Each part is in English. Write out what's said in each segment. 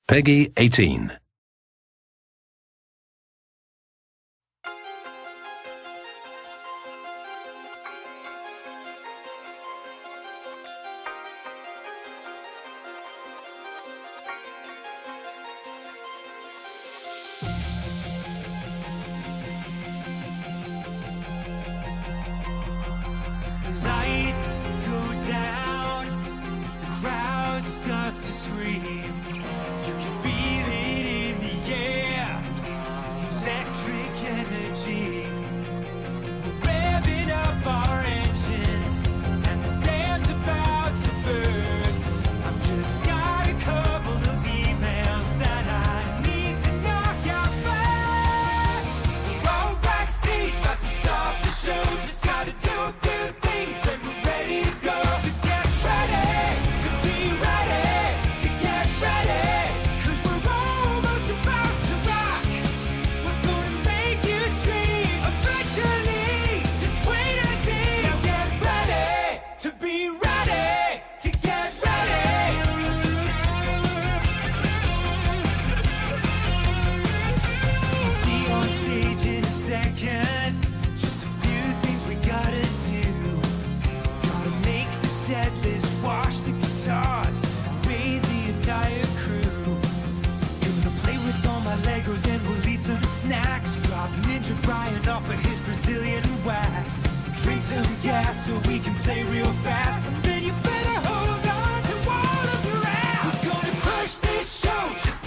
Pegi 18. Lights go down, the crowd starts to scream. You can feel it in the air, electric energy. We're revving up our engines, and the dam's about to burst. I've just got a couple of emails that I need to knock out first. We're all backstage, about to start the show. Just gotta do a few things, then we're ready to go. So get ready to be ready, to get ready, 'cause we're almost about to rock. We're gonna make you scream eventually. Just wait and see. Now get ready to be ready, to get ready. We'll be on stage in a second. Just a few things we gotta do. Gotta make the set list, wash the guitars, bathe the entire crew. Gonna play with all my Legos, then we'll eat some snacks. Drop Ninja Brian off at his Brazilian wax. Drink some gas so we can play real fast. And then you better hold on to all of your ass. We're gonna crush this show. Just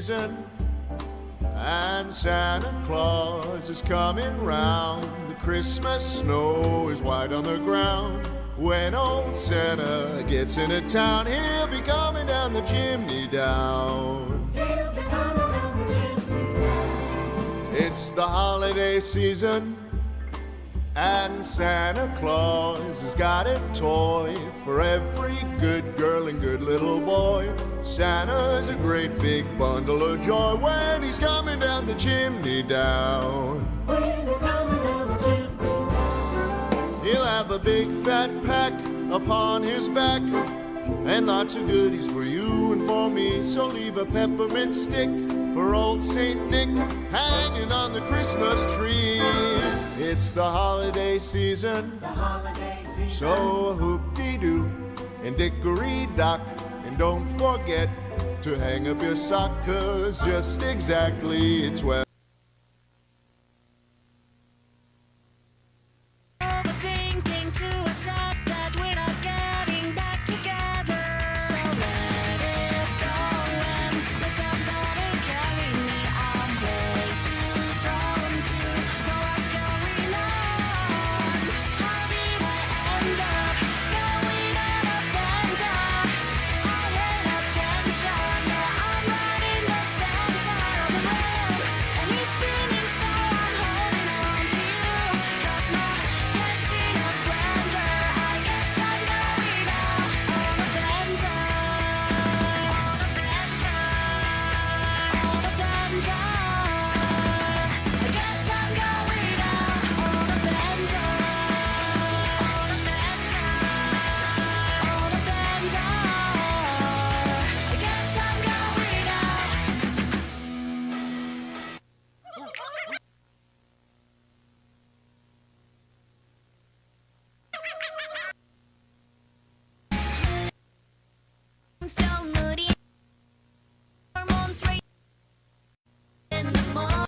season, and Santa Claus is coming round. The Christmas snow is white on the ground. When old Santa gets into town, he'll be coming down the chimney down. He'll be coming down the chimney down. It's the holiday season, and Santa Claus has got a toy for every good girl and good little boy. Santa's a great big bundle of joy when he's coming down the chimney down. When he's coming down the chimney down. He'll have a big fat pack upon his back, and lots of goodies for you and for me. So leave a peppermint stick for old Saint Nick hanging on the Christmas tree. It's the holiday season, The holiday season. so hoop-dee-doo and dickory-dock. And don't forget to hang up your sock, 'cause just exactly it's well. Overthinking to accept that we're not getting back together. So let it go and let that body carry me. I'm way too thrown to know what's going on. How did I end up going on a bender? I hate attention, yeah, I'm right in the center of the room. And he's spinning, so I'm holding on to you. 'Cause my head's in a blender. I guess I'm going out on a blender. On a blender. On a blender. I guess I'm going out on a blender. On a blender. On a blender. I guess I'm going out. I'm so moody. Hormones racing in the morning.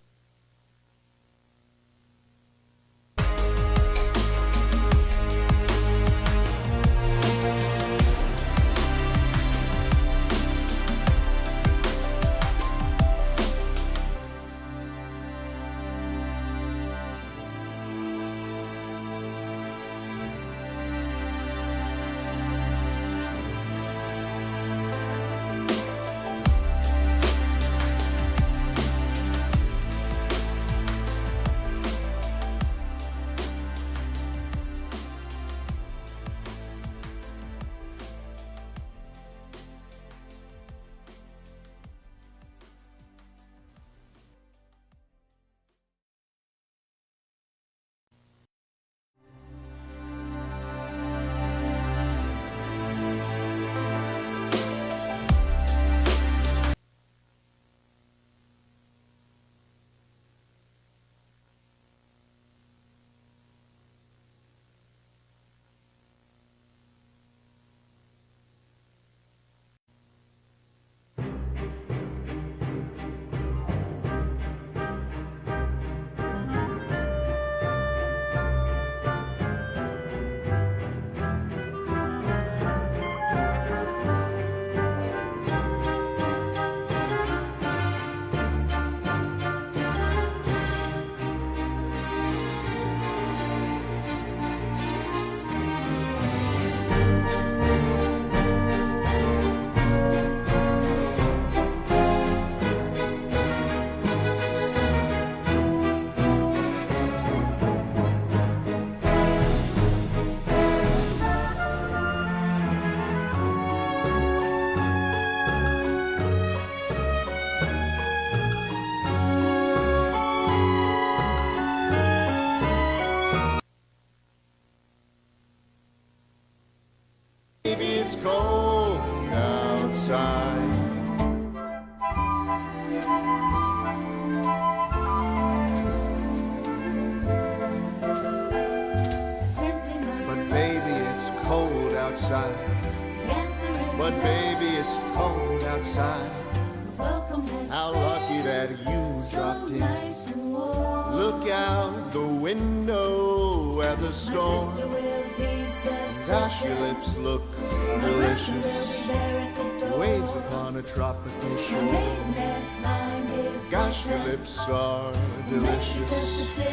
Maybe it's cold outside, Simply must. but baby it's cold outside. The answer is But baby it's cold outside. welcome has How lucky that you so dropped in. nice and warm. Look out the window at the My storm. sister will be says Gosh, your lips look delicious. Waves upon a tropical shore. Gosh, your lips are delicious.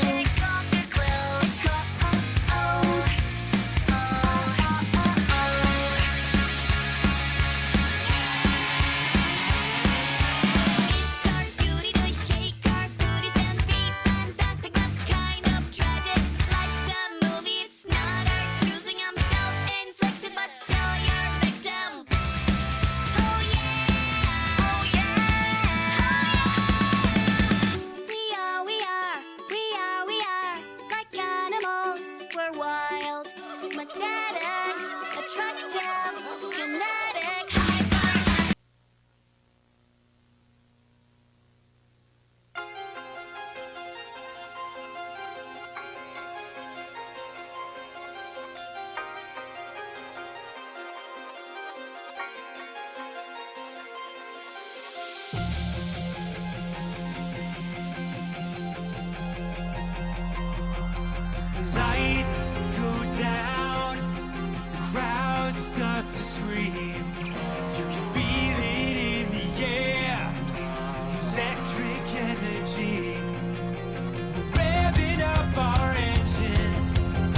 Take off your clothes. It's our duty to shake our booties and be fantastic, but kind of tragic. Life's a movie, it's not our choosing. I'm self-inflicted, but still you're a victim. Oh yeah, oh yeah, oh yeah. We are like animals. We're wild, magnetic, attractive, kinetic, hyper. The lights go down, the crowd starts to scream. You can feel it in the air, electric energy. We're revving up our engines,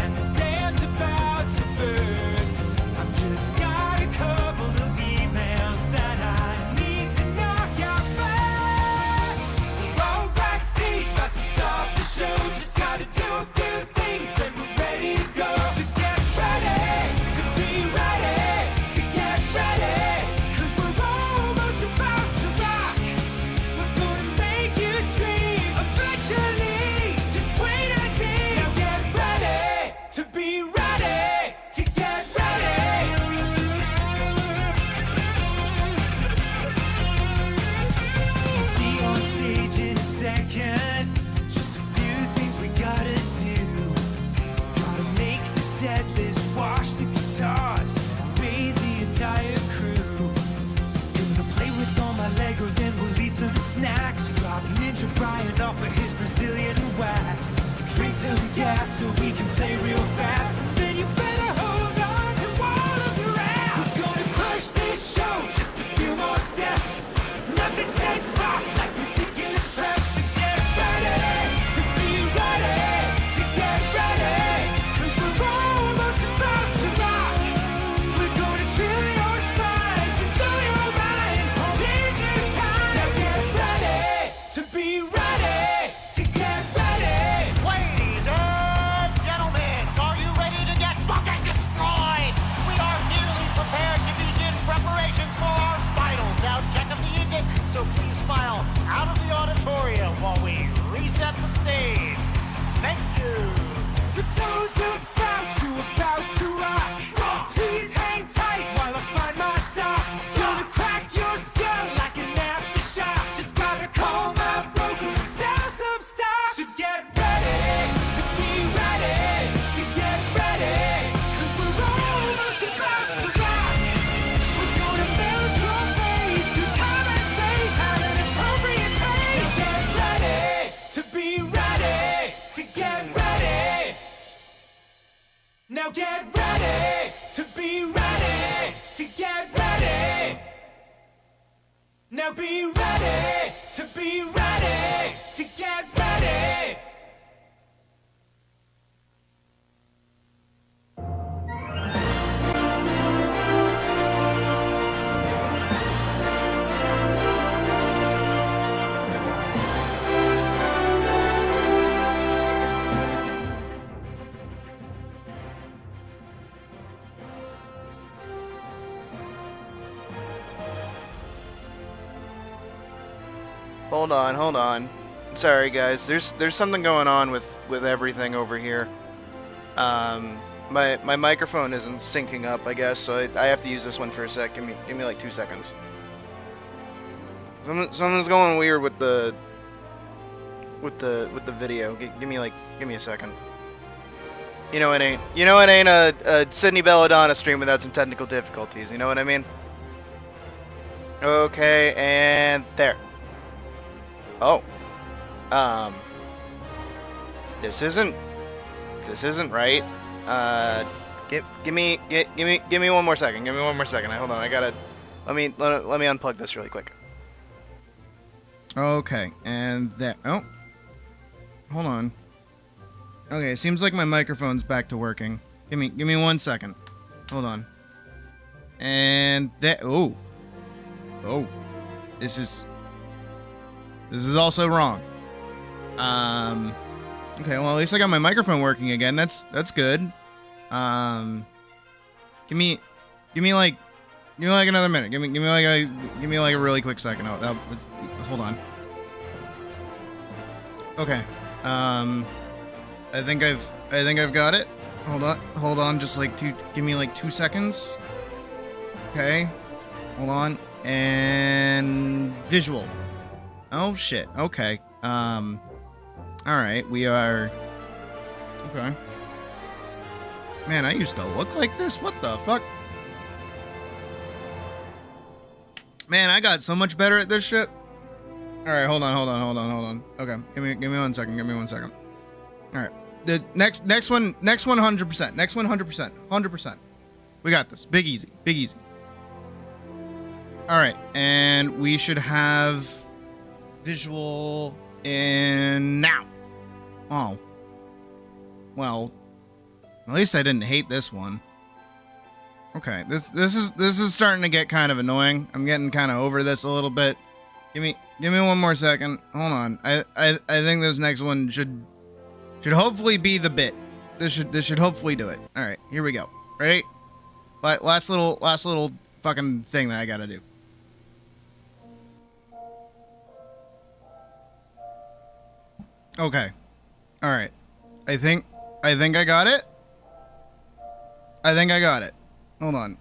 and the dam's about to burst. I've just got a couple of emails that I need to knock out first. We're all backstage, about to start the show. Just gotta do a few things, then we're ready to go. So get ready to be ready to get ready, 'cause we're almost about to rock. We're gonna make you scream eventually. Just wait and see. Now get ready to be ready to get ready. Be on stage in a second. Just a few things we gotta do. Gotta make the set list, wash the guitars, bathe the entire crew. Gonna play with all my Legos, then we'll eat some snacks. Drop Ninja Brian off of his Brazilian wax. Drink some gas so we can play real fast. And then you better hold on to all of your ass. We're gonna crush this show, just a few more steps. Nothing says rock like meticulous prep. So get ready to be ready to get ready, 'cause we're almost about to rock. We're gonna chill your spine and blow your mind into time. Now get ready to be ready to get ready. Ladies and gentlemen, are you ready to get fucking destroyed? We are nearly prepared to begin preparations for our final sound check of the evening, so please file out of the auditorium while we reset the stage. Thank you. For those about to rock, please hang tight while I find my socks. Gonna crack your skull like an aftershock. Just gotta call my broker and sell some stock. So get ready to be ready to get ready, 'cause we're almost about to rock. We're gonna melt your face through time and space at an appropriate pace. Get ready to be ready to get ready. Now get ready. to be ready to get ready. Now be ready to be ready to get ready. Hold on. Sorry, guys. There's something going on with everything over here. My microphone isn't syncing up, I guess, so I have to use this one for a sec. Give me like 2 seconds. Something's going weird with the video. Give me a second. You know it ain't a Sydney Belladonna stream without some technical difficulties. You know what I mean? Okay, and there. Oh. This isn't right. Give me 1 more second. Give me 1 more second. Hold on. I gotta let me unplug this really quick. Okay, and that. Oh, hold on. Okay, seems like my microphone's back to working. Give me 1 second. Hold on. And that. Oh. This is also wrong. Okay, well, at least I got my microphone working again. That's good. Give me like another minute. Give me like a really quick second. Hold on. Okay. I think I've got it. Hold on. Just like give me like 2 seconds. Okay. Hold on. And visual. Oh shit. Okay. All right. We are. Okay. Man, I used to look like this. What the fuck? Man, I got so much better at this shit. All right, hold on. Okay, give me 1 second. All right, the next one, 100%. Next one, 100%. We got this. Big easy. All right, and we should have visual in now. Oh, well, at least I didn't hate this one. Okay, this is starting to get kind of annoying. I'm getting kind of over this a little bit. Give me 1 more second. Hold on. I think this next one should hopefully be the bit. This should hopefully do it. All right, here we go. Ready? Last little fucking thing that I gotta do. Okay. All right. I think I got it. Hold on.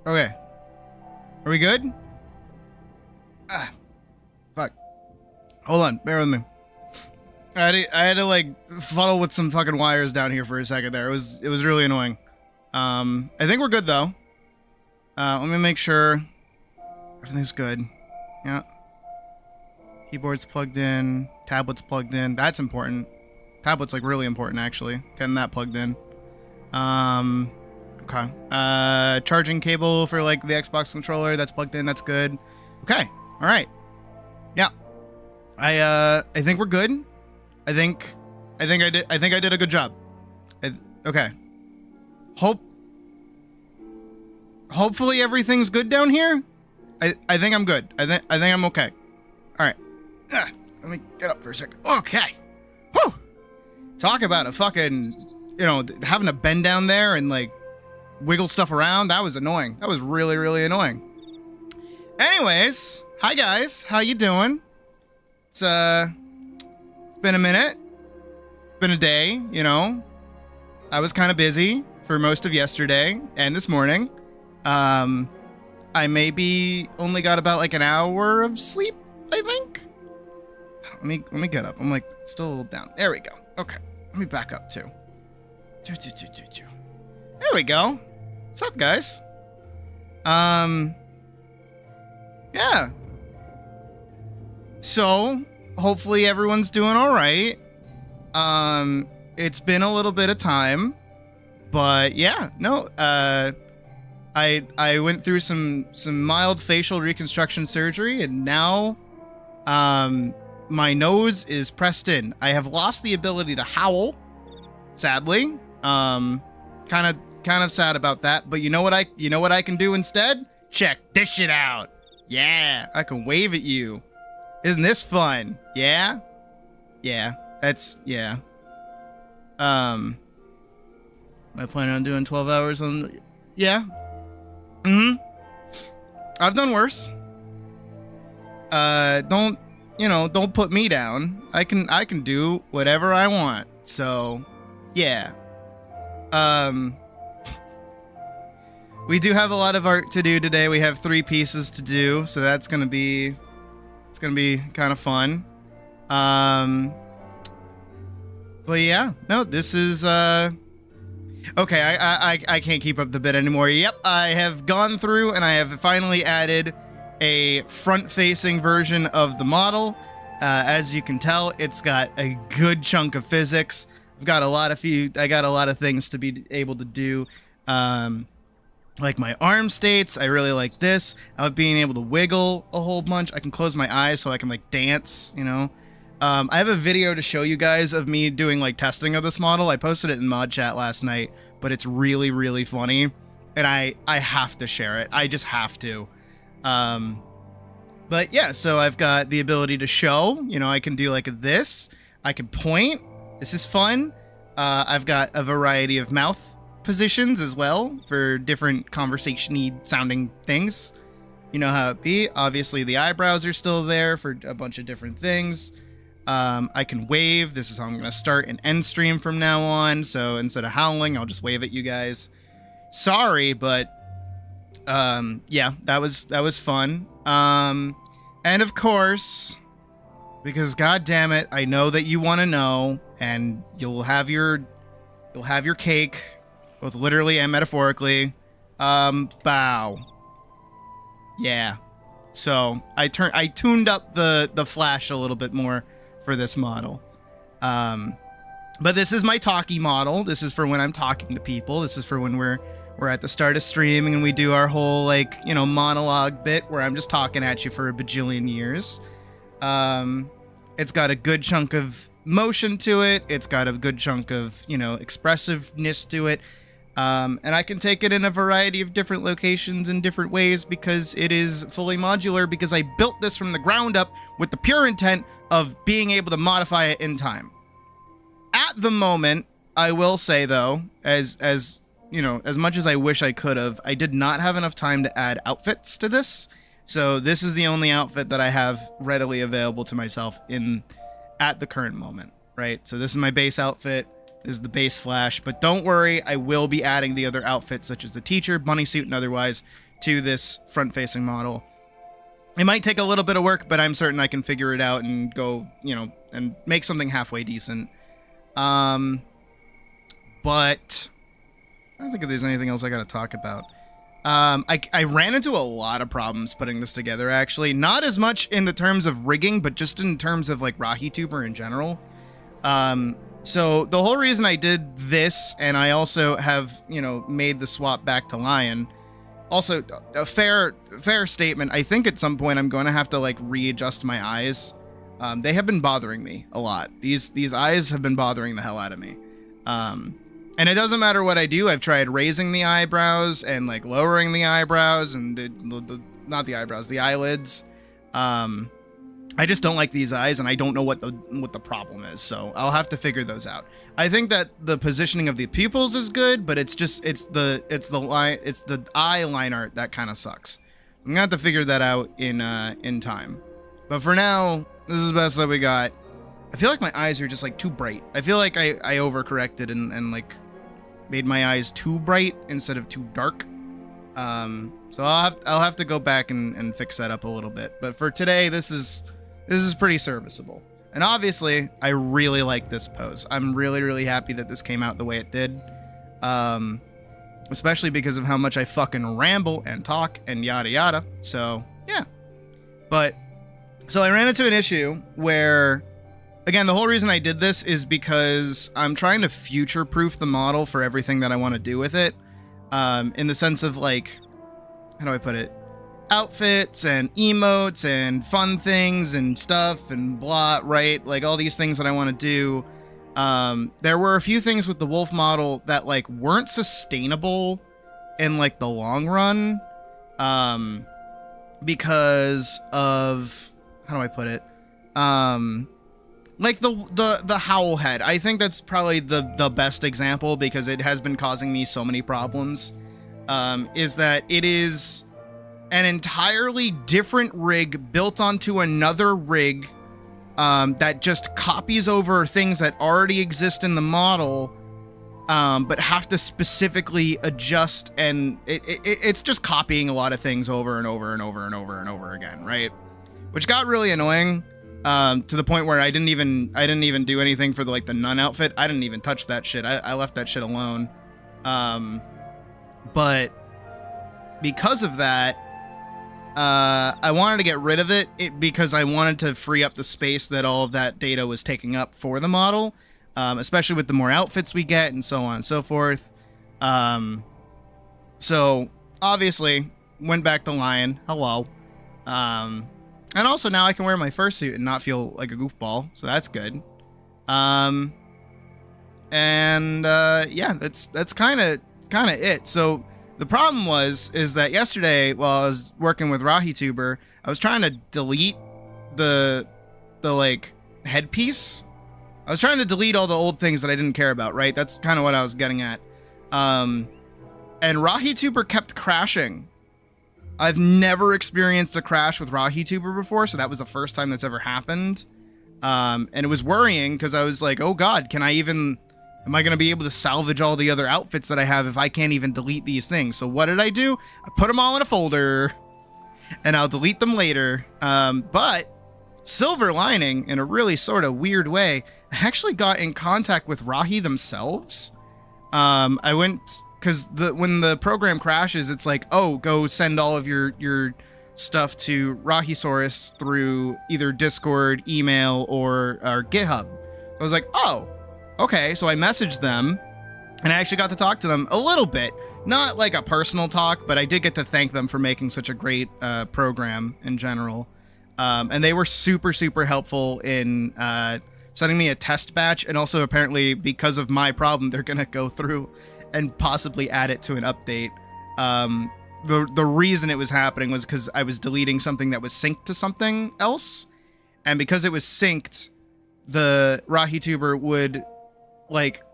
Okay. Are we good? Ah. Fuck. Hold on. Bear with me. I had to like fuddle with some fucking wires down here for a second there. It was really annoying. I think we're good though. Let me make sure everything's good. Yeah. Keyboard's plugged in. Tablet's plugged in. That's important. Tablet's like really important actually. Getting that plugged in. Okay. Charging cable for like the Xbox controller. That's plugged in. That's good. Okay. All right. Yeah. I think we're good. I think I did a good job. Okay. Hopefully everything's good down here. I think I'm good. I think I'm okay. All right. Let me get up for a second. Okay. Whew. Talk about a fucking, having to bend down there and like wiggle stuff around. That was annoying. That was really, really annoying. Anyways, hi guys. How you doing? It's been a minute. It's been a day, I was kind of busy for most of yesterday and this morning. I maybe only got about like an hour of sleep, I think. Let me get up. I'm like still down. There we go. Okay. Let me back up too. There we go. What's up, guys? Yeah. So, hopefully everyone's doing all right. It's been a little bit of time, but yeah, no, I went through some mild facial reconstruction surgery, and now, my nose is pressed in. I have lost the ability to howl, sadly. Kind of sad about that, but you know what I can do instead? Check this shit out. Yeah, I can wave at you. Isn't this fun? Yeah? Yeah. Yeah. Am I planning on doing 12 hours on... Yeah. I've done worse. don't, don't put me down. I can do whatever I want. So, yeah. We do have a lot of art to do today. We have 3 pieces to do, so it's gonna be kind of fun. But yeah, no, this is okay. I can't keep up the bit anymore. Yep, I have gone through and I have finally added a front-facing version of the model. As you can tell, it's got a good chunk of physics. I got a lot of things to be able to do. Like my arm states, I really like this. Being able to wiggle a whole bunch. I can close my eyes so I can like dance, I have a video to show you guys of me doing like testing of this model. I posted it in mod chat last night, but it's really, really funny. And I have to share it. I just have to. But yeah, so I've got the ability to show, I can do like this. I can point. This is fun. I've got a variety of mouth positions as well for different conversation-y sounding things. You know how it be. Obviously, the eyebrows are still there for a bunch of different things. I can wave. This is how I'm going to start and end stream from now on. So instead of howling, I'll just wave at you guys. Sorry, but yeah, that was fun. And of course, because god damn it, I know that you want to know, and you'll have your cake, both literally and metaphorically. Bow. Yeah. So I tuned up the flash a little bit more for this model. But this is my talkie model. This is for when I'm talking to people. This is for when we're at the start of streaming and we do our whole monologue bit where I'm just talking at you for a bajillion years. It's got a good chunk of motion to it. It's got a good chunk of, expressiveness to it. And I can take it in a variety of different locations in different ways because it is fully modular, because I built this from the ground up with the pure intent of being able to modify it in time. At the moment, I will say though, as much as I wish I could have, I did not have enough time to add outfits to this. So this is the only outfit that I have readily available to myself at the current moment, right? So this is my base outfit. This is the base flash, but don't worry, I will be adding the other outfits such as the teacher, bunny suit, and otherwise to this front-facing model. It might take a little bit of work, but I'm certain I can figure it out and go, and make something halfway decent. But I don't think if there's anything else I gotta talk about. I ran into a lot of problems putting this together, actually. Not as much in the terms of rigging, but just in terms of, RockyTuber in general. So the whole reason I did this, and I also have, made the swap back to Lion. Also, a fair statement. I think at some point I'm going to have to, readjust my eyes. They have been bothering me a lot. These eyes have been bothering the hell out of me. And it doesn't matter what I do. I've tried raising the eyebrows and lowering the eyebrows and not the eyebrows, the eyelids. I just don't like these eyes, and I don't know what the problem is. So I'll have to figure those out. I think that the positioning of the pupils is good, but it's the eye line art that kind of sucks. I'm gonna have to figure that out in time. But for now, this is the best that we got. I feel like my eyes are just too bright. I feel like I overcorrected and made my eyes too bright instead of too dark. So I'll have to go back and fix that up a little bit. But for today, this is pretty serviceable. And obviously, I really like this pose. I'm really, really happy that this came out the way it did. Especially because of how much I fucking ramble and talk and yada yada. So, yeah. So I ran into an issue where, again, the whole reason I did this is because I'm trying to future-proof the model for everything that I want to do with it. In the sense of, how do I put it? Outfits and emotes and fun things and stuff and blah, right? All these things that I want to do. There were a few things with the wolf model that, weren't sustainable in, the long run. Because of... How do I put it? The howl head. I think that's probably the best example because it has been causing me so many problems. Is that it is an entirely different rig built onto another rig that just copies over things that already exist in the model, but have to specifically adjust, and it's just copying a lot of things over and over and over and over and over again, right? Which got really annoying, to the point where I didn't even do anything for the nun outfit. I didn't even touch that shit. I left that shit alone. But because of that, I wanted to get rid of it because I wanted to free up the space that all of that data was taking up for the model, especially with the more outfits we get and so on and so forth. So obviously went back to Lion. Hello. And also now I can wear my fursuit and not feel like a goofball, so that's good. Yeah, that's kind of it. So the problem is that yesterday while I was working with RahiTuber, I was trying to delete the headpiece. I was trying to delete all the old things that I didn't care about, right? That's kind of what I was getting at. And RahiTuber kept crashing. I've never experienced a crash with RahiTuber before, so that was the first time that's ever happened. And it was worrying because I was like, oh god, am I going to be able to salvage all the other outfits that I have if I can't even delete these things? So what did I do? I put them all in a folder, and I'll delete them later. But silver lining, in a really sort of weird way, I actually got in contact with Rahi themselves. I went... because when the program crashes, it's like, oh, go send all of your stuff to Rahisaurus through either Discord, email, or GitHub. I was like, oh, okay. So I messaged them, and I actually got to talk to them a little bit. Not like a personal talk, but I did get to thank them for making such a great program in general. And they were super, super helpful in sending me a test batch. And also, apparently, because of my problem, they're going to go through and possibly add it to an update. The reason it was happening was because I was deleting something that was synced to something else, and because it was synced, the RahiTuber would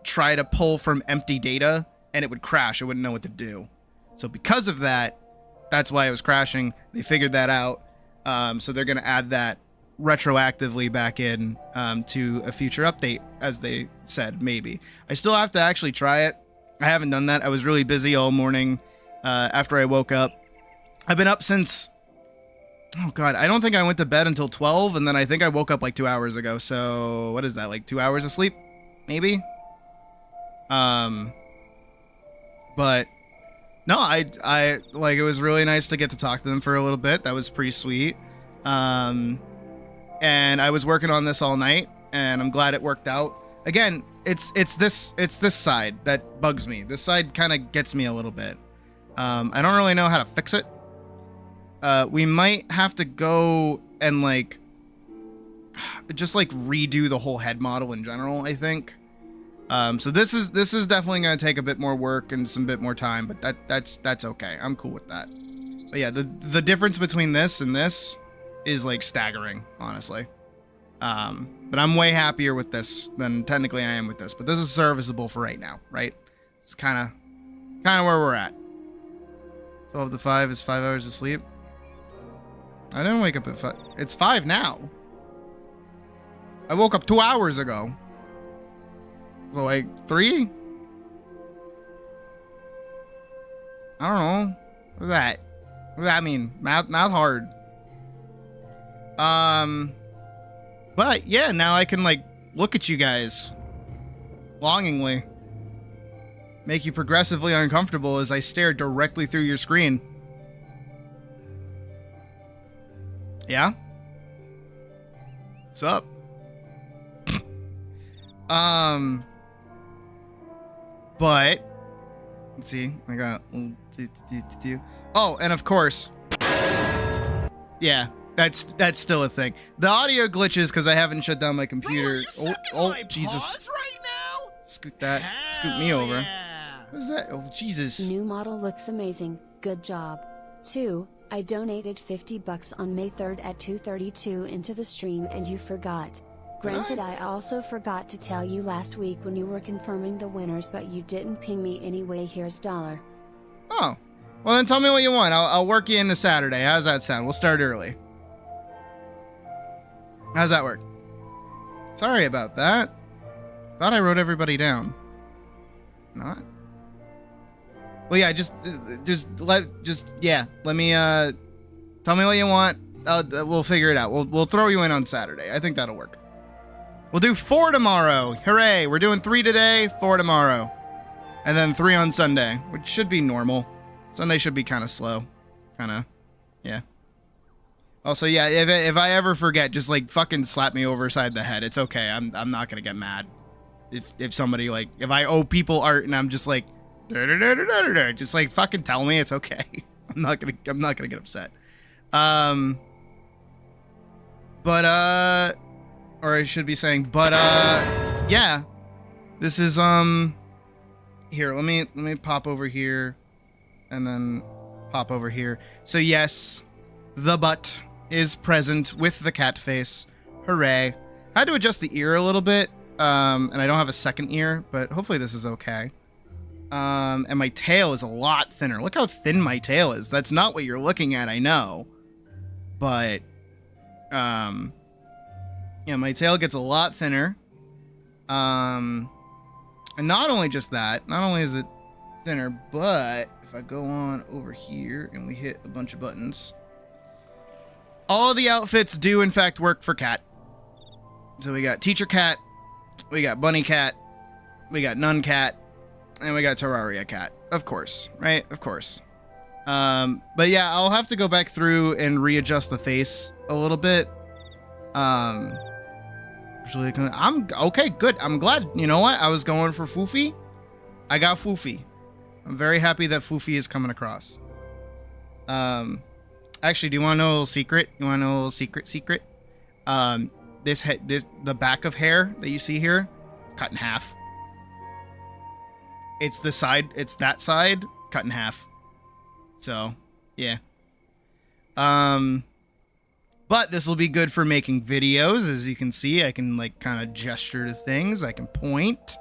try to pull from empty data, and it would crash. It wouldn't know what to do. So because of that, that's why it was crashing. They figured that out, so they're going to add that retroactively back in to a future update, as they said. Maybe I still have to actually try it. I haven't done that. I was really busy all morning after I woke up. I've been up since... oh, God. I don't think I went to bed until 12, and then I think I woke up 2 hours ago. So, what is that? 2 hours of sleep? Maybe? But... no, I it was really nice to get to talk to them for a little bit. That was pretty sweet. And I was working on this all night, and I'm glad it worked out. Again, it's this side that bugs me. This side kind of gets me a little bit. I don't really know how to fix it. We might have to go and just redo the whole head model in general, I think. So this is definitely going to take a bit more work and some bit more time, but that's okay. I'm cool with that. But yeah, the difference between this and this is staggering, honestly. But I'm way happier with this than technically I am with this. But this is serviceable for right now, right? It's kind of where we're at. 12 to 5 is 5 hours of sleep. I didn't wake up at 5. It's 5 now. I woke up 2 hours ago. So 3? I don't know. What's that? What does that mean? Math hard. But yeah, now I can look at you guys longingly. Make you progressively uncomfortable as I stare directly through your screen. Yeah? What's up? But let's see. I got oh, and of course. Yeah. That's still a thing. The audio glitches because I haven't shut down my computer. Oh, Jesus! Right now? Scoot me over. Yeah. What is that? Oh, Jesus! New model looks amazing. Good job. 2. I donated $50 on May 3rd at 2:32 into the stream and you forgot. Granted, I also forgot to tell you last week when you were confirming the winners, but you didn't ping me anyway. Here's $. Oh, Well, then tell me what you want. I'll work you into Saturday. How's that sound? We'll start early. How's that work? Sorry about that. Thought I wrote everybody down. Not. Well, yeah, let me, tell me what you want. We'll figure it out. We'll throw you in on Saturday. I think that'll work. We'll do 4 tomorrow. Hooray. We're doing 3 today, 4 tomorrow. And then 3 on Sunday, which should be normal. Sunday should be kind of slow. Kind of, yeah. Also, yeah, if I ever forget, just, like, fucking slap me overside the head. It's okay. I'm not gonna get mad. If somebody, like, if I owe people art and I'm just like, just, like, fucking tell me it's okay. I'm not gonna get upset. Or I should be saying, yeah. This is, here, let me pop over here and then pop over here. So yes, the butt is present with the cat face. Hooray. I had to adjust the ear a little bit, and I don't have a second ear, but hopefully this is okay. And my tail is a lot thinner. Look how thin my tail is. That's not what you're looking at, I know. But, yeah, my tail gets a lot thinner. And not only just that, not only is it thinner, but if I go on over here and we hit a bunch of buttons, all of the outfits do in fact work for cat. So we got teacher cat, we got bunny cat, we got nun cat, and we got Terraria cat. Of course, right? Of course. But yeah, I'll have to go back through and readjust the face a little bit. I'm okay, good. I'm glad. You know what? I was going for Foofy. I got Foofy. I'm very happy that Foofy is coming across. Actually, do you want to know a little secret? You want to know a little secret? The back of hair that you see here, cut in half. It's that side cut in half. So, yeah. But this will be good for making videos. As you can see, I can, like, kind of gesture to things. I can point.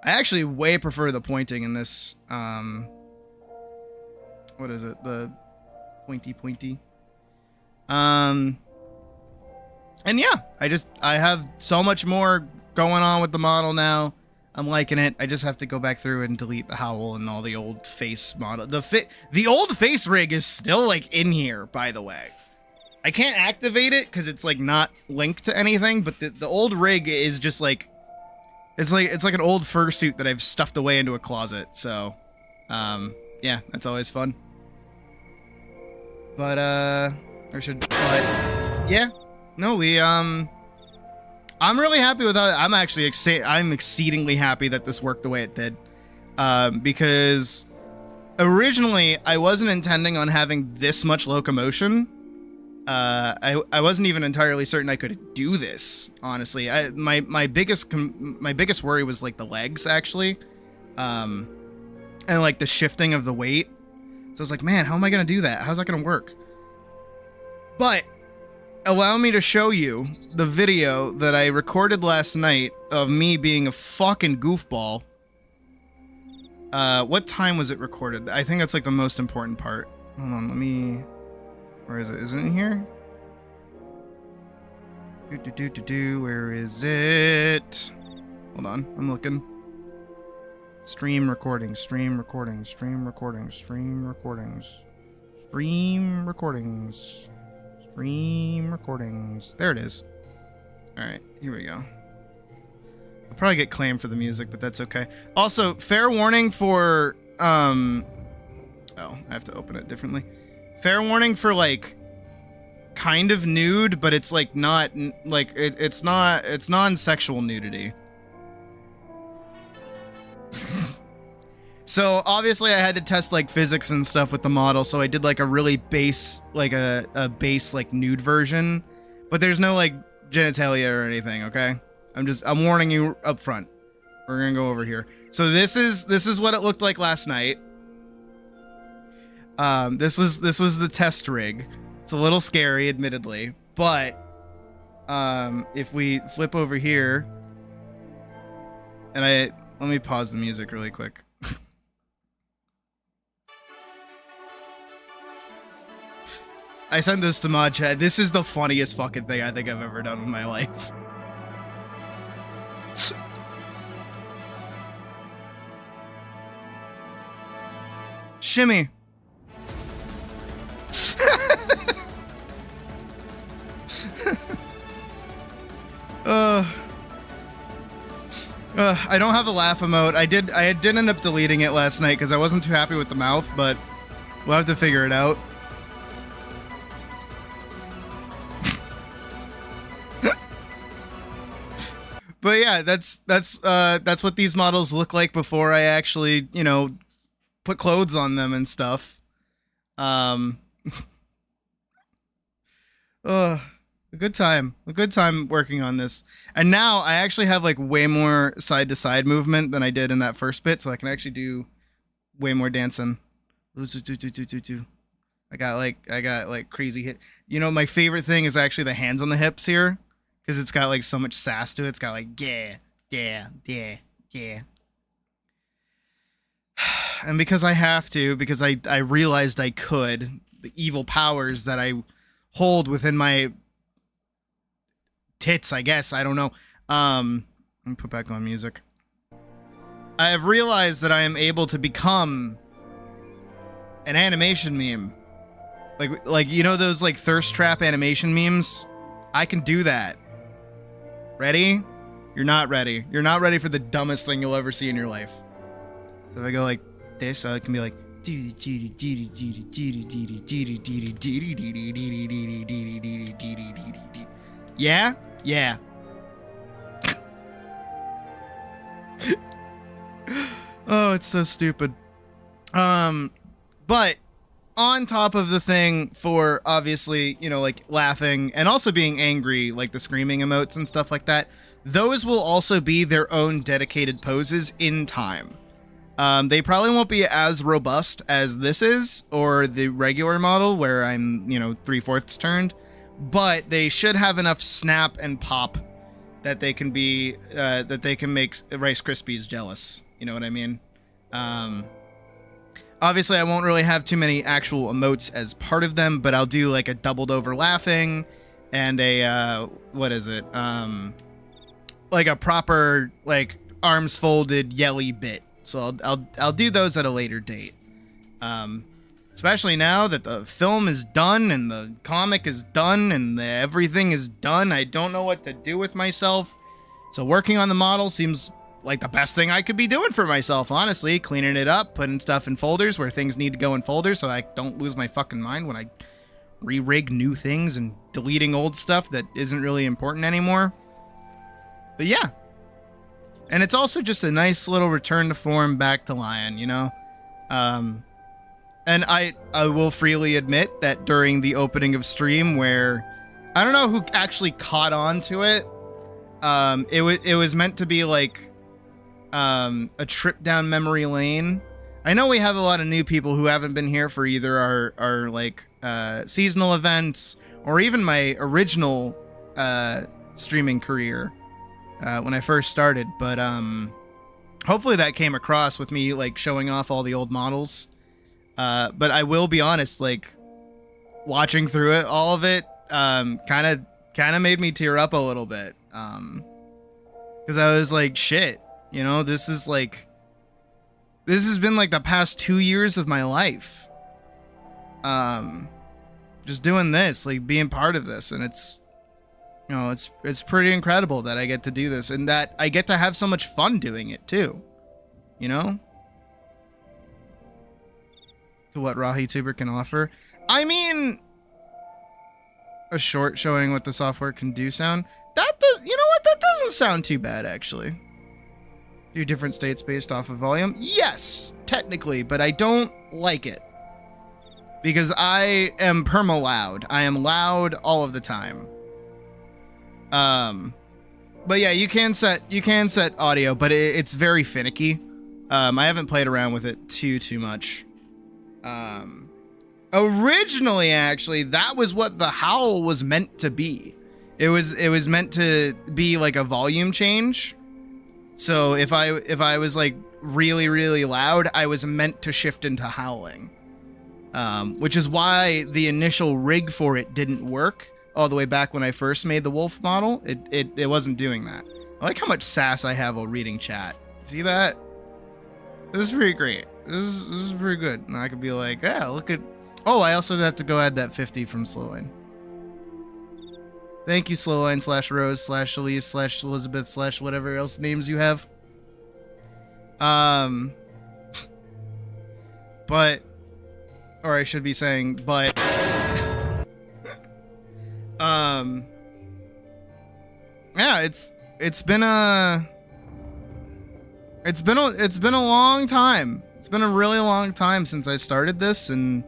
I actually way prefer the pointing in this, what is it? The pointy. And yeah, I have so much more going on with the model now. I'm liking it. I just have to go back through and delete the howl and all the old face model. The old face rig is still, like, in here, by the way. I can't activate it because it's, like, not linked to anything, but the old rig is just, like, it's like an old fursuit that I've stuffed away into a closet. So, yeah, that's always fun. But, yeah, no, I'm really happy with that. I'm exceedingly happy that this worked the way it did. Because originally I wasn't intending on having this much locomotion. I wasn't even entirely certain I could do this, honestly. My biggest worry was, like, the legs, actually. And, like, the shifting of the weight. So I was like, man, how am I going to do that? How's that going to work? But allow me to show you the video that I recorded last night of me being a fucking goofball. What time was it recorded? I think that's, like, the most important part. Hold on, let me... Where is it? Is it in here? Where is it? Hold on, I'm looking. Stream recordings. There it is. Alright, here we go. I'll probably get claimed for the music, but that's okay. Also, fair warning for, oh, I have to open it differently. Fair warning for, like, kind of nude, but it's, like, not, like, it's non-sexual nudity. So, obviously, I had to test, like, physics and stuff with the model, so I did, like, a really base, like, a base, like, nude version. But there's no, like, genitalia or anything, okay? I'm warning you up front. We're gonna go over here. So this is what it looked like last night. This was the test rig. It's a little scary, admittedly, but if we flip over here, and let me pause the music really quick. I sent this to Mod Chat. This is the funniest fucking thing I think I've ever done in my life. Shimmy. I don't have a laugh emote. I did end up deleting it last night because I wasn't too happy with the mouth, but we'll have to figure it out. But yeah, that's what these models look like before I actually, you know, put clothes on them and stuff. A good time working on this. And now I actually have like way more side to side movement than I did in that first bit, so I can actually do way more dancing. I got like crazy hit. You know, my favorite thing is actually the hands on the hips here, because it's got like so much sass to it. It's got like yeah. And because I have to, because I realized I could, the evil powers that I hold within my tits, I guess, I don't know. Let me put back on music. I have realized that I am able to become an animation meme. Like you know those like thirst trap animation memes? I can do that. Ready? You're not ready. You're not ready for the dumbest thing you'll ever see in your life. So if I go like this, I can be like yeah? Yeah. Oh, it's so stupid. But on top of the thing for obviously, you know, like laughing and also being angry, like the screaming emotes and stuff like that, those will also be their own dedicated poses in time. They probably won't be as robust as this is, or the regular model where I'm, you know, 3/4 turned, but they should have enough snap and pop that they can be, that they can make Rice Krispies jealous. You know what I mean? Obviously I won't really have too many actual emotes as part of them, but I'll do like a doubled over laughing and a, what is it? Like a proper, like arms folded yelly bit. So I'll do those at a later date. Especially now that the film is done and the comic is done and everything is done, I don't know what to do with myself. So working on the model seems like the best thing I could be doing for myself, honestly. Cleaning it up, putting stuff in folders where things need to go in folders so I don't lose my fucking mind when I re-rig new things and deleting old stuff that isn't really important anymore. But yeah. And it's also just a nice little return to form back to Lion, you know? And I will freely admit that during the opening of stream where I don't know who actually caught on to it. It was meant to be like a trip down memory lane. I know we have a lot of new people who haven't been here for either our like seasonal events or even my original streaming career when I first started, but hopefully that came across with me like showing off all the old models. But I will be honest, like watching through it, all of it, kind of made me tear up a little bit. Because I was like, shit, you know, this has been like the past 2 years of my life. Just doing this, like being part of this, and it's, you know, it's pretty incredible that I get to do this and that I get to have so much fun doing it too, you know? To what RawHeTuber can offer. I mean, a short showing what the software can do sound. That does, you know what? That doesn't sound too bad, actually. Do different states based off of volume? Yes, technically, but I don't like it. Because I am perma-loud. I am loud all of the time. But yeah, you can set audio, but it's very finicky. I haven't played around with it too much. Originally, actually, that was what the howl was meant to be. It was meant to be like a volume change. So if I was like really, really loud, I was meant to shift into howling. which is why the initial rig for it didn't work all the way back when I first made the wolf model. It wasn't doing that. I like how much sass I have while reading chat. See that? This is pretty great. This is pretty good. And I could be like, yeah, look at... Oh, I also have to go add that 50 from Slowline. Thank you, Slowline /Rose /Elise /Elizabeth whatever else names you have. But... Or I should be saying, but... Yeah, it's been a long time. It's been a really long time since I started this, and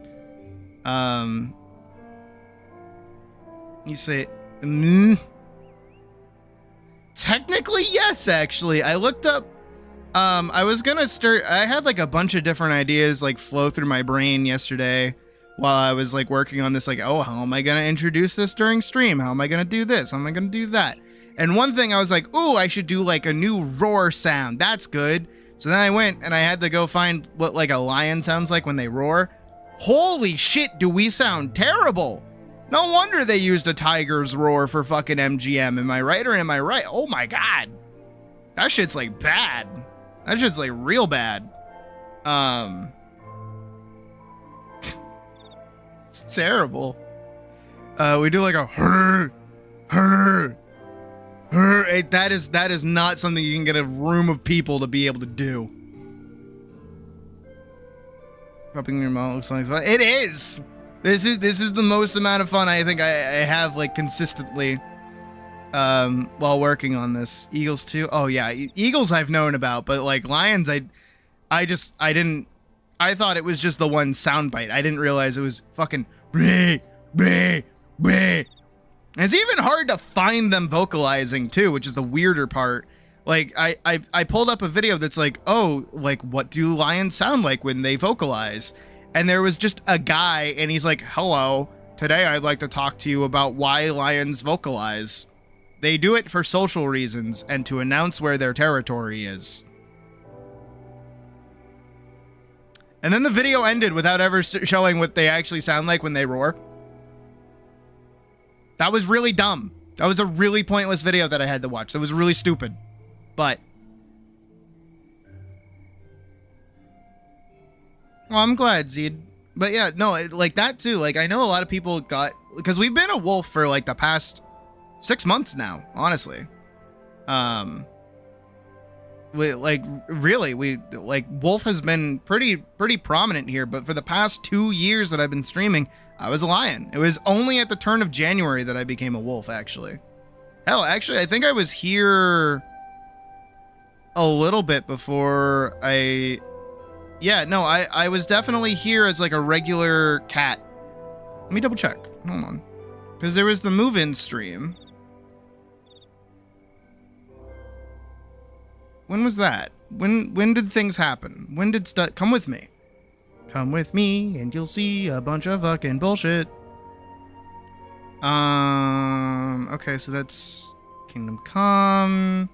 you say technically yes, actually. I looked up I was gonna start. I had like a bunch of different ideas like flow through my brain yesterday while I was like working on this, like, oh, how am I gonna introduce this during stream? How am I gonna do this? How am I gonna do that? And one thing I was like, ooh, I should do like a new roar sound. That's good. So then I went and I had to go find what like a lion sounds like when they roar. Holy shit, do we sound terrible? No wonder they used a tiger's roar for fucking MGM. Am I right or am I right? Oh my god. That shit's like bad. That shit's like real bad. It's terrible. We do like a that is not something you can get a room of people to be able to do. Popping your mouth looks like fun. It is. This is the most amount of fun I think I have like consistently while working on this. Eagles too. Oh yeah, eagles I've known about, but like lions I thought it was just the one soundbite. I didn't realize it was fucking bleh, bleh, bleh. And it's even hard to find them vocalizing too, which is the weirder part. Like I pulled up a video that's like, oh, like what do lions sound like when they vocalize? And there was just a guy and he's like, hello, today I'd like to talk to you about why lions vocalize. They do it for social reasons and to announce where their territory is. And then the video ended without ever showing what they actually sound like when they roar. That was really dumb. That was a really pointless video that I had to watch. That was really stupid. But... well, I'm glad, Zed. But yeah, no, like that too. Like, I know a lot of people got... because we've been a wolf for like the past 6 months now, honestly. We, like, really, wolf has been pretty prominent here, but for the past 2 years that I've been streaming, I was a lion. It was only at the turn of January that I became a wolf, actually. Hell, actually, I think I was here a little bit before I... yeah, no, I was definitely here as, like, a regular cat. Let me double check. Hold on. Because there was the move-in stream. When was that? When did things happen? When did stuff... come with me. Come with me and you'll see a bunch of fucking bullshit. Okay, so that's Kingdom Come.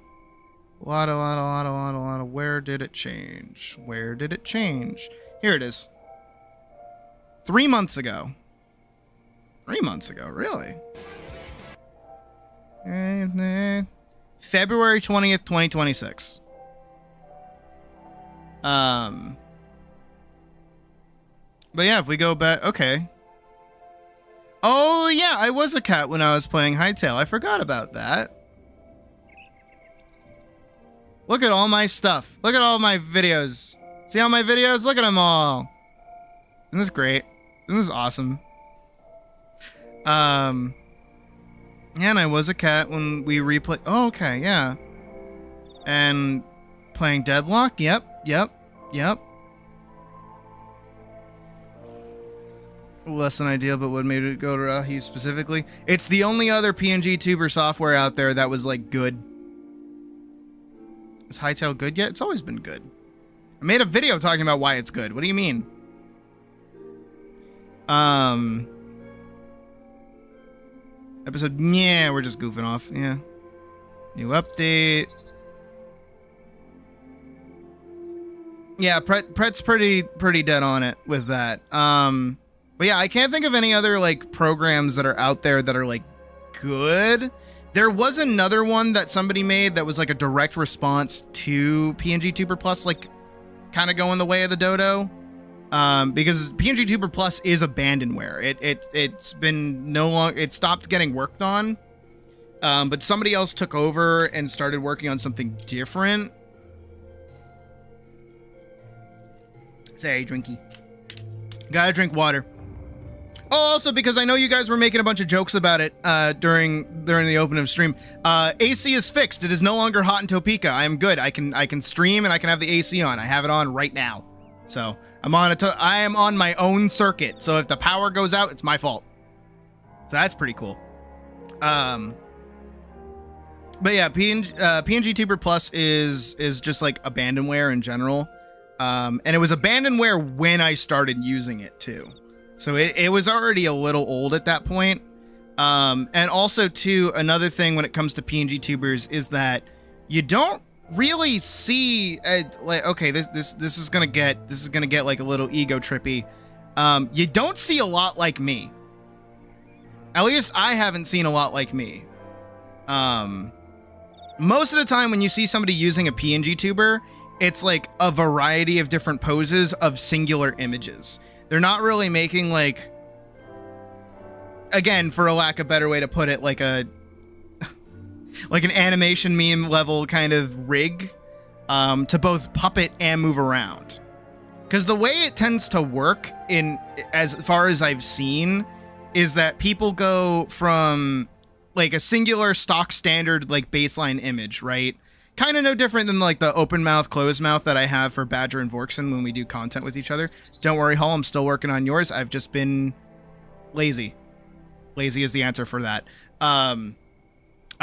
Wada. Where did it change? Where did it change? Here it is. 3 months ago. 3 months ago, really? February 20th, 2026. But yeah, if we go back, okay. Oh yeah, I was a cat when I was playing Hightail. I forgot about that. Look at all my stuff. Look at all my videos. See all my videos? Look at them all. Isn't this great? Isn't this awesome? Yeah, and I was a cat when we replayed. Oh, okay, yeah. And playing Deadlock. Yep. Less than ideal, but what made it go to Rahi specifically? It's the only other PNG tuber software out there that was like good. Is Hightail good yet? It's always been good. I made a video talking about why it's good. What do you mean? Episode, yeah, we're just goofing off. Yeah. New update. Yeah, Pret's pretty dead on it with that. But yeah, I can't think of any other like programs that are out there that are like good. There was another one that somebody made that was like a direct response to PNG Tuber Plus, like kind of going the way of the dodo. Because PNG Tuber Plus is abandonware. It's been it stopped getting worked on. But somebody else took over and started working on something different. Sorry, drinky. Gotta drink water. Oh, also because I know you guys were making a bunch of jokes about it during the opening of stream. AC is fixed. It is no longer hot in Topeka. I am good. I can stream and I can have the AC on. I have it on right now. So I am on my own circuit. So if the power goes out, it's my fault. So that's pretty cool. But yeah, PNG Tuber Plus is just like abandonware in general. And it was abandonware when I started using it too. So it was already a little old at that point. And also too, another thing when it comes to PNG tubers is that you don't really see like, okay, this is gonna get like a little ego trippy. You don't see a lot like me. At least I haven't seen a lot like me. Most of the time when you see somebody using a PNG tuber, it's like a variety of different poses of singular images. They're not really making like, again, for a lack of a better way to put it, like an animation meme level kind of rig to both puppet and move around. Because the way it tends to work, in as far as I've seen, is that people go from like a singular stock standard like baseline image, right? Kind of no different than like the open mouth, closed mouth that I have for Badger and Vorkson when we do content with each other. Don't worry, Hull, I'm still working on yours. I've just been lazy. Lazy is the answer for that. I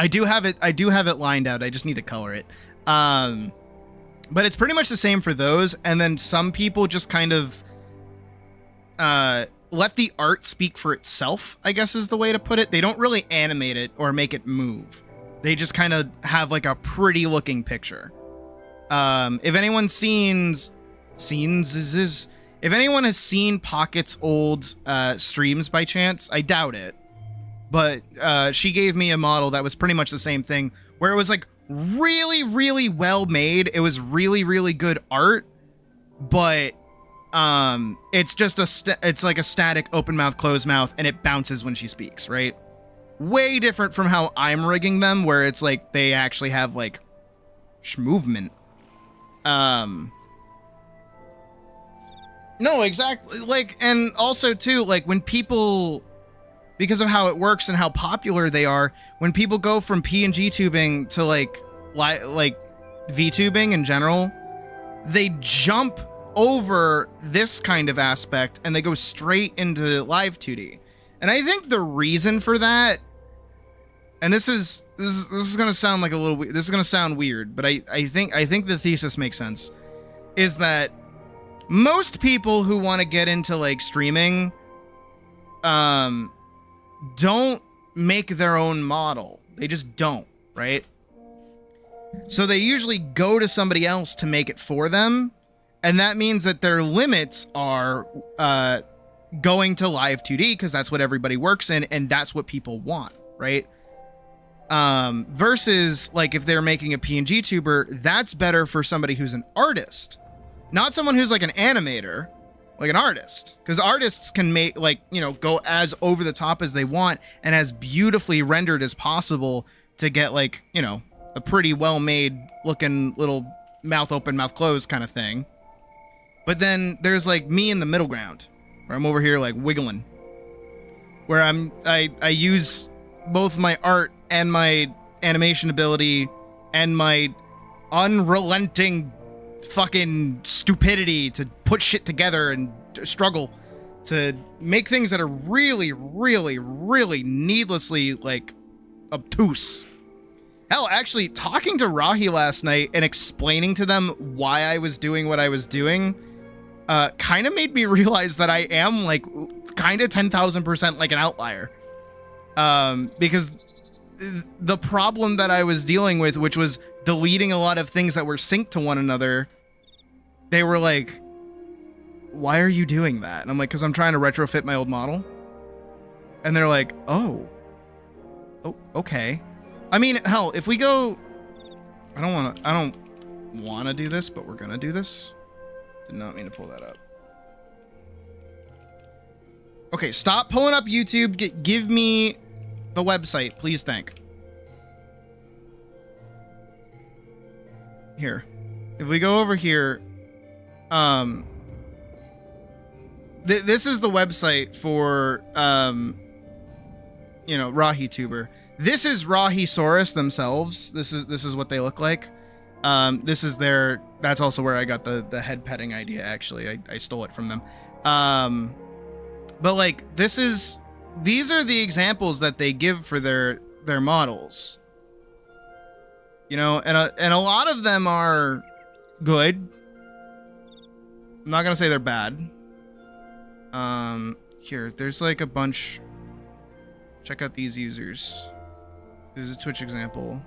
do have it lined out. I just need to color it. But it's pretty much the same for those. And then some people just kind of let the art speak for itself, I guess is the way to put it. They don't really animate it or make it move. They just kind of have like a pretty looking picture. If anyone's if anyone has seen Pocket's old streams by chance, I doubt it. But she gave me a model that was pretty much the same thing, where it was like really, really well made. It was really, really good art, but it's just it's like a static open mouth, closed mouth, and it bounces when she speaks, right? Way different from how I'm rigging them, where it's like they actually have like movement. No, exactly. Like, and also too, like when people, because of how it works and how popular they are, when people go from PNG tubing to like VTubing in general, they jump over this kind of aspect and they go straight into live 2D. And I think the reason for that, and this is gonna sound like this is gonna sound weird, but I think the thesis makes sense, is that most people who want to get into like streaming don't make their own model. They just don't, right? So they usually go to somebody else to make it for them, and that means that their limits are going to live 2D because that's what everybody works in and that's what people want, right? Versus like if they're making a PNG tuber, that's better for somebody who's an artist, not someone who's like an animator, like an artist, because artists can make like, you know, go as over the top as they want and as beautifully rendered as possible to get like, you know, a pretty well made looking little mouth open, mouth closed kind of thing. But then there's like me in the middle ground where I'm over here like wiggling, where I use both my art and my animation ability and my unrelenting fucking stupidity to put shit together and struggle to make things that are really, really, really needlessly like obtuse. Hell, actually talking to Rahi last night and explaining to them why I was doing what I was doing kind of made me realize that I am like kind of 10,000% like an outlier. Because the problem that I was dealing with, which was deleting a lot of things that were synced to one another, they were like, why are you doing that? And I'm like, because I'm trying to retrofit my old model. And they're like, oh, okay. I mean, hell, if we go, I don't want to do this, but we're going to do this. Did not mean to pull that up. Okay, stop pulling up YouTube. Give me the website, please. Thank. Here. If we go over here, this is the website for, you know, RahiTuber. This is Rahisaurus themselves. This is what they look like. This is their, that's also where I got the head petting idea, actually. I stole it from them. But like, these are the examples that they give for their models. You know, and a lot of them are good. I'm not gonna say they're bad. Here, there's like a bunch. Check out these users. There's a Twitch example.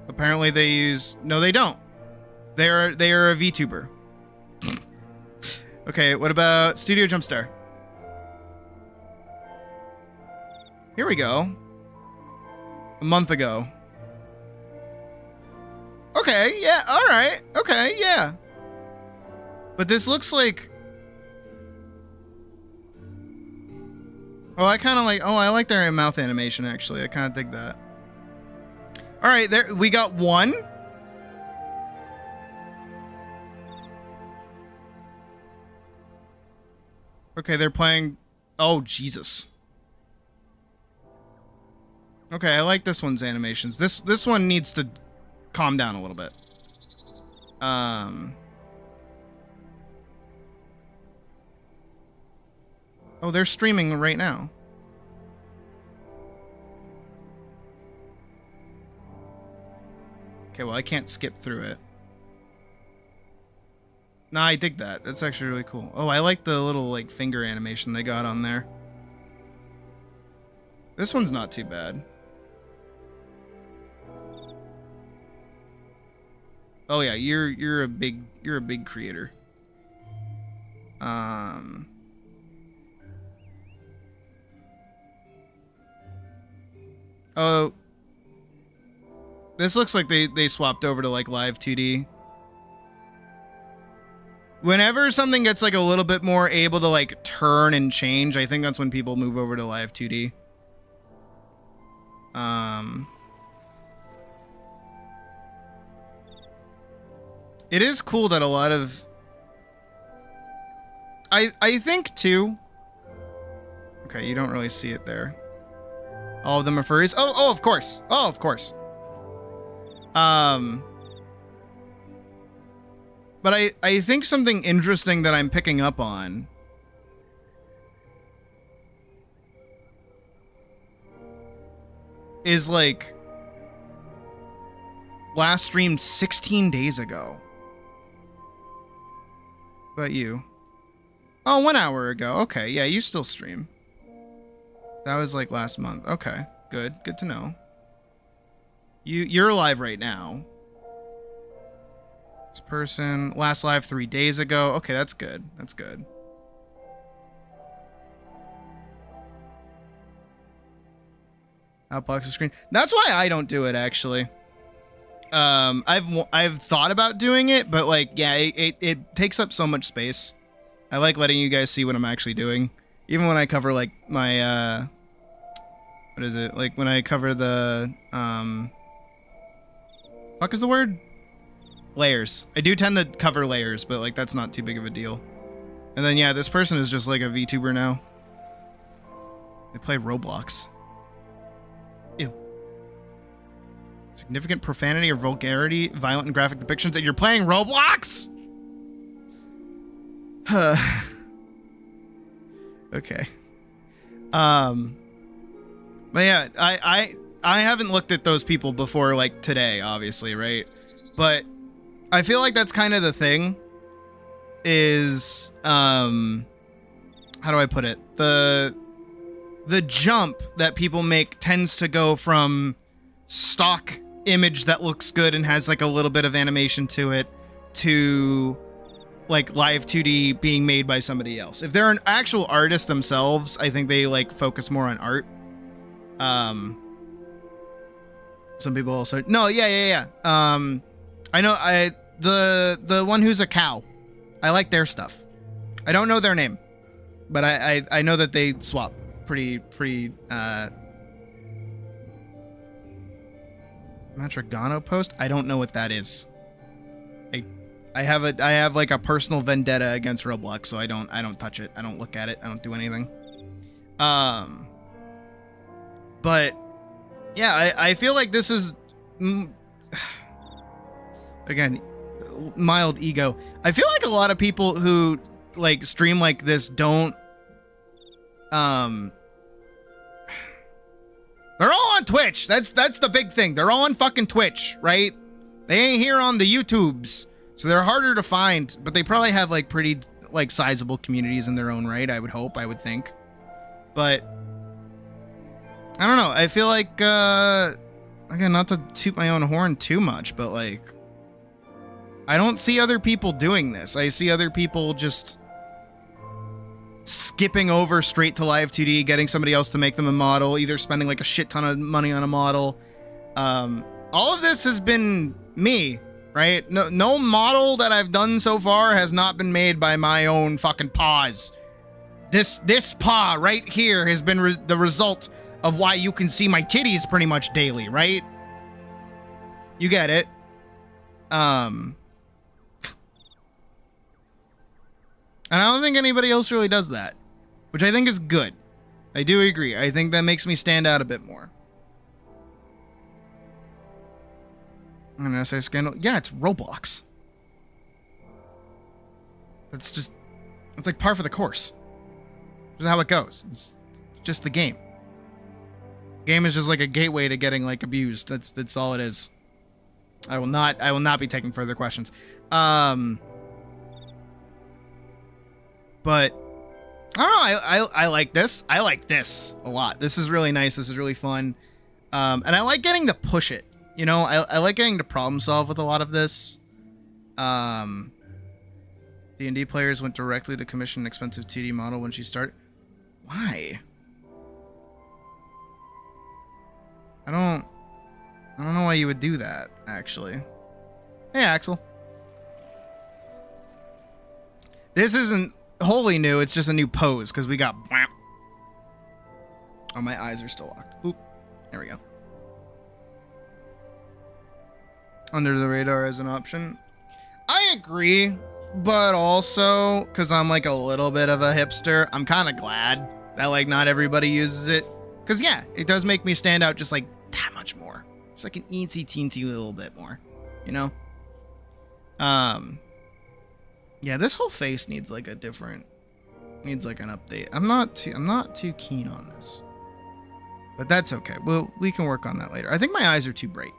Apparently they use, no, they don't. They are a VTuber. Okay, what about Studio Jumpstar? Here we go. A month ago. Okay, yeah, all right. Okay, yeah. But this looks like, oh, I kind of like, oh, I like their mouth animation, actually. I kind of dig that. All right, there, we got one. Okay, they're playing, oh, Jesus. Okay, I like this one's animations. This one needs to calm down a little bit. Oh, they're streaming right now. Okay, well, I can't skip through it. Nah, I dig that. That's actually really cool. Oh, I like the little, like, finger animation they got on there. This one's not too bad. Oh yeah, you're a big creator. Oh, this looks like they swapped over to like live 2D. Whenever something gets like a little bit more able to like turn and change, I think that's when people move over to live 2D. It is cool that a lot of, I think too. Okay, you don't really see it there. All of them are furries. Oh, of course. Oh, of course. But I think something interesting that I'm picking up on is like last streamed 16 days ago. What about you? Oh, 1 hour ago. Okay, yeah, you still stream. That was like last month. Okay, good to know. You're live right now. This person last live 3 days ago. Okay, that's good. That's good. Outbox the screen. That's why I don't do it, actually. I've thought about doing it, but like, yeah, it takes up so much space. I like letting you guys see what I'm actually doing, even when I cover like my what is it? Like when I cover the fuck is the word? Layers. I do tend to cover layers, but like that's not too big of a deal. And then yeah, this person is just like a VTuber now. They play Roblox. Ew. Significant profanity or vulgarity, violent and graphic depictions, and you're playing Roblox? Okay. But yeah, I haven't looked at those people before, like today, obviously, right? But I feel like that's kind of the thing. Is how do I put it? The jump that people make tends to go from stock image that looks good and has like a little bit of animation to it to like live 2D being made by somebody else. If they're an actual artist themselves, I think they like focus more on art. Some people also yeah. I know the one who's a cow. I like their stuff. I don't know their name, but I know that they swap pretty Matrigano post. I don't know what that is. I have like a personal vendetta against Roblox, so I don't touch it. I don't look at it. I don't do anything. But yeah, I feel like this is again mild ego. I feel like a lot of people who like stream like this don't they're all on Twitch. That's the big thing. They're all on fucking Twitch, right? They ain't here on the YouTubes. So they're harder to find, but they probably have like pretty like sizable communities in their own right, I would hope, I would think. But I don't know. I feel like again, not to toot my own horn too much, but like I don't see other people doing this. I see other people just skipping over straight to live 2D, getting somebody else to make them a model, either spending like a shit ton of money on a model. All of this has been me, right? No model that I've done so far has not been made by my own fucking paws. This paw right here has been the result of why you can see my titties pretty much daily, right? You get it. And I don't think anybody else really does that, which I think is good. I do agree. I think that makes me stand out a bit more. I'm gonna say scandal. Yeah, it's Roblox. It's like par for the course. This is how it goes. It's just the game. Game is just like a gateway to getting like abused. That's all it is. I will not be taking further questions. But I don't know. I like this. I like this a lot. This is really nice. This is really fun. And I like getting to push it. You know, I like getting to problem solve with a lot of this. D&D players went directly to commission an expensive 2D model when she started. Why? I don't know why you would do that, actually. Hey, Axel. This isn't wholly new, it's just a new pose, because we got... Oh, my eyes are still locked. Oop. There we go. Under the radar as an option. I agree, but also, because I'm like a little bit of a hipster, I'm kind of glad that like not everybody uses it. Because yeah, it does make me stand out just like that much more. Just like an teensy little bit more, you know? Yeah, this whole face needs like a different, needs like an update. I'm not too keen on this, but that's okay. We can work on that later. I think my eyes are too bright.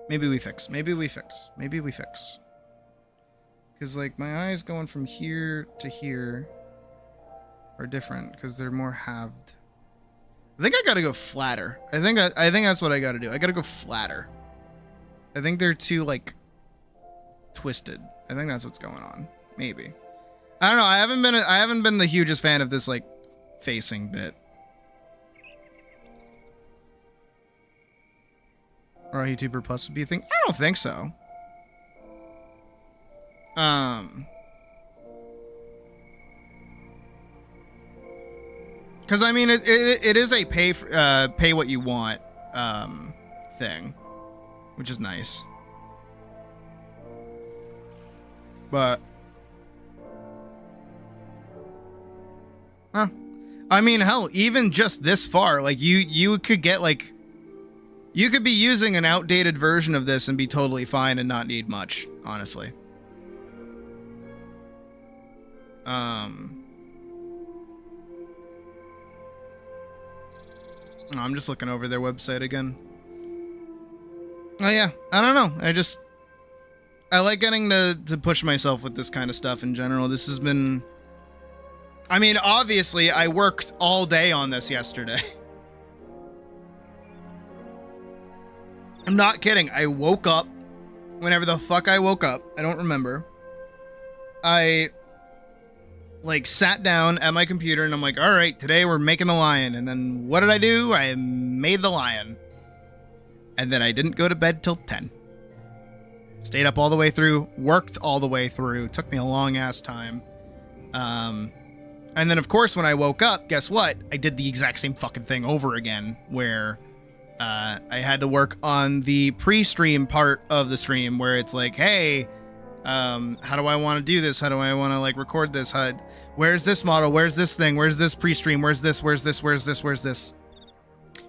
Maybe we fix. Because like my eyes going from here to here are different because they're more halved. I think I gotta go flatter. I think that's what I gotta do. I gotta go flatter. I think they're too like twisted. I think that's what's going on. Maybe. I don't know. I haven't been the hugest fan of this like facing bit. Or a YouTuber Plus would be a thing? I don't think so. Because I mean, it is a pay what you want thing, which is nice. But I mean, hell, even just this far, like you could get like. You could be using an outdated version of this and be totally fine and not need much, honestly. I'm just looking over their website again. Oh yeah, I don't know. I like getting to push myself with this kind of stuff in general. This has been... I mean, obviously, I worked all day on this yesterday. I'm not kidding. I woke up, whenever the fuck I woke up, I don't remember. I like sat down at my computer and I'm like, all right, today we're making the lion. And then what did I do? I made the lion. And then I didn't go to bed till 10. Stayed up all the way through, worked all the way through. Took me a long ass time. And then of course when I woke up, guess what? I did the exact same fucking thing over again, where I had to work on the pre-stream part of the stream where it's like, hey, how do I want to do this? How do I want to like record this? Where's this model? Where's this thing? Where's this pre-stream? Where's this? Where's this? Where's this? Where's this?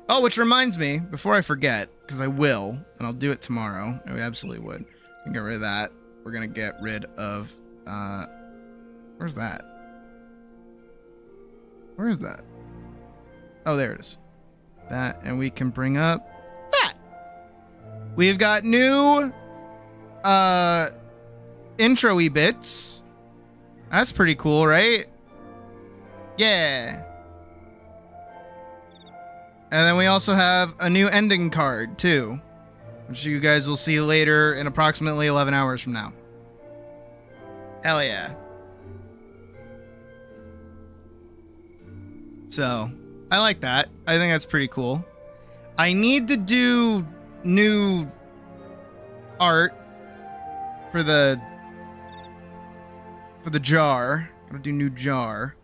Oh, which reminds me, before I forget, because I will, and I'll do it tomorrow. I absolutely would. Get rid of that. We're gonna get rid of where's that? Where is that? Oh, there it is. That, and we can bring up that. We've got new intro-y bits. That's pretty cool, right? Yeah. And then we also have a new ending card, too, which you guys will see later in approximately 11 hours from now. Hell yeah. So, I like that. I think that's pretty cool. I need to do new art for the jar. Gotta do new jar.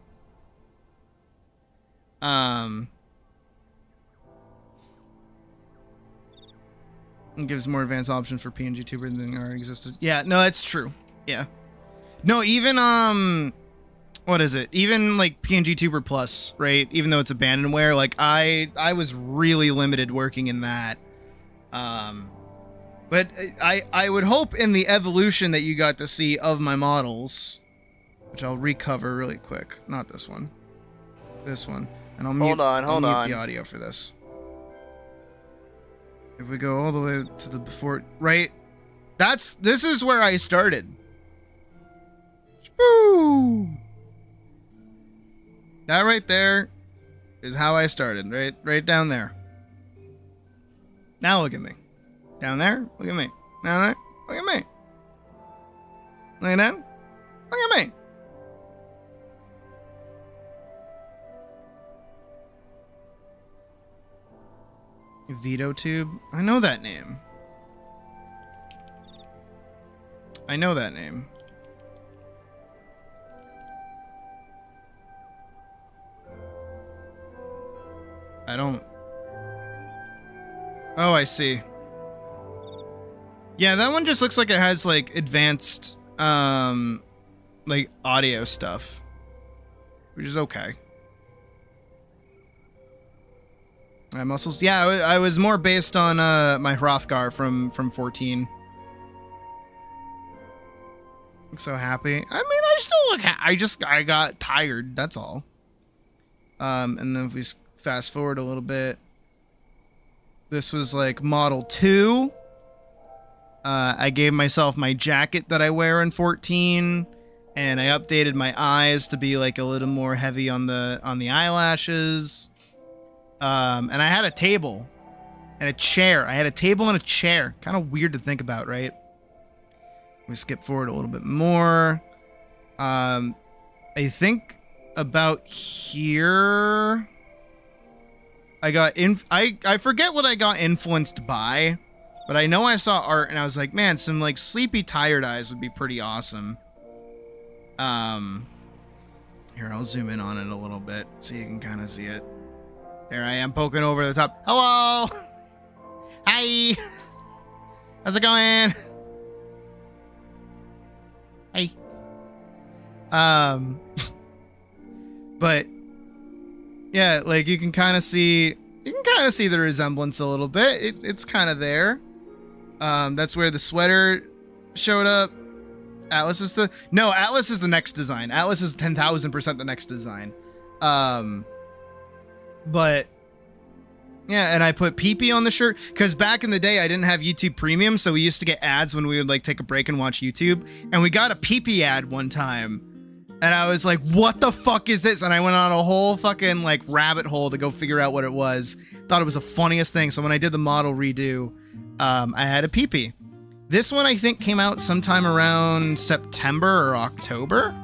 It gives more advanced options for PNG tuber than already existed. Yeah, no, that's true. Yeah. No, even what is it? Even like PNG Tuber Plus, right? Even though it's abandonware, like I was really limited working in that. But I would hope in the evolution that you got to see of my models, which I'll recover really quick. Not this one. This one. And I'll mute, Hold on. the audio for this. If we go all the way to the before, right? This is where I started. Woo! That right there is how I started, right down there. Now look at me. Down there, look at me. Down there, look at me. Look at that, look at me. Veto Tube? I know that name. I know that name. I don't... Oh, I see. Yeah, that one just looks like it has, like, advanced, like, audio stuff. Which is okay. Muscles? Yeah, I was more based on, my Hrothgar from 14. I'm so happy. I mean, I still look I got tired, that's all. And then if we fast forward a little bit, this was like Model 2. I gave myself my jacket that I wear in 14, and I updated my eyes to be like a little more heavy on the eyelashes. And I had a table and a chair. I had a table and a chair. Kind of weird to think about, right? We skip forward a little bit more. I think about here, I got I forget what I got influenced by, but I know I saw art and I was like, man, some like sleepy tired eyes would be pretty awesome. Here, I'll zoom in on it a little bit so you can kind of see it. There I am poking over the top. Hello. Hi. How's it going? Hey. But yeah, like you can kind of see the resemblance a little bit. It's kind of there. That's where the sweater showed up. Atlas is the next design. Atlas is 10,000% the next design. But yeah, and I put pee-pee on the shirt because back in the day I didn't have YouTube Premium, so we used to get ads when we would like take a break and watch YouTube, and we got a pee-pee ad one time. And I was like, what the fuck is this? And I went on a whole fucking like rabbit hole to go figure out what it was. Thought it was the funniest thing. So when I did the model redo, I had a peepee. This one I think came out sometime around September or October.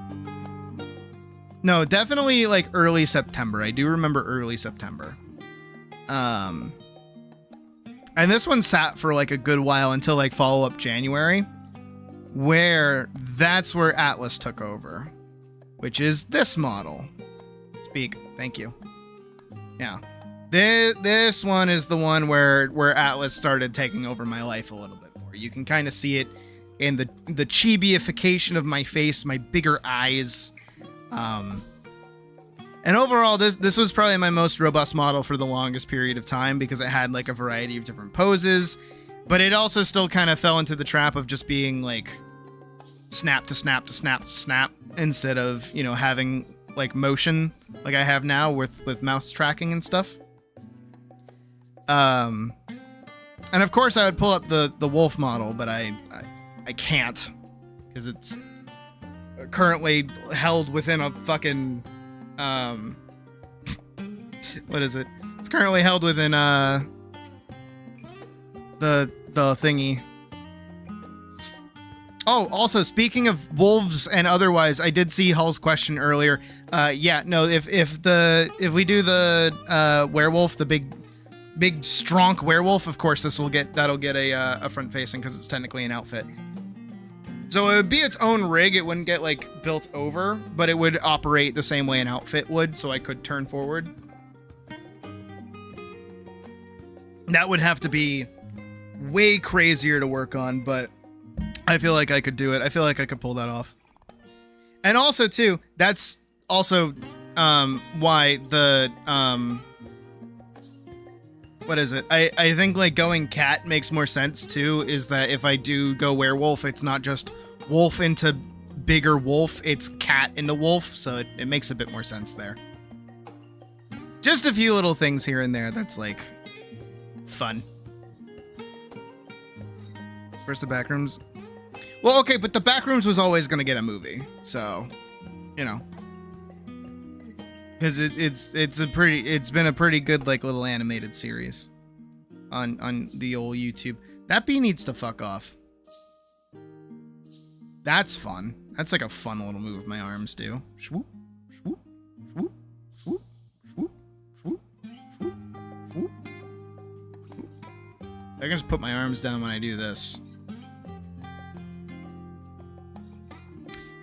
No, definitely like early September. I do remember early September. And this one sat for like a good while until like follow-up January, where that's where Atlas took over, which is this model. Speak. Thank you. Yeah. This one is the one where Atlas started taking over my life a little bit more. You can kind of see it in the chibi-ification of my face, my bigger eyes. And overall, this was probably my most robust model for the longest period of time because it had like a variety of different poses, but it also still kind of fell into the trap of just being like snap to snap to snap to snap instead of, you know, having like motion like I have now with mouse tracking and stuff. And of course I would pull up the wolf model, but I can't because it's currently held within a fucking what is it? It's currently held within the thingy. Oh, also speaking of wolves and otherwise, I did see Hull's question earlier. Yeah, no, if we do the werewolf, the big stronk werewolf, of course that'll get a front facing because it's technically an outfit. So it would be its own rig. It wouldn't get like built over, but it would operate the same way an outfit would, so I could turn forward. That would have to be way crazier to work on, but I feel like I could do it. I feel like I could pull that off. And also too, that's also why the what is it? I think like going cat makes more sense too, is that if I do go werewolf, it's not just wolf into bigger wolf, it's cat into wolf, so it makes a bit more sense there. Just a few little things here and there that's like fun. Where's the backrooms? Well, okay, but the backrooms was always gonna get a movie, so you know. Because it's been a pretty good like little animated series on the old YouTube. That bee needs to fuck off. That's fun. That's like a fun little move my arms do. Swoop, swoop, swoop, swoop, swoop, swoop, swoop, swoop. I can just put my arms down when I do this.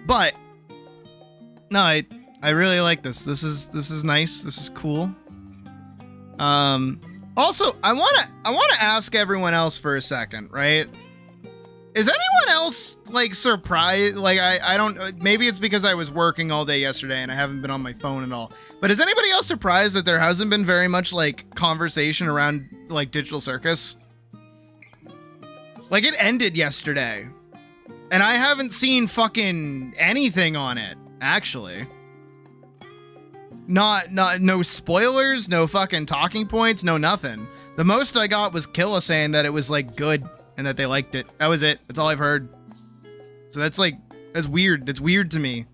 But no, I really like this. This is nice. This is cool. Also, I wanna ask everyone else for a second, right? Is anyone else like surprised? Like I don't. Maybe it's because I was working all day yesterday and I haven't been on my phone at all. But is anybody else surprised that there hasn't been very much like conversation around like Digital Circus? Like it ended yesterday, and I haven't seen fucking anything on it actually. No spoilers, no fucking talking points, no nothing. The most I got was Killa saying that it was like good and that they liked it. That was it. That's all I've heard. So that's weird. That's weird to me.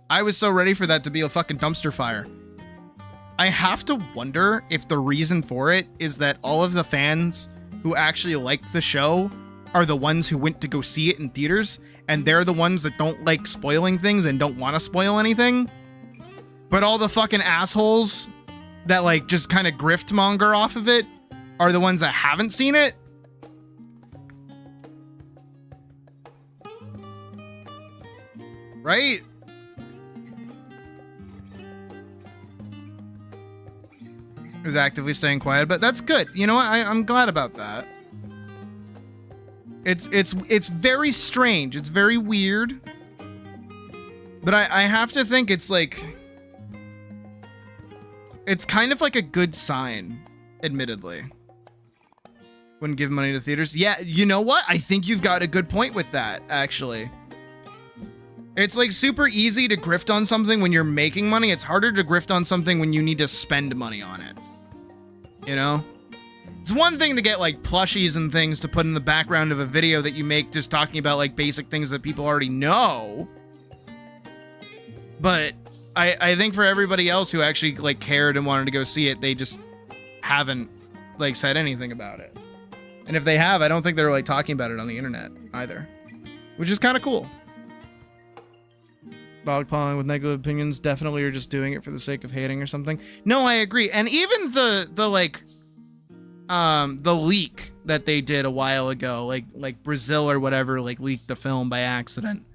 I was so ready for that to be a fucking dumpster fire. I have to wonder if the reason for it is that all of the fans who actually liked the show are the ones who went to go see it in theaters, and they're the ones that don't like spoiling things and don't want to spoil anything. But all the fucking assholes that like just kind of grift monger off of it are the ones that haven't seen it. Right? Is actively staying quiet, but that's good. You know what? I'm glad about that. It's very strange. It's very weird. But I have to think it's like... It's kind of like a good sign, admittedly. Wouldn't give money to theaters. Yeah, you know what? I think you've got a good point with that, actually. It's like super easy to grift on something when you're making money. It's harder to grift on something when you need to spend money on it. You know? It's one thing to get like plushies and things to put in the background of a video that you make just talking about like basic things that people already know. But I think for everybody else who actually like cared and wanted to go see it, they just haven't like said anything about it. And if they have, I don't think they're like talking about it on the internet either, which is kind of cool. Dogpiling with negative opinions definitely are just doing it for the sake of hating or something. No, I agree. And even the leak that they did a while ago, like Brazil or whatever, like leaked the film by accident.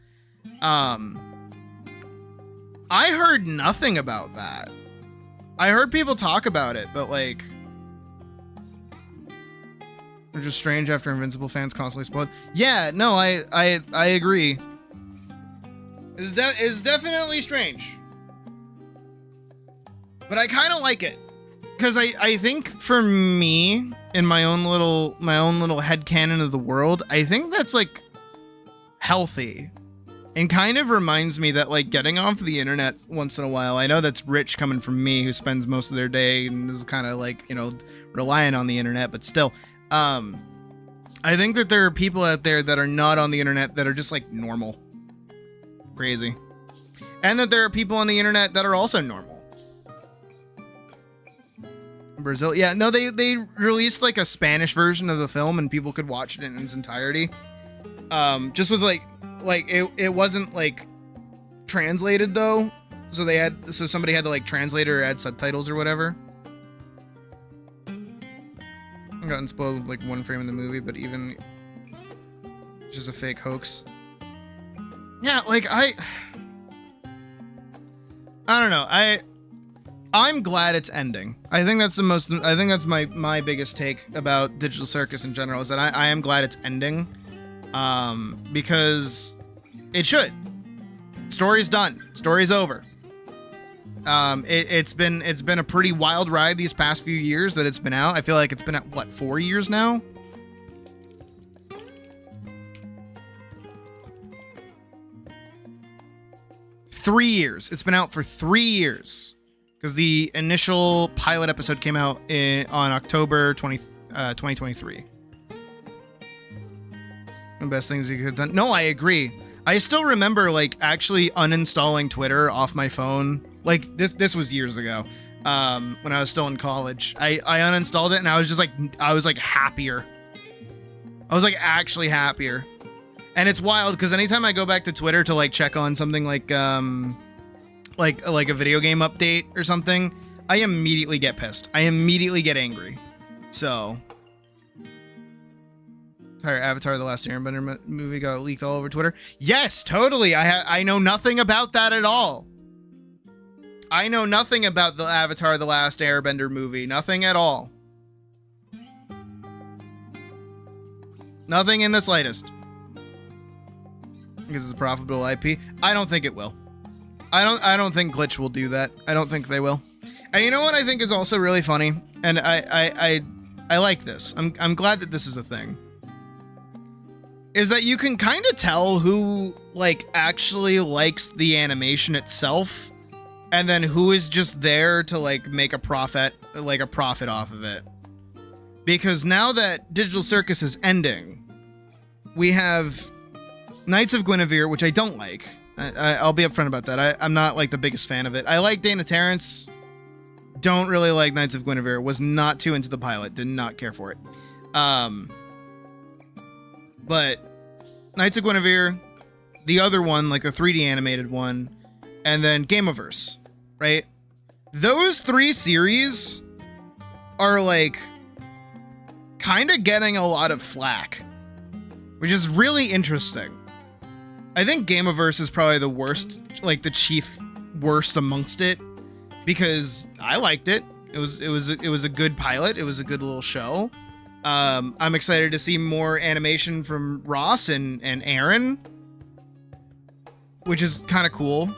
I heard nothing about that. I heard people talk about it, but like, they're just strange after Invincible fans constantly spoiled. Yeah, no, I agree. It's definitely strange, but I kind of like it because I think for me in my own little headcanon of the world, I think that's like healthy and kind of reminds me that like getting off the internet once in a while. I know that's rich coming from me who spends most of their day and is kind of like, you know, relying on the internet, but still, I think that there are people out there that are not on the internet that are just like normal. Crazy. And that there are people on the internet that are also normal. Brazil, yeah, no, they released like a Spanish version of the film and people could watch it in its entirety. Just with like it wasn't like translated though, so somebody had to like translate or add subtitles or whatever. I gotten spoiled with like one frame in the movie, but even it's just a fake hoax. Yeah, like I don't know. I'm glad it's ending. I think that's my biggest take about Digital Circus in general is that I am glad it's ending. Because it should. Story's done. Story's over. It's been a pretty wild ride these past few years that it's been out. I feel like it's been at what, 4 years now? Three years. It's been out for 3 years because the initial pilot episode came out on October 2023. The best things you could have done. No, I agree. I still remember like actually uninstalling Twitter off my phone. Like this was years ago. When I was still in college, I uninstalled it and I was happier. I was like actually happier. And it's wild because anytime I go back to Twitter to like check on something like a video game update or something, I immediately get pissed. I immediately get angry. So, Avatar: The Last Airbender movie got leaked all over Twitter. Yes, totally. I know nothing about that at all. I know nothing about the Avatar: The Last Airbender movie. Nothing at all. Nothing in the slightest. Because it's a profitable IP. I don't think it will. I don't think Glitch will do that. I don't think they will. And you know what I think is also really funny? And I like this. I'm glad that this is a thing. Is that you can kind of tell who like actually likes the animation itself and then who is just there to like make a profit off of it. Because now that Digital Circus is ending, we have Knights of Guinevere, which I don't like. I'll be upfront about that. I'm not like the biggest fan of it. I like Dana Terrence. Don't really like Knights of Guinevere. Was not too into the pilot. Did not care for it. But Knights of Guinevere, the other one, like the 3D animated one, and then Gameoverse, right? Those three series are like kind of getting a lot of flack, which is really interesting. I think Gameoverse is probably the worst, like the chief worst amongst it, because I liked it. It was a good pilot. It was a good little show. I'm excited to see more animation from Ross and Aaron, which is kind of cool.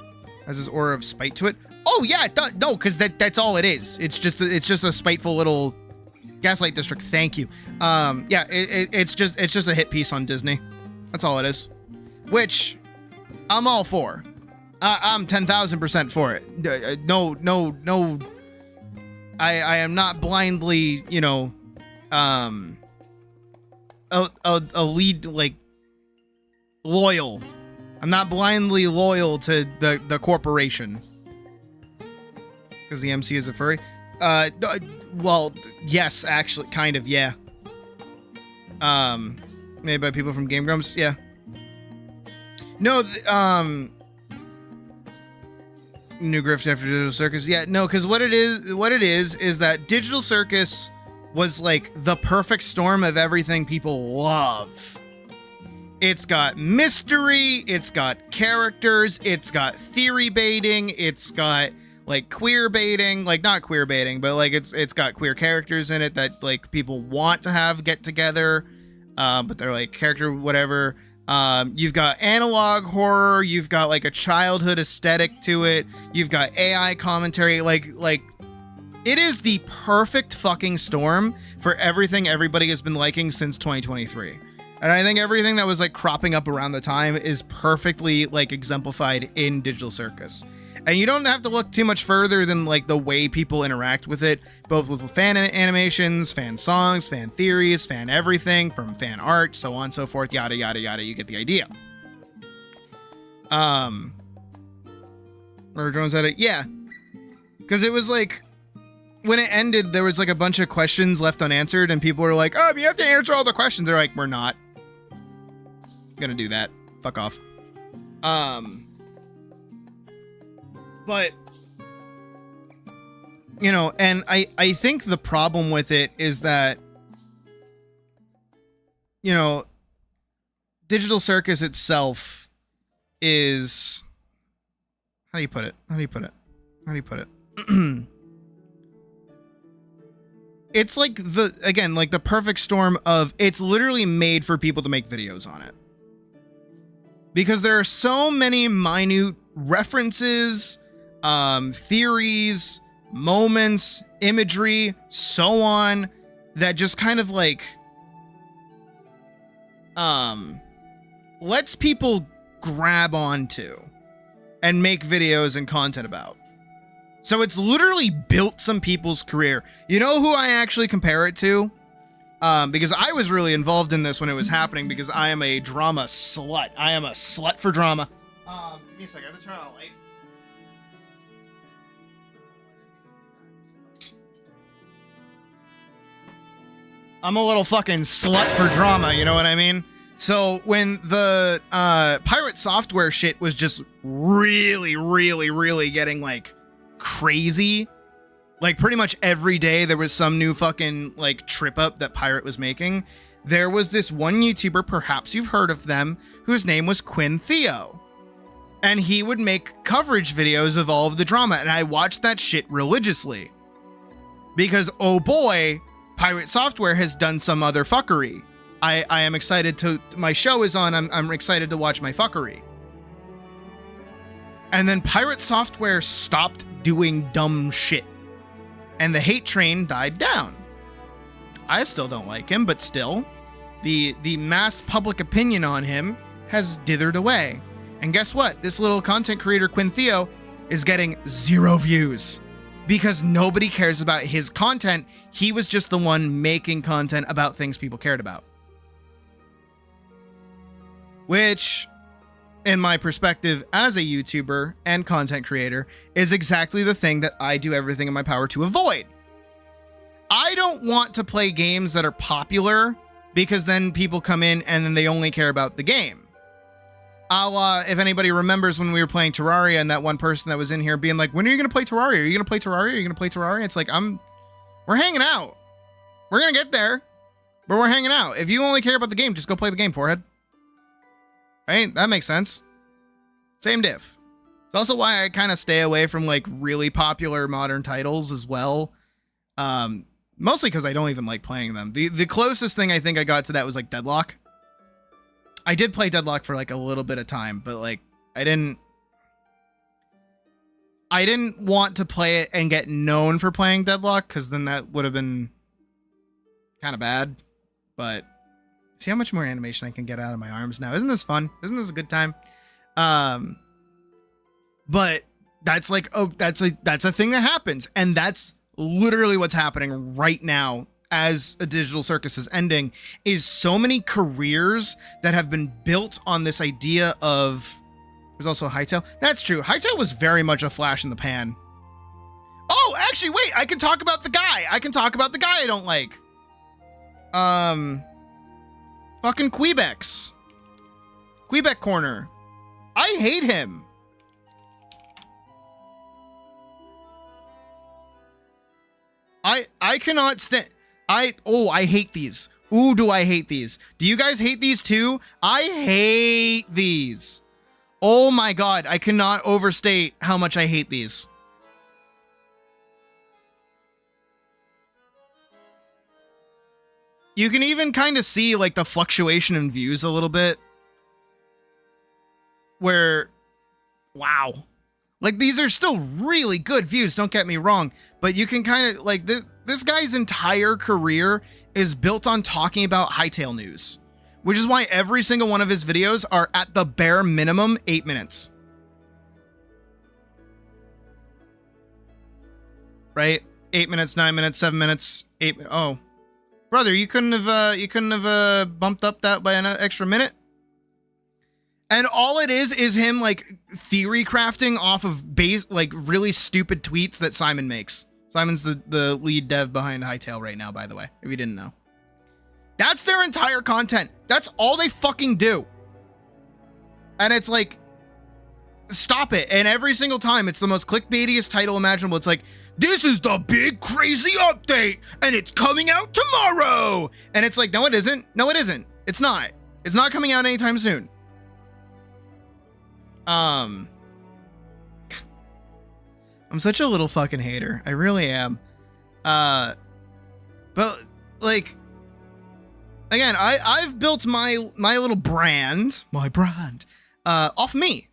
Has this aura of spite to it. Oh yeah, no, because that's all it is. It's just a spiteful little Gaslight District. Thank you. Yeah, it's just a hit piece on Disney. That's all it is. Which I'm all for. I'm 10,000% for it. No. I am not blindly, you know, a lead like loyal. I'm not blindly loyal to the corporation because the MC is a furry. Well, yes, actually, kind of, yeah. Made by people from Game Grumps. Yeah. No, new grift after Digital Circus. Yeah, no, because what it is that Digital Circus was like the perfect storm of everything people love. It's got mystery, it's got characters, it's got theory baiting, it's got like queer baiting, like not queer baiting, but like it's got queer characters in it that like people want to have get together, but they're like character whatever. You've got analog horror, you've got like a childhood aesthetic to it, you've got AI commentary, like it is the perfect fucking storm for everything everybody has been liking since 2023. And I think everything that was like cropping up around the time is perfectly like exemplified in Digital Circus. And you don't have to look too much further than like the way people interact with it, both with fan animations, fan songs, fan theories, fan everything, from fan art, so on and so forth, yada, yada, yada. You get the idea. Or Jones had it. Yeah. Because it was like, when it ended, there was like a bunch of questions left unanswered, and people were like, oh, you have to answer all the questions. They're like, we're not gonna do that. Fuck off. But, you know, and I think the problem with it is that, you know, Digital Circus itself is, how do you put it? It's like the perfect storm of, it's literally made for people to make videos on it. Because there are so many minute references, theories, moments, imagery, so on, that just kind of like, lets people grab onto and make videos and content about. So it's literally built some people's career. You know who I actually compare it to? Because I was really involved in this when it was happening, because I am a drama slut. I am a slut for drama. Give me a second, I have to turn on a light. I'm a little fucking slut for drama, you know what I mean? So when the pirate software shit was just really getting like crazy, like pretty much every day there was some new fucking like trip up that Pirate was making. There was this one YouTuber, perhaps you've heard of them, whose name was Quinn Theo. And he would make coverage videos of all of the drama, and I watched that shit religiously. Because, oh boy, Pirate Software has done some other fuckery. I am excited to, my show is on, I'm excited to watch my fuckery. And then Pirate Software stopped doing dumb shit, and the hate train died down. I still don't like him, but still, the mass public opinion on him has dithered away. And guess what? This little content creator, Quinn Theo, is getting 0 views because nobody cares about his content. He was just the one making content about things people cared about. Which, in my perspective as a YouTuber and content creator, is exactly the thing that I do everything in my power to avoid. I don't want to play games that are popular because then people come in and then they only care about the game. If anybody remembers when we were playing Terraria and that one person that was in here being like, when are you going to play Terraria? Are you going to play Terraria? Are you going to play Terraria? It's like, we're hanging out. We're going to get there, but we're hanging out. If you only care about the game, just go play the game, forehead. Right? That makes sense. Same diff. It's also why I kind of stay away from like really popular modern titles as well. Mostly because I don't even like playing them. The closest thing I think I got to that was like Deadlock. I did play Deadlock for like a little bit of time, but like I didn't want to play it and get known for playing Deadlock, because then that would have been kind of bad. But see how much more animation I can get out of my arms now. Isn't this fun? Isn't this a good time? But that's like, oh, that's a thing that happens, and that's literally what's happening right now as a Digital Circus is ending, is so many careers that have been built on this idea of, there's also Hightail. That's true. Hightail was very much a flash in the pan. Oh, actually, wait, I can talk about the guy. I don't like. Fucking Quebecs. Quebec Corner. I hate him. I cannot stand. I hate these. Ooh, do I hate these? Do you guys hate these too? I hate these. Oh my god, I cannot overstate how much I hate these. You can even kind of see like the fluctuation in views a little bit. Where, wow. Like these are still really good views, don't get me wrong. But you can kind of like this guy's entire career is built on talking about hightail news. Which is why every single one of his videos are at the bare minimum 8 minutes. Right? 8 minutes, 9 minutes, 7 minutes, 8. Oh, brother, you couldn't have bumped up that by an extra minute. And all it is him like theory crafting off of base, like really stupid tweets that Simon makes. Simon's the lead dev behind Hightail right now, by the way, if you didn't know. That's their entire content. That's all they fucking do. And it's like, stop it. And every single time, it's the most clickbaitiest title imaginable. It's like, this is the big crazy update, and it's coming out tomorrow. And it's like, no, it isn't. No, it isn't. It's not. It's not coming out anytime soon. I'm such a little fucking hater. I really am. But like, again, I've built my little brand, off me,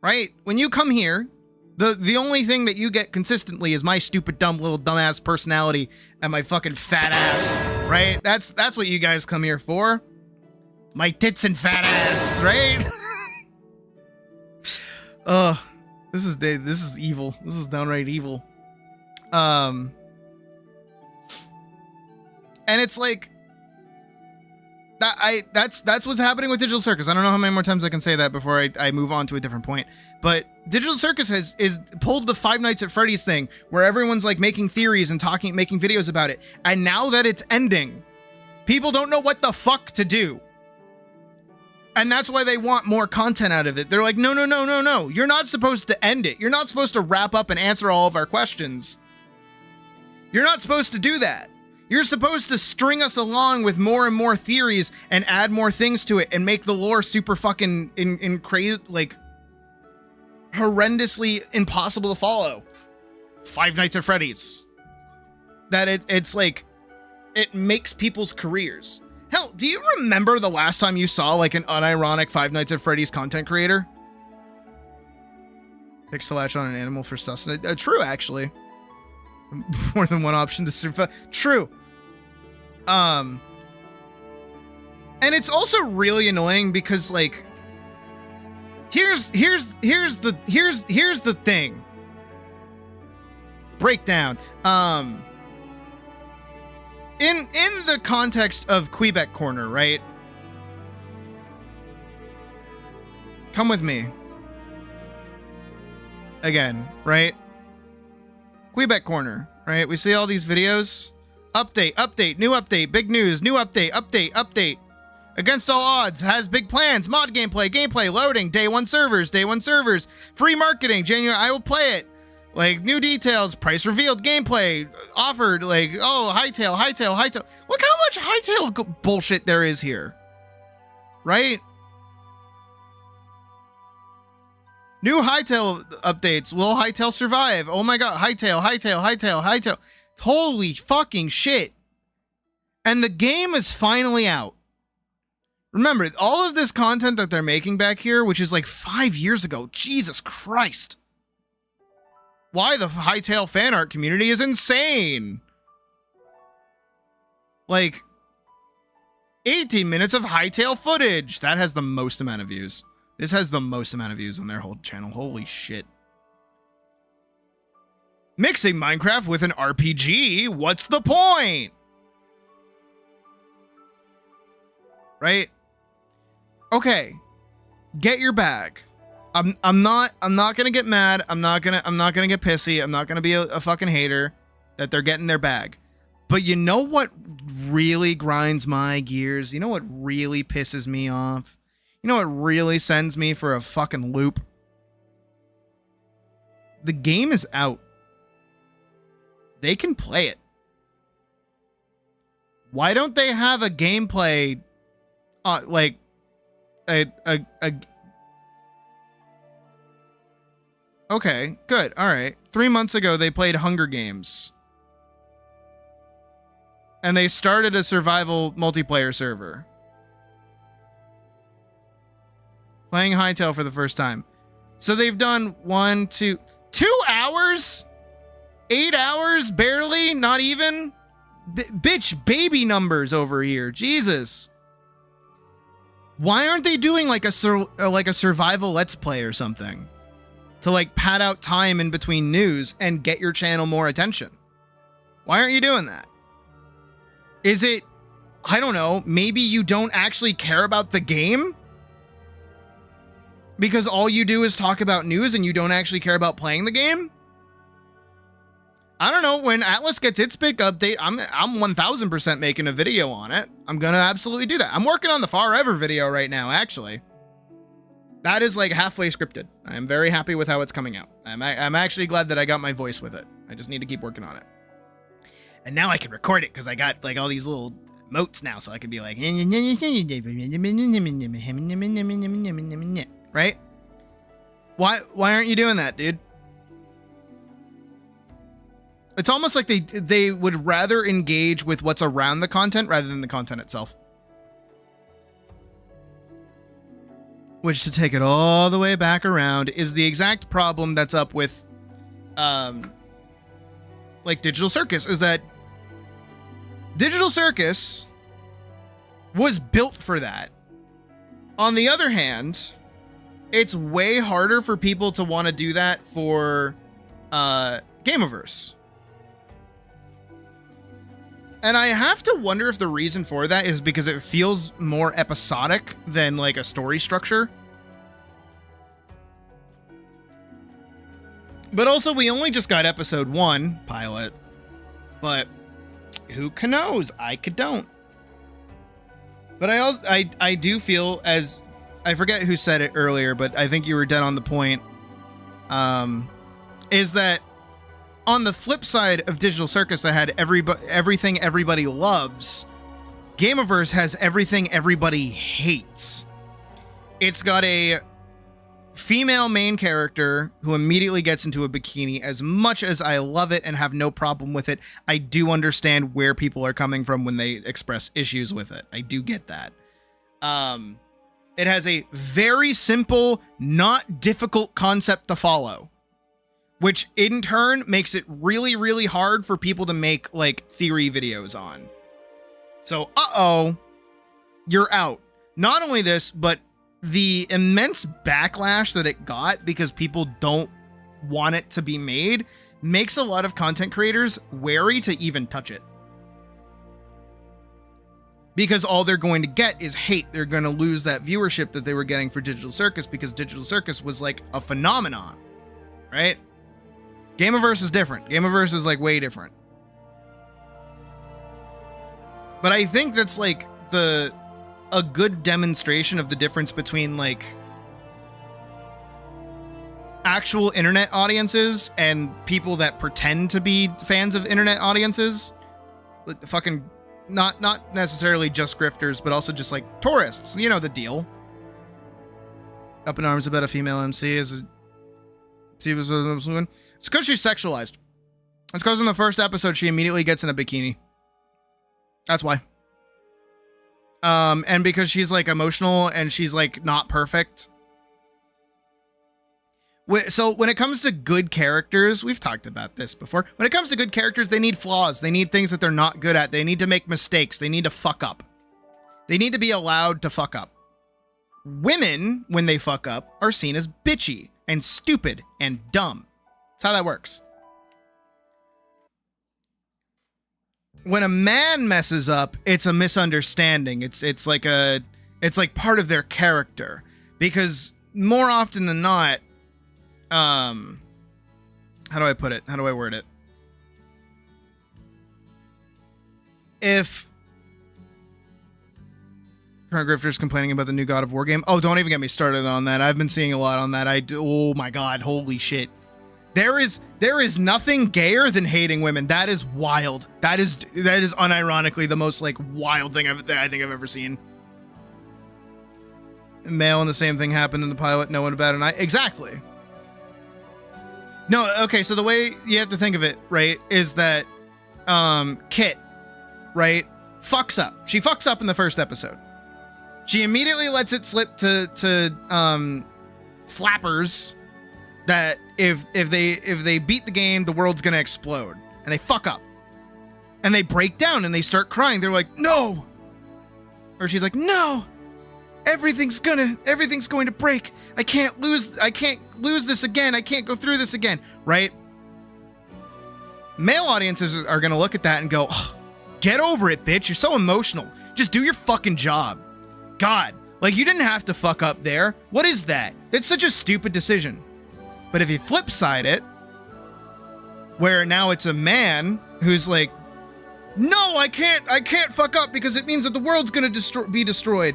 right? When you come here, the only thing that you get consistently is my stupid, dumb, little dumbass personality and my fucking fat ass, right? That's what you guys come here for. My tits and fat ass, right? This is evil. This is downright evil. And it's like that's what's happening with Digital Circus. I don't know how many more times I can say that before I move on to a different point. But Digital Circus is pulled the Five Nights at Freddy's thing where everyone's like making theories and making videos about it. And now that it's ending, people don't know what the fuck to do. And that's why they want more content out of it. They're like, no. You're not supposed to end it. You're not supposed to wrap up and answer all of our questions. You're not supposed to do that. You're supposed to string us along with more and more theories and add more things to it and make the lore super fucking like horrendously impossible to follow. Five Nights at Freddy's. That it's like, it makes people's careers. Hell, do you remember the last time you saw like an unironic Five Nights at Freddy's content creator? Fix to latch on an animal for sustenance. True, actually. More than one option to survive. True. And it's also really annoying because like, here's the thing. Breakdown. In the context of Quebec Corner, right? Come with me. Again, right? Quebec Corner, right? We see all these videos. Update, new update, big news, new update. Against all odds, has big plans, mod gameplay loading, day one servers, free marketing, January, I will play it. Like, new details, price revealed, gameplay, offered, like, oh, hightail. Look how much hightail bullshit there is here. Right? New hightail updates. Will hightail survive? Oh my god, hightail. Holy fucking shit. And the game is finally out. Remember, all of this content that they're making back here, which is like 5 years ago, Jesus Christ. Why the hightail fan art community is insane. Like, 18 minutes of hightail footage. That has the most amount of views. This has the most amount of views on their whole channel. Holy shit. Mixing Minecraft with an RPG? What's the point? Right? Okay. Get your bag. I'm not gonna get mad. I'm not gonna get pissy. I'm not gonna be a fucking hater that they're getting their bag. But you know what really grinds my gears? You know what really pisses me off? You know what really sends me for a fucking loop? The game is out. They can play it. Why don't they have a gameplay, like a Okay, good. All right. 3 months ago, they played Hunger Games. And they started a survival multiplayer server. Playing Hightail for the first time. So they've done 2 hours? 8 hours? Barely? Not even? Bitch, baby numbers over here. Jesus. Why aren't they doing like a survival let's play or something? To like pad out time in between news and get your channel more attention. Why aren't you doing that? Is it, I don't know, maybe you don't actually care about the game? Because all you do is talk about news and you don't actually care about playing the game? I don't know, when Atlas gets its big update, I'm 1000% making a video on it. I'm gonna absolutely do that. I'm working on the Forever video right now, actually. That is like halfway scripted. I'm very happy with how it's coming out. I'm actually glad that I got my voice with it. I just need to keep working on it. And now I can record it because I got like all these little motes now, so I can be like, right? Why aren't you doing that, dude? It's almost like they would rather engage with what's around the content rather than the content itself. Which, to take it all the way back around, is the exact problem that's up with, like Digital Circus, is that Digital Circus was built for that. On the other hand, it's way harder for people to want to do that for Gameaverse. And I have to wonder if the reason for that is because it feels more episodic than like a story structure. But also, we only just got episode 1 pilot. But who knows? I don't. But I do feel, as I forget who said it earlier, but I think you were dead on the point. Is that on the flip side of Digital Circus that had everything everybody loves, Gameaverse has everything everybody hates. It's got a female main character who immediately gets into a bikini. As much as I love it and have no problem with it, I do understand where people are coming from when they express issues with it. I do get that. It has a very simple, not difficult concept to follow, which in turn makes it really, really hard for people to make like theory videos on. So, you're out. Not only this, but the immense backlash that it got because people don't want it to be made makes a lot of content creators wary to even touch it. Because all they're going to get is hate. They're going to lose that viewership that they were getting for Digital Circus because Digital Circus was like a phenomenon, right? Gameaverse is different. Gameaverse is like way different. But I think that's like a good demonstration of the difference between like actual internet audiences and people that pretend to be fans of internet audiences. Like the fucking not necessarily just grifters, but also just like tourists. You know the deal. Up in arms about a female MC as a it's because she's sexualized. It's because in the first episode she immediately gets in a bikini. That's why. And because she's like emotional and she's like not perfect. So when it comes to good characters, we've talked about this before. When it comes to good characters, they need flaws. They need things that they're not good at. They need to make mistakes. They need to fuck up. They need to be allowed to fuck up. Women, when they fuck up, are seen as bitchy and stupid and dumb. That's how that works. When a man messes up, it's a misunderstanding. It's like part of their character, because more often than not, how do I put it? How do I word it? if current grifters complaining about the new God of War game. Oh, don't even get me started on that. I've been seeing a lot on that. Oh my God, holy shit. There is nothing gayer than hating women. That is wild. That is unironically the most like wild thing I think I've ever seen. Male and the same thing happened in the pilot. No one about it. Exactly. No, okay, so the way you have to think of it, right, is that Kit, right, fucks up. She fucks up in the first episode. She immediately lets it slip to flappers that if they beat the game, the world's gonna explode. And they fuck up. And they break down and they start crying. They're like, no. Or she's like, no. Everything's going to break. I can't lose this again. I can't go through this again, right? Male audiences are going to look at that and go, oh, get over it, bitch. You're so emotional. Just do your fucking job. God, like you didn't have to fuck up there. What is that? That's such a stupid decision. But if you flip side it, where now it's a man who's like, no, I can't fuck up because it means that the world's going to be destroyed.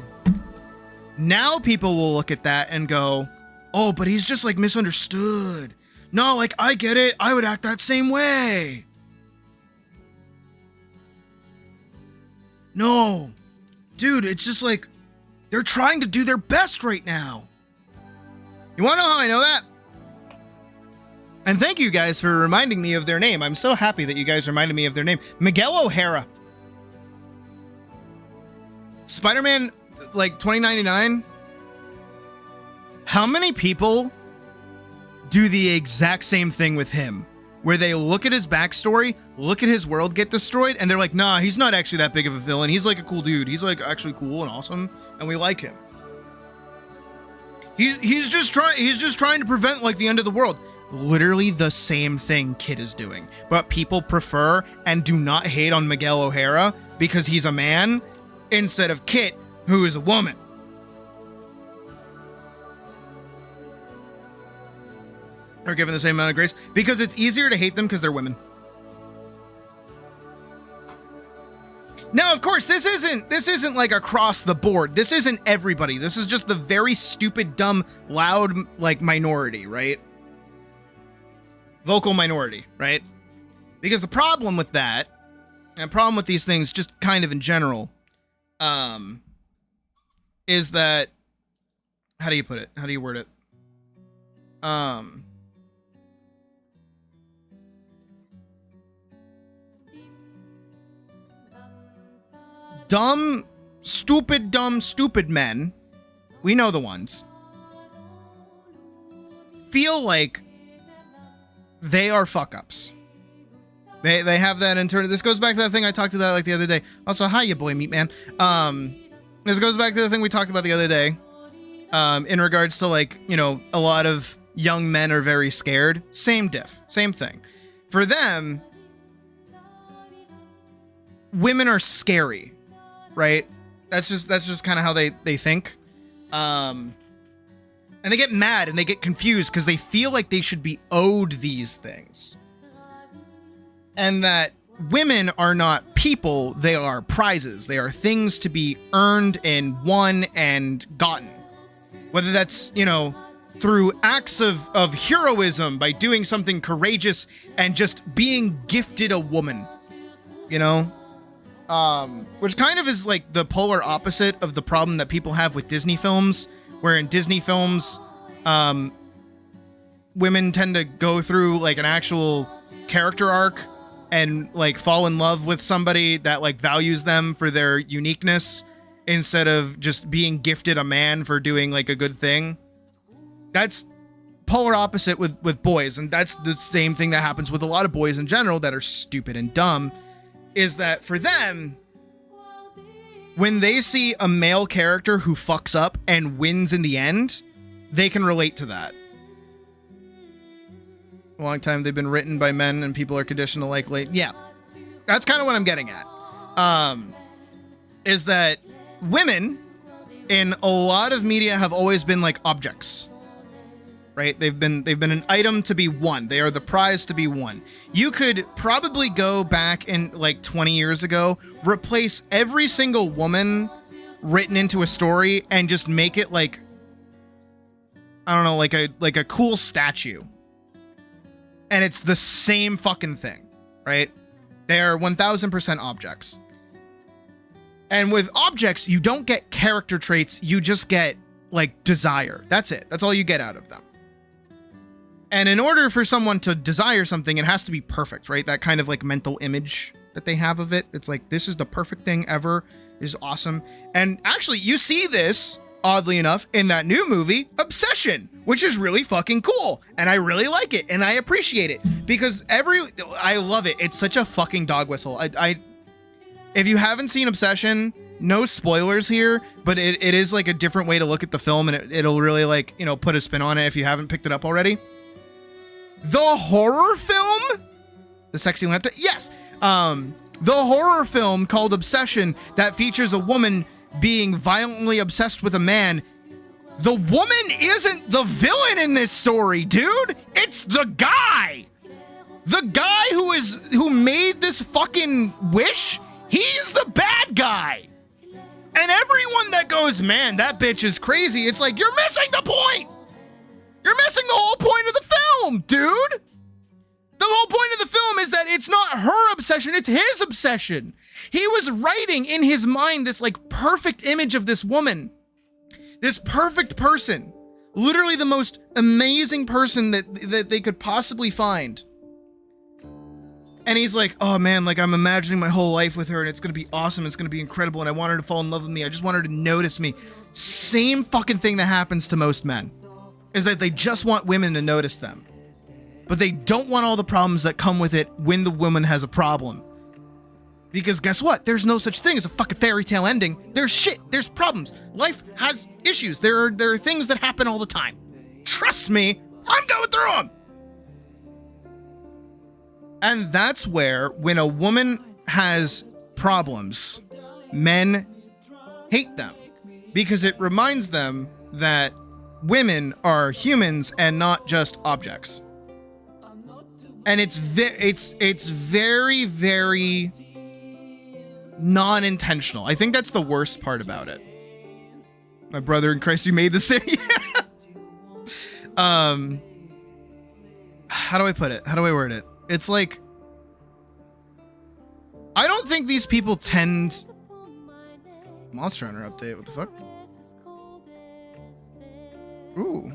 Now people will look at that and go, oh, but he's just like misunderstood. No, like I get it. I would act that same way. No, dude, it's just like they're trying to do their best right now. You want to know how I know that? And thank you guys for reminding me of their name. I'm so happy that you guys reminded me of their name. Miguel O'Hara. Spider-Man, like 2099. How many people do the exact same thing with him? Where they look at his backstory, look at his world get destroyed, and they're like, nah, he's not actually that big of a villain. He's like a cool dude. He's like actually cool and awesome, and we like him. He's just trying to prevent like the end of the world. Literally the same thing Kit is doing. But people prefer and do not hate on Miguel O'Hara because he's a man instead of Kit, who is a woman. Are given the same amount of grace because it's easier to hate them because they're women. Now, of course, this isn't like across the board. This isn't everybody. This is just the very stupid, dumb, loud, like minority, right? Vocal minority, right? Because the problem with that, and problem with these things just kind of in general, is that, how do you put it? How do you word it? Dumb, stupid men, we know the ones, feel like they are fuck-ups. They have that internal. This goes back to that thing I talked about like the other day. Also, hi, you boy, meat man. This goes back to the thing we talked about the other day. In regards to like, you know, a lot of young men are very scared. Same thing. For them, women are scary, right? That's just kind of how they think. And they get mad and they get confused because they feel like they should be owed these things. And that women are not people, they are prizes. They are things to be earned and won and gotten. Whether that's, you know, through acts of heroism by doing something courageous and just being gifted a woman, you know? Which kind of is like the polar opposite of the problem that people have with Disney films, where in Disney films, women tend to go through like an actual character arc and like fall in love with somebody that like values them for their uniqueness instead of just being gifted a man for doing like a good thing. That's polar opposite with boys. And that's the same thing that happens with a lot of boys in general that are stupid and dumb, is that for them, when they see a male character who fucks up and wins in the end, they can relate to that. A long time they've been written by men and people are conditioned to like late. Yeah, that's kind of what I'm getting at. Is that women in a lot of media have always been like objects. right? They've been an item to be won. They are the prize to be won. You could probably go back in like 20 years ago, replace every single woman written into a story and just make it like, I don't know, like a cool statue. And it's the same fucking thing, right? They are 1000% objects. And with objects, you don't get character traits, you just get like desire. That's it. That's all you get out of them. And in order for someone to desire something, it has to be perfect, right? That kind of like mental image that they have of it. It's like, this is the perfect thing ever. This is awesome. And actually, you see this, oddly enough, in that new movie, Obsession, which is really fucking cool. And I really like it. And I appreciate it. Because I love it. It's such a fucking dog whistle. If you haven't seen Obsession, no spoilers here, but it is like a different way to look at the film. And it'll really like, you know, put a spin on it if you haven't picked it up already. The horror film? The sexy lamp? Yes. The horror film called Obsession that features a woman being violently obsessed with a man. The woman isn't the villain in this story, dude. It's the guy. The guy who made this fucking wish, he's the bad guy. And everyone that goes, man, that bitch is crazy, it's like, you're missing the point. You're missing the whole point of the film, dude. The whole point of the film is that it's not her obsession, it's his obsession. He was writing in his mind this like perfect image of this woman. This perfect person. Literally the most amazing person that they could possibly find. And he's like, oh man, like I'm imagining my whole life with her and it's gonna be awesome, it's gonna be incredible, and I want her to fall in love with me, I just want her to notice me. Same fucking thing that happens to most men. Is that they just want women to notice them. But they don't want all the problems that come with it when the woman has a problem. Because guess what? There's no such thing as a fucking fairy tale ending. There's shit. There's problems. Life has issues. There are things that happen all the time. Trust me, I'm going through them. And that's where, when a woman has problems, men hate them. Because it reminds them that women are humans and not just objects. And it's very, very non-intentional. I think that's the worst part about it. My brother in Christ, you made the same. How do I put it? How do I word it? It's like, I don't think these people tend... Monster Hunter update, what the fuck? Ooh.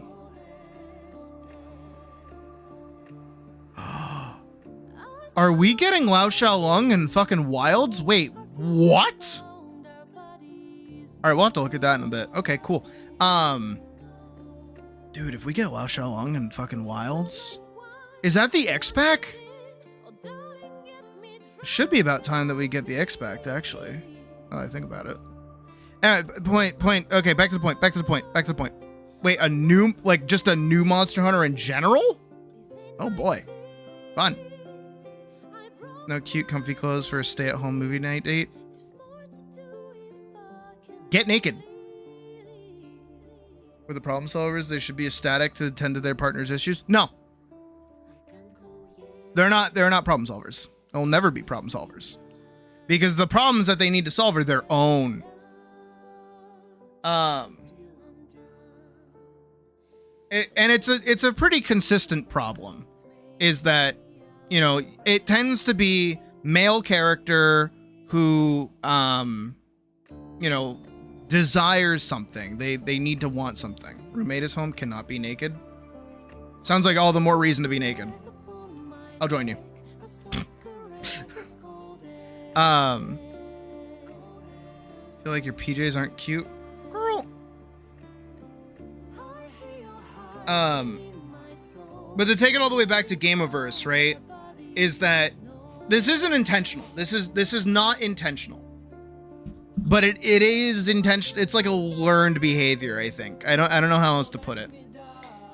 Are we getting Lao Xiaolong and fucking Wilds? Wait, what? Alright, we'll have to look at that in a bit. Okay, cool. Dude, if we get Lao Xiaolong and fucking Wilds... Is that the X-Pack? Should be about time that we get the X-Pack, actually. Oh, I think about it. Point. Okay, back to the point. Wait, a new, like, just a new Monster Hunter in general? Oh boy. Fun. No cute, comfy clothes for a stay-at-home movie night date? Get naked. For the problem solvers, they should be ecstatic to attend to their partner's issues? No. They're not problem solvers. They'll never be problem solvers. Because the problems that they need to solve are their own. It's a pretty consistent problem, is that, you know, it tends to be male character who, you know, desires something. They need to want something. Roommate is home, cannot be naked. Sounds like all the more reason to be naked. I'll join you. Feel like your PJs aren't cute, girl. But to take it all the way back to Gameoverse, right, is that this isn't intentional. This is not intentional. But it is intentional. It's like a learned behavior, I think. I don't know how else to put it.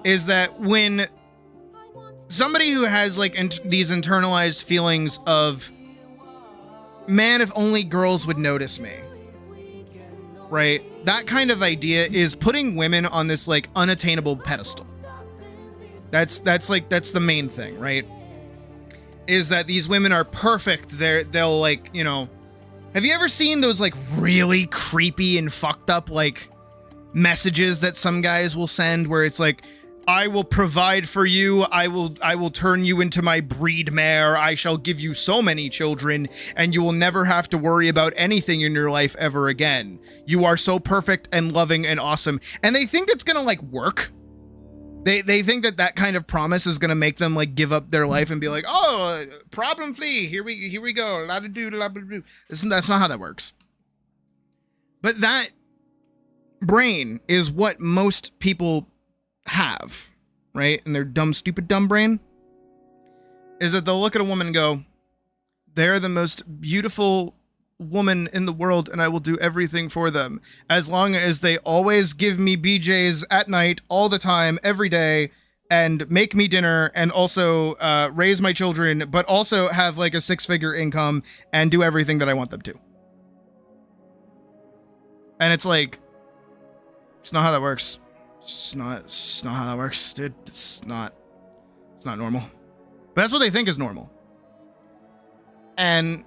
Is that when somebody who has like these internalized feelings of, man, if only girls would notice me, right? That kind of idea is putting women on this like unattainable pedestal. That's the main thing, right? Is that these women are perfect. They'll like, you know, have you ever seen those like really creepy and fucked up like messages that some guys will send where it's like, I will provide for you. I will turn you into my breed mare. I shall give you so many children, and you will never have to worry about anything in your life ever again. You are so perfect and loving and awesome. And they think it's gonna like work. They think that kind of promise is gonna make them like give up their life and be like, oh, problem free. Here we go. La da do la da do. That's not how that works. But that brain is what most people have, right? And their dumb, stupid, dumb brain is that they'll look at a woman and go, they're the most beautiful woman in the world, and I will do everything for them as long as they always give me BJs at night, all the time, every day, and make me dinner, and also raise my children, but also have like a 6-figure income and do everything that I want them to. And it's like, it's not how that works. It's not how that works, dude. It's not normal. But that's what they think is normal. And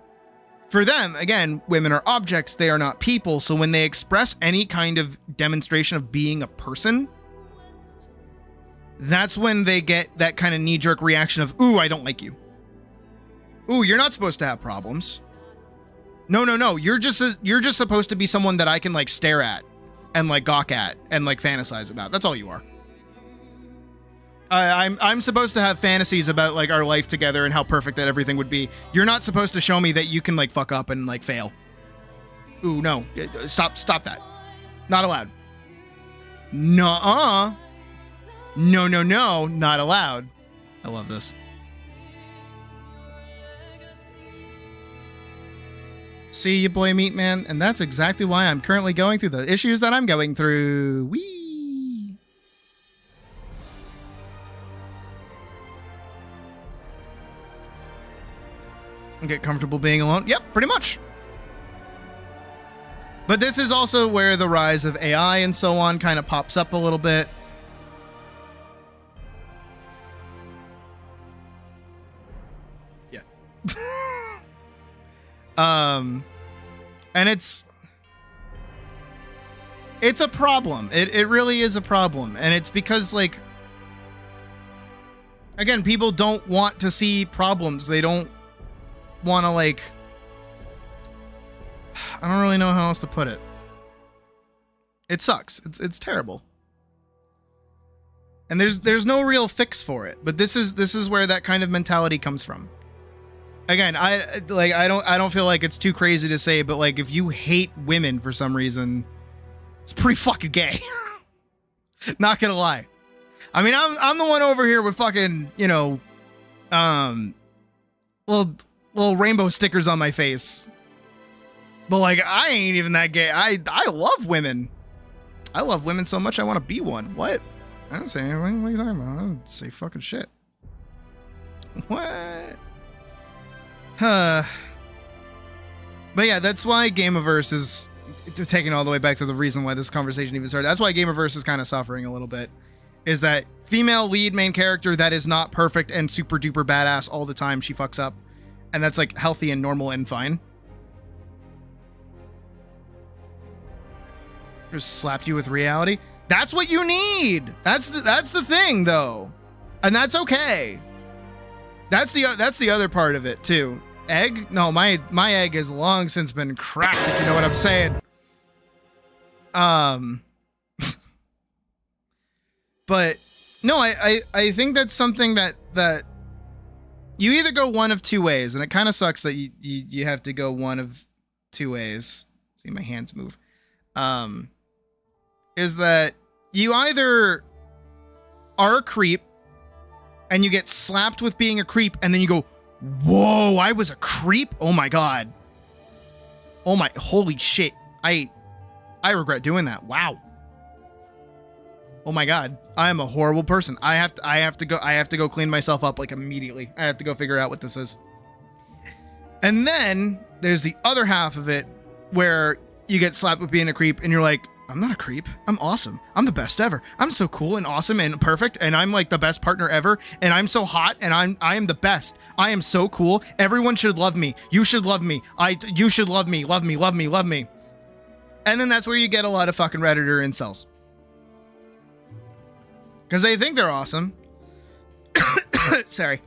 for them, again, women are objects, they are not people. So when they express any kind of demonstration of being a person, that's when they get that kind of knee-jerk reaction of, ooh, I don't like you. Ooh, you're not supposed to have problems. No. You're just supposed to be someone that I can like stare at and like gawk at and like fantasize about. That's all you are. I'm supposed to have fantasies about like our life together and how perfect that everything would be. You're not supposed to show me that you can like fuck up and like fail. Ooh, no. Stop that. Not allowed. Nuh-uh. No, not allowed. I love this. See you, boy meat man, and that's exactly why I'm currently going through the issues that I'm going through. Whee! And get comfortable being alone. Yep, pretty much. But this is also where the rise of AI and so on kind of pops up a little bit. Yeah. And it's a problem. It really is a problem. And it's because, like, again, people don't want to see problems. They don't want to, like, I don't really know how else to put it. It sucks. It's terrible. And there's no real fix for it. But this is where that kind of mentality comes from. Again, I don't feel like it's too crazy to say, but like if you hate women for some reason, it's pretty fucking gay. Not gonna lie. I mean, I'm the one over here with fucking, you know, little rainbow stickers on my face. But like I ain't even that gay. I love women. I love women so much I want to be one. What? I didn't say anything. What are you talking about? I didn't say fucking shit. What? But yeah, that's why Gameaverse is taking all the way back to the reason why this conversation even started. That's why Gameaverse is kind of suffering a little bit. Is that female lead main character that is not perfect and super duper badass all the time. She fucks up. And that's like healthy and normal and fine. Just slapped you with reality. That's what you need. That's the thing though. And that's okay. That's the other part of it too. Egg? No, my egg has long since been cracked, if you know what I'm saying. But no, I think that's something that you either go one of two ways, and it kind of sucks that you have to go one of two ways. See my hands move. Is that you either are a creep and you get slapped with being a creep, and then you go, whoa, I was a creep? Oh my god. Oh my, holy shit. I regret doing that. Wow. Oh my god. I am a horrible person. I have to go clean myself up like immediately. I have to go figure out what this is. And then there's the other half of it where you get slapped with being a creep and you're like, I'm not a creep. I'm awesome. I'm the best ever. I'm so cool and awesome and perfect, and I'm like the best partner ever, and I'm so hot, and I am the best. I am so cool. Everyone should love me. You should love me. You should love me. Love me. Love me. Love me. And then that's where you get a lot of fucking Redditor incels. Because they think they're awesome. Sorry.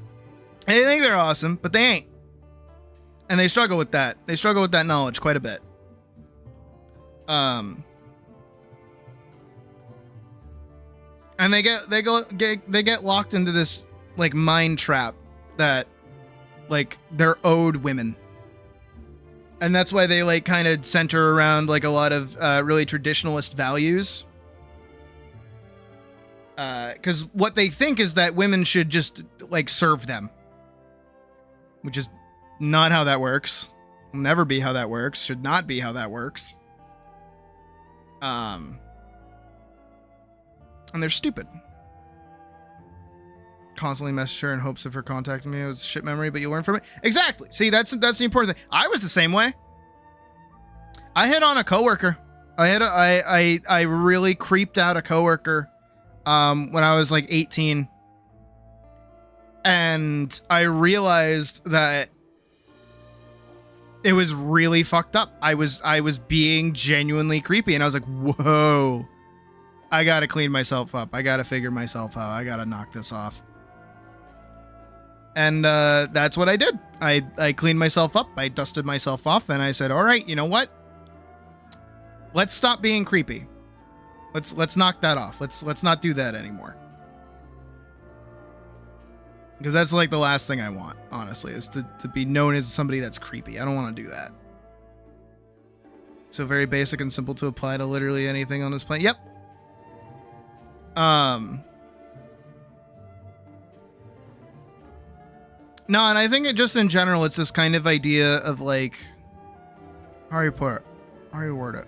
They think they're awesome, but they ain't. And they struggle with that. They struggle with that knowledge quite a bit. And they get locked into this like mind trap that like they're owed women. And that's why they like kind of center around like a lot of really traditionalist values. Because what they think is that women should just like serve them, which is not how that works. Will never be how that works. Should not be how that works. And they're stupid. Constantly message her in hopes of her contacting me. It was shit memory, but you learn from it. Exactly. See, that's the important thing. I was the same way. I hit on a coworker. I really creeped out a coworker when I was like 18. And I realized that it was really fucked up. I was being genuinely creepy, and I was like, whoa, I gotta clean myself up. I gotta figure myself out. I gotta knock this off. And that's what I did. I cleaned myself up. I dusted myself off, and I said, all right, you know what? Let's stop being creepy. Let's knock that off. Let's not do that anymore. Because that's like the last thing I want, honestly, is to be known as somebody that's creepy. I don't want to do that. So very basic and simple to apply to literally anything on this planet. Yep. No, and I think it just in general, it's this kind of idea of like, how do you word it?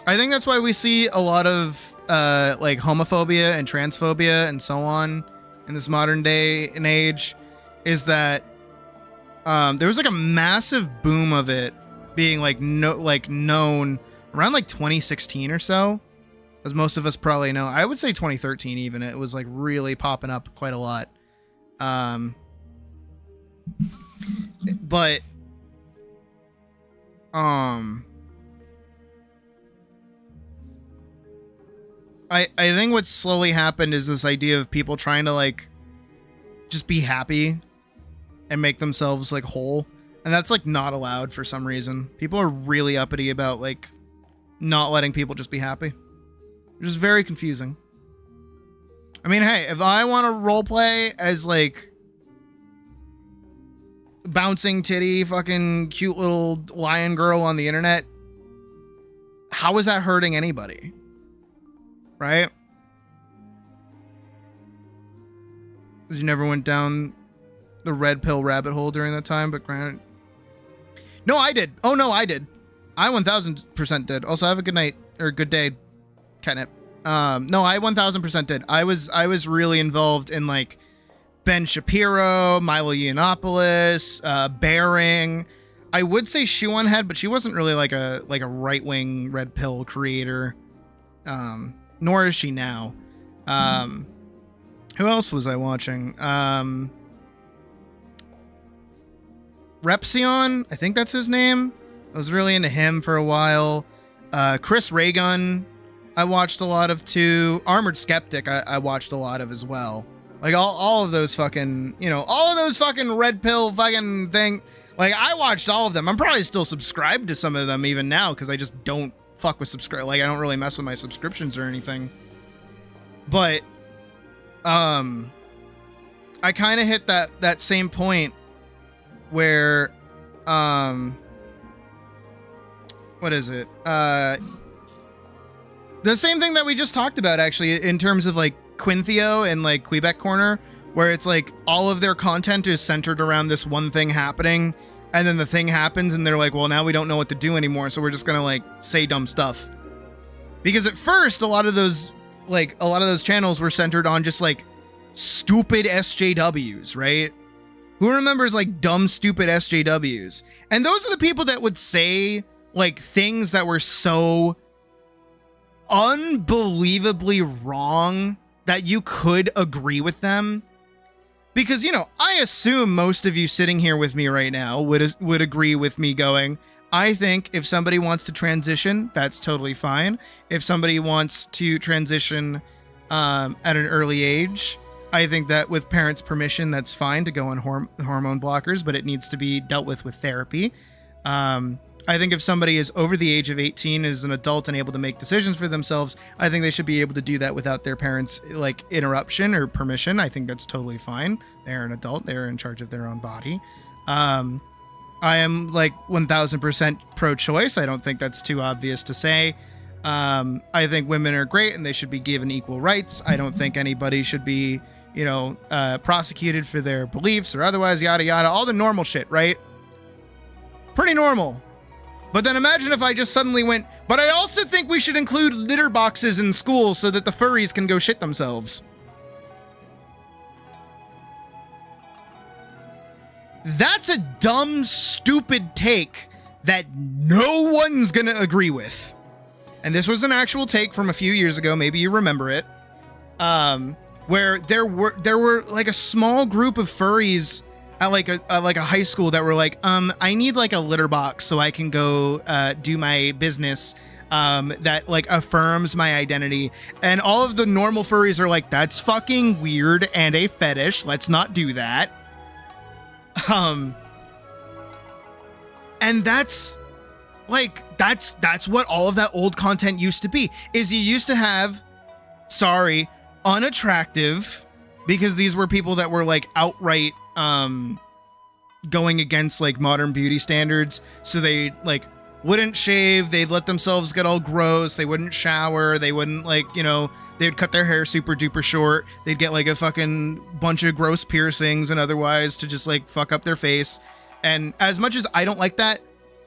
I think that's why we see a lot of like homophobia and transphobia and so on in this modern day and age, is that there was like a massive boom of it being like known around like 2016 or so, as most of us probably know. I would say 2013 even. It was like really popping up quite a lot. But I think what's slowly happened is this idea of people trying to like just be happy and make themselves like whole, and that's like not allowed for some reason. People are really uppity about like not letting people just be happy, which is very confusing. I mean, hey, if I want to roleplay as like bouncing titty fucking cute little lion girl on the internet, how is that hurting anybody? Right? Because you never went down the red pill rabbit hole during that time, but granted. No, I did. Oh, no, I did. I 1000% did. Also, have a good night, or good day, catnip. No, I 1000% did. I was really involved in, like, Ben Shapiro, Milo Yiannopoulos, Bearing. I would say Shoe on Head, but she wasn't really like a right-wing red pill creator. Nor is she now. Who else was I watching? Repsion, I think that's his name. I was really into him for a while. Chris Raygun, I watched a lot of too. Armored Skeptic, I watched a lot of as well. Like all of those fucking, all of those fucking red pill fucking thing. Like I watched all of them. I'm probably still subscribed to some of them even now because I just don't fuck with subscribe. Like I don't really mess with my subscriptions or anything. But I kind of hit that same point where what is it? The same thing that we just talked about actually in terms of like Quinthio and like Quebec Corner, where it's like all of their content is centered around this one thing happening, and then the thing happens and they're like, well, now we don't know what to do anymore, so we're just gonna like say dumb stuff. Because at first a lot of those channels were centered on just like stupid SJWs, right? Who remembers like dumb stupid SJWs? And those are the people that would say like things that were so unbelievably wrong that you could agree with them. Because, you know, I assume most of you sitting here with me right now would agree with me going, I think if somebody wants to transition, that's totally fine. If somebody wants to transition at an early age, I think that with parents' permission, that's fine to go on hormone blockers, but it needs to be dealt with therapy. I think if somebody is over the age of 18, is an adult and able to make decisions for themselves, I think they should be able to do that without their parents' like interruption or permission. I think that's totally fine. They're an adult. They're in charge of their own body. I am like 1000% pro-choice. I don't think that's too obvious to say. I think women are great and they should be given equal rights. I don't think anybody should be, you know, prosecuted for their beliefs or otherwise, yada, yada, all the normal shit, right? Pretty normal. But then imagine if I just suddenly went, but I also think we should include litter boxes in schools so that the furries can go shit themselves. That's a dumb, stupid take that no one's gonna agree with. And this was an actual take from a few years ago, maybe you remember it, where there were like a small group of furries at like a high school that were like, I need like a litter box so I can go do my business that like affirms my identity. And all of the normal furries are like, that's fucking weird and a fetish. Let's not do that. And that's like, that's what all of that old content used to be, is you used to have, unattractive, because these were people that were like outright going against like modern beauty standards. So they like wouldn't shave, they'd let themselves get all gross, they wouldn't shower, they wouldn't like, you know, they'd cut their hair super duper short, they'd get like a fucking bunch of gross piercings and otherwise to just like fuck up their face. And as much as I don't like that,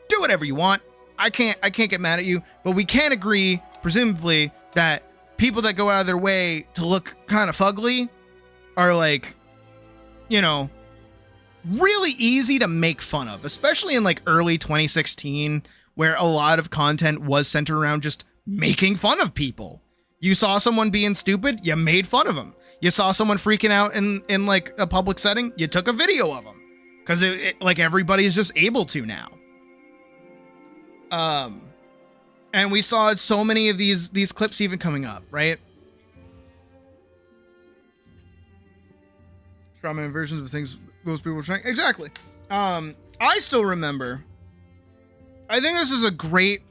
do whatever you want. I can't get mad at you, but we can agree, presumably, that people that go out of their way to look kind of fugly are like, you know, really easy to make fun of, especially in like early 2016, where a lot of content was centered around just making fun of people. You saw someone being stupid, you made fun of them. You saw someone freaking out in like a public setting, you took a video of them, because it like everybody's just able to now. And we saw so many of these clips even coming up, right? Strawman versions of things those people were trying. Exactly. I still remember. I think this is a great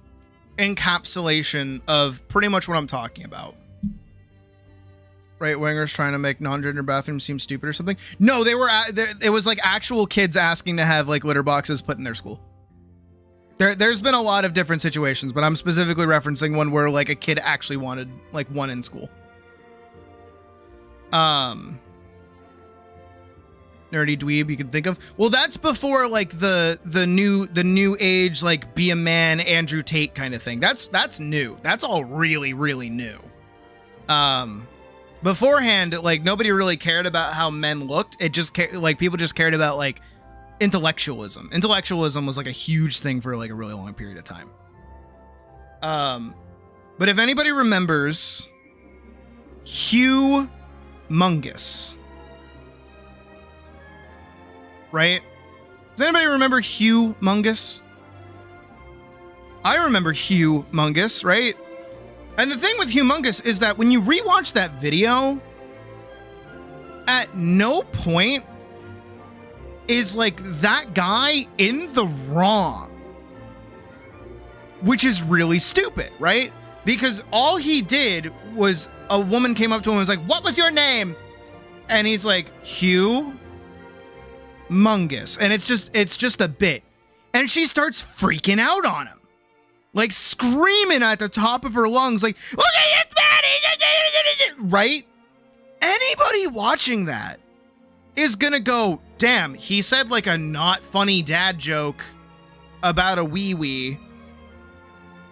encapsulation of pretty much what I'm talking about. Right, wingers trying to make non-gender bathrooms seem stupid or something. No, it was like actual kids asking to have like litter boxes put in their school. There's been a lot of different situations, but I'm specifically referencing one where like a kid actually wanted like one in school. Nerdy dweeb you can think of. Well, that's before like the new age like be a man Andrew Tate kind of thing. That's new. That's all really really new. Beforehand, like nobody really cared about how men looked. It just like people just cared about like intellectualism. Intellectualism was like a huge thing for like a really long period of time. But if anybody remembers Hugh Mungus, right? Does anybody remember Hugh Mungus? I remember Hugh Mungus, right? And the thing with Hugh Mungus is that when you rewatch that video, at no point is like that guy in the wrong, which is really stupid, right? Because all he did was a woman came up to him and was like, "What was your name?" And he's like, "Hugh Mungus." And it's just a bit. And she starts freaking out on him, like screaming at the top of her lungs, like, "Look at this man!" Right? Anybody watching that is gonna go, damn, he said like a not funny dad joke about a wee-wee,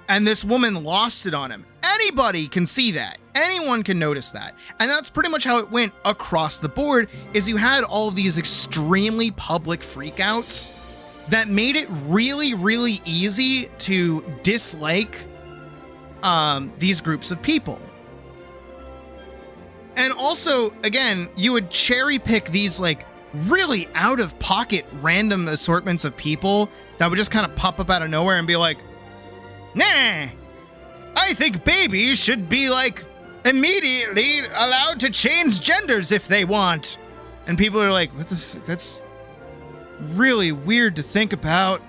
and this woman lost it on him. Anybody can see that. Anyone can notice that. And that's pretty much how it went across the board, is you had all of these extremely public freakouts that made it really, really easy to dislike these groups of people. And also, again, you would cherry pick these like really out of pocket random assortments of people that would just kind of pop up out of nowhere and be like, nah, I think babies should be like immediately allowed to change genders if they want. And people are like, what the that's really weird to think about.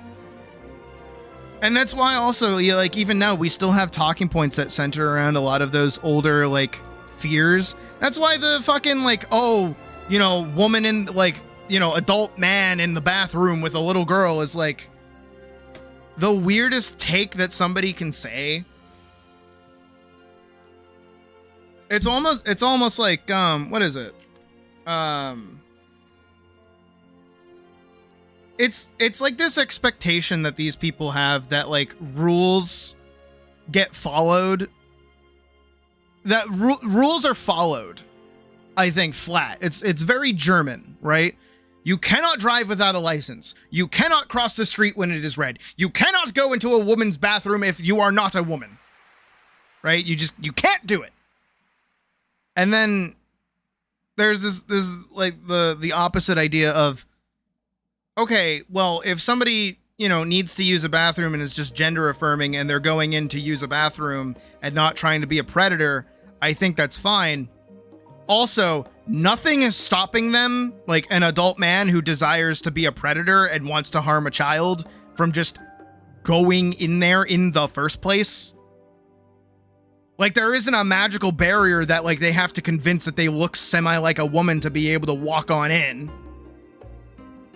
And that's why also, you know, like even now we still have talking points that center around a lot of those older like fears. That's why the fucking like, oh, you know, woman in like, you know, adult man in the bathroom with a little girl is like the weirdest take that somebody can say. It's almost like what is it? It's like this expectation that these people have that like rules get followed, that rules are followed, I think, flat. It's very German, right? You cannot drive without a license. You cannot cross the street when it is red. You cannot go into a woman's bathroom if you are not a woman. Right? You can't do it. And then there's this like the opposite idea of, okay, well, if somebody, you know, needs to use a bathroom and is just gender affirming and they're going in to use a bathroom and not trying to be a predator, I think that's fine. Also, nothing is stopping them, like an adult man who desires to be a predator and wants to harm a child, from just going in there in the first place. Like, there isn't a magical barrier that, like, they have to convince that they look semi like a woman to be able to walk on in.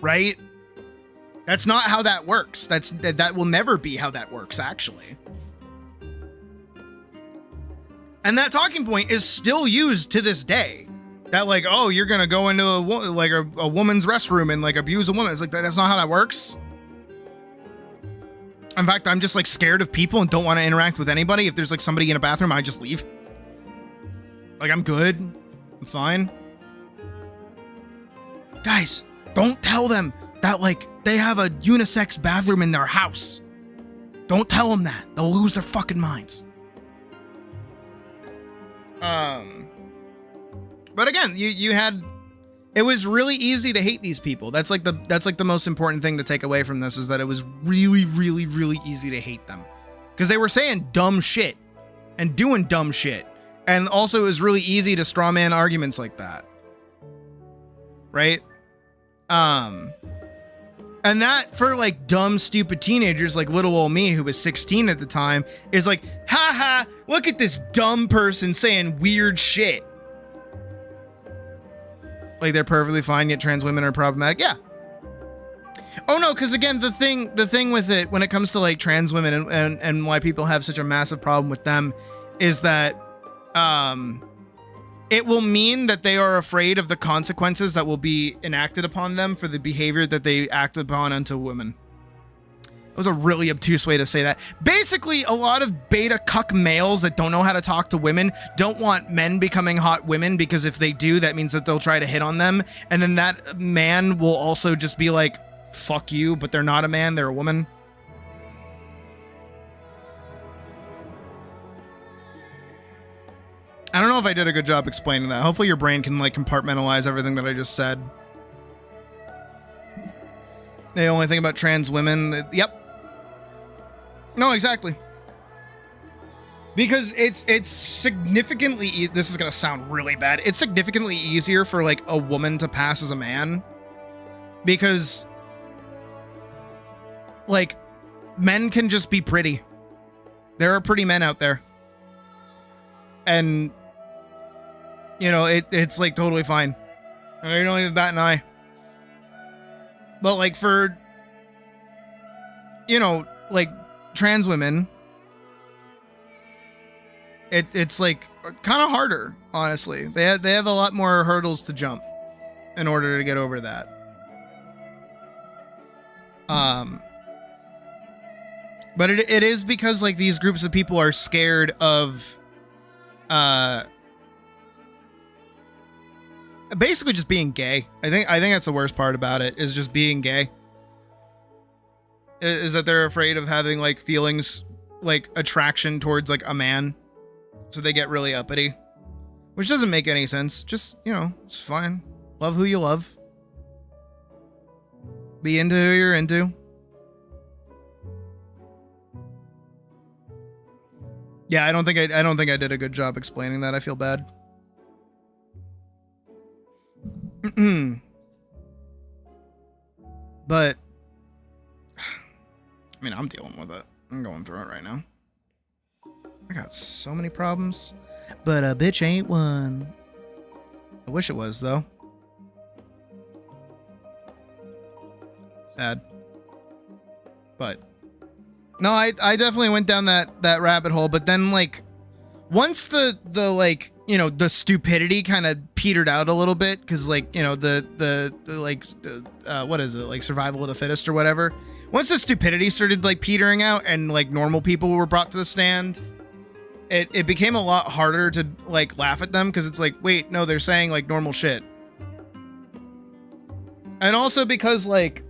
Right? That's not how that works. That will never be how that works, actually. And that talking point is still used to this day. That like, oh, you're gonna go into a woman's restroom and like abuse a woman. It's like, that's not how that works. In fact, I'm just like scared of people and don't want to interact with anybody. If there's like somebody in a bathroom, I just leave. Like, I'm good. I'm fine. Guys, don't tell them that like they have a unisex bathroom in their house. Don't tell them that. They'll lose their fucking minds. But again, you had, it was really easy to hate these people. That's like the most important thing to take away from this, is that it was really, really, really easy to hate them. Because they were saying dumb shit and doing dumb shit. And also it was really easy to straw man arguments like that. Right? And that, for like dumb, stupid teenagers like little old me, who was 16 at the time, is like, haha, look at this dumb person saying weird shit. Like, they're perfectly fine, yet trans women are problematic. Yeah. Oh no, because again, the thing with it, when it comes to like trans women and why people have such a massive problem with them, is that it will mean that they are afraid of the consequences that will be enacted upon them for the behavior that they act upon unto women. That was a really obtuse way to say that. Basically, a lot of beta cuck males that don't know how to talk to women don't want men becoming hot women, because if they do, that means that they'll try to hit on them. And then that man will also just be like, fuck you, but they're not a man, they're a woman. I don't know if I did a good job explaining that. Hopefully your brain can like compartmentalize everything that I just said. The only thing about trans women, yep. No, exactly. Because it's significantly, this is going to sound really bad. It's significantly easier for like a woman to pass as a man. Because like men can just be pretty. There are pretty men out there. And you know, it's like totally fine. And you don't even bat an eye. But like for, you know, like trans women, it's like kind of harder, honestly. They have a lot more hurdles to jump in order to get over that. But it is because like these groups of people are scared of basically just being gay. I think that's the worst part about it, is just being gay. is that they're afraid of having like feelings, like attraction towards like a man, so they get really uppity, which doesn't make any sense. Just, you know, it's fine. Love who you love. Be into who you're into. Yeah, I don't think I did a good job explaining that. I feel bad. But I mean, I'm dealing with it. I'm going through it right now. I got so many problems, but a bitch ain't one. I wish it was, though. Sad. But no, I definitely went down that rabbit hole, but then like once the like, you know, the stupidity kind of petered out a little bit, because like, you know, the what is it, like survival of the fittest or whatever. Once the stupidity started like petering out and like normal people were brought to the stand, it became a lot harder to like laugh at them, because it's like, wait, no, they're saying like normal shit. And also because like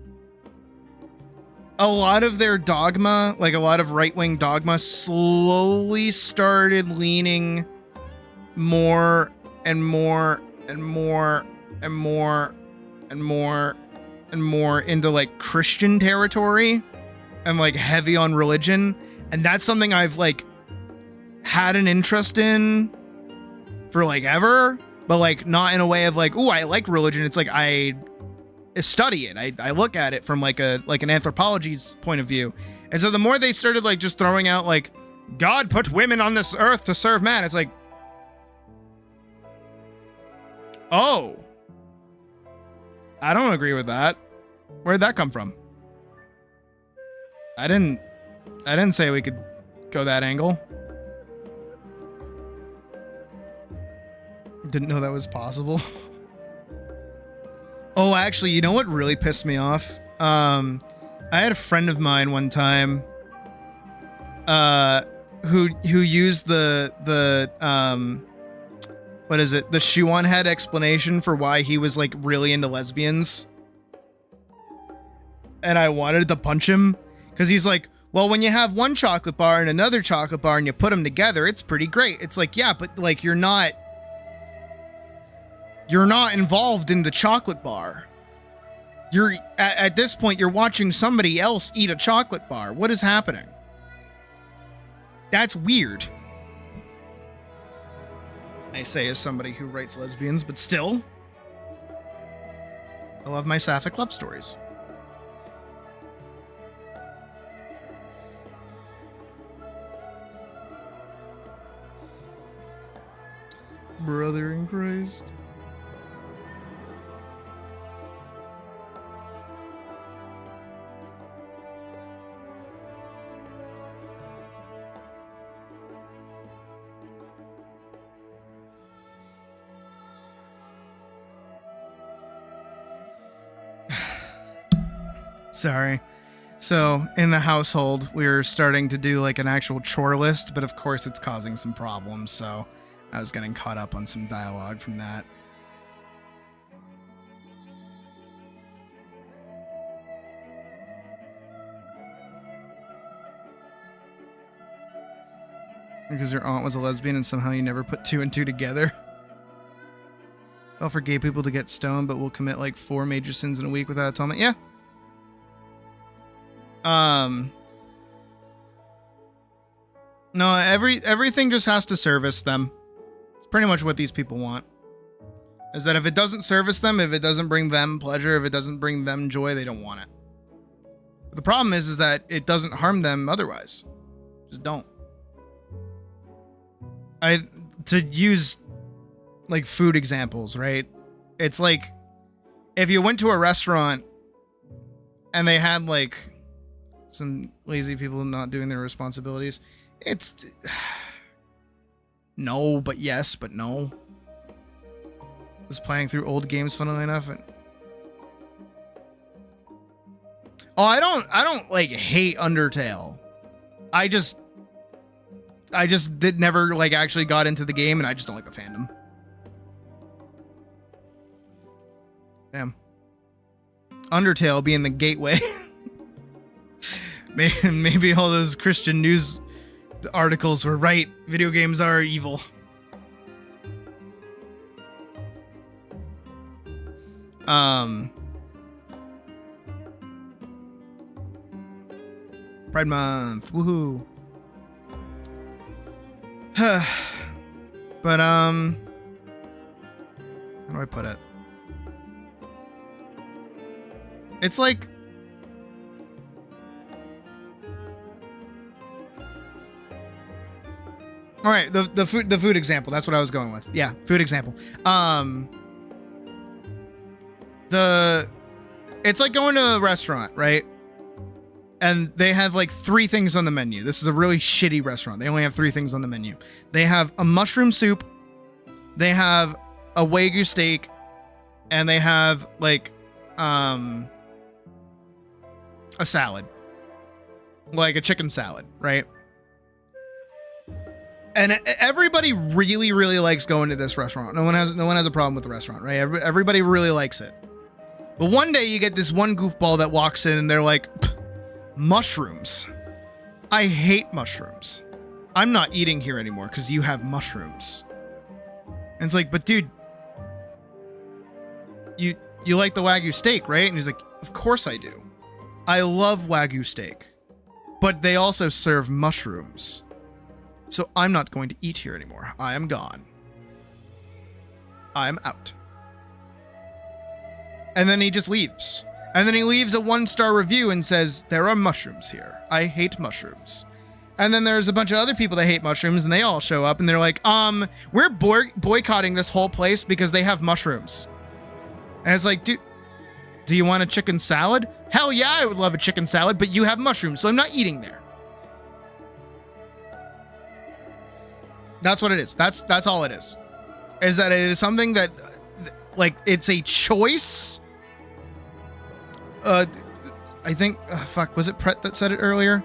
a lot of their dogma, like a lot of right-wing dogma, slowly started leaning more and more and more and more and more and more into like Christian territory and like heavy on religion. And that's something I've like had an interest in for like ever, but like not in a way of like, ooh, I like religion. It's like I study it. I look at it from like an anthropology's point of view. And so the more they started like just throwing out like, God put women on this earth to serve man, it's like, oh, I don't agree with that. Where'd that come from? I didn't say we could go that angle. Didn't know that was possible. Oh, actually, you know what really pissed me off? I had a friend of mine one time who used the what is it? The shoe on head explanation for why he was like really into lesbians. And I wanted to punch him because he's like, well, when you have one chocolate bar and another chocolate bar and you put them together, it's pretty great. It's like, yeah, but like you're not involved in the chocolate bar. You're at this point, you're watching somebody else eat a chocolate bar. What is happening? That's weird. I say as somebody who writes lesbians, but still, I love my sapphic love stories. Brother in Christ. Sorry. So in the household, we're starting to do like an actual chore list, but of course it's causing some problems. So I was getting caught up on some dialogue from that. Because your aunt was a lesbian and somehow you never put two and two together. All for gay people to get stoned, but we'll commit like 4 major sins in a week without atonement. Yeah. No, everything just has to service them. It's pretty much what these people want. Is that if it doesn't service them, if it doesn't bring them pleasure, if it doesn't bring them joy, they don't want it. But the problem is that it doesn't harm them otherwise. Just don't. To use like food examples, right? It's like if you went to a restaurant and they had like some lazy people not doing their responsibilities. It's no, but yes, but no. Just playing through old games, funnily enough. Oh, I don't like hate Undertale. I just never like actually got into the game, and I just don't like the fandom. Damn. Undertale being the gateway. Maybe all those Christian news articles were right. Video games are evil. Pride Month, woohoo. But how do I put it? It's like all right, the food example. That's what I was going with. Yeah, food example. It's like going to a restaurant, right? And they have like 3 things on the menu. This is a really shitty restaurant. They only have 3 things on the menu. They have a mushroom soup, they have a Wagyu steak, and they have like a salad. Like a chicken salad, right? And everybody really, really likes going to this restaurant. No one has a problem with the restaurant, right? Everybody really likes it. But one day you get this one goofball that walks in and they're like, mushrooms. I hate mushrooms. I'm not eating here anymore because you have mushrooms. And it's like, but dude, you like the Wagyu steak, right? And he's like, of course I do. I love Wagyu steak. But they also serve mushrooms. So I'm not going to eat here anymore. I am gone. I'm out. And then he just leaves. And then he leaves a 1-star review and says, there are mushrooms here. I hate mushrooms. And then there's a bunch of other people that hate mushrooms and they all show up and they're like, we're boycotting this whole place because they have mushrooms. And it's like, dude, do you want a chicken salad? Hell yeah, I would love a chicken salad, but you have mushrooms, so I'm not eating there. That's what it is. That's all it is. Is that it is something that, like, it's a choice. I think, fuck, was it Pret that said it earlier?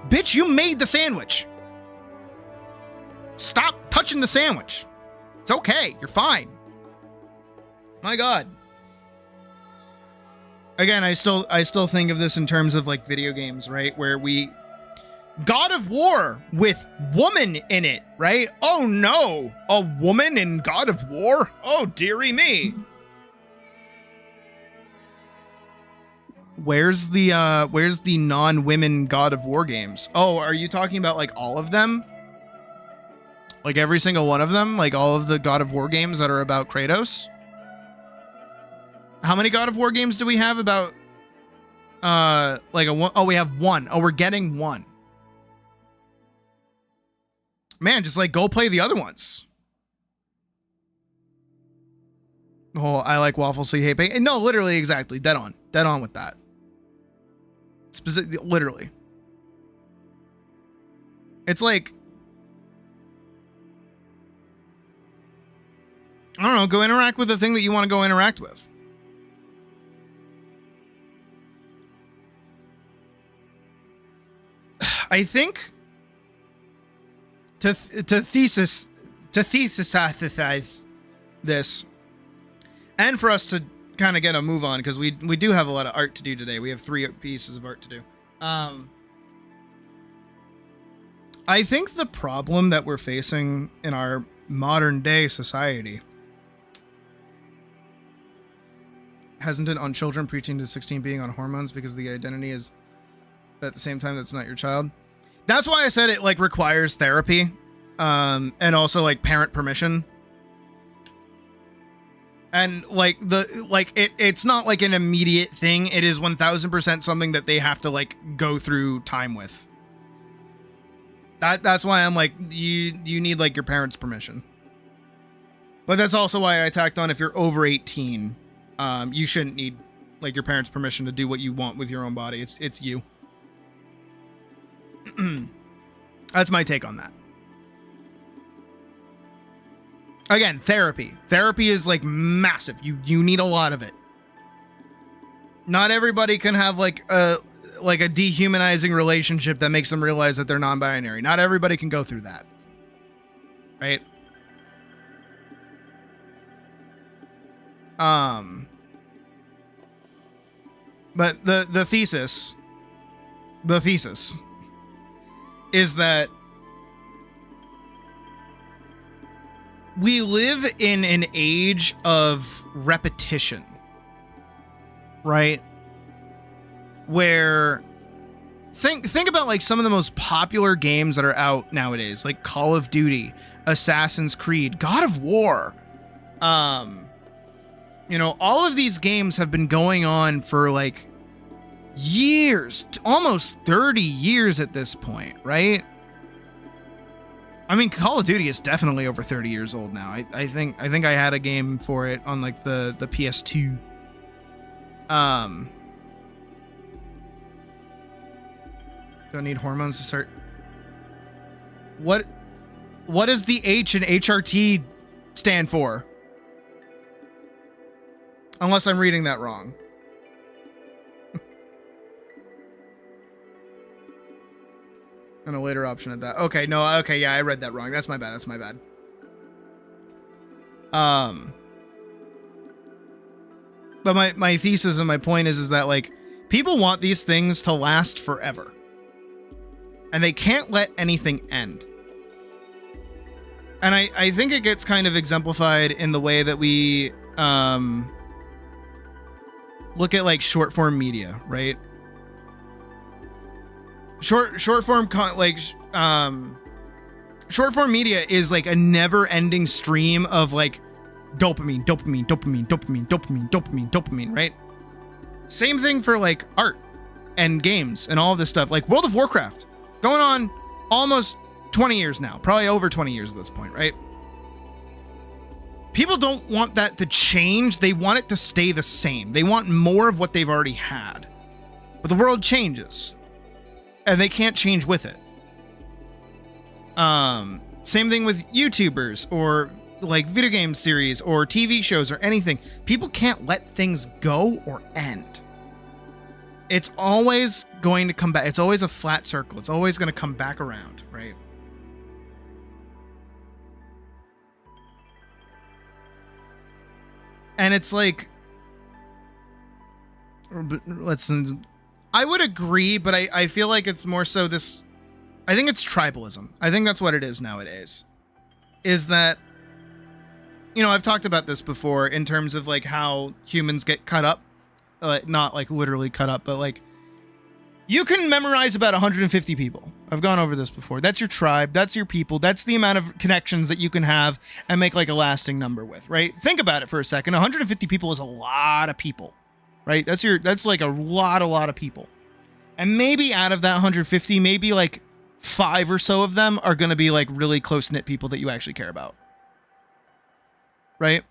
Bitch, you made the sandwich. Stop touching the sandwich. It's okay. You're fine. My God. Again, I still think of this in terms of like video games, right? Where God of War with woman in it, right? Oh no, a woman in God of War? Oh dearie me. Where's the non-women God of War games? Oh, are you talking about like all of them? Like every single one of them? Like all of the God of War games that are about Kratos? How many God of War games do we have about like a one? Oh, we have 1. Oh, we're getting 1. Man, just like go play the other ones. Oh, I like waffles, so you hate bacon. No, literally, exactly. Dead on with that. Literally. It's like, I don't know, go interact with the thing that you want to go interact with. I think to thesisize this, and for us to kind of get a move on, because we do have a lot of art to do today. We have 3 pieces of art to do. I think the problem that we're facing in our modern day society hasn't it on children preaching to 16 being on hormones because the identity is at the same time that's not your child. That's why I said it like requires therapy, and also like parent permission. And like it's not like an immediate thing. It is 1000% something that they have to like go through time with. That's why I'm like, you need like your parents' permission. But that's also why I tacked on if you're over 18, you shouldn't need like your parents' permission to do what you want with your own body. It's you. That's my take on that. Again, therapy. Therapy is like massive. You need a lot of it. Not everybody can have like a dehumanizing relationship that makes them realize that they're non-binary. Not everybody can go through that. Right? But the thesis the thesis is that we live in an age of repetition, right? Where think about like some of the most popular games that are out nowadays, like Call of Duty, Assassin's Creed, God of War. You know, all of these games have been going on for like years, almost 30 years at this point, right? I mean, Call of Duty is definitely over 30 years old now. I think I had a game for it on like the PS2. Don't need hormones to start. What does the H in HRT stand for? Unless I'm reading that wrong. And a later option at that. Okay, no, okay, yeah, I read that wrong. That's my bad. But my thesis and my point is that like people want these things to last forever. And they can't let anything end. And I think it gets kind of exemplified in the way that we look at like short form media, right? Short form media is like a never ending stream of like dopamine, right? Same thing for like art and games and all of this stuff. Like World of Warcraft, going on almost 20 years now, probably over 20 years at this point, right? People don't want that to change. They want it to stay the same. They want more of what they've already had. But the world changes. And they can't change with it. Same thing with YouTubers or like video game series or TV shows or anything. People can't let things go or end. It's always going to come back. It's always a flat circle. It's always going to come back around, right? And it's like, I would agree, but I feel like it's more so this, I think it's tribalism. I think that's what it is nowadays. Is that, you know, I've talked about this before in terms of like how humans get cut up. Not like literally cut up, but like you can memorize about 150 people. I've gone over this before. That's your tribe. That's your people. That's the amount of connections that you can have and make like a lasting number with, right? Think about it for a second. 150 people is a lot of people, right? That's like a lot of people. And maybe out of that 150, maybe like 5 or so of them are going to be like really close knit people that you actually care about. Right?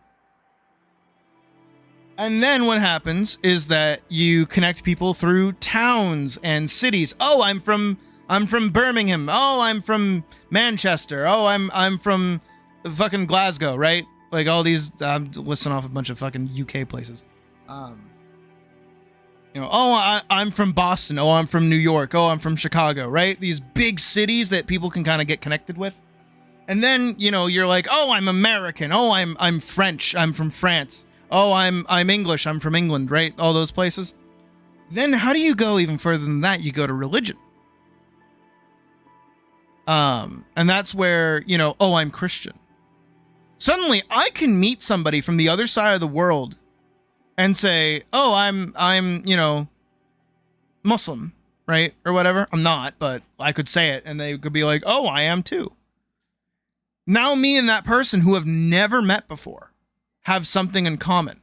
And then what happens is that you connect people through towns and cities. Oh, I'm from Birmingham. Oh, I'm from Manchester. Oh, I'm from fucking Glasgow, right? Like all these, I'm listing off a bunch of fucking UK places. You know, oh, I'm from Boston. Oh, I'm from New York. Oh, I'm from Chicago, right? These big cities that people can kind of get connected with. And then, you know, you're like, oh, I'm American. Oh, I'm French. I'm from France. Oh, I'm English. I'm from England, right? All those places. Then how do you go even further than that? You go to religion. And that's where, you know, oh, I'm Christian. Suddenly I can meet somebody from the other side of the world and say, oh, I'm, you know, Muslim, right? Or whatever. I'm not, but I could say it and they could be like, oh, I am too. Now me and that person who have never met before have something in common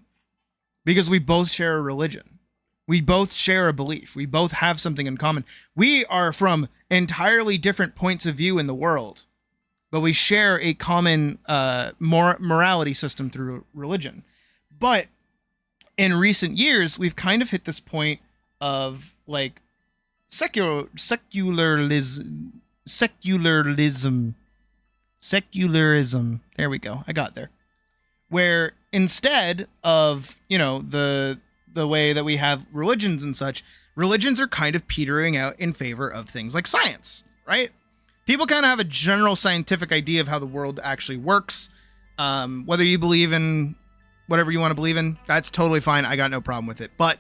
because we both share a religion. We both share a belief. We both have something in common. We are from entirely different points of view in the world, but we share a common morality system through religion. But in recent years, we've kind of hit this point of like secularism. There we go. I got there. Where instead of, you know, the way that we have religions and such, religions are kind of petering out in favor of things like science, right? People kind of have a general scientific idea of how the world actually works. Whether you believe in whatever you want to believe in, that's totally fine. I got no problem with it. But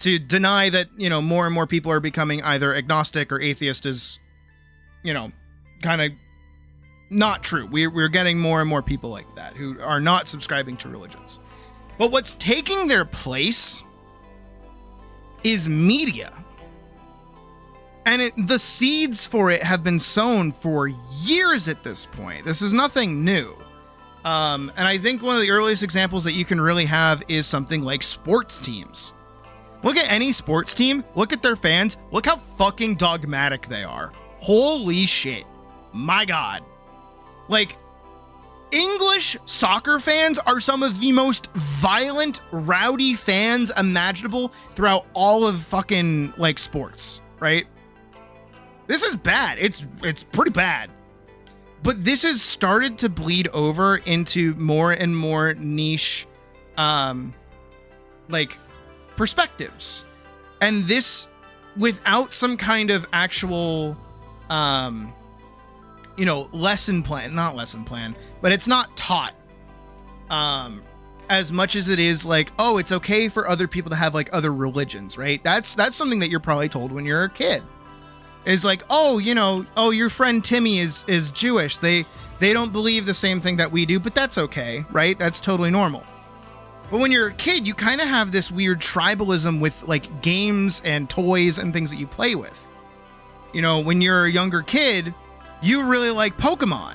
to deny that, more and more people are becoming either agnostic or atheist is, kind of not true. We're getting more and more people like that who are not subscribing to religions. But what's taking their place is media. And the seeds for it have been sown for years at this point. This is nothing new. And I think one of the earliest examples that you can really have is something like sports teams. Look at any sports team, look at their fans, look how fucking dogmatic they are. Holy shit. My God. Like, English soccer fans are some of the most violent, rowdy fans imaginable throughout all of fucking, like, sports, right? This is bad. It's pretty bad. But this has started to bleed over into more and more niche, like, perspectives. And this, without some kind of actual, lesson plan, not lesson plan, but it's not taught, as much as it is like, oh, it's okay for other people to have, like, other religions, right? That's something that you're probably told when you're a kid. Is like, oh, your friend Timmy is Jewish. They don't believe the same thing that we do, but that's okay, right? That's totally normal. But when you're a kid, you kind of have this weird tribalism with, like, games and toys and things that you play with. When you're a younger kid, you really like Pokemon.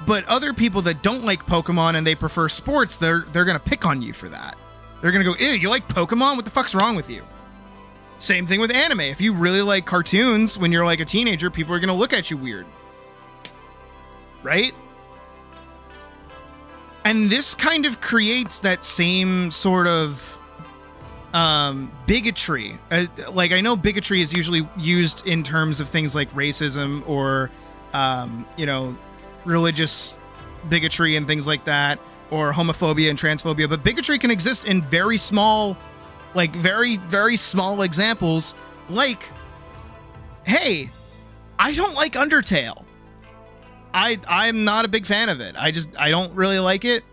But other people that don't like Pokemon and they prefer sports, they're going to pick on you for that. They're going to go, ew, you like Pokemon? What the fuck's wrong with you? Same thing with anime. If you really like cartoons when you're like a teenager, people are going to look at you weird. Right? And this kind of creates that same sort of bigotry. Like, I know bigotry is usually used in terms of things like racism or, religious bigotry and things like that, or homophobia and transphobia. But bigotry can exist in very small, like, very, very small examples. Like, hey, I don't like Undertale. I'm not a big fan of it. I don't really like it.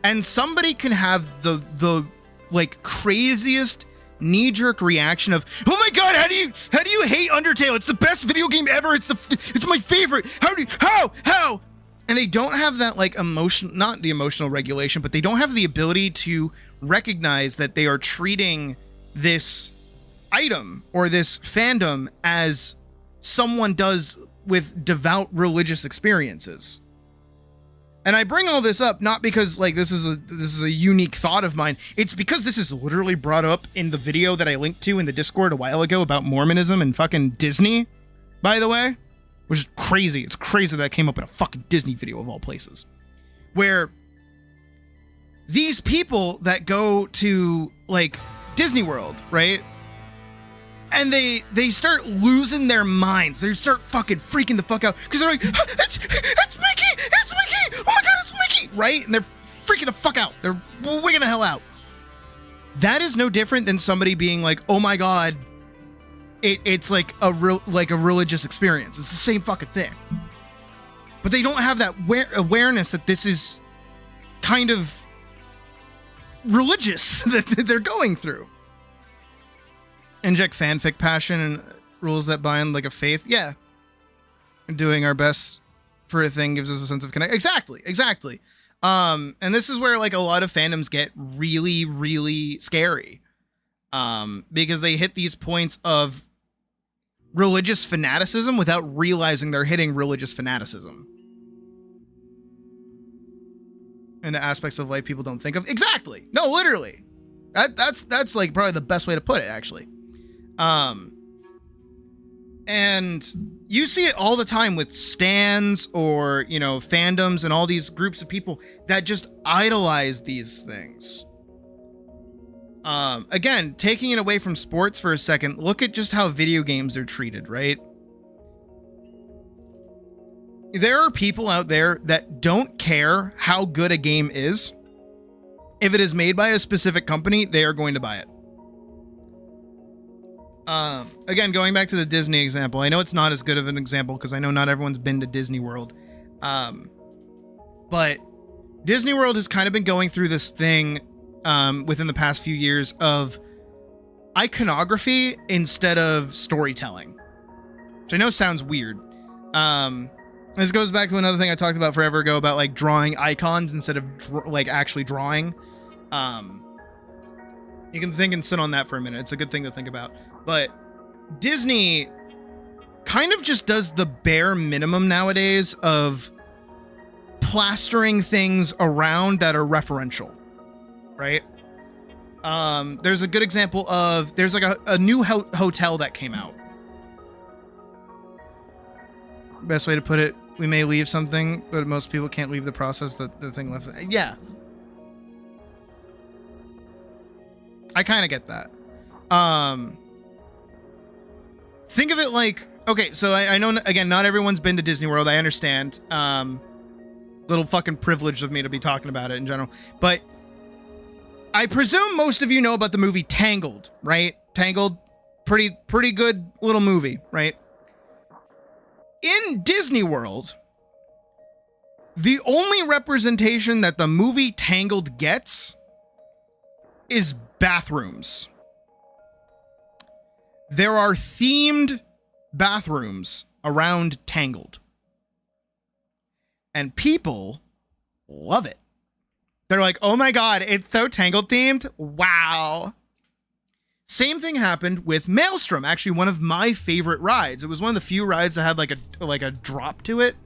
And somebody can have the like like knee-jerk reaction of, oh my god, how do you hate Undertale? It's the best video game ever. It's my favorite. How? And they don't have that, like, not the emotional regulation, but they don't have the ability to recognize that they are treating this item or this fandom as someone does with devout religious experiences. And I bring all this up not because, like, this is a unique thought of mine. It's because this is literally brought up in the video that I linked to in the Discord a while ago about Mormonism and fucking Disney, by the way. Which is crazy. It's crazy that came up in a fucking Disney video of all places. Where these people that go to, like, Disney World, right? And they start losing their minds. They start fucking freaking the fuck out. Because they're like, it's Mickey! It's Mickey! Oh my god, it's Mickey! Right? And they're freaking the fuck out. They're wigging the hell out. That is no different than somebody being like, oh my god, it's like a religious experience. It's the same fucking thing. But they don't have that awareness that this is kind of religious that they're going through. Inject fanfic passion and rules that bind like a faith. Yeah. Doing our best for a thing gives us a sense of connection. Exactly. And this is where, like, a lot of fandoms get really, really scary. Because they hit these points of religious fanaticism without realizing they're hitting religious fanaticism. And the aspects of life people don't think of. Exactly. No, literally. That's like probably the best way to put it, actually. And you see it all the time with stans or, fandoms and all these groups of people that just idolize these things. Again, taking it away from sports for a second, look at just how video games are treated, right? There are people out there that don't care how good a game is. If it is made by a specific company, they are going to buy it. Again, going back to the Disney example, I know it's not as good of an example because I know not everyone's been to Disney World. But Disney World has kind of been going through this thing within the past few years of iconography instead of storytelling, which I know sounds weird. This goes back to another thing I talked about forever ago about like drawing icons instead of like actually drawing. You can think and sit on that for a minute. It's a good thing to think about. But Disney kind of just does the bare minimum nowadays of plastering things around that are referential, right? There's a good example of, there's like a new hotel that came out. Best way to put it, we may leave something, but most people can't leave the process that the thing left. Yeah. I kind of get that. Think of it like, okay, so I know, again, not everyone's been to Disney World. I understand. Little fucking privilege of me to be talking about it in general. But I presume most of you know about the movie Tangled, right? Tangled, pretty good little movie, right? In Disney World, the only representation that the movie Tangled gets is bathrooms. There are themed bathrooms around Tangled. And people love it. They're like, oh my God, it's so Tangled themed. Wow. Same thing happened with Maelstrom, actually one of my favorite rides. It was one of the few rides that had like a drop to it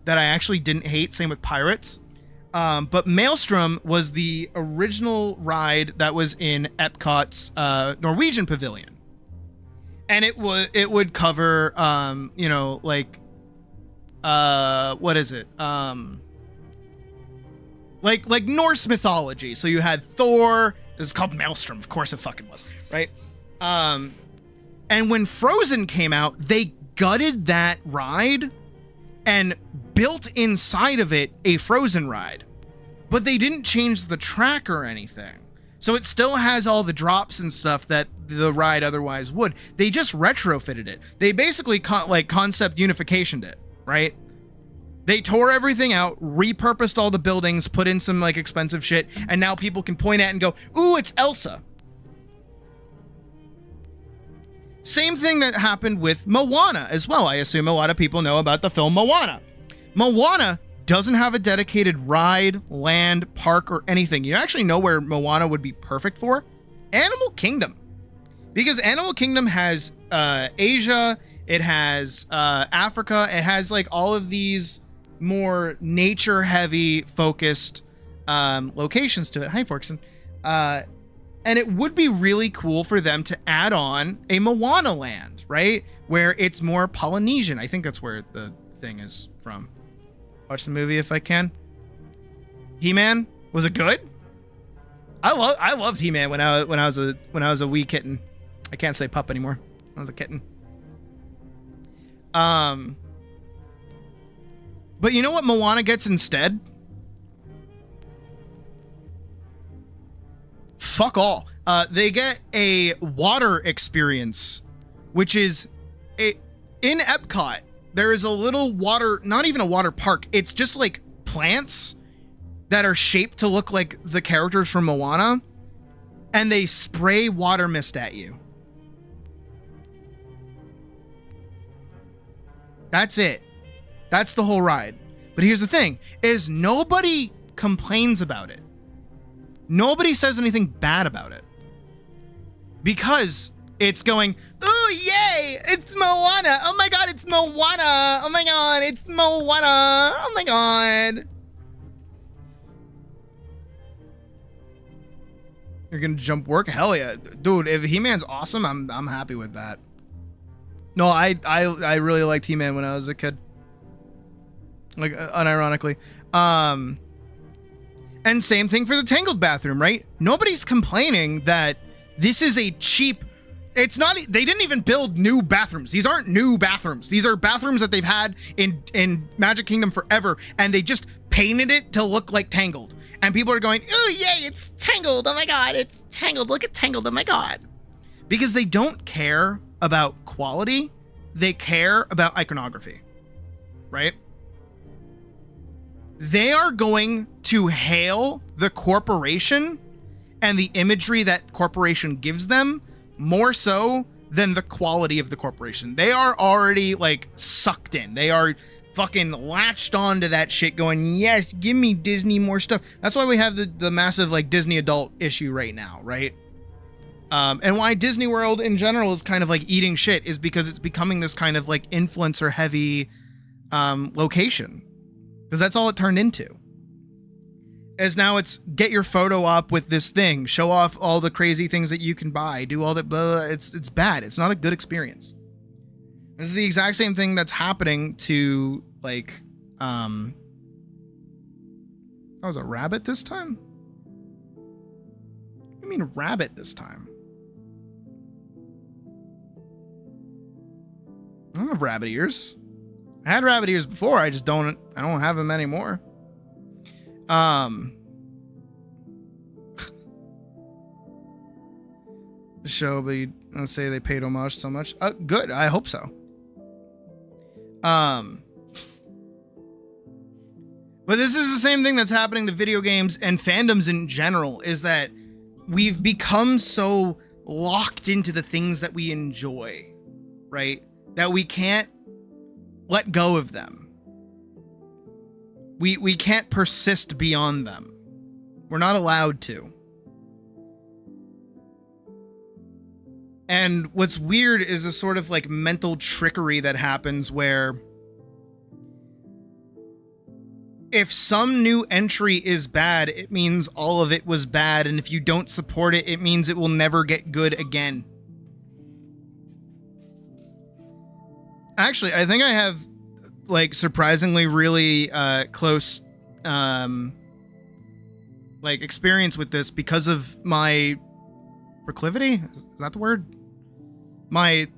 that I actually didn't hate. Same with Pirates. But Maelstrom was the original ride that was in Epcot's Norwegian Pavilion. And it would cover, you know, like, what is it? Like Norse mythology. So you had Thor. This is called Maelstrom. Of course it fucking was, right? And when Frozen came out, they gutted that ride and built inside of it a Frozen ride. But they didn't change the track or anything. So it still has all the drops and stuff that the ride otherwise would. They just retrofitted it. They basically concept unificationed it, right? They tore everything out, repurposed all the buildings, put in some like expensive shit, and now people can point at and go, ooh, it's Elsa. Same thing that happened with Moana as well. I assume a lot of people know about the film Moana. Moana doesn't have a dedicated ride, land, park, or anything. You actually know where Moana would be perfect for? Animal Kingdom. Because Animal Kingdom has Asia, it has Africa, it has like all of these more nature-heavy focused locations to it. Hi, Forkson. And it would be really cool for them to add on a Moana land, right? Where it's more Polynesian. I think that's where the thing is from. Watch the movie if I can. He-Man, was it good? I loved He-Man when I was a wee kitten. I can't say pup anymore. I was a kitten. But you know what Moana gets instead? Fuck all. They get a water experience, which is in Epcot. There is a little water, not even a water park. It's just like plants that are shaped to look like the characters from Moana, and they spray water mist at you. That's it. That's the whole ride. But here's the thing, is nobody complains about it. Nobody says anything bad about it. Because it's going, ooh, yay, it's Moana. Oh my God, it's Moana. Oh my God, it's Moana. Oh my God. You're gonna jump work? Hell yeah. Dude, if He-Man's awesome, I'm happy with that. No, I really liked He-Man when I was a kid. Like, unironically. And same thing for the Tangled bathroom, right? Nobody's complaining that this is a cheap... It's not... They didn't even build new bathrooms. These aren't new bathrooms. These are bathrooms that they've had in Magic Kingdom forever, and they just painted it to look like Tangled. And people are going, oh, yay, it's Tangled. Oh my God, it's Tangled. Look at Tangled. Oh my God. Because they don't care about quality. They care about iconography, right? They are going to hail the corporation and the imagery that corporation gives them more so than the quality of the corporation. They are already like sucked in. They are fucking latched onto that shit going, yes, give me Disney more stuff. That's why we have the massive like Disney adult issue right now, right? And why Disney World in general is kind of like eating shit is because it's becoming this kind of like influencer heavy location. Because that's all it turned into. As now it's get your photo up with this thing, show off all the crazy things that you can buy, do all that, blah, it's bad. It's not a good experience. This is the exact same thing that's happening to like, that was a rabbit this time? What do you mean a rabbit this time? I don't have rabbit ears. I had rabbit ears before. I don't have them anymore. The show, but you don't say they paid homage so much. Good. I hope so. But this is the same thing that's happening to video games and fandoms in general, is that we've become so locked into the things that we enjoy, right? That we can't let go of them. We can't persist beyond them. We're not allowed to. And what's weird is a sort of like mental trickery that happens where if some new entry is bad, it means all of it was bad. And if you don't support it, it means it will never get good again. Actually, I think I have like surprisingly really close like experience with this because of my proclivity. Is that the word? My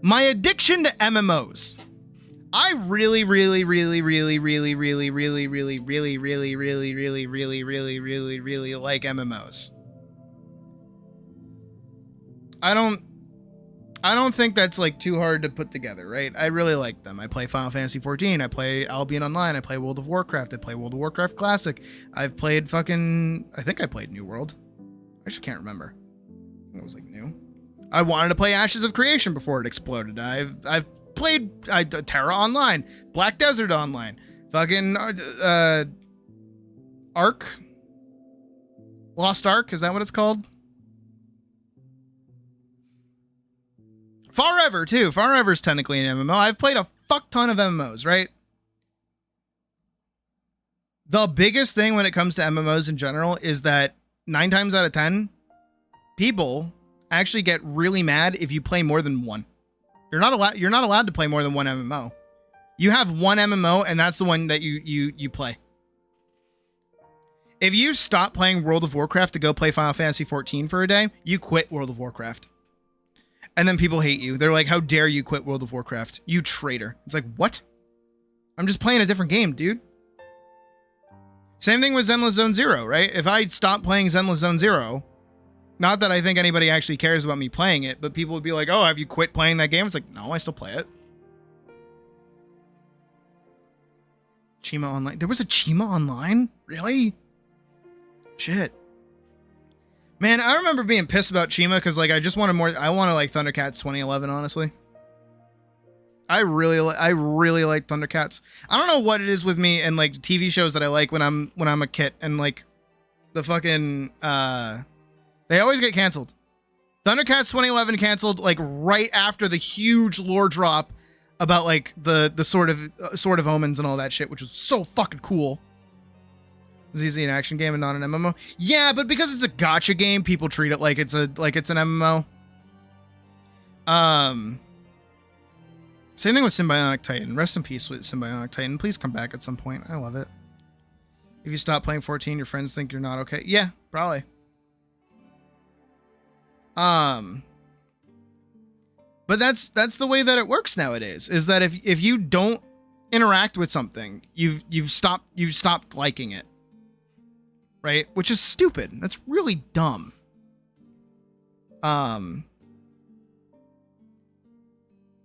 addiction to MMOs. I really like MMOs. I don't think that's like too hard to put together, right? I really like them. I play Final Fantasy 14. I play Albion Online. I play World of Warcraft. I play World of Warcraft Classic. I've played I think I played New World. I actually can't remember. It was like new. I wanted to play Ashes of Creation before it exploded. I've played Terra Online, Black Desert Online, fucking Ark, Lost Ark. Is that what it's called? Forever too. Forever's technically an MMO. I've played a fuck ton of MMOs, right? The biggest thing when it comes to MMOs in general is that 9 times out of 10, people actually get really mad if you play more than one. You're not allowed to play more than one MMO. You have one MMO and that's the one that you play. If you stop playing World of Warcraft to go play Final Fantasy 14 for a day, you quit World of Warcraft. And then people hate you. They're like, how dare you quit World of Warcraft? You traitor. It's like, what? I'm just playing a different game, dude. Same thing with Zenless Zone Zero, right? If I stop playing Zenless Zone Zero, not that I think anybody actually cares about me playing it, but people would be like, oh, have you quit playing that game? It's like, no, I still play it. Chima Online. There was a Chima Online? Really? Shit. Man, I remember being pissed about Chima because like I wanted like Thundercats 2011, honestly. I really like Thundercats. I don't know what it is with me and like TV shows that I like when I'm a kid, and like the fucking they always get canceled. Thundercats 2011 canceled like right after the huge lore drop about like the Sword of Omens and all that shit, which was so fucking cool. Is easy an action game and not an MMO? Yeah, but because it's a gacha game, people treat it like it's an MMO. Same thing with Symbionic Titan. Rest in peace with Symbionic Titan. Please come back at some point. I love it. If you stop playing 14, your friends think you're not okay. Yeah, probably. But that's the way that it works nowadays. Is that if you don't interact with something, you've stopped liking it. Right? Which is stupid. That's really dumb.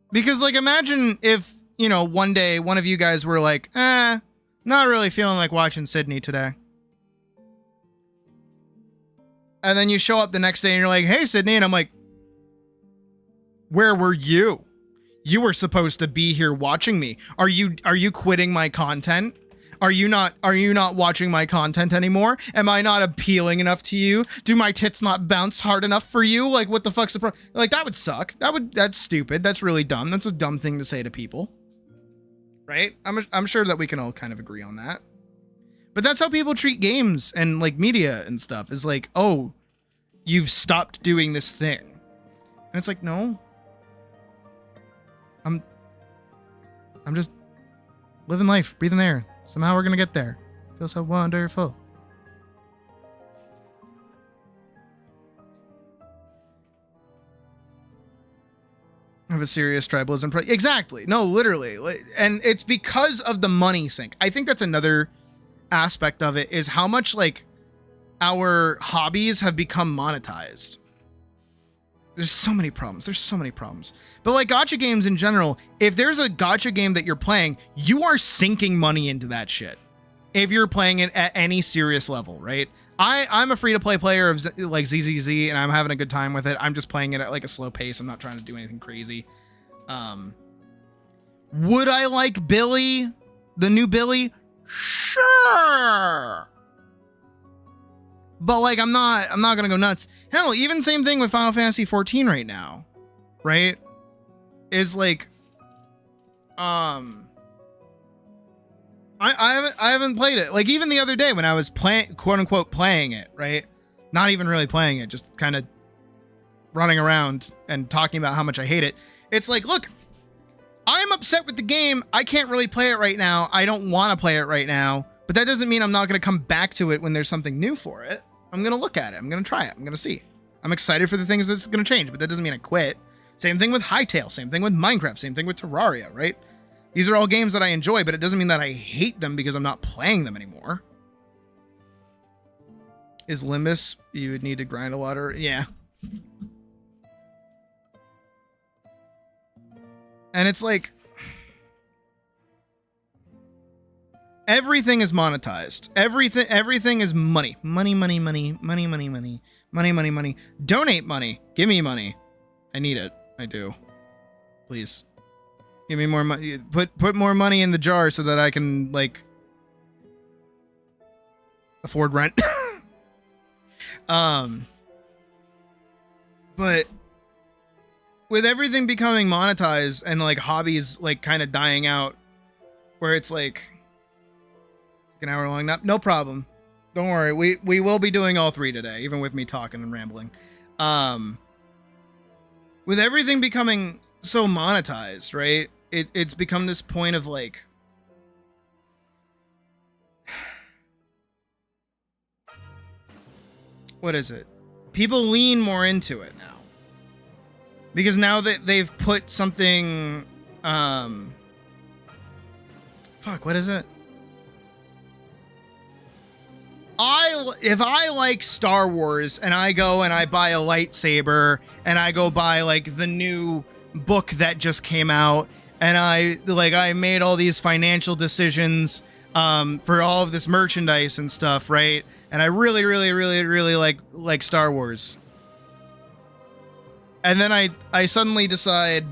Because like imagine if, you know, one day one of you guys were like, not really feeling like watching Sydney today. And then you show up the next day and you're like, hey, Sydney. And I'm like, where were you? You were supposed to be here watching me. Are you quitting my content? Are you not watching my content anymore? Am I not appealing enough to you? Do my tits not bounce hard enough for you? Like, what the fuck's the problem? Like, that would suck. That's stupid. That's really dumb. That's a dumb thing to say to people. Right? I'm sure that we can all kind of agree on that. But that's how people treat games and like media and stuff, is like, oh, you've stopped doing this thing. And it's like, no. I'm just living life, breathing air. Somehow we're gonna get there. Feels so wonderful. I have a serious tribalism. Exactly. No, literally. And it's because of the money sink. I think that's another aspect of it, is how much like our hobbies have become monetized. There's so many problems. But like gacha games in general, if there's a gacha game that you're playing, you are sinking money into that shit. If you're playing it at any serious level, right? I'm a free-to-play player of like ZZZ, and I'm having a good time with it. I'm just playing it at like a slow pace. I'm not trying to do anything crazy. Would I like Billy, the new Billy? Sure. But like, I'm not gonna go nuts. Hell, even same thing with Final Fantasy 14 right now, right? Is like, I haven't played it. Like even the other day when I was playing, quote unquote, playing it, right? Not even really playing it, just kind of running around and talking about how much I hate it. It's like, look, I'm upset with the game. I can't really play it right now. I don't want to play it right now, but that doesn't mean I'm not going to come back to it when there's something new for it. I'm going to look at it. I'm going to try it. I'm going to see. I'm excited for the things that's going to change, but that doesn't mean I quit. Same thing with Hytale. Same thing with Minecraft. Same thing with Terraria, right? These are all games that I enjoy, but it doesn't mean that I hate them because I'm not playing them anymore. Is Limbus, you would need to grind a lot, or yeah. And it's like, everything is monetized. Everything is money. Money. Donate money. Give me money. I need it. I do. Please. Give me more money. Put more money in the jar so that I can, like, afford rent. But with everything becoming monetized and like hobbies like kind of dying out, where it's like an hour long, no problem. Don't worry. We will be doing all three today, even with me talking and rambling. With everything becoming so monetized, right? It's become this point of like, what is it? People lean more into it now. Because now that they've put something, fuck, what is it? If I like Star Wars and I go and I buy a lightsaber and I go buy like the new book that just came out and I made all these financial decisions for all of this merchandise and stuff, right? And I really like Star Wars. And then I suddenly decide,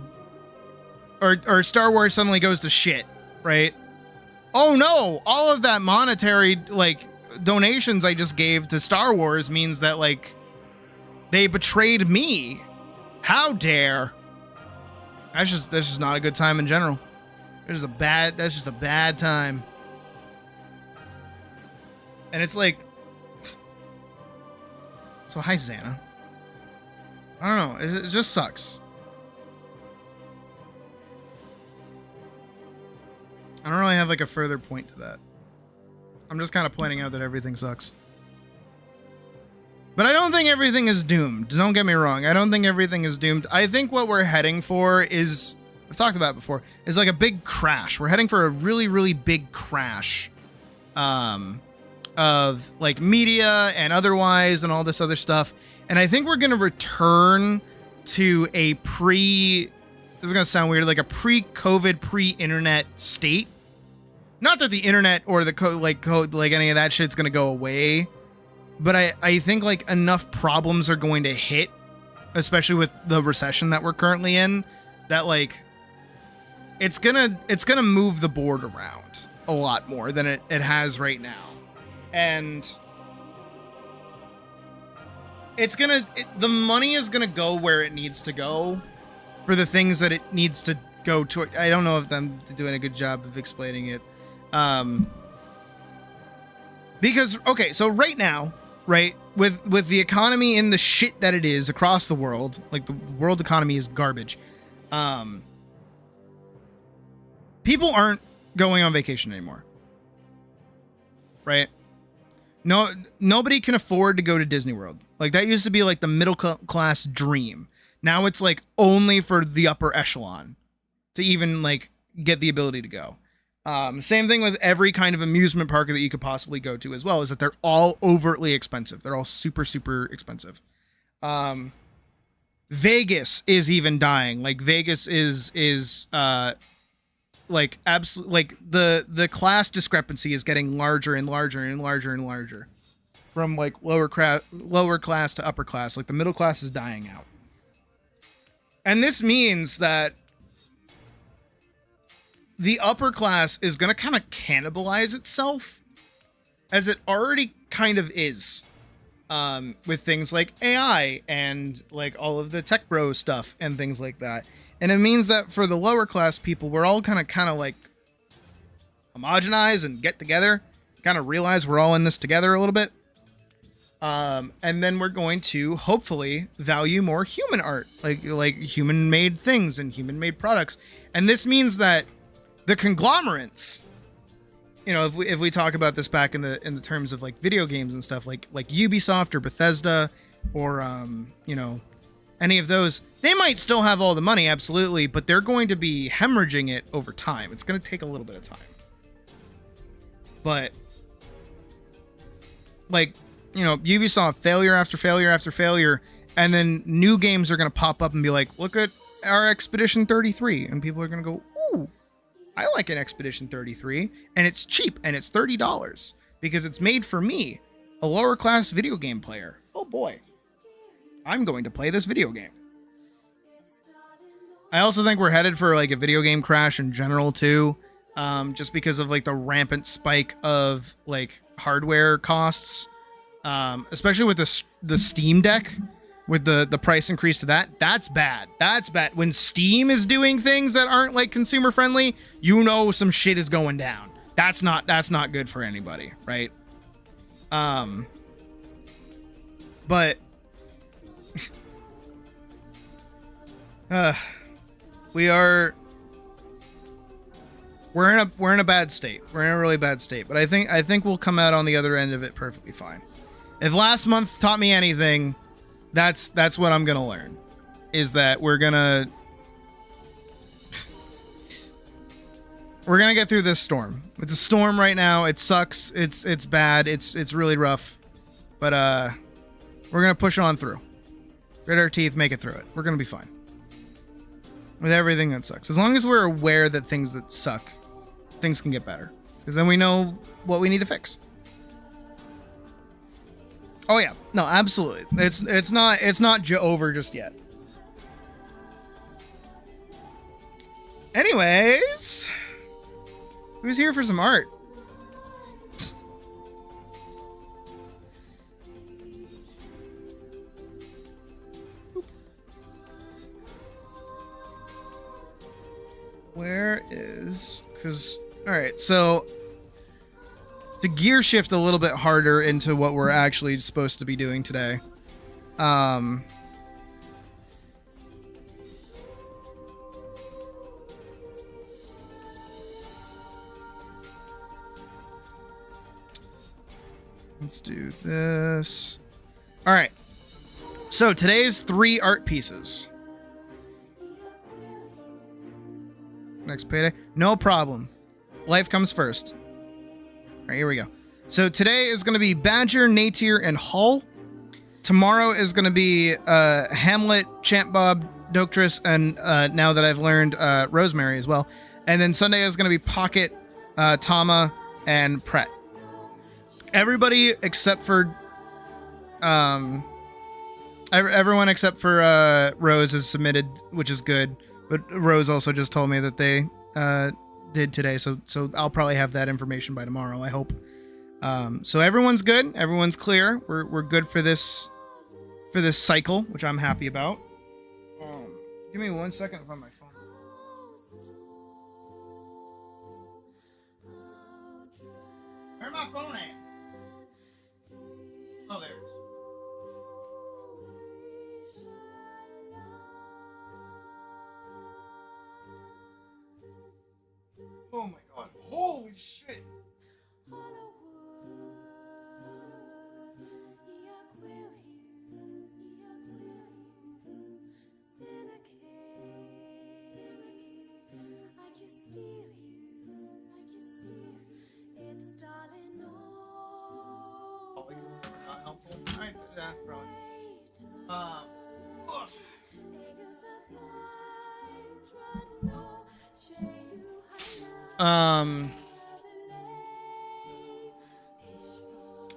or Star Wars suddenly goes to shit, right? Oh no, all of that monetary like donations I just gave to Star Wars means that like they betrayed me. How dare? That's just not a good time in general. That's just a bad time. And it's like, so hi Xana. I don't know, it just sucks. I don't really have like a further point to that. I'm just kind of pointing out that everything sucks. But I don't think everything is doomed. Don't get me wrong. I don't think everything is doomed. I think what we're heading for is, I've talked about it before, is like a big crash. We're heading for a really big crash of like media and otherwise and all this other stuff. And I think we're going to return to a this is going to sound weird, like a pre-COVID, pre-internet state. Not that the internet or the code, like any of that shit's going to go away, but I think like enough problems are going to hit, especially with the recession that we're currently in, that like it's gonna move the board around a lot more than it has right now. And the money is gonna go where it needs to go for the things that it needs to go to. I don't know if I'm doing a good job of explaining it. Because, okay, so right now, right, with the economy in the shit that it is across the world, like the world economy is garbage. People aren't going on vacation anymore. Right? No, nobody can afford to go to Disney World. Like that used to be like the middle class dream. Now it's like only for the upper echelon to even like get the ability to go. Same thing with every kind of amusement park that you could possibly go to as well, is that they're all overtly expensive. They're all super, super expensive. Vegas is even dying. Like Vegas is like absolute, like the class discrepancy is getting larger and larger and larger and larger from like lower class to upper class. Like the middle class is dying out. And this means that the upper class is going to kind of cannibalize itself, as it already kind of is, with things like AI and like all of the tech bro stuff and things like that. And it means that for the lower class people, we're all kind of like homogenize and get together, kind of realize we're all in this together a little bit. And then we're going to hopefully value more human art, like human made things and human made products. And this means that the conglomerates, you know, if we talk about this back in the terms of like video games and stuff, like Ubisoft or Bethesda or you know, any of those, they might still have all the money, absolutely, but they're going to be hemorrhaging it over time. It's going to take a little bit of time. But like, you know, Ubisoft, failure after failure after failure, and then new games are going to pop up and be like, look at our Expedition 33, and people are going to go, ooh, I like an Expedition 33, and it's cheap, and it's $30 because it's made for me, a lower class video game player. Oh boy, I'm going to play this video game. I also think we're headed for like a video game crash in general too, just because of like the rampant spike of like hardware costs, especially with the Steam Deck. With the price increase to that, that's bad. That's bad. When Steam is doing things that aren't like consumer friendly, you know some shit is going down. That's not good for anybody, right? But we're in a bad state. We're in a really bad state. But I think we'll come out on the other end of it perfectly fine. If last month taught me anything, that's what I'm gonna learn, is that we're gonna get through this storm. It's a storm right now. It sucks. It's bad. It's really rough, but we're gonna push on through. Grit our teeth, make it through it. We're gonna be fine with everything that sucks. As long as we're aware that things that suck, things can get better, because then we know what we need to fix. Oh yeah, no, absolutely. It's not over just yet. Anyways, who's here for some art? Where is, because all right, so to gear shift a little bit harder into what we're actually supposed to be doing today. Let's do this. All right. So today's 3 art pieces. Next payday. No problem. Life comes first. All right, here we go. So today is going to be Badger, Natir, and Hull. Tomorrow is going to be Hamlet, Champ Bob, Doctress, and now that I've learned Rosemary as well. And then Sunday is going to be Pocket, Tama, and Pret. Everybody except for Everyone except for Rose has submitted, which is good. But Rose also just told me that they did today, so I'll probably have that information by tomorrow, I hope. So everyone's good. Everyone's clear. We're good for this cycle, which I'm happy about. Give me 1 second to find my phone. Where's my phone at? Oh, there it is. Oh my god. Holy shit. Not helpful. Alright, yeah, probably.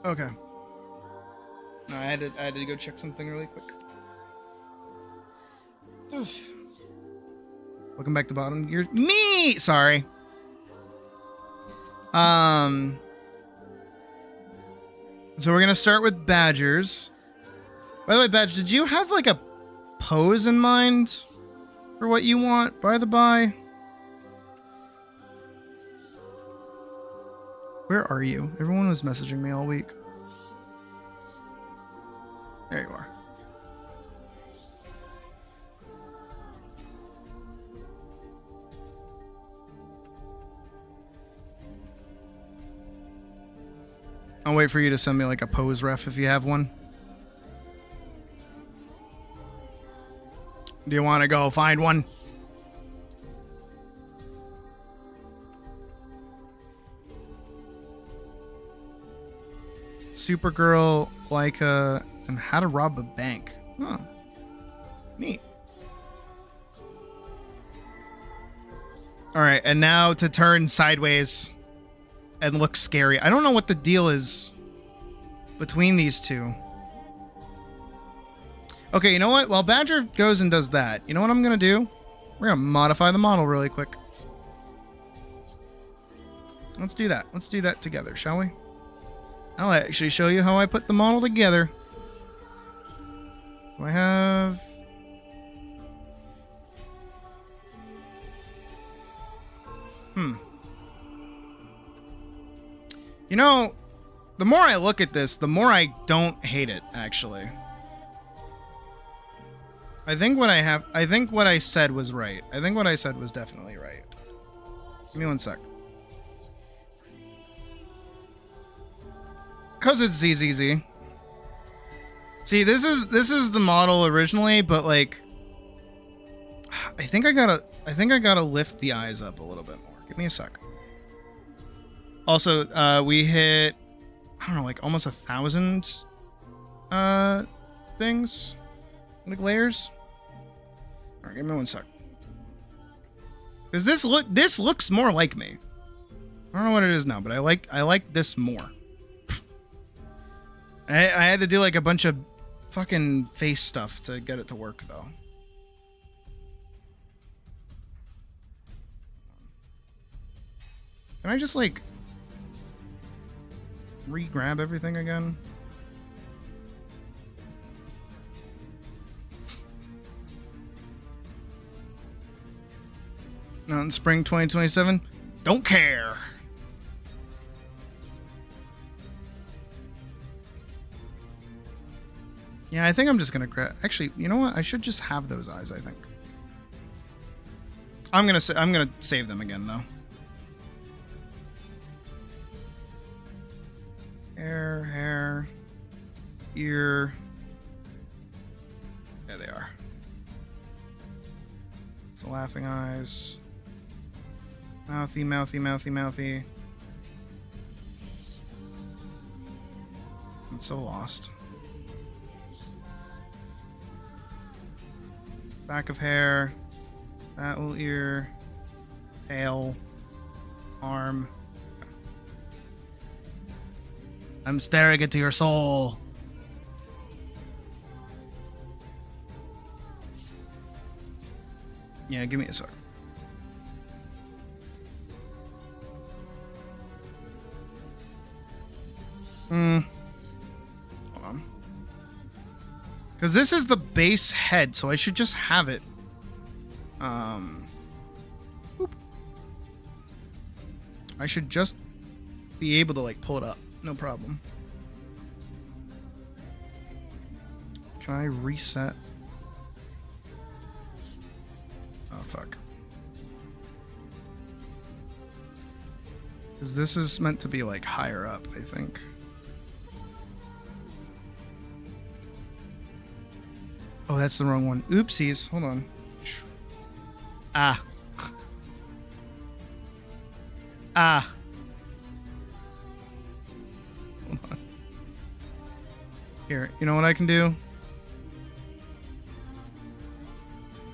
Okay. No, I had to go check something really quick. Oof. Welcome back to bottom. You're me. Sorry. So we're gonna start with badgers. By the way, Badge, did you have like a pose in mind for what you want? By the by. Where are you? Everyone was messaging me all week. There you are. I'll wait for you to send me like a pose ref if you have one. Do you want to go find one? Supergirl, Leica, and How to Rob a Bank. Huh. Neat. Alright, and now to turn sideways and look scary. I don't know what the deal is between these two. Okay, you know what? While Badger goes and does that, you know what I'm going to do? We're going to modify the model really quick. Let's do that. Let's do that together, shall we? I'll actually show you how I put the model together. Do I have... You know, the more I look at this, the more I don't hate it, actually. I think what I said was right. I think what I said was definitely right. Give me 1 sec. Cause it's ZZZ. See, this is the model originally, but like, I think I gotta lift the eyes up a little bit more. Give me a sec. Also, we hit, I don't know, like almost 1,000 things, like layers. All right, give me 1 sec. Because this looks more like me. I don't know what it is now, but I like this more. I had to do like a bunch of fucking face stuff to get it to work though. Can I just like re-grab everything again? Not in spring 2027? Don't care. Yeah, I think I'm just gonna grab. Actually, you know what? I should just have those eyes. I think. I'm gonna save them again though. Hair, ear. There they are. It's the laughing eyes. Mouthy. I'm so lost. Back of hair, that little ear, tail, arm. I'm staring into your soul. Yeah, give me a sec. Hold on. Because this is the base head, so I should just have it. Boop. I should just be able to, like, pull it up. No problem. Can I reset? Oh, fuck. Because this is meant to be, like, higher up, I think. Oh, that's the wrong one. Oopsies. Hold on. Ah. Ah. Hold on. Here, you know what I can do?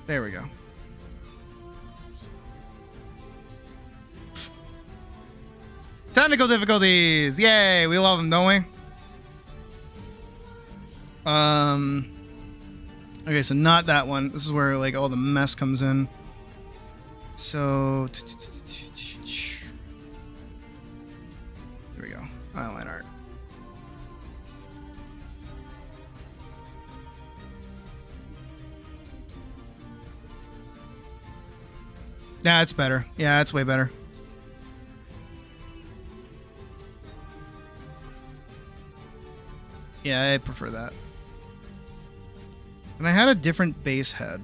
There we go. Technical difficulties! Yay! We love them, don't we? Okay, so not that one. This is where, like, all the mess comes in. So... Here we go. Outline art. Yeah, it's better. Yeah, it's way better. Yeah, I prefer that. And I had a different base head.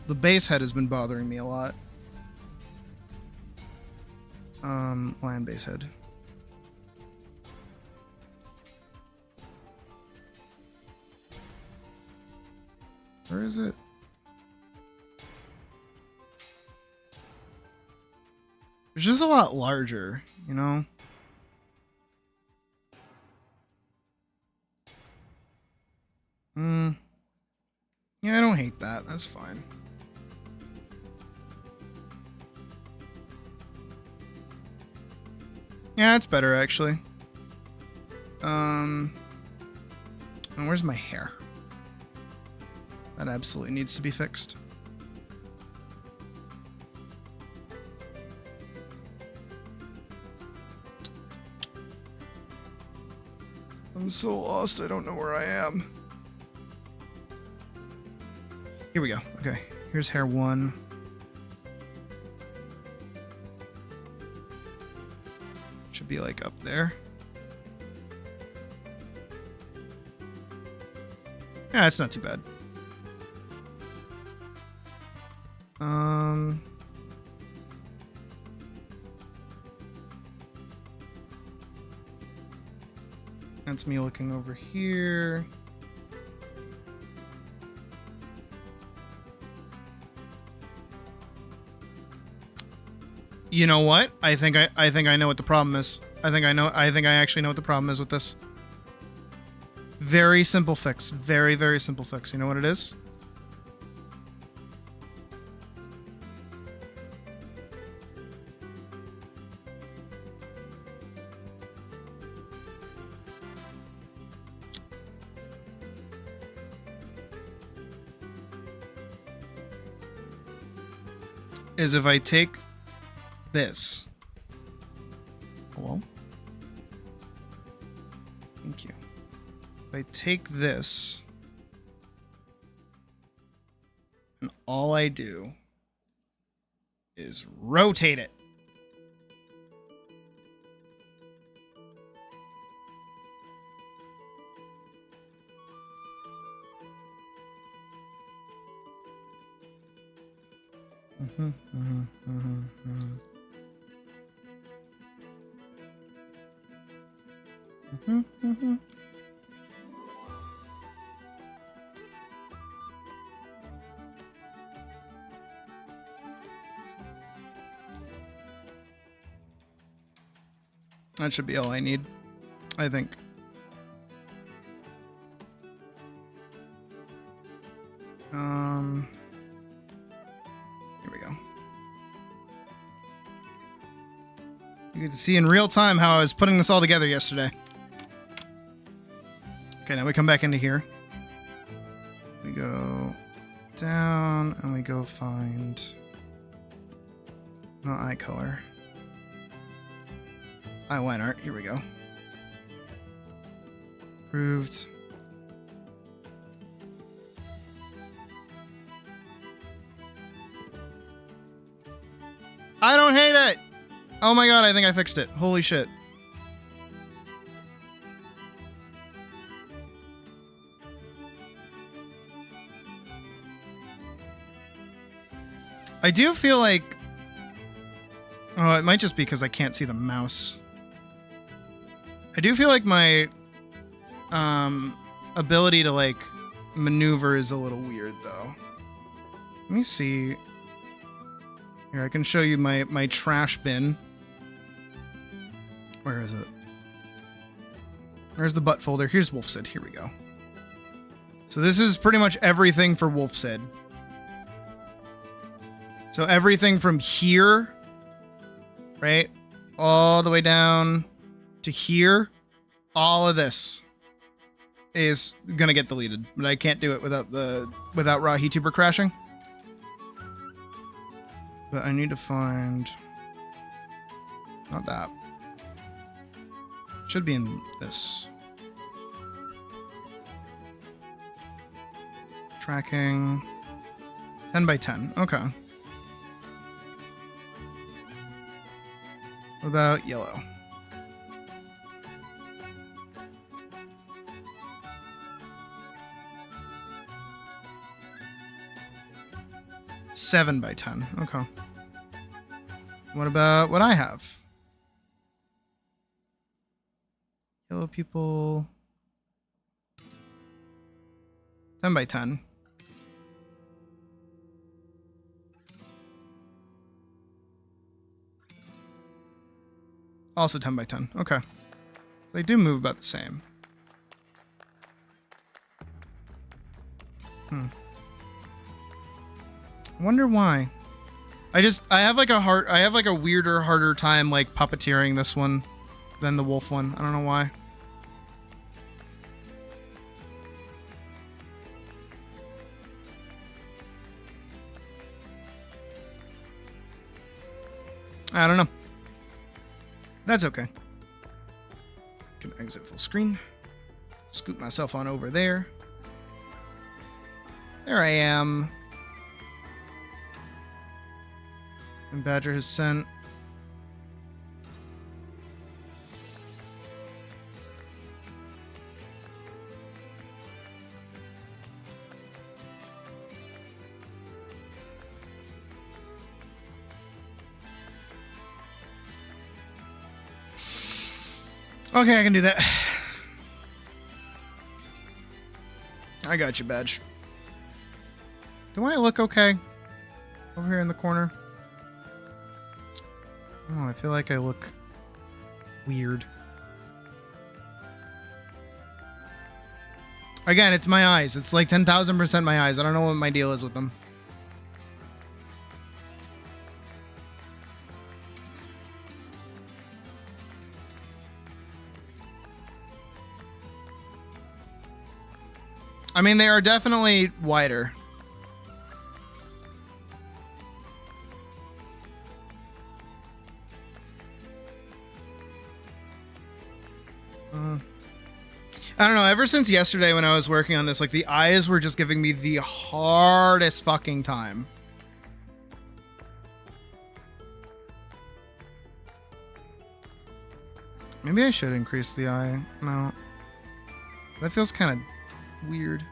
The base head has been bothering me a lot. Lion base head. Where is it? It's just a lot larger, you know? Yeah, I don't hate that. That's fine. Yeah, it's better, actually. And where's my hair? That absolutely needs to be fixed. I'm so lost, I don't know where I am. Here we go. Okay, here's hair 1. Should be like up there. Yeah, it's not too bad. That's me looking over here. You know what? I think I know what the problem is. I think I actually know what the problem is with this. Very simple fix. Very, very simple fix. You know what it is? Is if I take this. Hello? Thank you. If I take this, and all I do is rotate it. That should be all I need, I think. Here we go. You get to see in real time how I was putting this all together yesterday. Okay, now we come back into here. We go down and we go find not eye color. Line art. Here we go. Approved. I don't hate it. Oh my god, I think I fixed it. Holy shit. I do feel like... Oh, it might just be because I can't see the mouse. I do feel like my ability to, like, maneuver is a little weird, though. Let me see. Here, I can show you my trash bin. Where is it? Where's the butt folder? Here's Wolfsid. Here we go. So this is pretty much everything for Wolfsid. So everything from here, right, all the way down to here, all of this is gonna get deleted, but I can't do it without raw HeatTuber crashing. But I need to find not that. Should be in this. Tracking 10 by 10. Okay. What about yellow? Seven by 10. Okay. What about what I have? Yellow people. 10 by 10. Also 10 by 10. Okay. So they do move about the same. Wonder why. I have like a weirder, harder time like puppeteering this one than the wolf one. I don't know why. I don't know. That's okay. Can exit full screen. Scoot myself on over there. There I am. And Badger has sent. Okay, I can do that. I got you, Badge. Do I look okay? Over here in the corner? Oh, I feel like I look weird. Again, it's my eyes. It's like 10,000% my eyes. I don't know what my deal is with them. I mean, they are definitely wider. I don't know. Ever since yesterday when I was working on this, like the eyes were just giving me the hardest fucking time. Maybe I should increase the eye amount. That feels kind of weird.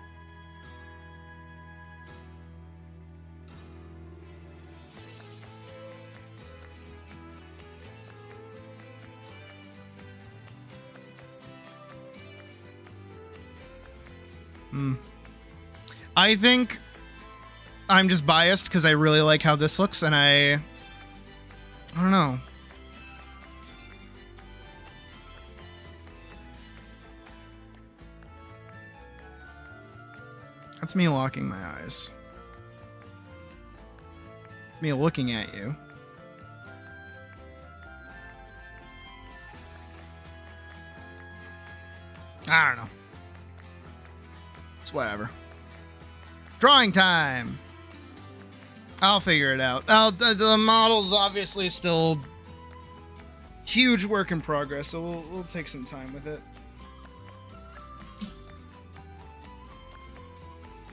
I think I'm just biased because I really like how this looks, and I don't know. That's me locking my eyes. It's me looking at you. I don't know. It's whatever. Drawing time. I'll figure it out. The model's obviously still huge work in progress, so we'll take some time with it.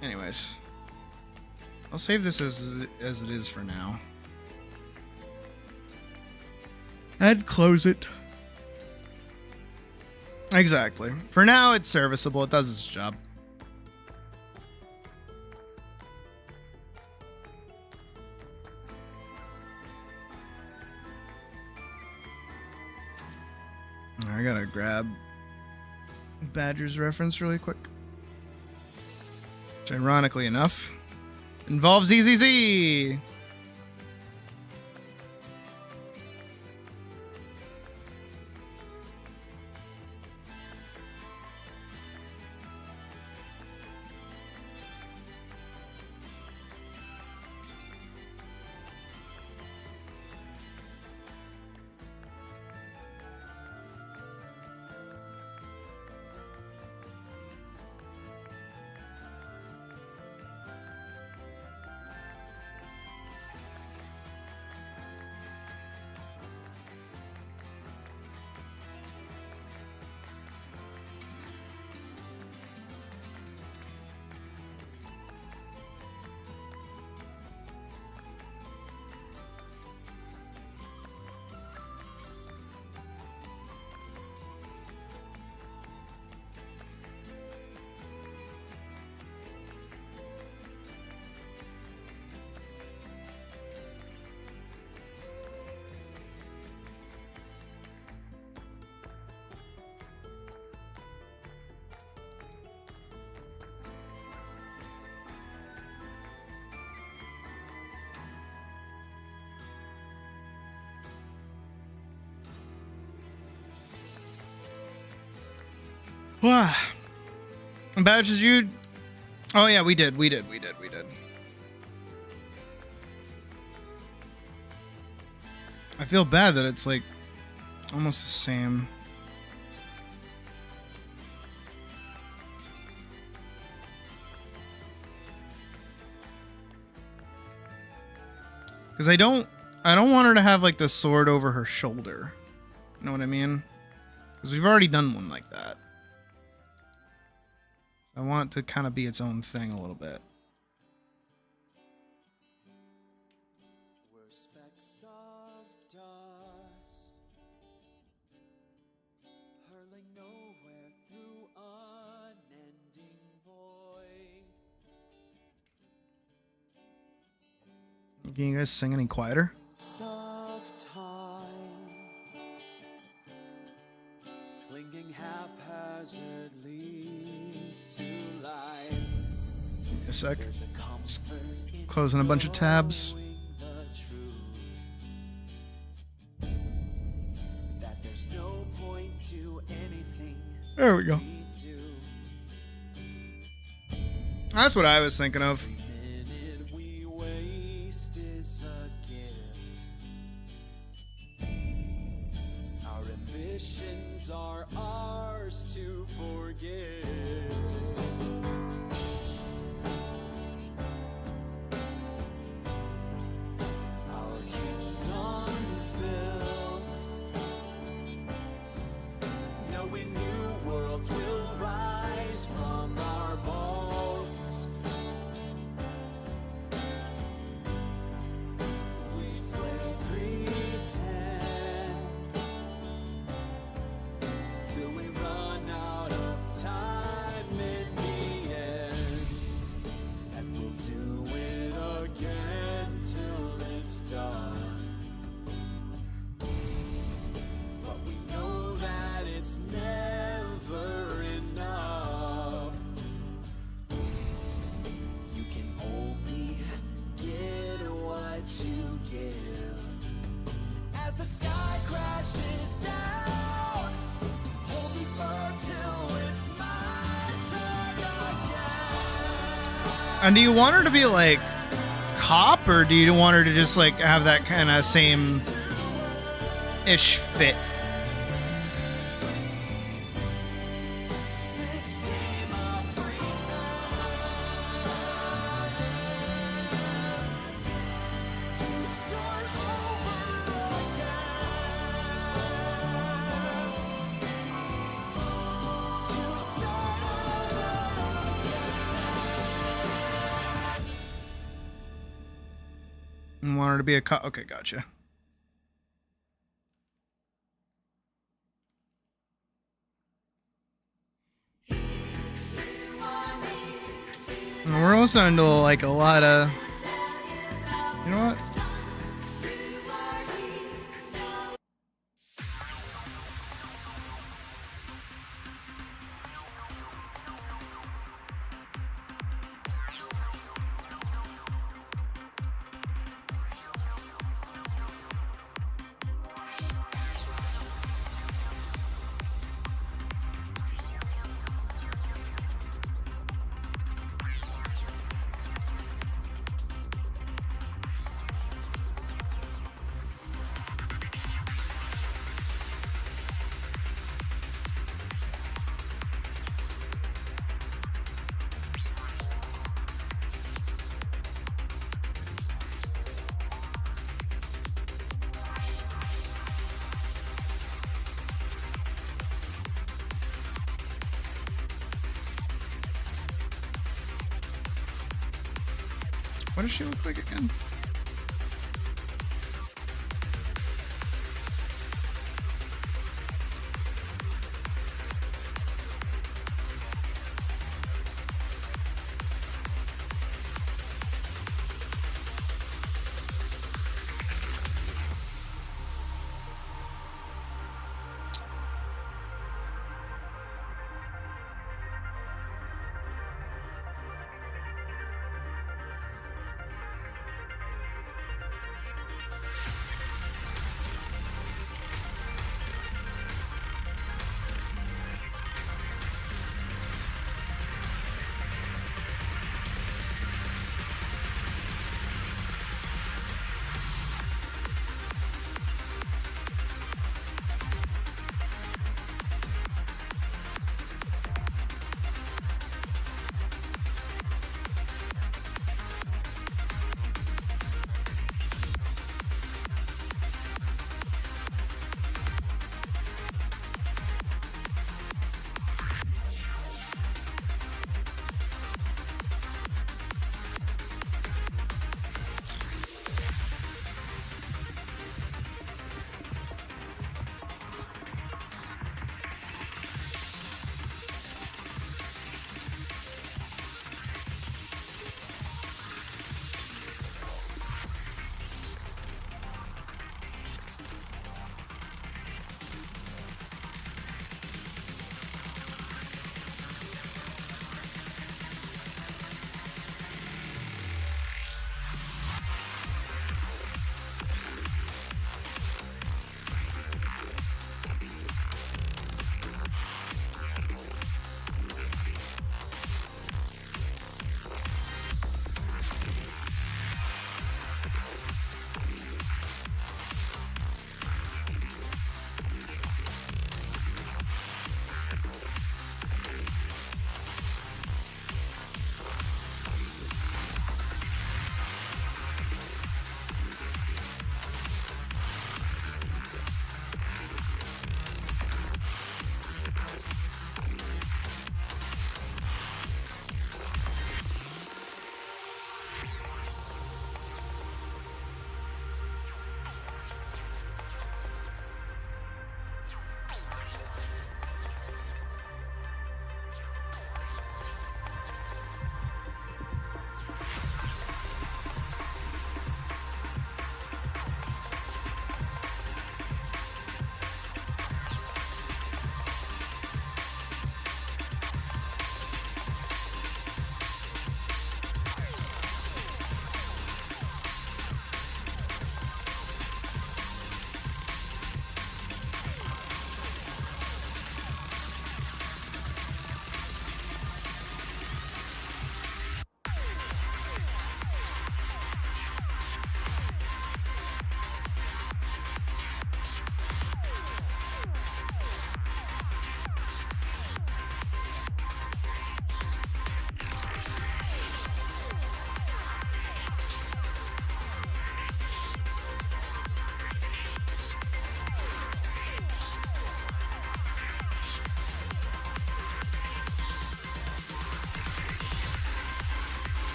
Anyways, I'll save this as it is for now. And close it. Exactly. For now, it's serviceable. It does its job. I gotta grab Badger's reference really quick. Which, ironically enough, involves ZZZ. Wow. Badges, you... Oh, yeah, we did. I feel bad that it's, like, almost the same. Because I don't want her to have, like, the sword over her shoulder. You know what I mean? Because we've already done one like that. I want it to kind of be its own thing a little bit. We're specks of dust, hurling nowhere through unending void. Can you guys sing any quieter? Of time, clinging haphazardly to life. A sec. There's a comfort in Closing a bunch of tabs. knowing the truth, that there's no point to anything There we go. we do. That's what I was thinking of. Minute we waste is a gift. Our ambitions are ours to forgive. Our kingdom is built, knowing new worlds will rise from our bones. We play pretend till we run out of time in the end, and we'll do it again till it's done. But we know that it's never enough. You can only get what you give. As the sky crashes down, hold me firm till it's my turn again. And do you want her to be like cop, or do you want her to just like have that kind of same ish fit? This game of pretend, You want her to be a cut. Okay, gotcha. And we're also into like a lot of. You know what? What does she look like again?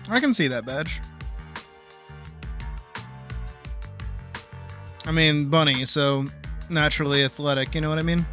I can see that badge. I mean, bunny, so naturally athletic, you know what I mean?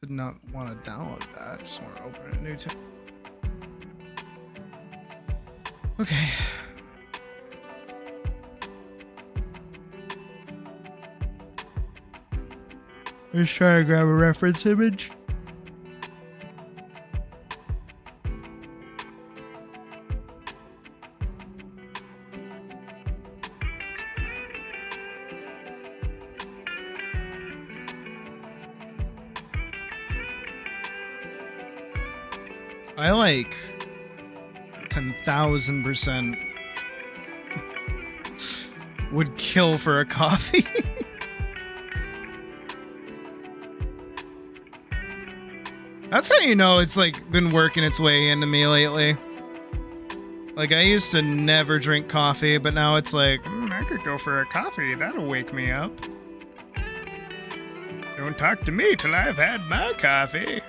Did not want to download that. Just want to open a new tab. Okay. Just trying to grab a reference image. I like 10,000% would kill for a coffee. That's how you know it's like been working its way into me lately. Like I used to never drink coffee, but now it's like, I could go for a coffee. That'll wake me up. Don't talk to me till I've had my coffee.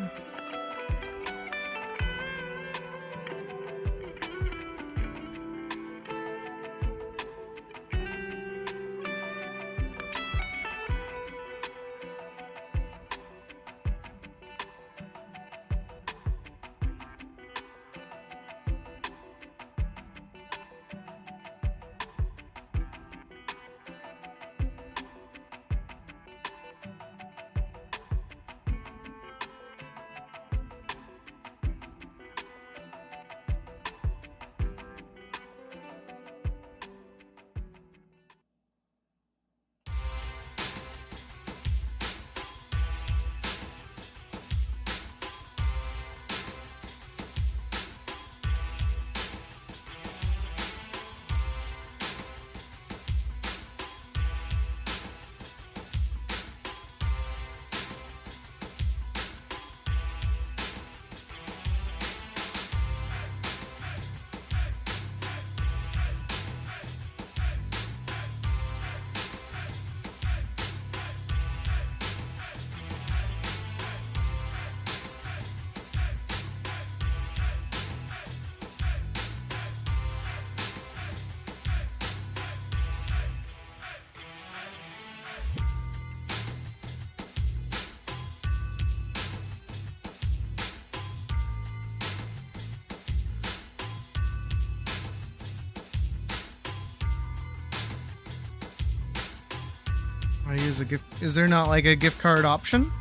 I use a gift. Is there not like a gift card option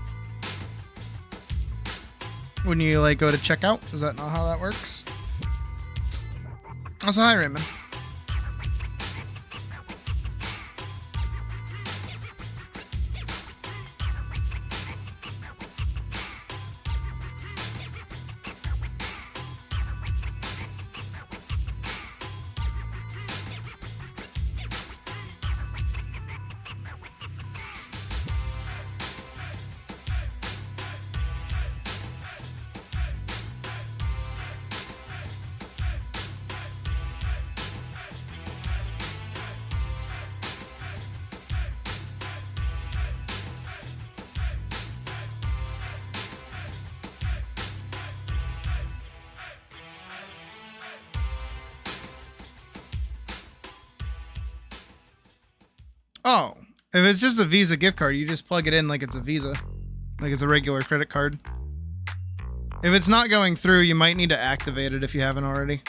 when you like go to checkout? Is that not how that works? Also, hi Raymond. Oh, if it's just a Visa gift card, you just plug it in like it's a Visa. Like it's a regular credit card. If it's not going through, you might need to activate it if you haven't already.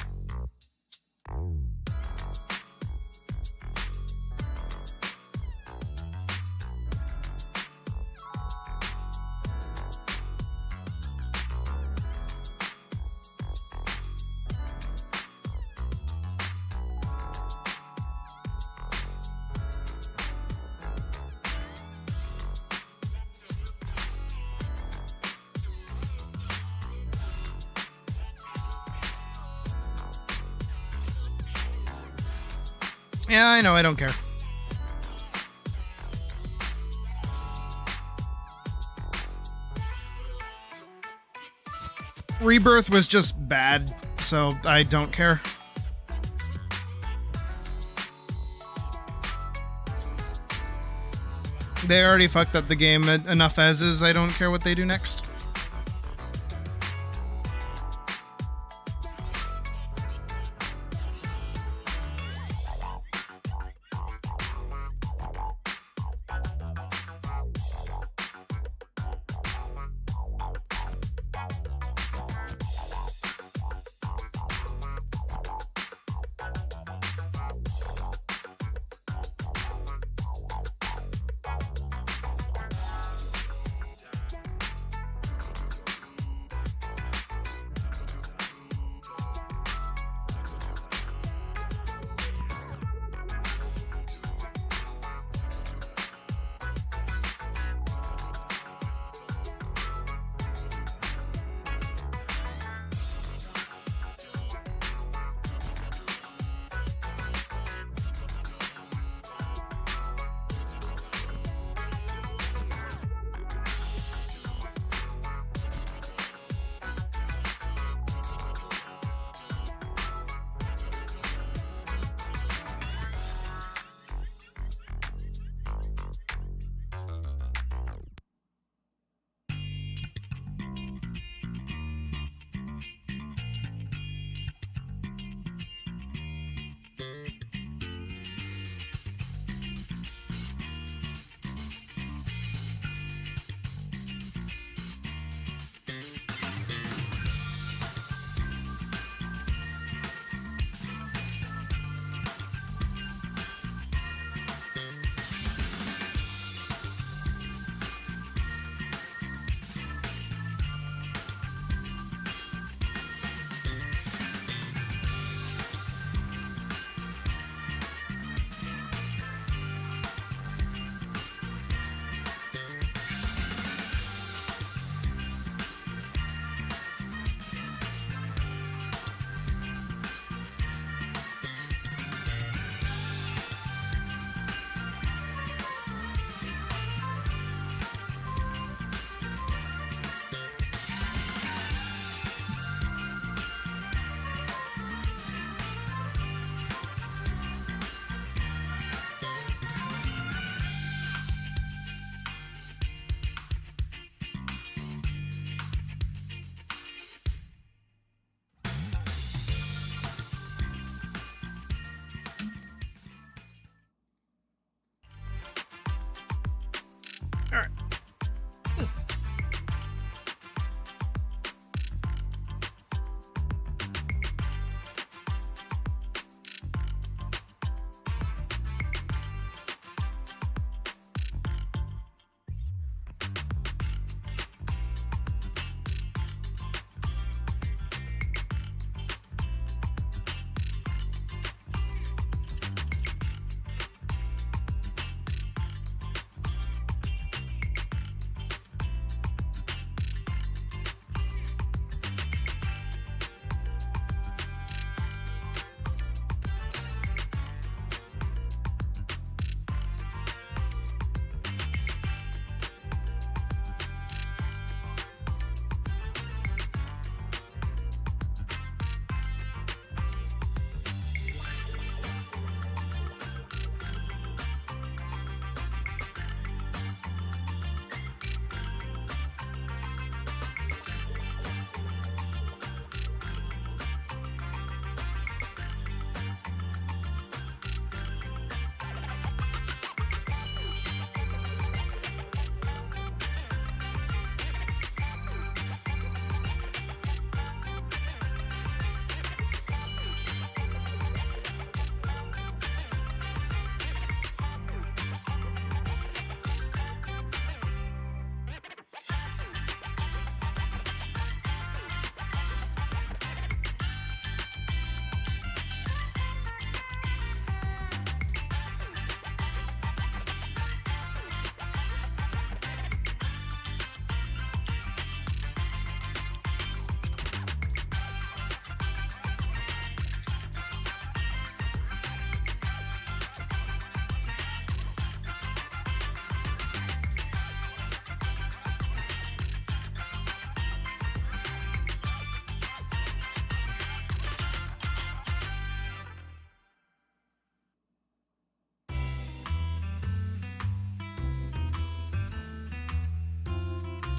Yeah, I know, I don't care. Rebirth was just bad, so I don't care. They already fucked up the game enough as is, I don't care what they do next.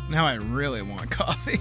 Now I really want coffee.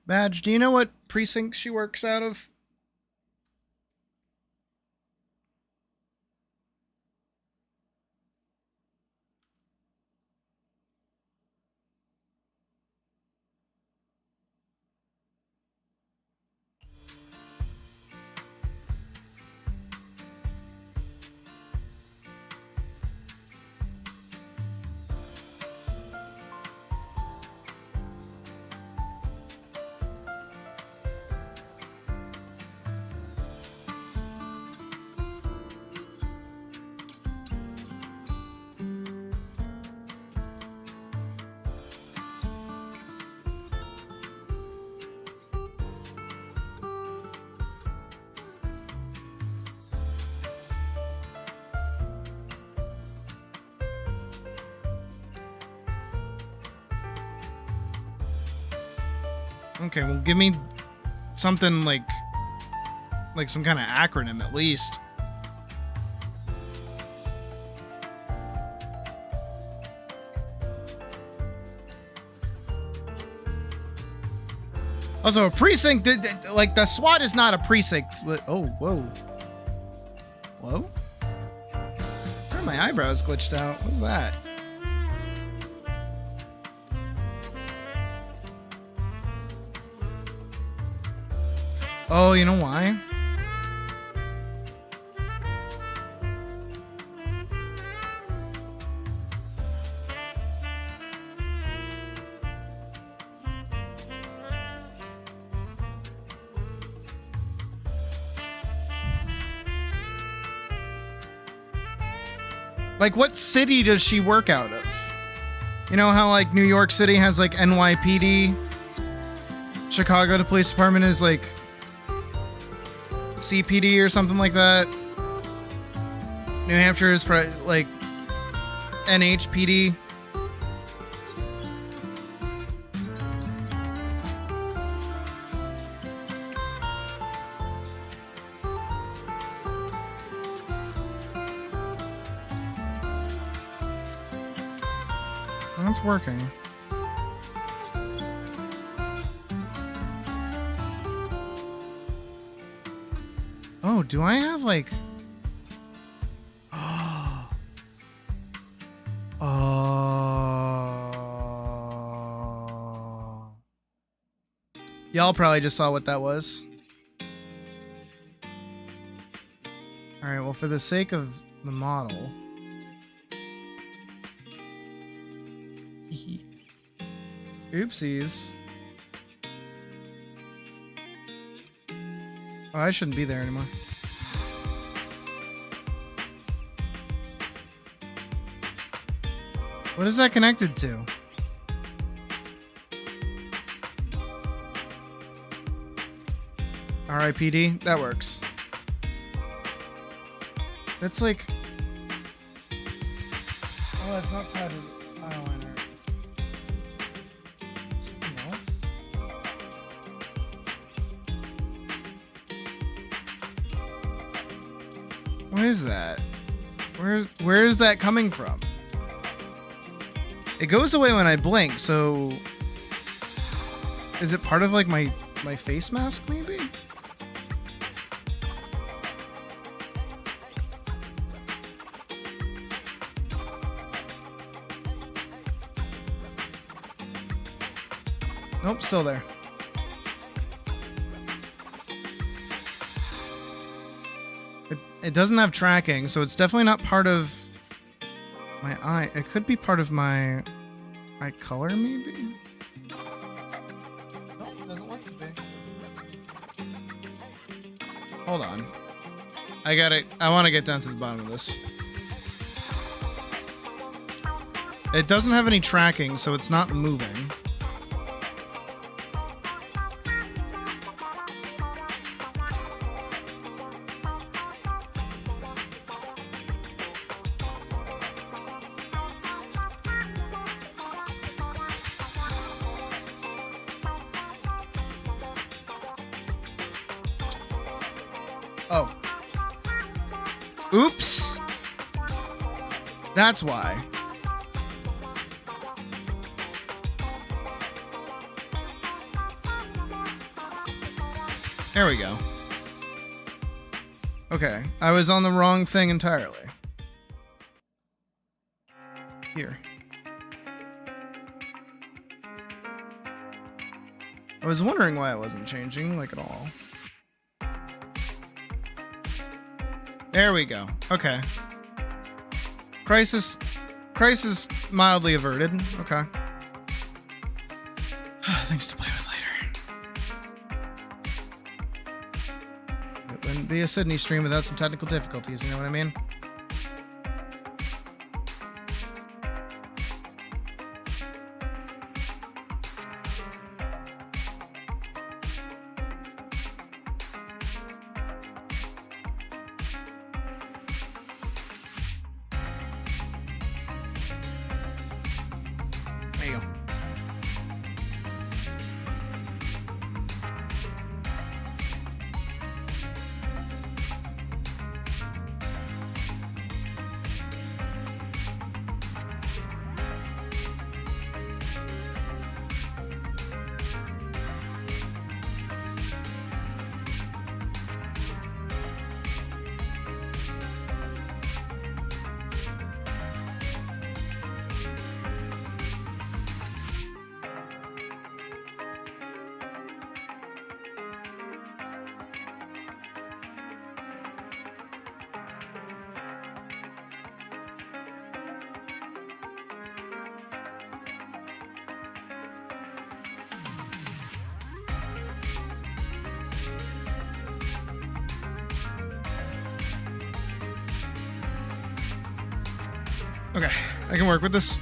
Badge, do you know what precinct she works out of? Okay, well, give me something like some kind of acronym at least. Also, a precinct, like the SWAT is not a precinct. Oh, whoa. Whoa? Where are my eyebrows glitched out? What's that? Oh, you know why? Like, what city does she work out of? You know how, like, New York City has, like, NYPD? Chicago, the police department is, like, CPD or something like that. New Hampshire is like NHPD. That's working. Oh, do I have like... Oh. Y'all probably just saw what that was. Alright, well, for the sake of the model... Oopsies. Oh, I shouldn't be there anymore. What is that connected to? RIPD? That works. That's like... Oh, that's not tied to eyeliner. Something else? What is that? Where is that coming from? It goes away when I blink, so... Is it part of, like, my my face mask, maybe? Nope, still there. It doesn't have tracking, so it's definitely not part of my eye. It could be part of my eye color, maybe? Nope, it doesn't look to be. Hold on. I want to get down to the bottom of this. It doesn't have any tracking, so it's not moving. Oh. Oops. That's why. There we go. Okay, I was on the wrong thing entirely. Here. I was wondering why it wasn't changing, like, at all. There we go. Okay. Crisis mildly averted. Okay. Things to play with later. It wouldn't be a Sydney stream without some technical difficulties, you know what I mean? There you go. Okay, I can work with this.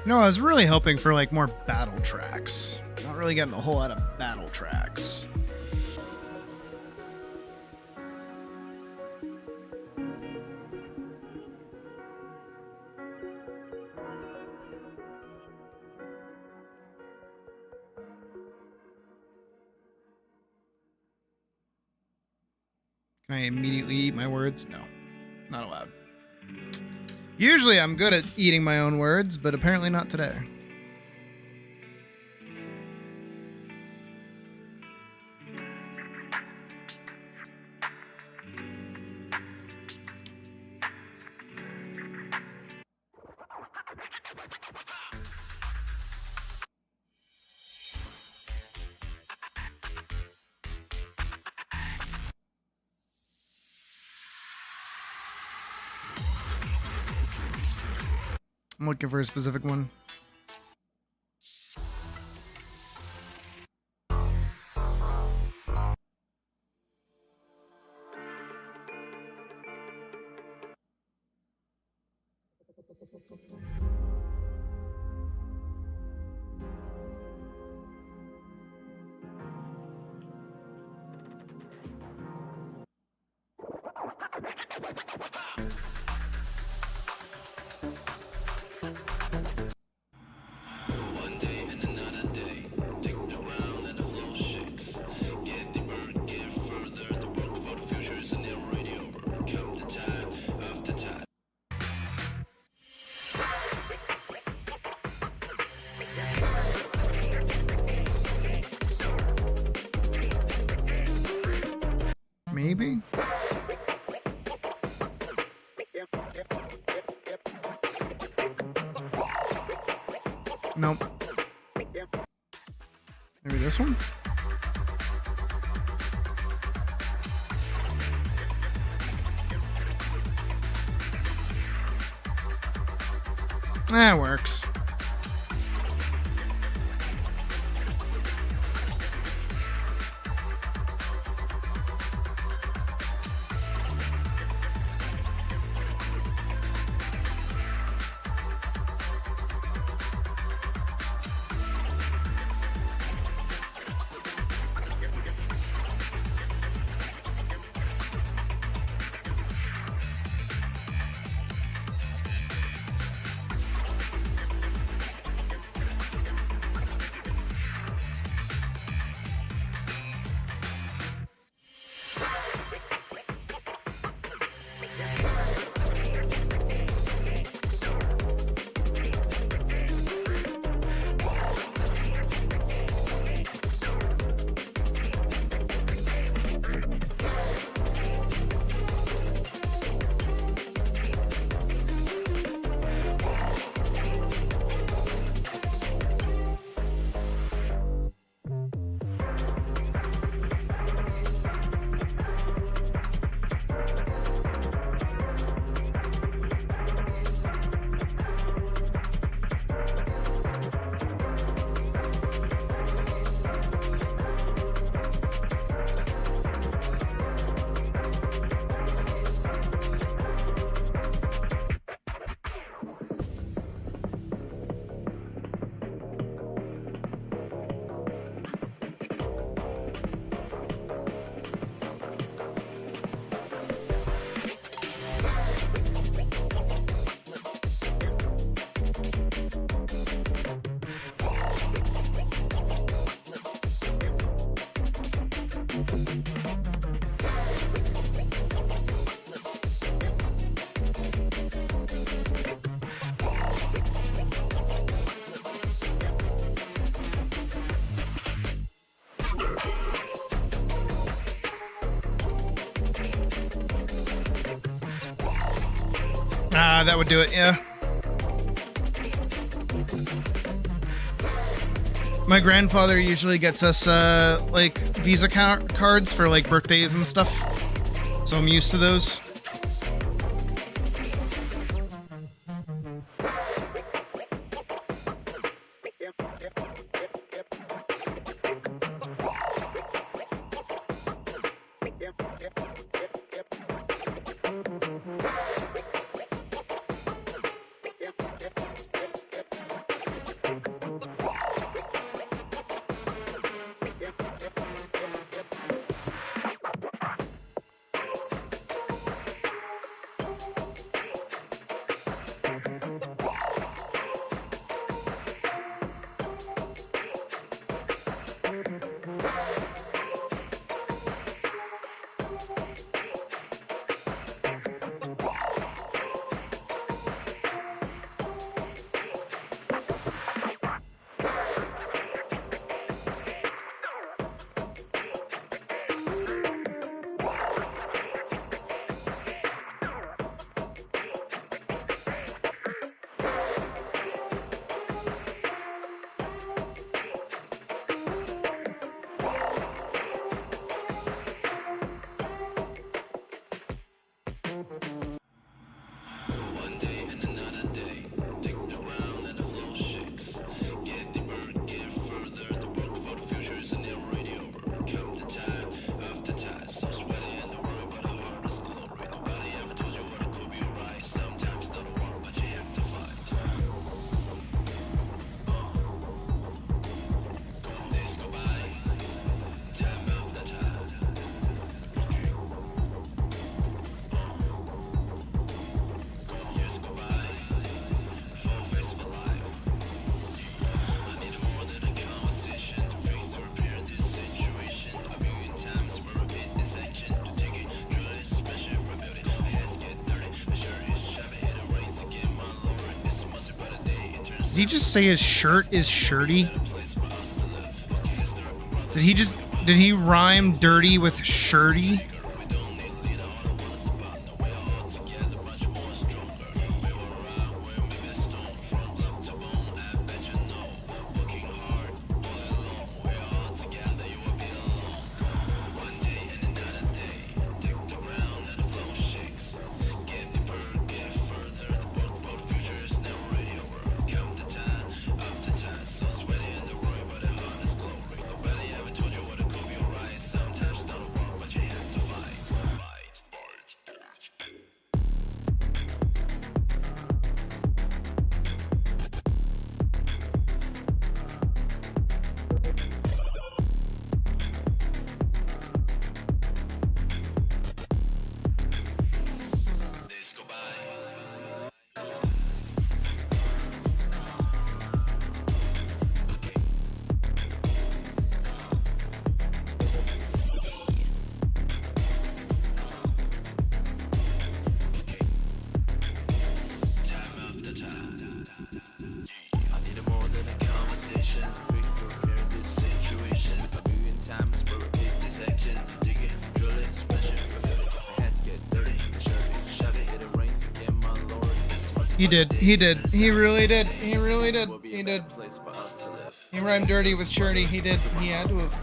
No, I was really hoping for like more battle tracks. Not really getting a whole lot of battle tracks. Can I immediately eat my words? No, not allowed. Usually I'm good at eating my own words, but apparently not today. I'm looking for a specific one. Maybe? Nope. Maybe this one? That works. That would do it, yeah. My grandfather usually gets us, like, Visa cards for, like, birthdays and stuff. So I'm used to those. he just say his shirt is shirty? Did he rhyme dirty with shirty? He did. He did. He really did. He really did. He did. He rhymed dirty with shirty. He did. He had to have.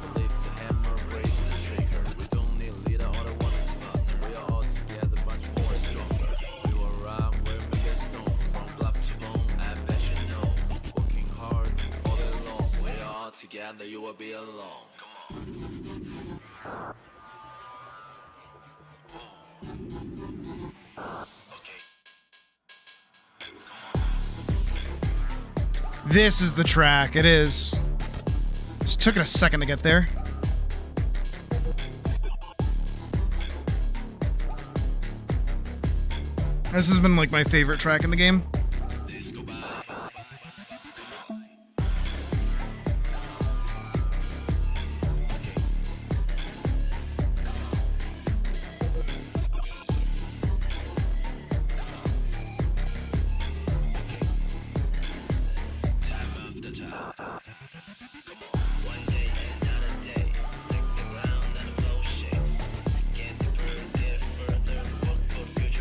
Together you will be alone. This is the track. It is. Just took it a second to get there. This has been like my favorite track in the game.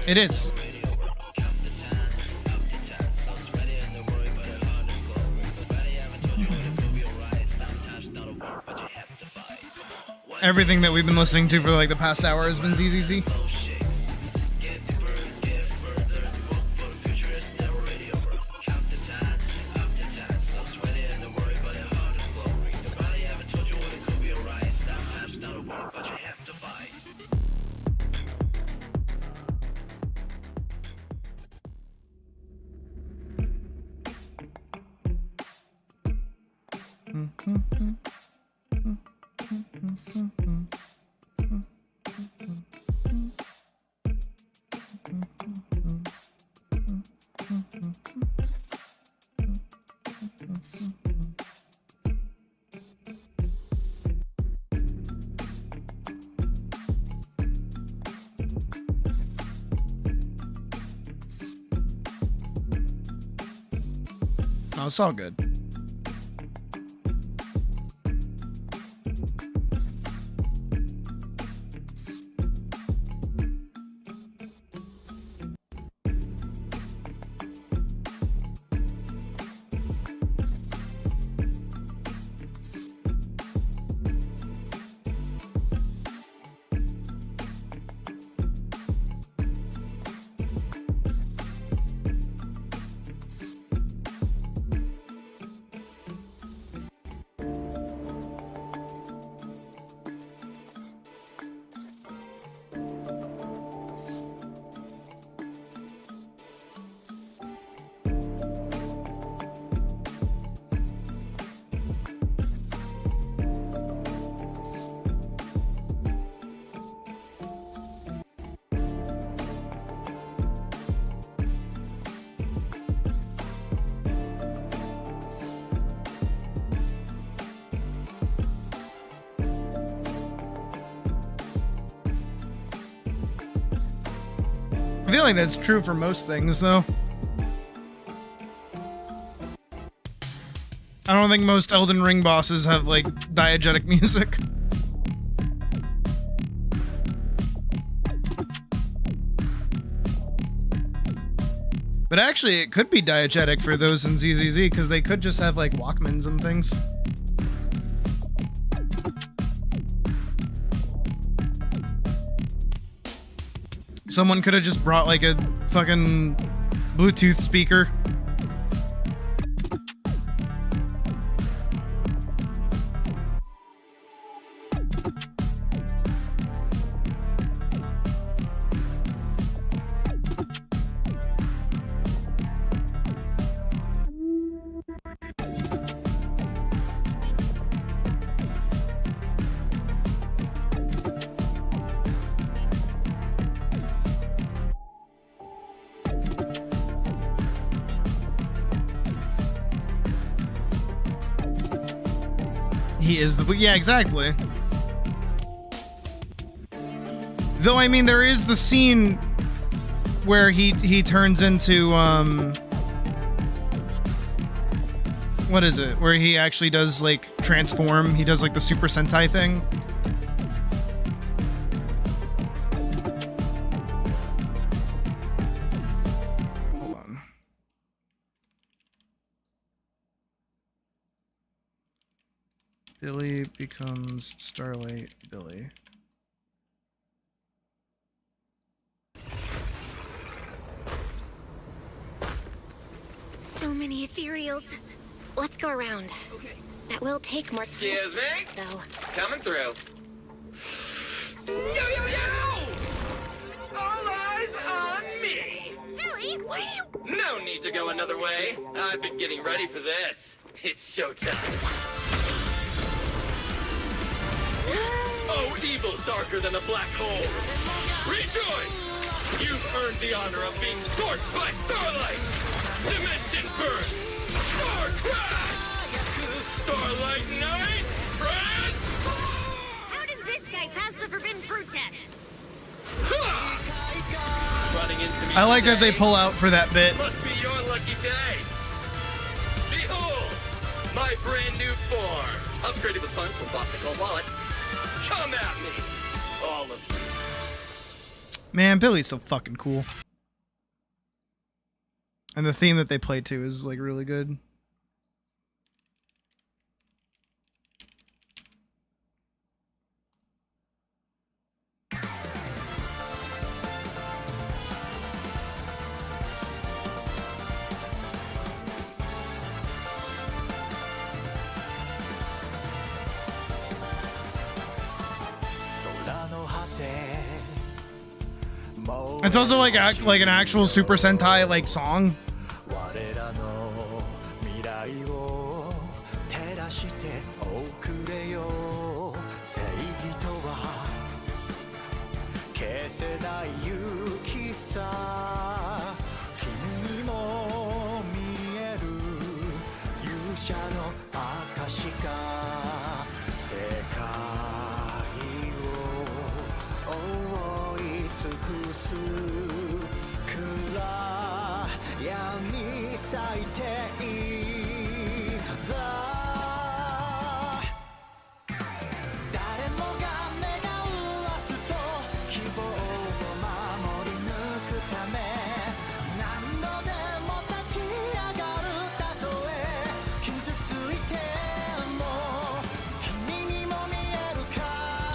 It is. Everything that we've been listening to for like the past hour has been ZZZ. Oh, it's all good. I feel like that's true for most things, though. I don't think most Elden Ring bosses have, like, diegetic music. But actually, it could be diegetic for those in ZZZ, because they could just have, like, Walkmans and things. Someone could have just brought, like, a fucking Bluetooth speaker. He is the... Yeah, exactly. Though, I mean, there is the scene where he turns into, what is it? Where he actually does, like, transform. He does, like, the Super Sentai thing. Hold on. Billy becomes Starlight Billy. So many ethereals. Let's go around. Okay. That will take more time. Excuse me? Though. Coming through. Yo, yo, yo! All eyes on me! Billy, what are you? No need to go another way. I've been getting ready for this. It's showtime. Oh, evil darker than a black hole. Rejoice! You've earned the honor of being scorched by starlight! Dimension burst! Star crash! Starlight night! Transform! How does this guy pass the forbidden fruit test? Running into me I like that they today? pull out for that bit. Must be your lucky day. Behold, my brand new form. Upgraded with funds from Boston Cold Wallet. Come at me, all of you. Man, Billy's so fucking cool. And the theme that they play to is, like, really good. It's also like like an actual Super Sentai like song.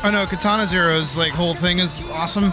Oh no, Katana Zero's like whole thing is awesome.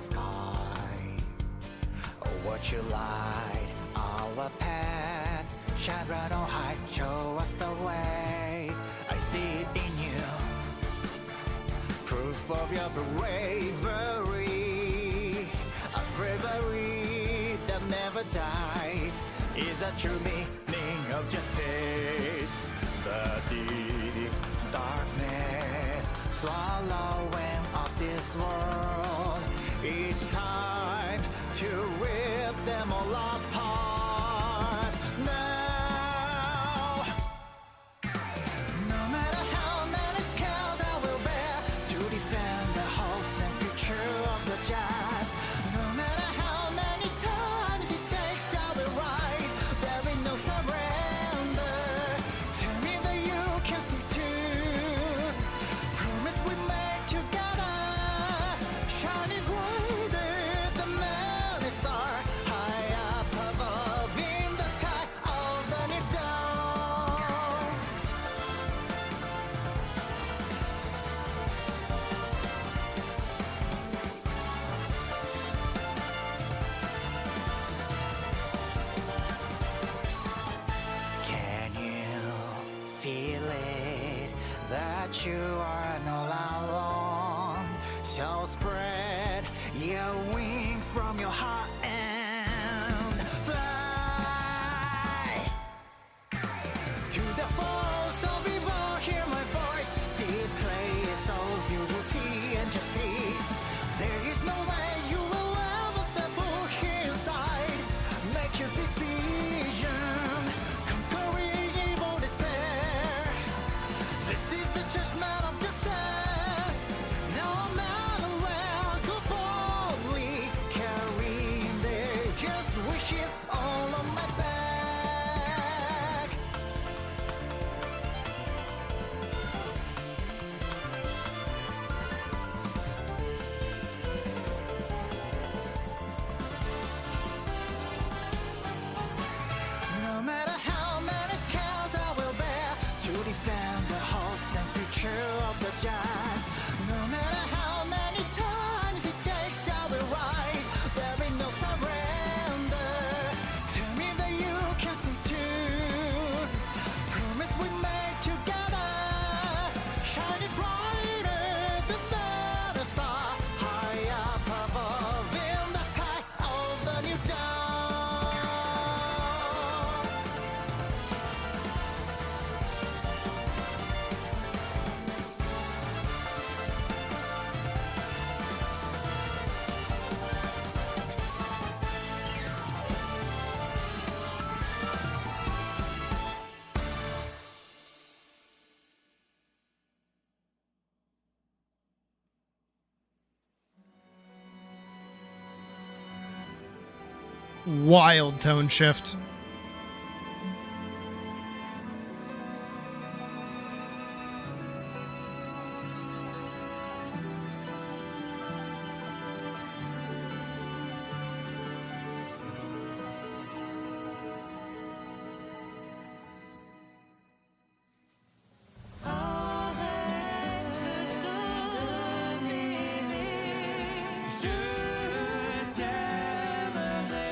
sky. What you light, our path. Shine bright on high, show us the way. I see it in you, proof of your bravery. A bravery that never dies is a true meaning of justice. The deep darkness swallowing up this world. Each time to rip them all apart. Now, no matter how many scars I will bear to defend the hopes and future of the just. No matter how many times it takes, I will rise. There is no surrender. Tell me that you can see too. Promise we made together, shining brighter than any star, high up above in the sky, all the deep down. Can you feel it? That you are not alone. So spread your wings from your heart and fly to the force of evil. Hear my voice. This place of beauty and justice. There is no way you will ever step foot inside. Make your decision, conquering evil despair. This is the judgment of justice. No matter where, go boldly, carrying their just wishes all on my back. No matter how many scars I will bear to defend the hopes and future of the just. No matter how many times it takes, I will rise. There is no surrender. Tell me that you can see too. Promise we made together, shining brighter than the star, high up above in the sky, all the new dawn. Wild tone shift. Je t'aimerai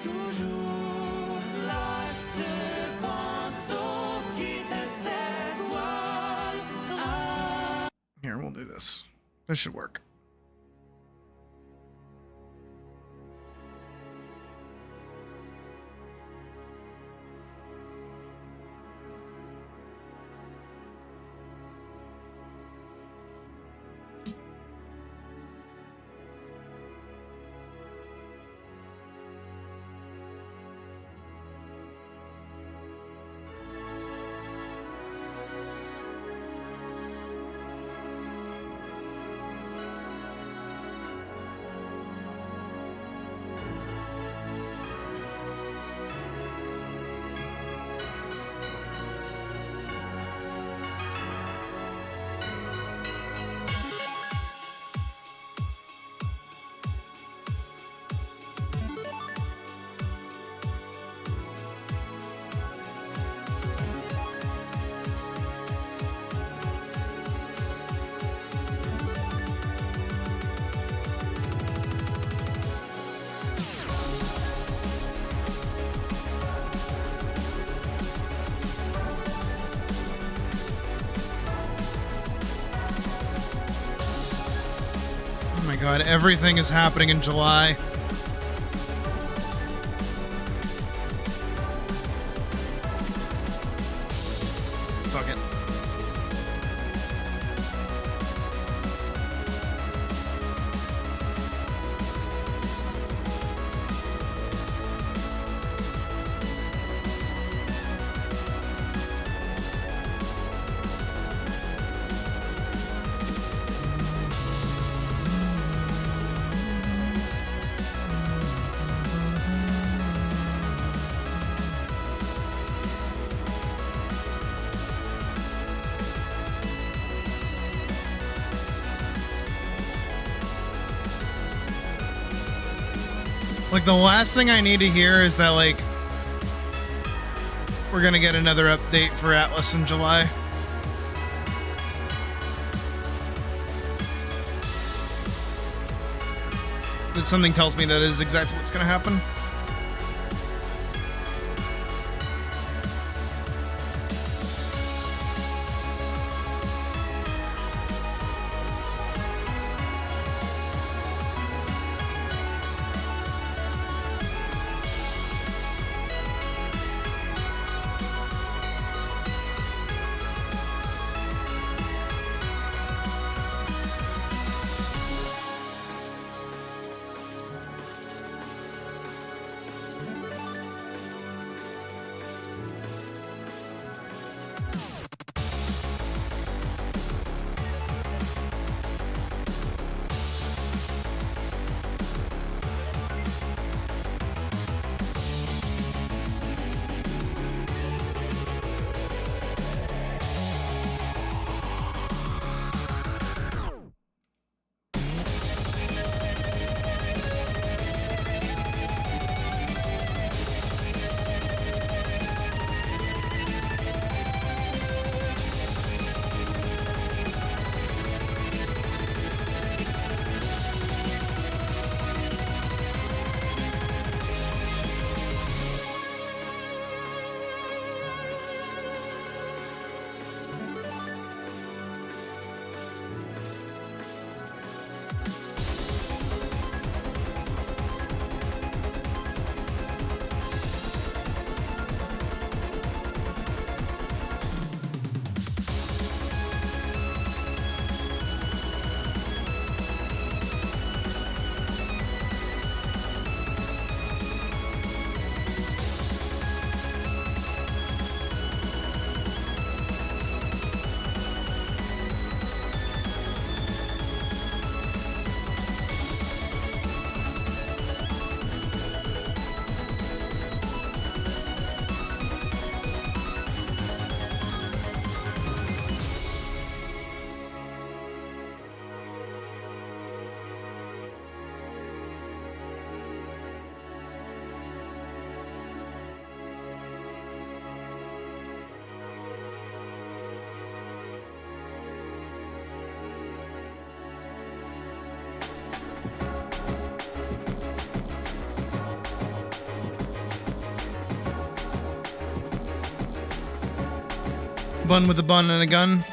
toujours. Lâche ce pinceau, quitte cette toile. Here, we'll do this. This should work. my god, everything is happening in July. Fuck it. Like, the last thing I need to hear is that, like, we're gonna get another update for Atlas in July. But something tells me that is exactly what's gonna happen. Bun with a bun and a gun.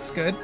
That's good.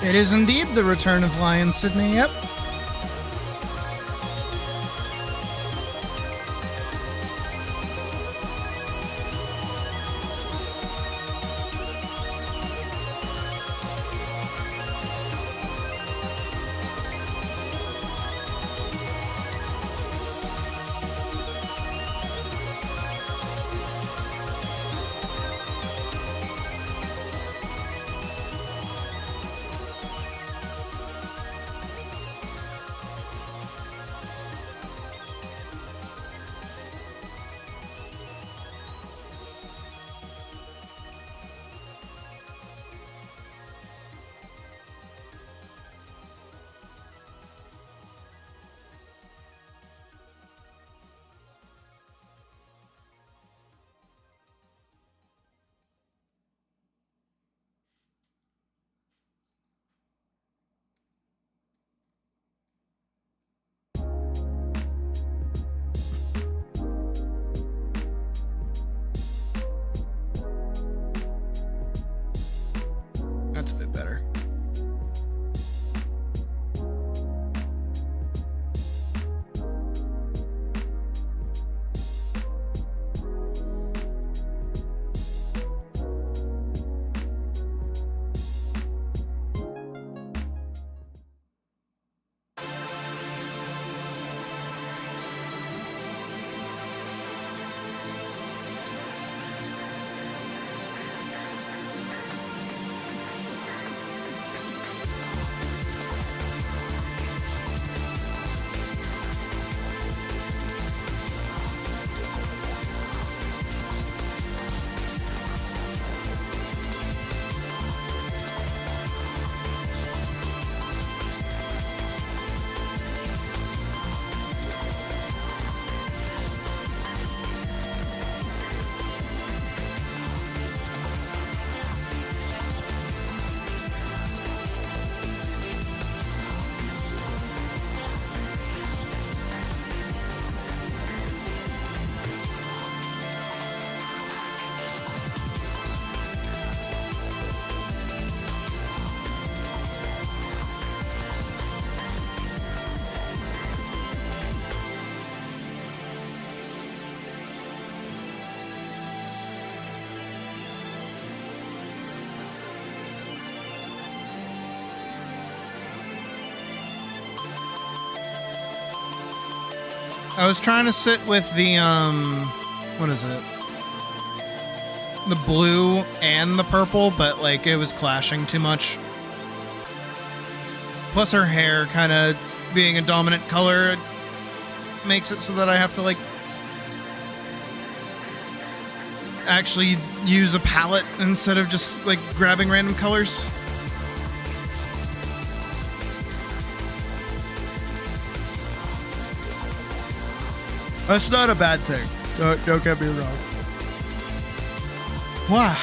It is indeed the return of Lion Sydney, yep. I was trying to sit with the, what is it? The blue and the purple, but, like, it was clashing too much. Plus her hair kind of being a dominant color makes it so that I have to, like, actually use a palette instead of just, like, grabbing random colors. That's not a bad thing. Don't get me wrong. Wow.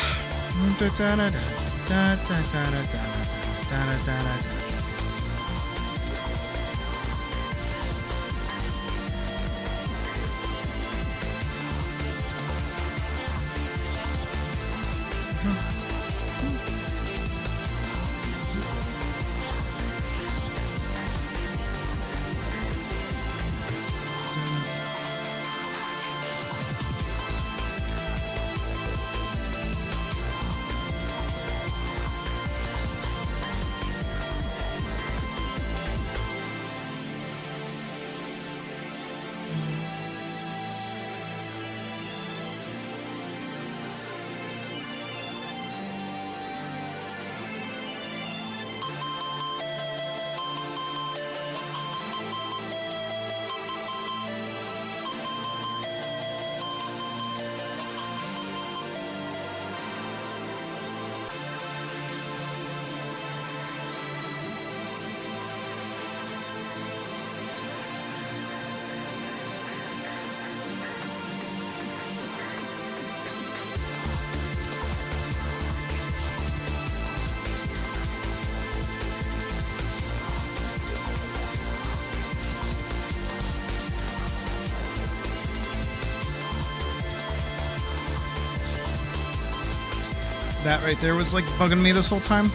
That right there was like bugging me this whole time.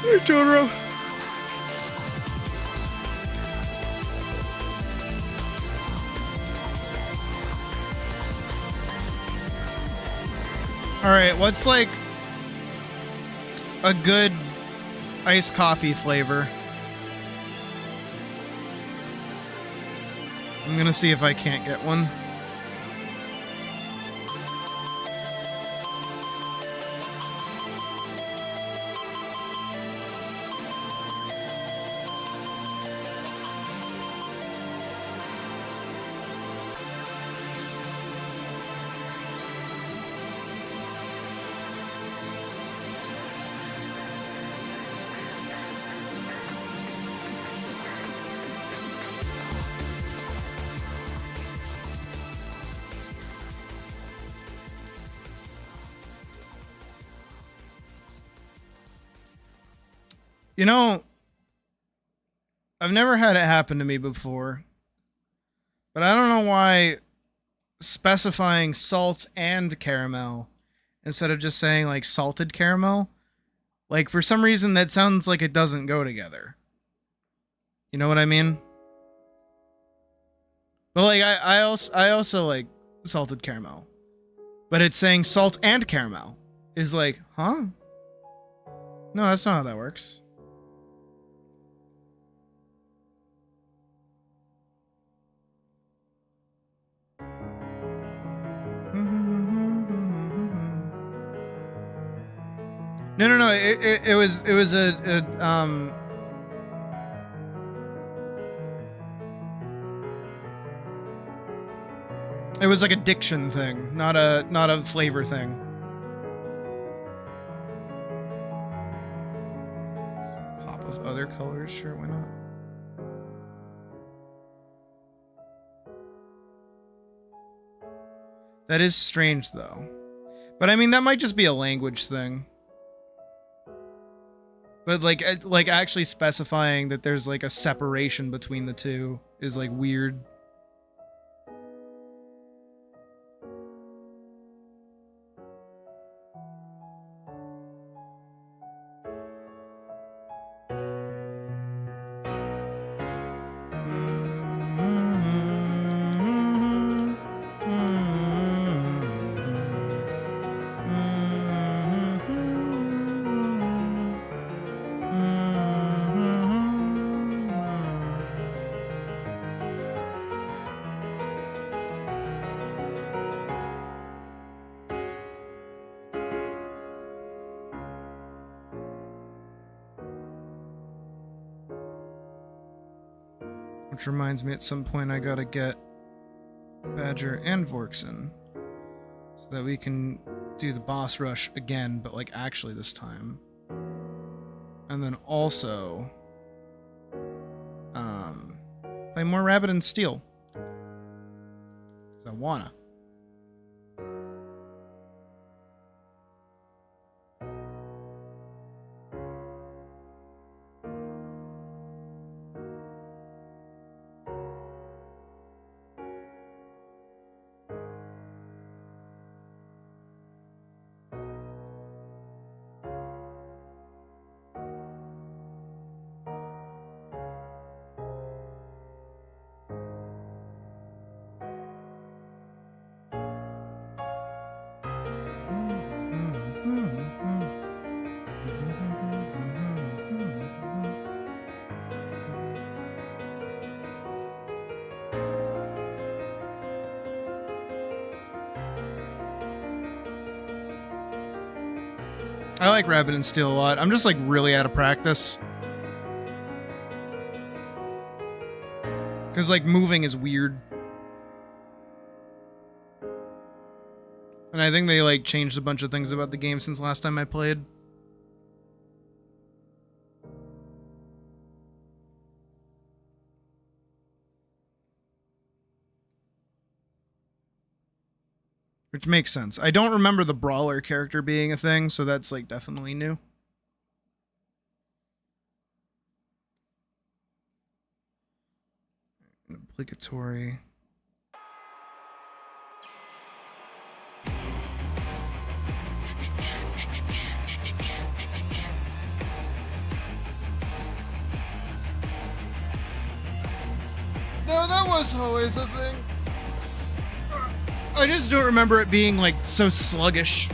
Hey, Totoro. Alright, what's like a good iced coffee flavor? I'm gonna see if I can't get one. You know, I've never had it happen to me before, but I don't know why specifying salt and caramel instead of just saying like salted caramel, like for some reason that sounds like it doesn't go together. You know what I mean? But like I also like salted caramel, but it's saying salt and caramel is like, huh? No, that's not how that works. No. It was it was like a diction thing, not a flavor thing. Pop of other colors, sure, why not? That is strange though. But I mean that might just be a language thing. But like actually specifying that there's like a separation between the two is like weird. Which reminds me, at some point I gotta get Badger and Vorkson so that we can do the boss rush again, but like actually this time. And then also play more Rabbit and Steel. 'Cause I wanna. I like Rabbit and Steel a lot. I'm just like really out of practice. Because like moving is weird. And I think they like changed a bunch of things about the game since last time I played. Which makes sense. I don't remember the brawler character being a thing, so that's like definitely new. Obligatory. No, that was always a thing. I just don't remember it being like so sluggish.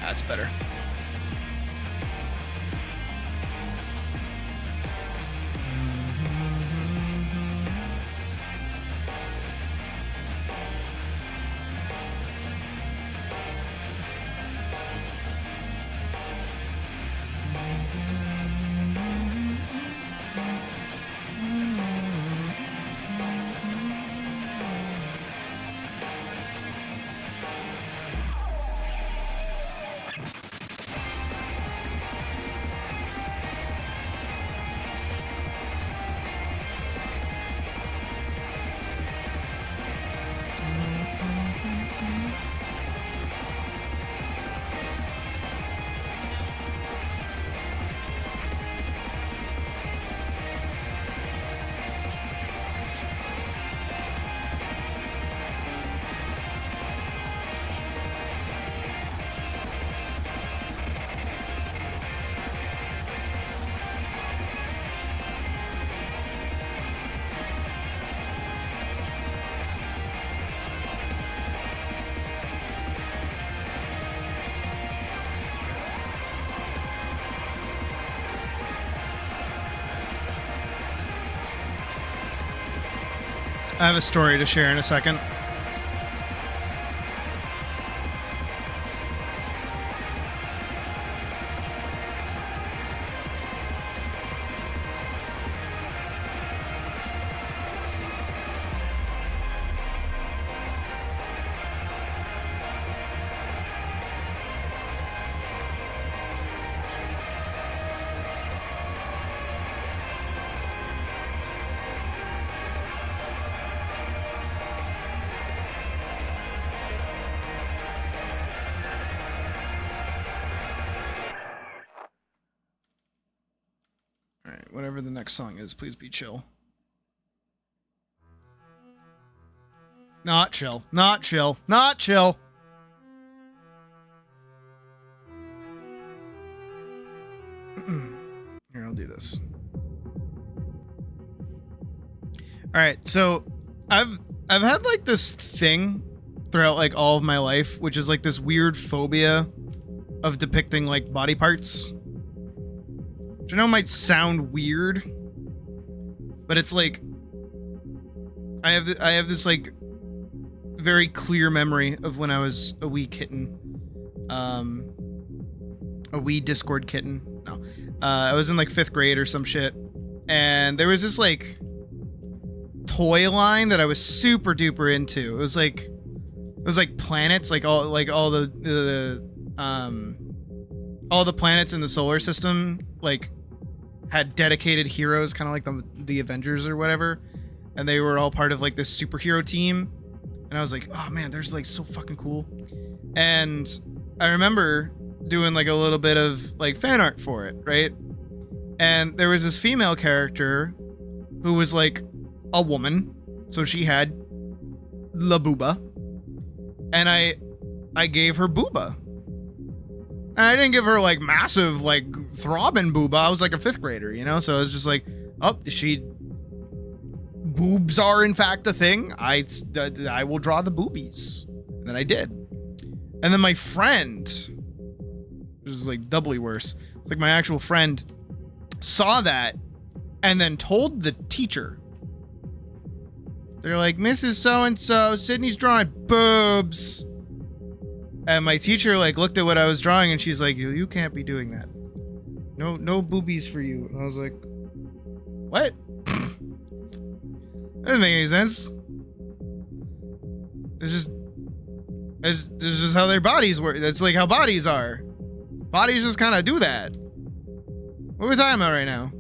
That's better. I have a story to share in a second. Whatever the next song is, please be chill. Not chill. Not chill. Not chill. Here, I'll do this. All right, so I've had like this thing throughout like all of my life, which is like this weird phobia of depicting like body parts. Which I know might sound weird, but it's like I have this like very clear memory of when I was a wee kitten, a wee Discord kitten. No, I was in like 5th grade or some shit, and there was this like toy line that I was super duper into. It was like planets, like all the planets in the solar system like had dedicated heroes, kind of like the Avengers or whatever, and they were all part of like this superhero team. And I was like, oh man, they're like so fucking cool. And I remember doing like a little bit of like fan art for it, right? And there was this female character who was like a woman, so she had la booba, and I gave her booba. And I didn't give her like massive like throbbing booba. I was like a 5th grader, you know? So I was just like, oh, boobs are in fact a thing. I will draw the boobies. And then I did. And then my friend, which is like doubly worse, it's like my actual friend saw that and then told the teacher. They're like, Mrs. So-and-so, Sydney's drawing boobs. And my teacher like looked at what I was drawing and she's like, you can't be doing that. No boobies for you. And I was like, what? That doesn't make any sense. It's just how their bodies work. That's like how bodies are. Bodies just kind of do that. What are we talking about right now?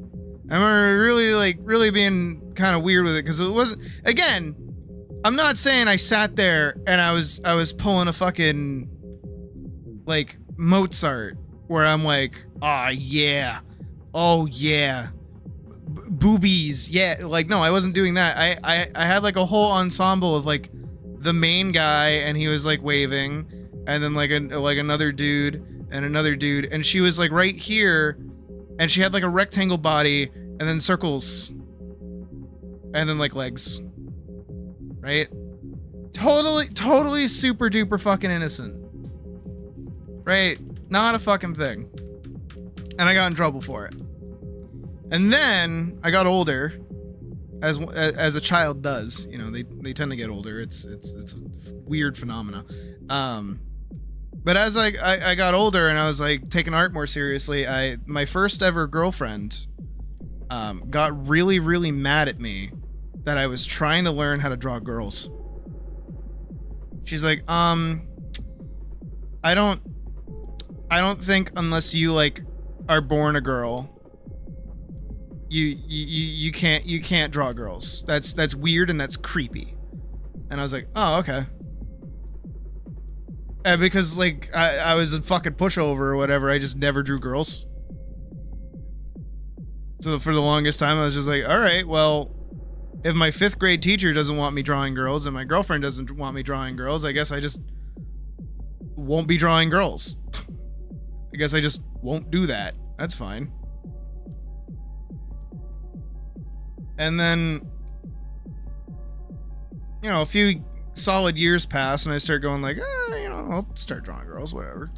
I'm really being kind of weird with it because it wasn't. Again, I'm not saying I sat there and I was pulling a fucking like Mozart where I'm like, oh yeah, boobies, yeah. Like no, I wasn't doing that. I had like a whole ensemble of like the main guy and he was like waving, and then like another dude and another dude, and she was like right here, and she had like a rectangle body and then circles and then like legs, right? Totally super duper fucking innocent, right? Not a fucking thing. And I got in trouble for it. And then I got older, as a child does. You know, they tend to get older. It's a weird phenomena. But as I got older and I was like taking art more seriously, my first ever girlfriend got really mad at me that I was trying to learn how to draw girls. She's like, I don't think unless you like are born a girl, you can't draw girls. That's weird and that's creepy. And I was like, oh, okay. Because like I was a fucking pushover or whatever, I just never drew girls. So for the longest time I was just like, all right, well, if my 5th grade teacher doesn't want me drawing girls and my girlfriend doesn't want me drawing girls, I guess I just won't be drawing girls. I guess I just won't do that. That's fine. And then, you know, a few solid years pass and I start going like, you know, I'll start drawing girls, whatever.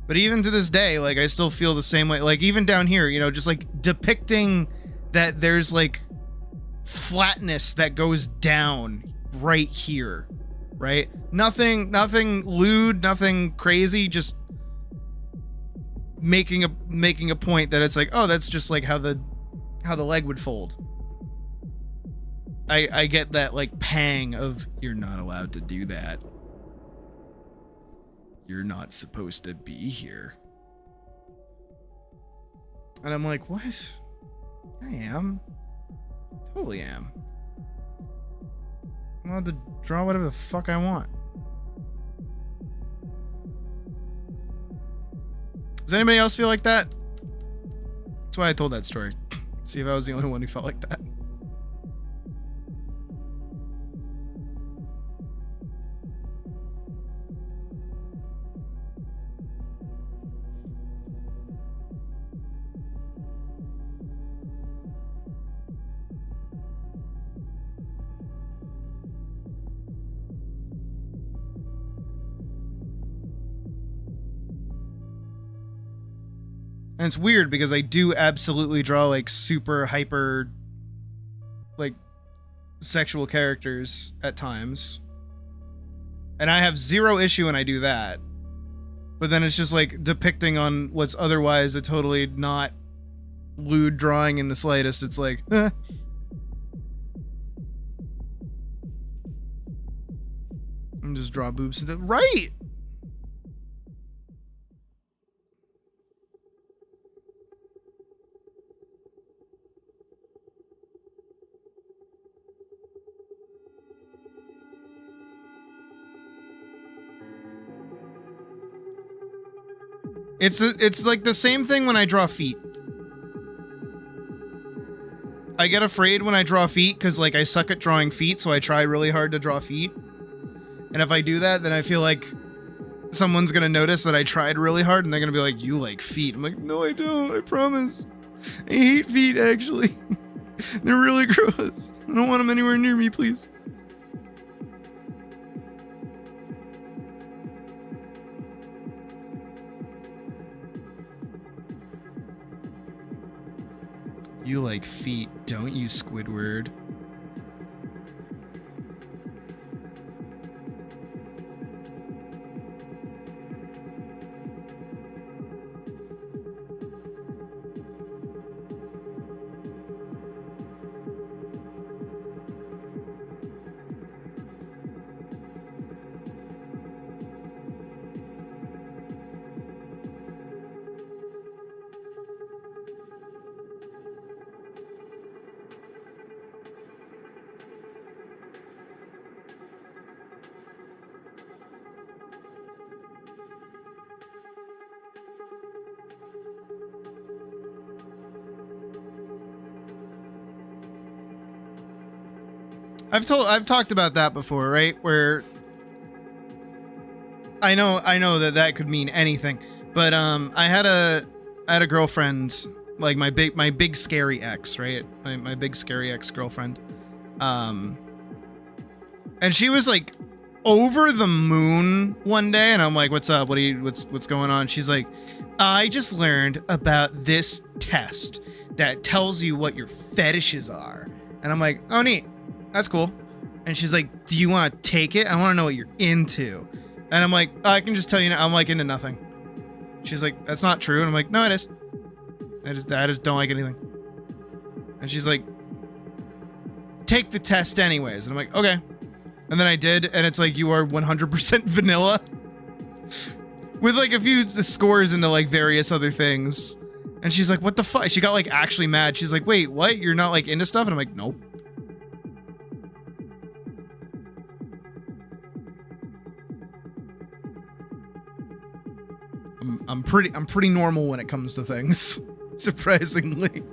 But even to this day, like I still feel the same way. Like even down here, you know, just like depicting that there's like flatness that goes down right here, right? Nothing lewd, nothing crazy, just making a point that it's like, oh, that's just like how the leg would fold. I get that like pang of, you're not allowed to do that. You're not supposed to be here. And I'm like, what? I am. I totally am. I'm allowed to draw whatever the fuck I want. Does anybody else feel like that? That's why I told that story. See if I was the only one who felt like that. And it's weird because I do absolutely draw like super hyper like sexual characters at times. And I have zero issue when I do that. But then it's just like depicting on what's otherwise a totally not lewd drawing in the slightest. It's like, eh. And just draw boobs. Right! It's like the same thing when I draw feet. I get afraid when I draw feet because like I suck at drawing feet, so I try really hard to draw feet. And if I do that, then I feel like someone's gonna notice that I tried really hard and they're gonna be like, you like feet. I'm like, no, I don't, I promise. I hate feet, actually. They're really gross. I don't want them anywhere near me, please. You like feet, don't you, Squidward? I've talked about that before, right? Where I know that could mean anything, but I had a girlfriend, like my big scary ex, right? My big scary ex girlfriend, and she was like over the moon one day, and I'm like, what's up? What's going on? She's like, I just learned about this test that tells you what your fetishes are, and I'm like, oh neat. That's cool. And she's like, do you want to take it? I want to know what you're into. And I'm like, I can just tell you now, I'm like into nothing. She's like, that's not true. And I'm like, no, it is. I just don't like anything. And she's like, take the test anyways. And I'm like, okay. And then I did. And it's like, you are 100% vanilla. With like a few scores into like various other things. And she's like, what the fuck? She got like actually mad. She's like, wait, what? You're not like into stuff? And I'm like, nope. I'm pretty normal when it comes to things, surprisingly.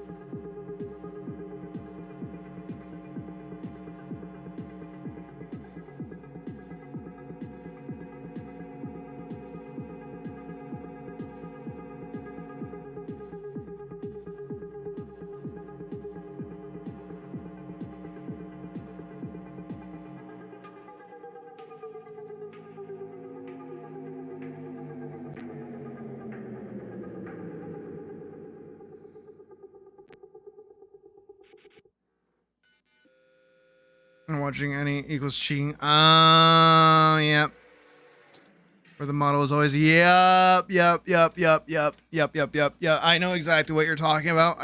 And watching any equals cheating. Yep. Where the model is always, yep. I know exactly what you're talking about.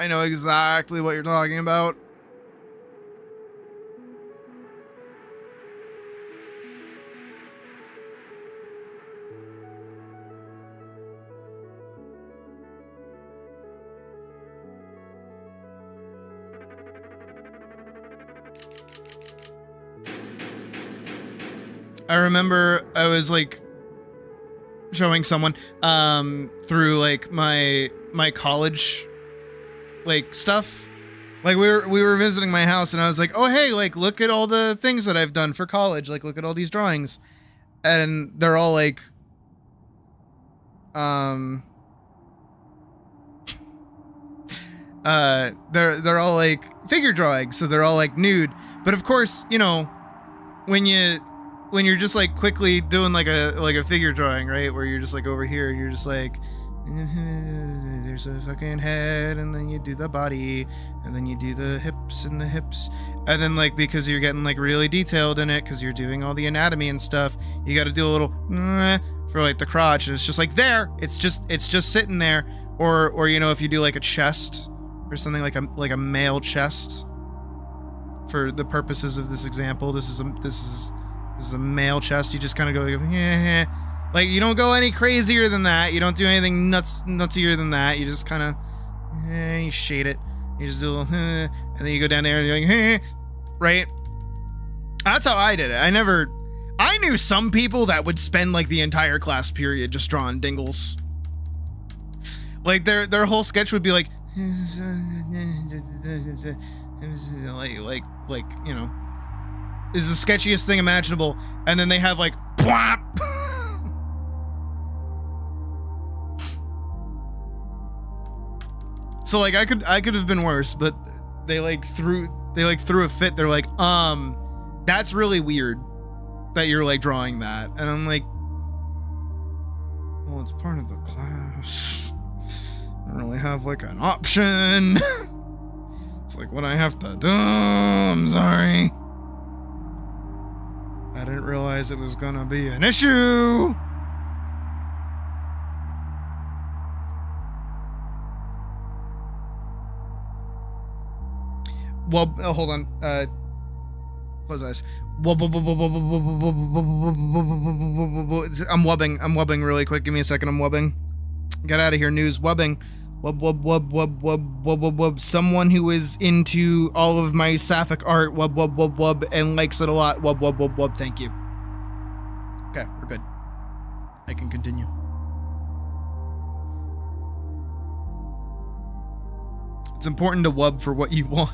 I remember I was like showing someone through like my college like stuff. Like we were visiting my house and I was like, "Oh, hey, like look at all the things that I've done for college. Like look at all these drawings." And they're all like they're all like figure drawings, so they're all like nude. But of course, you know, when you're just like quickly doing like a figure drawing, right, where you're just like over here, you're just like There's a fucking head, and then you do the body, and then you do the hips and the hips, and then like because you're getting like really detailed in it because you're doing all the anatomy and stuff, you got to do a little for like the crotch, and it's just like there, it's just sitting there, or you know, if you do like a chest or something like a male chest. For the purposes of this example, this is a male chest. You just kind of go like you don't go any crazier than that. You don't do anything nutsier than that. You just kind of you shade it. You just do a little, and then you go down there and you're like right. That's how I did it. I knew some people that would spend like the entire class period just drawing dingles. Like their whole sketch would be like like you know, is the sketchiest thing imaginable, and then they have like plop. So like I could have been worse, but they threw a fit. They're like, that's really weird that you're like drawing that, and I'm like, well, it's part of the class. I don't really have like an option. It's like what I have to do. I'm sorry. I didn't realize it was gonna be an issue. Well, hold on. Close eyes. I'm wubbing really quick. Give me a second. I'm wubbing. Get out of here, news. Wubbing. Wub. Someone who is into all of my sapphic art, wub, and likes it a lot. Wub. Thank you. Okay, we're good. I can continue. It's important to wub for what you want.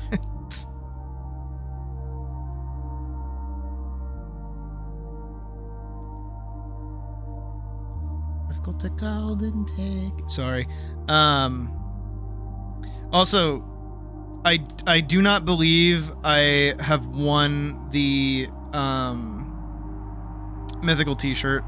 I've got a golden tick. Sorry. Also, I do not believe I have won the mythical t-shirt.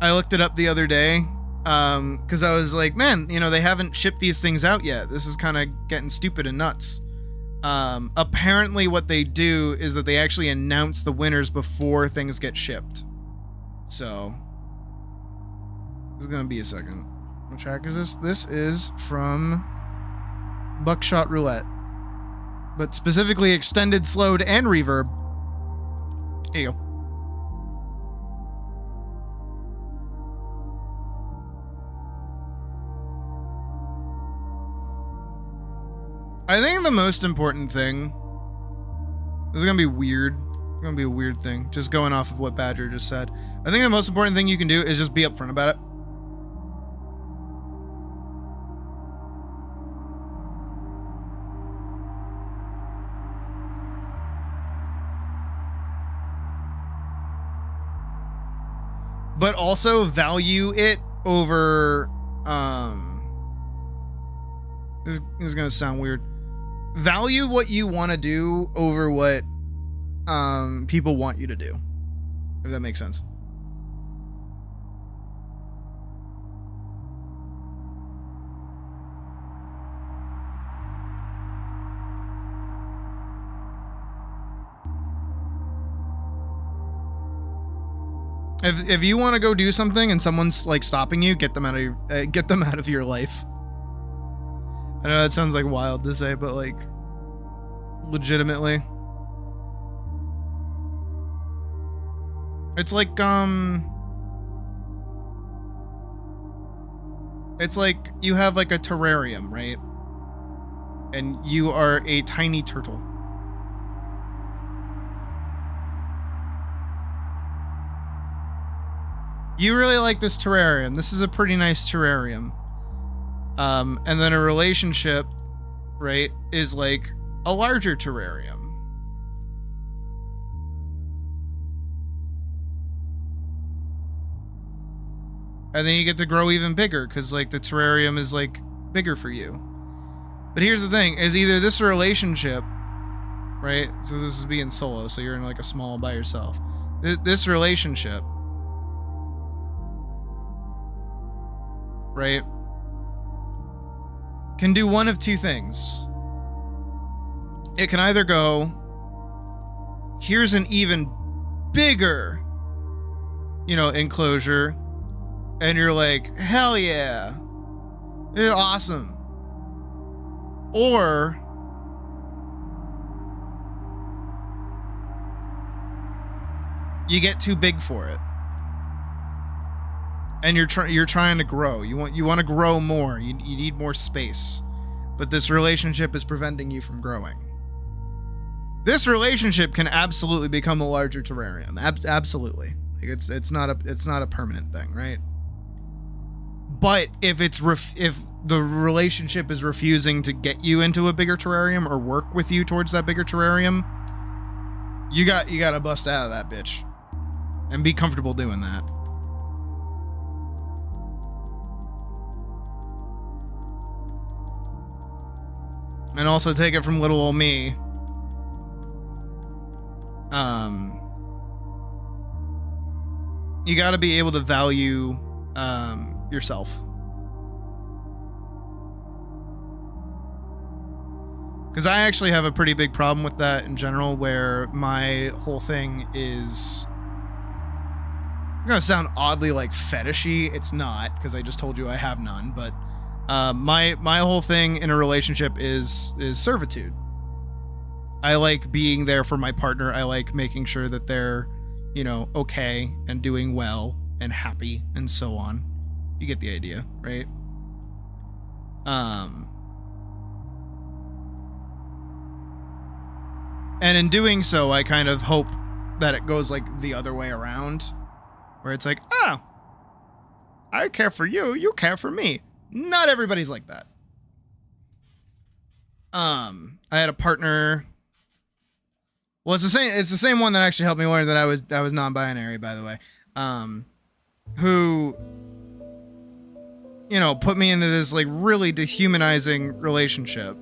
I looked it up the other day because I was like, man, you know, they haven't shipped these things out yet. This is kind of getting stupid and nuts. Apparently what they do is that they actually announce the winners before things get shipped. So this is gonna be a second. What track is this? This is from Buckshot Roulette, but specifically extended, slowed, and reverb. Here you go. I think the most important thing, this is gonna be weird. It's gonna be a weird thing, just going off of what Badger just said. I think the most important thing you can do is just be upfront about it. But also value it over, this is gonna sound weird. Value what you want to do over what people want you to do, if that makes sense. If you want to go do something and someone's like stopping you, get them out of your life. I know that sounds like wild to say, but like legitimately. It's like you have like a terrarium, right? And you are a tiny turtle. You really like this terrarium. This is a pretty nice terrarium. And then a relationship, right, is like a larger terrarium. And then you get to grow even bigger because like the terrarium is like bigger for you. But here's the thing, is either this relationship right? So this is being solo, so you're in like a small by yourself. This relationship, right, can do one of two things. It can either go, here's an even bigger, enclosure, and you're like, hell yeah, it's awesome. Or you get too big for it, and you're trying to grow. You want to grow more. You need more space, but this relationship is preventing you from growing. This relationship can absolutely become a larger terrarium. Absolutely, like it's not a permanent thing, right? But if the relationship is refusing to get you into a bigger terrarium or work with you towards that bigger terrarium, you got to bust out of that bitch and be comfortable doing that. And also take it from little old me. You got to be able to value yourself. Because I actually have a pretty big problem with that in general, where my whole thing is gonna sound oddly like fetishy. It's not, because I just told you I have none. But my whole thing in a relationship is servitude. I like being there for my partner. I like making sure that they're, okay and doing well and happy and so on. You get the idea, right? And in doing so, I kind of hope that it goes like the other way around, where it's like, oh, I care for you, you care for me. Not everybody's like that. I had a partner. Well, it's the same one that actually helped me learn that I was non-binary, by the way. Who, put me into this like really dehumanizing relationship.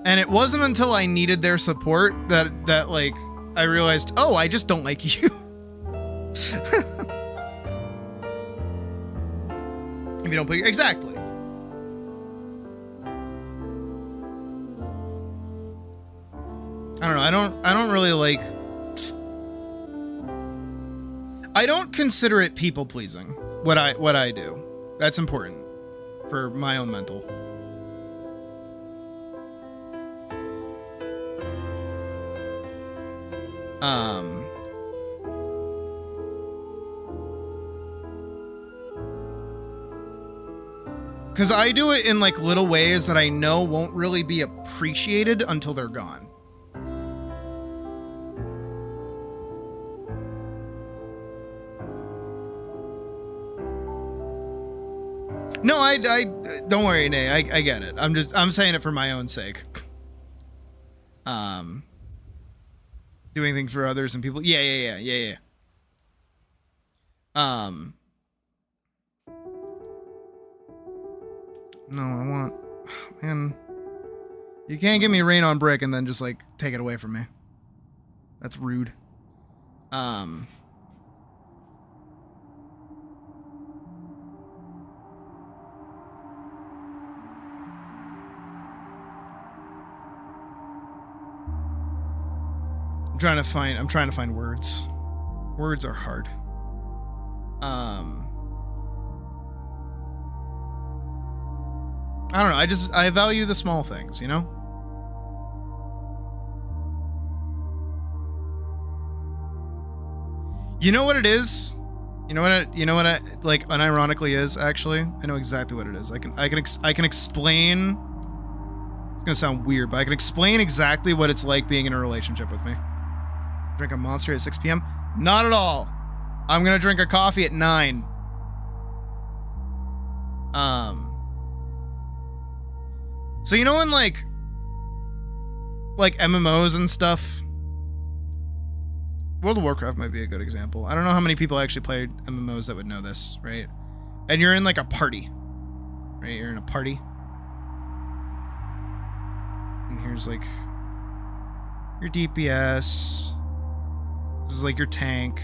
And it wasn't until I needed their support that like I realized, oh, I just don't like you. If you don't put your... Exactly. I don't know. I don't really like... I don't consider it people pleasing what I do. That's important for my own mental. Because I do it in like little ways that I know won't really be appreciated until they're gone. No, I don't worry, Nay. I get it. I'm saying it for my own sake. Doing things for others and people. Yeah. No, I want... Man. You can't give me rain on brick and then just, like, take it away from me. That's rude. I'm trying to find words. Words are hard. I don't know. I value the small things, you know? You know what it is? You know what I like unironically is, actually? I know exactly what it is. I can explain. It's gonna sound weird, but I can explain exactly what it's like being in a relationship with me. Drink a Monster at 6 p.m.? Not at all. I'm gonna drink a coffee at 9. So you know in like MMOs and stuff, World of Warcraft might be a good example. I don't know how many people actually played MMOs that would know this, right? And you're in like a party, right? You're in a party. And here's like your DPS. This is like your tank.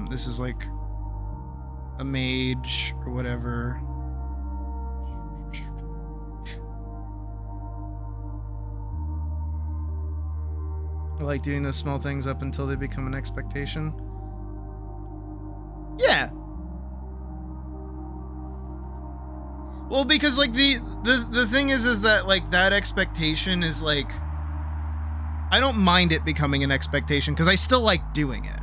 This is like a mage or whatever. I like doing those small things up until they become an expectation. Yeah. Well, because like the thing is that like that expectation is like, I don't mind it becoming an expectation because I still like doing it.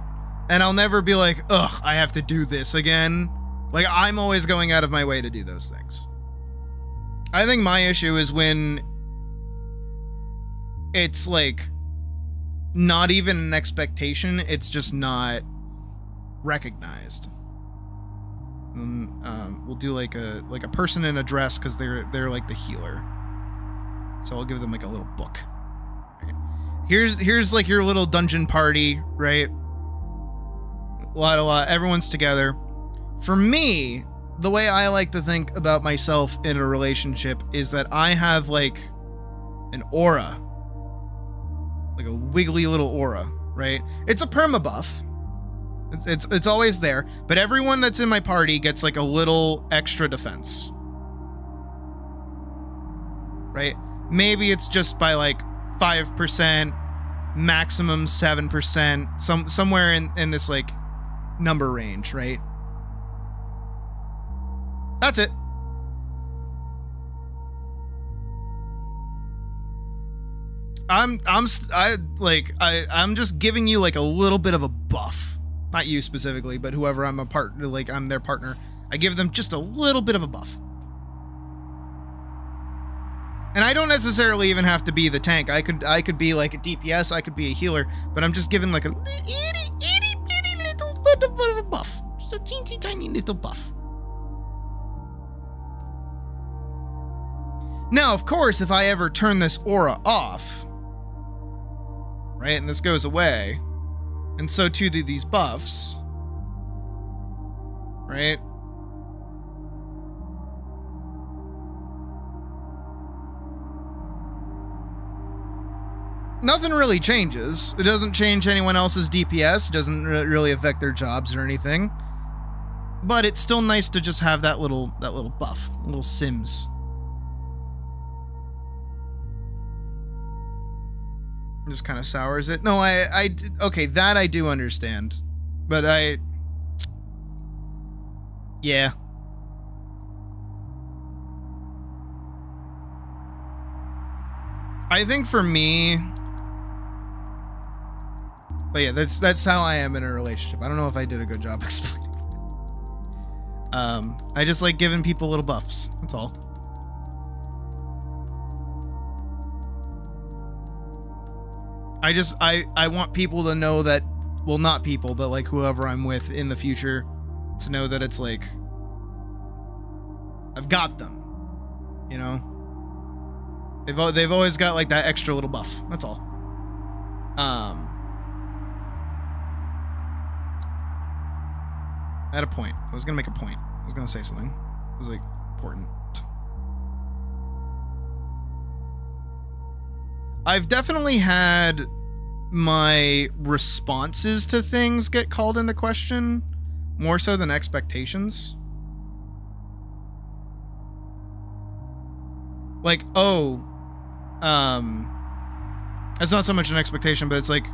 And I'll never be like, ugh, I have to do this again. Like, I'm always going out of my way to do those things. I think my issue is when it's like not even an expectation, it's just not recognized. We'll do like a person in a dress because they're like the healer. So I'll give them like a little book. Okay. Here's like your little dungeon party, right? A lot. Everyone's together. For me, the way I like to think about myself in a relationship is that I have like an aura. Like a wiggly little aura, right? It's a perma buff. It's always there, but everyone that's in my party gets like a little extra defense. Right? Maybe it's just by like 5%, maximum 7%, somewhere in this like number range, right? That's it. I'm just giving you like a little bit of a buff. Not you specifically, but whoever I'm a partner, like I'm their partner. I give them just a little bit of a buff. And I don't necessarily even have to be the tank. I could be like a DPS, I could be a healer, but I'm just giving like a itty bitty little bit of a buff. Just a teensy tiny little buff. Now, of course, if I ever turn this aura off, right, and this goes away, and so too do these buffs, right? Nothing really changes. It doesn't change anyone else's DPS. It doesn't really affect their jobs or anything. But it's still nice to just have that little buff, little sims. It just kind of sours it. No, okay, that I do understand. But yeah. I think for me, but yeah, that's how I am in a relationship. I don't know if I did a good job explaining. I just like giving people little buffs. That's all. I want people to know that, well, not people, but like whoever I'm with in the future, to know that it's like, I've got them, you know? They've always got like that extra little buff. That's all. I had a point. I was gonna make a point. I was gonna say something. It was like important. I've definitely had my responses to things get called into question more so than expectations. Like, oh, it's not so much an expectation, but it's like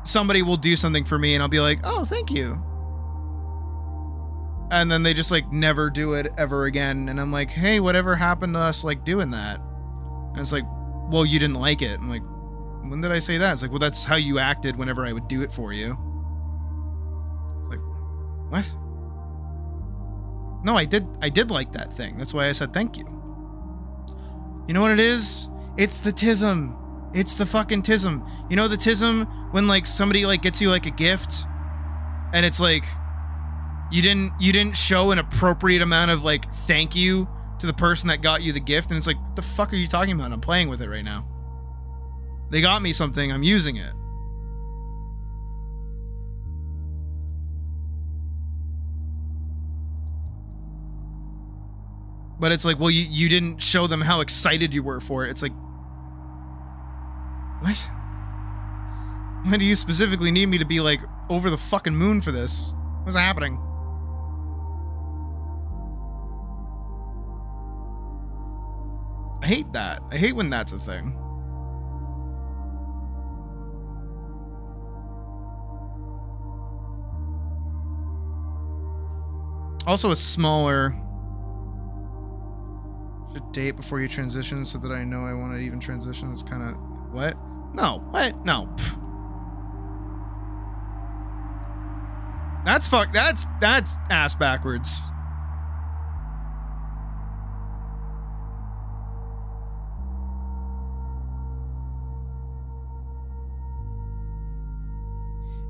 somebody will do something for me and I'll be like, oh, thank you. And then they just like never do it ever again. And I'm like, hey, whatever happened to us like doing that? And it's like, well, you didn't like it. I'm like, when did I say that? It's like, well, that's how you acted whenever I would do it for you. It's like, what? No, I did like that thing. That's why I said thank you. You know what it is? It's the tism. It's the fucking tism. You know the tism when like somebody like gets you like a gift and it's like you didn't show an appropriate amount of like thank you to the person that got you the gift, and it's like, what the fuck are you talking about? I'm playing with it right now. They got me something, I'm using it. But it's like, well, you didn't show them how excited you were for it. It's like, what? Why do you specifically need me to be like over the fucking moon for this? What's happening? I hate that. I hate when that's a thing. Also a smaller... Should date before you transition so that I know I want to even transition. It's kind of... What? No. What? No. Pfft. That's fuck. That's ass backwards.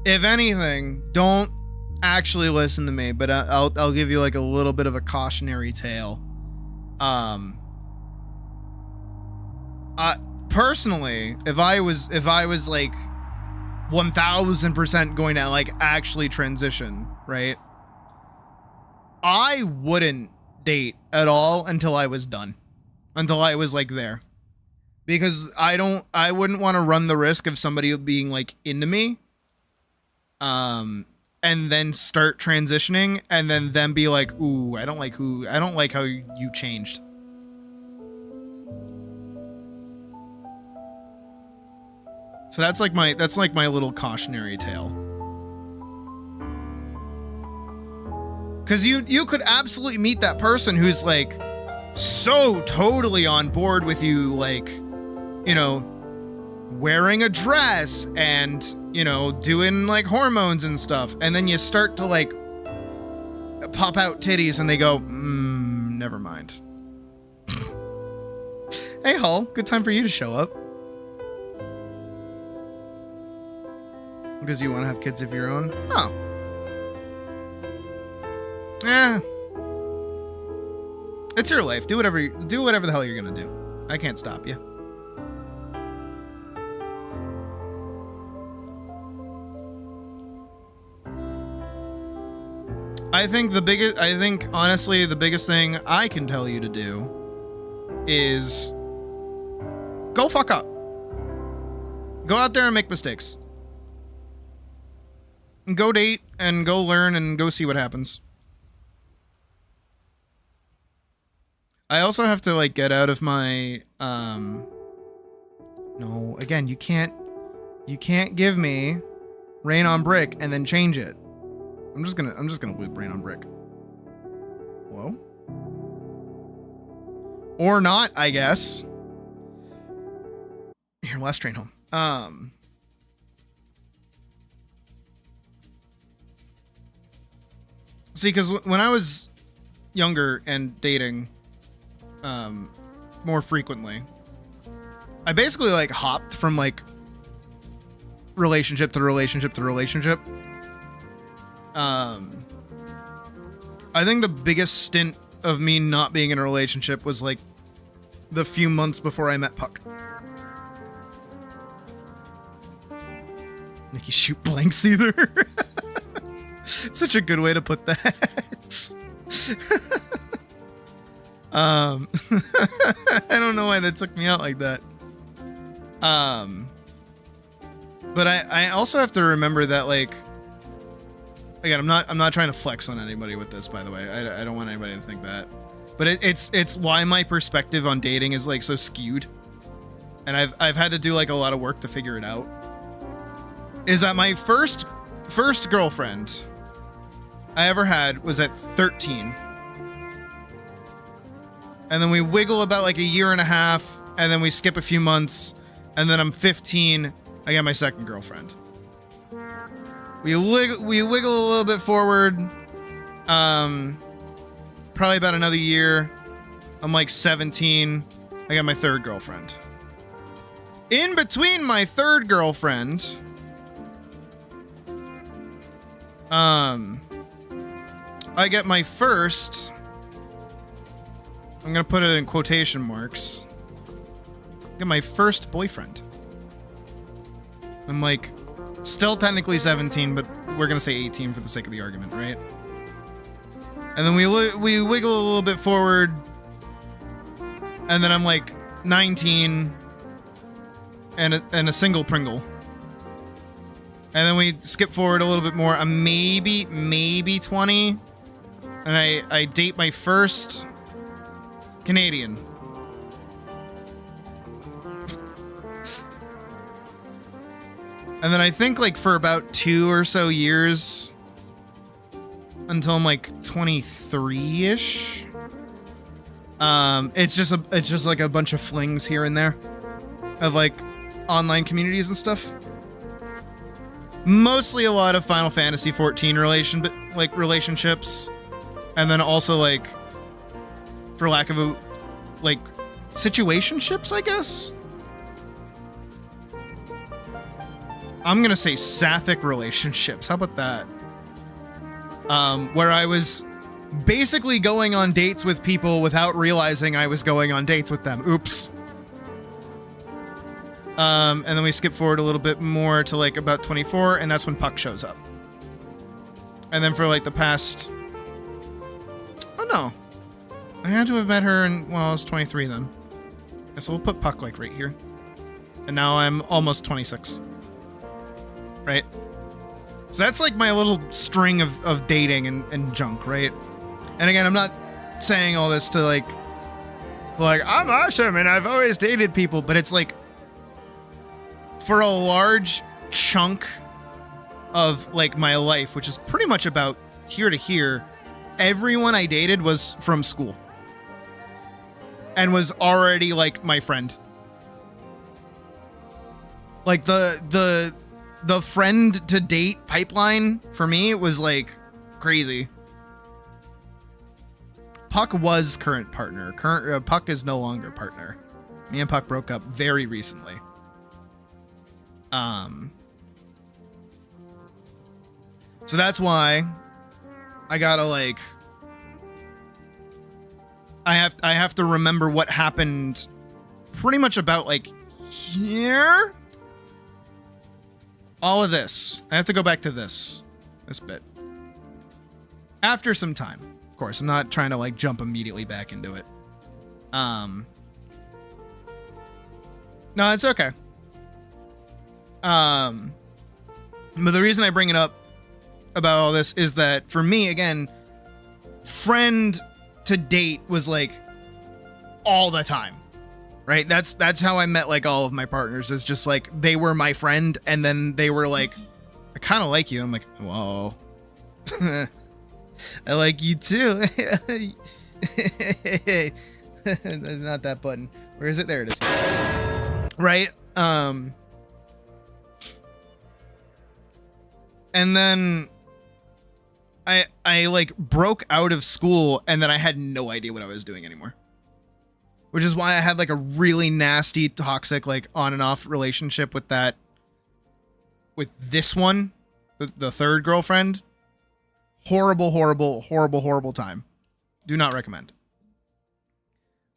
If anything, don't actually listen to me, but I'll give you like a little bit of a cautionary tale. Personally, if I was like 1000% going to like actually transition, right? I wouldn't date at all until I was done. Until I was like there. Because I wouldn't want to run the risk of somebody being like into me. And then start transitioning and then them be like, ooh, I don't like how you changed. So that's like my little cautionary tale. Cause you could absolutely meet that person who's like so totally on board with you, like, you know, wearing a dress and, you know, doing like hormones and stuff. And then you start to like pop out titties and they go, never mind. Hey, Hull, good time for you to show up. Because you want to have kids of your own? Oh. It's your life. Do whatever the hell you're gonna do. I can't stop you. I think honestly the biggest thing I can tell you to do is go fuck up. Go out there and make mistakes. And go date and go learn and go see what happens. I also have to like get out of my no, again, you can't give me Rain on Brick and then change it. I'm just gonna loop Rain on Brick. Whoa. Or not, I guess. Here, last train home. See, because when I was younger and dating more frequently, I basically like hopped from like relationship to relationship to relationship. I think the biggest stint of me not being in a relationship was like the few months before I met Puck. Nikki shoot blanks either. Such a good way to put that. I don't know why that took me out like that. But I also have to remember that, like, again, I'm not trying to flex on anybody with this, by the way. I don't want anybody to think that. But it's why my perspective on dating is like so skewed. And I've had to do like a lot of work to figure it out. Is that my first girlfriend I ever had was at 13. And then we wiggle about like a year and a half, and then we skip a few months, and then I'm 15, I got my second girlfriend. We wiggle a little bit forward, probably about another year. I'm like 17, I got my third girlfriend. In between my third girlfriend, I get my first, I'm gonna put it in quotation marks, I get my first boyfriend. I'm like, still technically 17, but we're gonna say 18 for the sake of the argument, right? And then we wiggle a little bit forward, And then I'm like 19 and a single Pringle. And then we skip forward a little bit more. I'm maybe 20. And I date my first Canadian. And then I think like for about 2 or so years until I'm like 23-ish. It's just like a bunch of flings here and there of like online communities and stuff. Mostly a lot of Final Fantasy 14 relationships, and then also like, for lack of a like, situationships, I guess. I'm gonna say sapphic relationships. How about that? Where I was basically going on dates with people without realizing I was going on dates with them. Oops. And then we skip forward a little bit more to like about 24, and that's when Puck shows up. And then for like the past... Oh no. I had to have met her well, I was 23 then. Yeah, so we'll put Puck like right here. And now I'm almost 26. Right? So that's like my little string of dating and junk, right? And again, I'm not saying all this to like I'm awesome and I've always dated people, but it's like for a large chunk of like my life, which is pretty much about here to here, everyone I dated was from school and was already like my friend. Like the friend to date pipeline for me was like crazy. Puck was current partner. Puck is no longer partner. Me and Puck broke up very recently. So that's why I gotta like I have to remember what happened pretty much about like here. All of this. I have to go back to this bit. After some time. Of course, I'm not trying to like jump immediately back into it. No, it's okay. But the reason I bring it up about all this is that for me, again, friend to date was like all the time. Right? That's how I met like all of my partners. Is just like they were my friend and then they were like, I kind of like you. I'm like, well, I like you too. Not that button. Where is it? There it is. Right? And then I like broke out of school and then I had no idea what I was doing anymore. Which is why I had like a really nasty, toxic, like on and off relationship with this one, the third girlfriend. Horrible, horrible, horrible, horrible time. Do not recommend.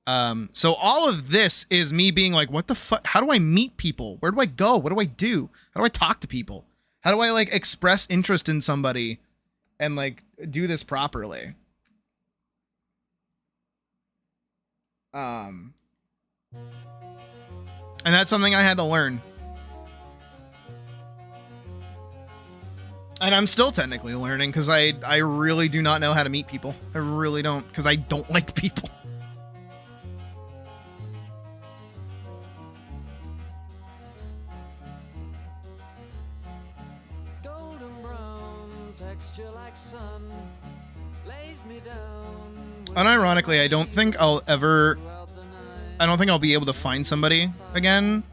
So all of this is me being like, what the fuck? How do I meet people? Where do I go? What do I do? How do I talk to people? How do I like express interest in somebody and like do this properly? And that's something I had to learn. And I'm still technically learning because I really do not know how to meet people. I really don't, because I don't like people. Golden brown texture like sun lays me down. Unironically, I don't think I'll be able to find somebody again.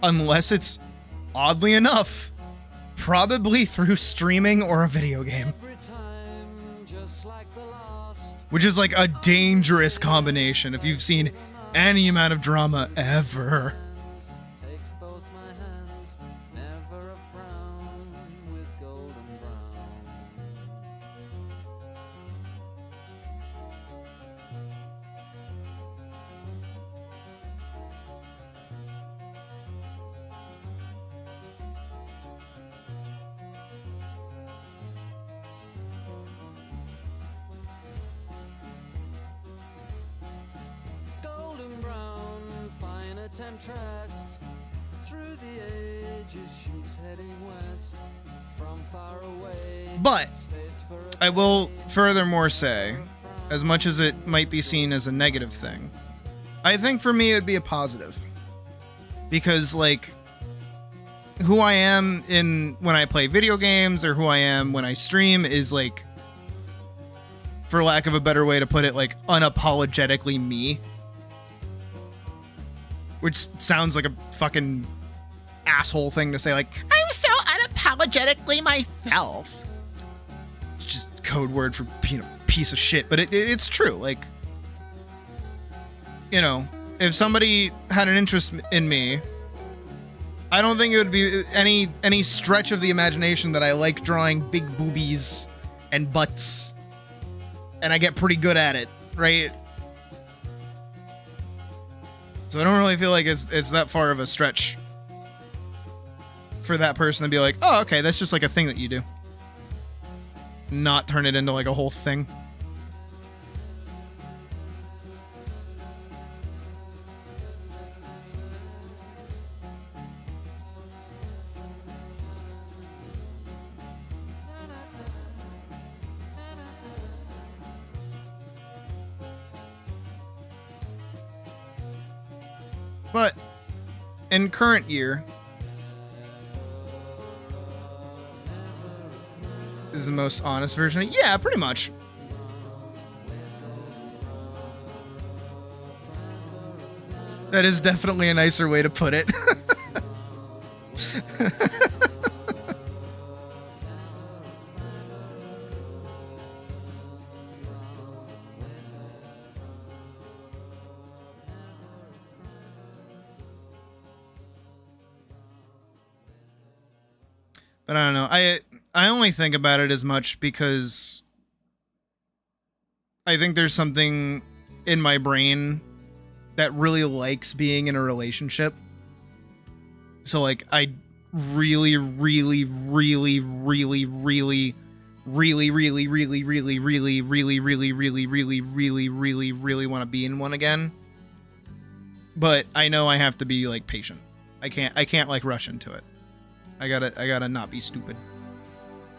Unless it's, oddly enough, probably through streaming or a video game. Which is like a dangerous combination if you've seen any amount of drama ever. Takes both my hands, never a frown with golden brown. temptress. Through the ages, she's heading west. From far away, But stays for a I will furthermore say, as much as it might be seen as a negative thing, I think for me it'd be a positive. Because, like, who I am in when I play video games or who I am when I stream is, like, for lack of a better way to put it, like, unapologetically me. Which sounds like a fucking asshole thing to say, like, I'm so unapologetically myself. It's just code word for, you know, piece of shit. But it's true. Like, you know, if somebody had an interest in me, I don't think it would be any stretch of the imagination that I like drawing big boobies and butts. And I get pretty good at it, right? So I don't really feel like it's that far of a stretch for that person to be like, oh, okay, that's just like a thing that you do. Not turn it into like a whole thing. But in current year is the most honest version. Yeah, pretty much. That is definitely a nicer way to put it. But I don't know. I only think about it as much because I think there's something in my brain that really likes being in a relationship. So like I really really really really really really really really really really really really really really really really want to be in one again. But I know I have to be like patient. I can't like rush into it. I gotta not be stupid.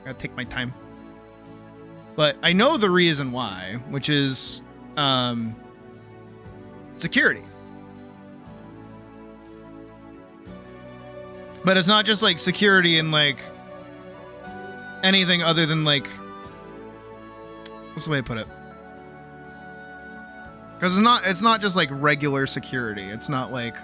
I gotta take my time. But I know the reason why, which is security. But it's not just like security in like anything other than like, what's the way to put it? Because it's not just like regular security. It's not like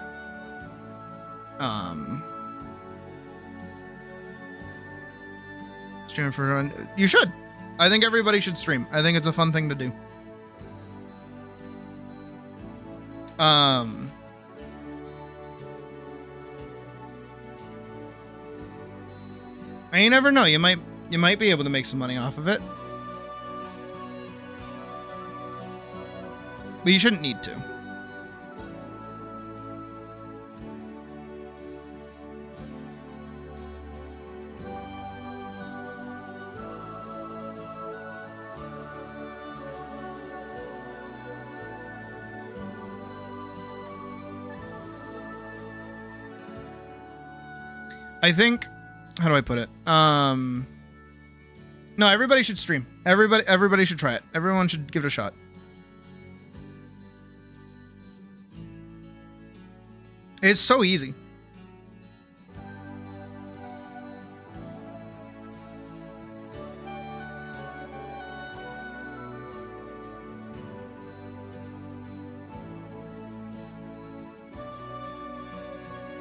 stream for you should. I think everybody should stream. I think it's a fun thing to do. And you never know. You might be able to make some money off of it. But you shouldn't need to. I think, how do I put it? No, everybody should stream. Everybody should try it. Everyone should give it a shot. It's so easy.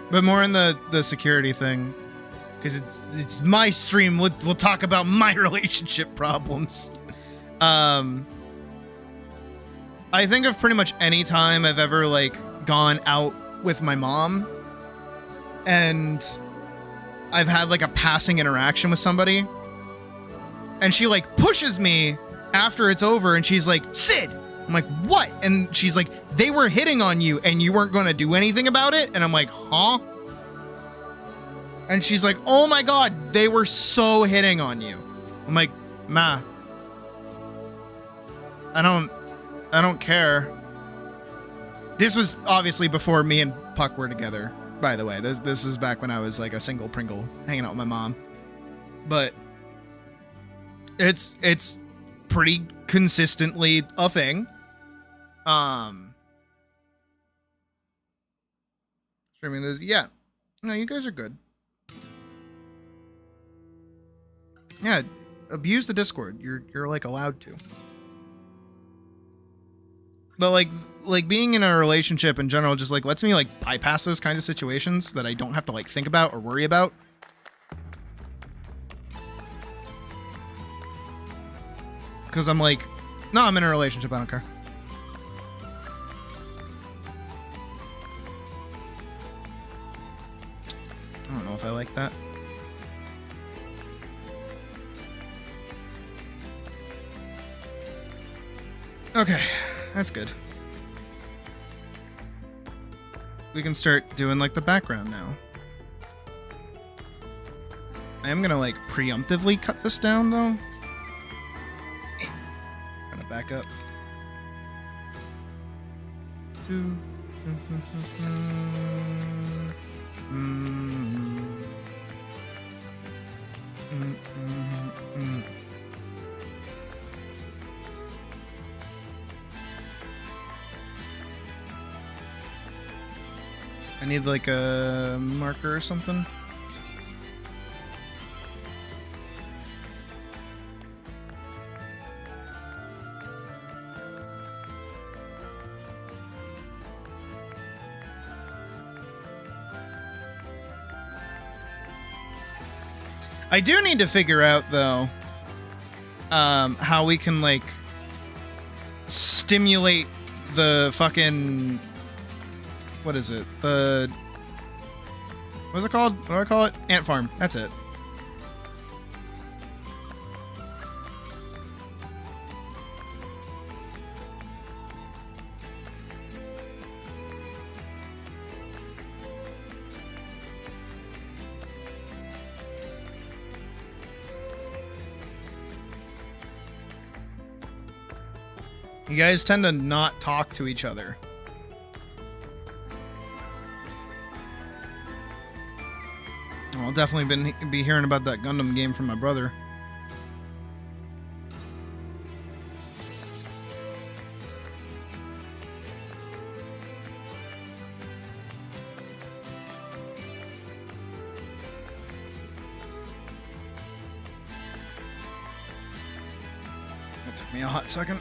But more in the security thing, because it's my stream. We'll talk about my relationship problems. I think of pretty much any time I've ever like gone out with my mom, and I've had like a passing interaction with somebody, and she like pushes me after it's over, and she's like, "Sid." I'm like, what? And she's like, they were hitting on you and you weren't going to do anything about it? And I'm like, huh? And she's like, oh my God, they were so hitting on you. I'm like, ma, I don't care. This was obviously before me and Puck were together. By the way, this is back when I was like a single Pringle hanging out with my mom. But it's pretty consistently a thing. Streaming this, yeah. No, you guys are good. Yeah, abuse the Discord. You're like allowed to. But like being in a relationship in general just like lets me like bypass those kinds of situations that I don't have to like think about or worry about. Cause I'm like, no, I'm in a relationship, I don't care. I don't know if I like that. Okay, that's good. We can start doing like the background now. I am gonna like preemptively cut this down though. Gonna back up. I need like a marker or something. I do need to figure out though how we can like stimulate the fucking, what is it? What's it called? What do I call it? Ant farm. That's it. You guys tend to not talk to each other. I'll definitely be hearing about that Gundam game from my brother. That took me a hot second.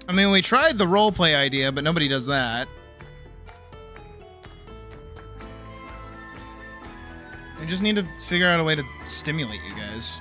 I mean, we tried the roleplay idea, but nobody does that. We just need to figure out a way to stimulate you guys.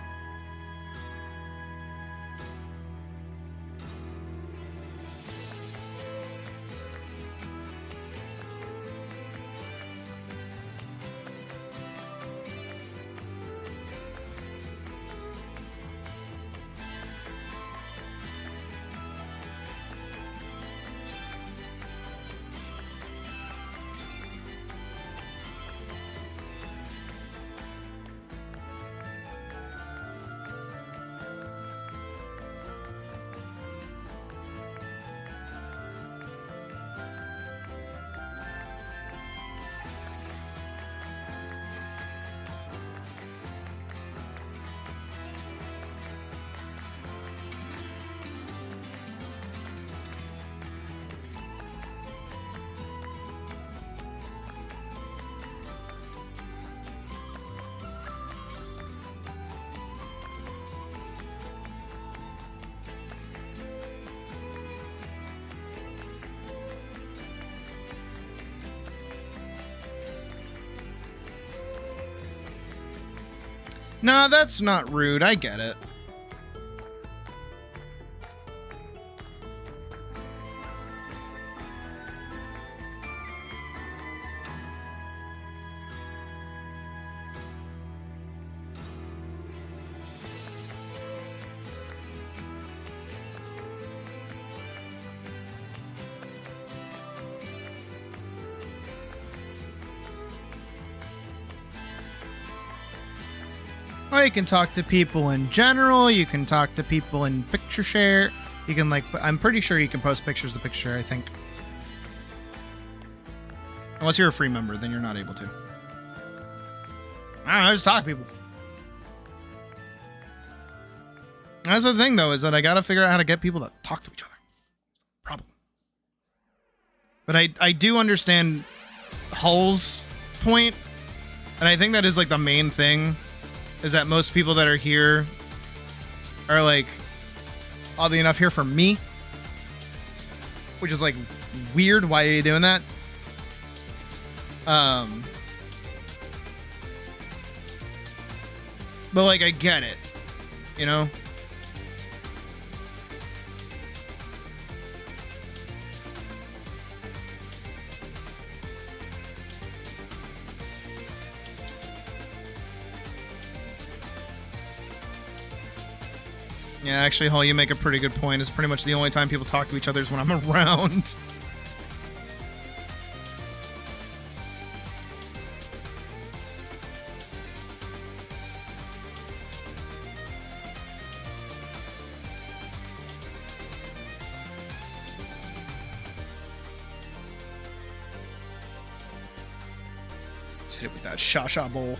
Nah, that's not rude. I get it. Or you can talk to people in general. You can talk to people in picture share. You can like, I'm pretty sure you can post pictures to picture share, I think. Unless you're a free member, then you're not able to. I don't know, just talk to people. That's the thing though, is that I gotta figure out how to get people to talk to each other. Problem. But I do understand Hull's point, and I think that is like the main thing. Is that most people that are here are like, oddly enough, here for me. Which is like weird. Why are you doing that? But like, I get it. You know? Yeah, actually, Hull, you make a pretty good point. It's pretty much the only time people talk to each other is when I'm around. Let's hit it with that Shasha bowl.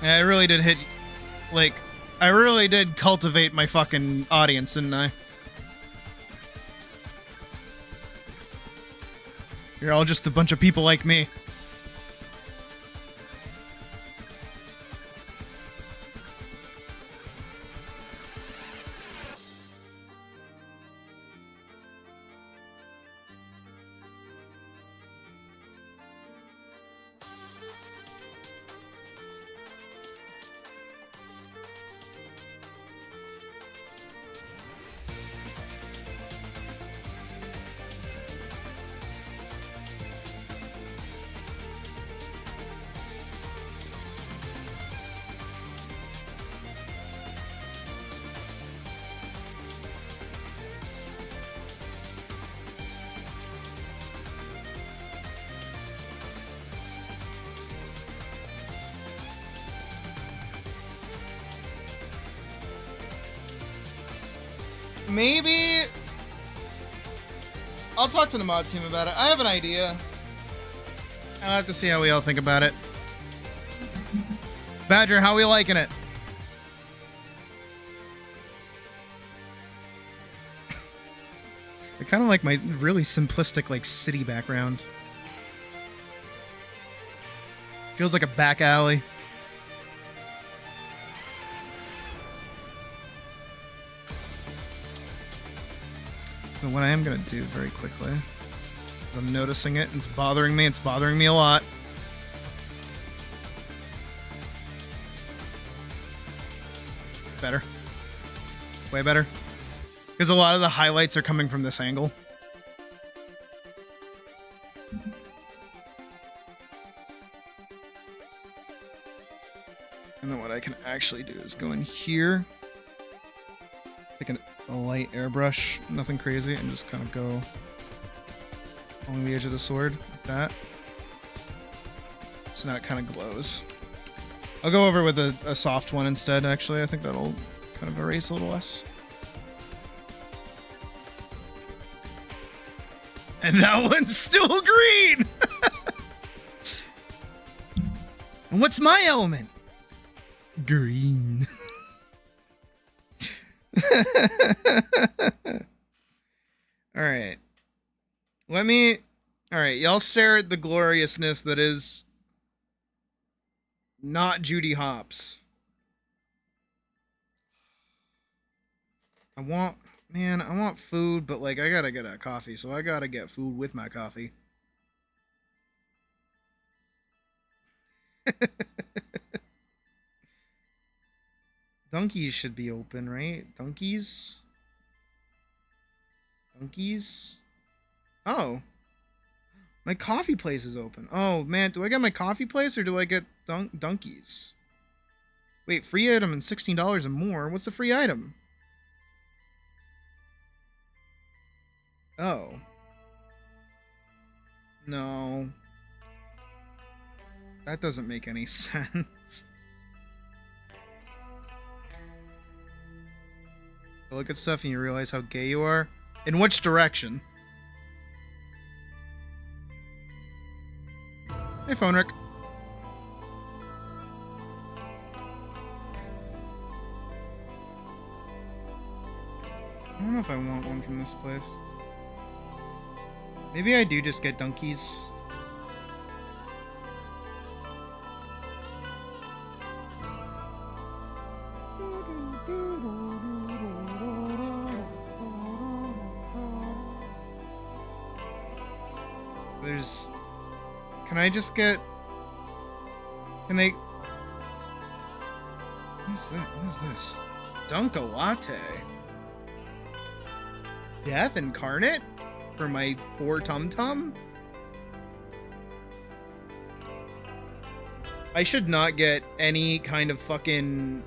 Yeah, I really did hit, like, I really did cultivate my fucking audience, didn't I? You're all just a bunch of people like me. Maybe I'll talk to the mod team about it. I have an idea. I'll have to see how we all think about it. Badger, how we liking it? I kind of like my really simplistic, like, city background. Feels like a back alley. So what I am going to do very quickly, is I'm noticing it, and it's bothering me a lot. Better. Way better. Because a lot of the highlights are coming from this angle. And then what I can actually do is go in here, take a light airbrush, nothing crazy, and just kind of go along the edge of the sword like that. So now it kind of glows. I'll go over with a soft one instead, actually. I think that'll kind of erase a little less. And that one's still green! And what's my element? Green. Alright. Alright, y'all stare at the gloriousness that is not Judy Hopps. I want Man, I want food, but like I gotta get a coffee, so I gotta get food with my coffee. Donkeys should be open, right? Donkeys? Donkeys? Oh. My coffee place is open. Oh, man. Do I get my coffee place or do I get donkeys? Wait, free item and $16 and more. What's the free item? Oh. No. That doesn't make any sense. You look at stuff and you realize how gay you are. In which direction? Hey, Phone Rick. I don't know if I want one from this place. Maybe I do just get donkeys. There's... Can I just get... Can they... What is that? What is this? Dunka Latte. Death incarnate? For my poor tum-tum? I should not get any kind of fucking...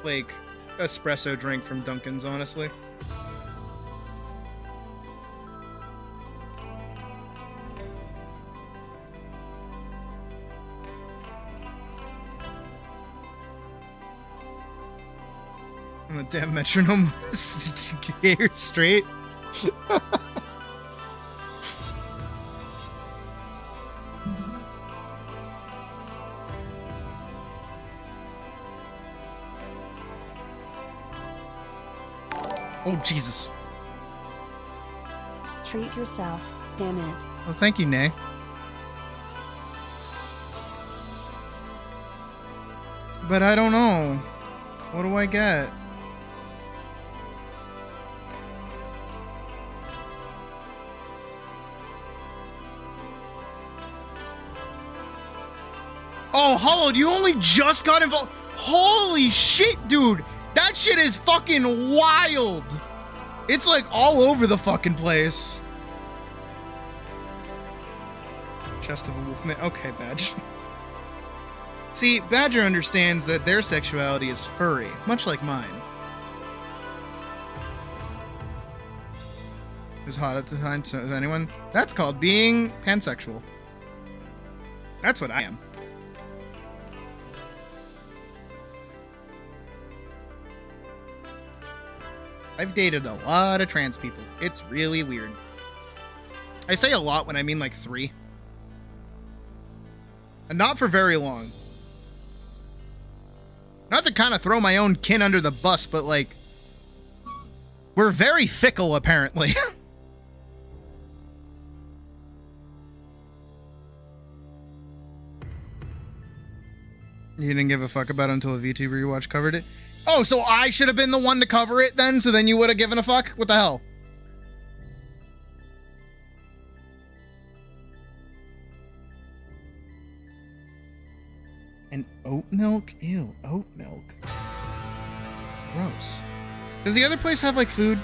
like, espresso drink from Dunkin's, honestly. I'm a damn metronome. Did you get her straight? Oh, Jesus. Treat yourself, damn it. Oh, thank you, Nay. But I don't know. What do I get? Oh, Hollowed, you only just got involved. Holy shit, dude. That shit is fucking wild. It's like all over the fucking place. Chest of a wolfman. Okay, Badge. See, Badger understands that their sexuality is furry, much like mine. Is hot at the time to anyone? That's called being pansexual. That's what I am. I've dated a lot of trans people. It's really weird. I say a lot when I mean like 3. And not for very long. Not to kind of throw my own kin under the bus, but like... We're very fickle, apparently. You didn't give a fuck about it until a VT rewatch covered it? Oh, so I should have been the one to cover it then, so then you would have given a fuck? What the hell? And oat milk? Ew, oat milk. Gross. Does the other place have, like, food?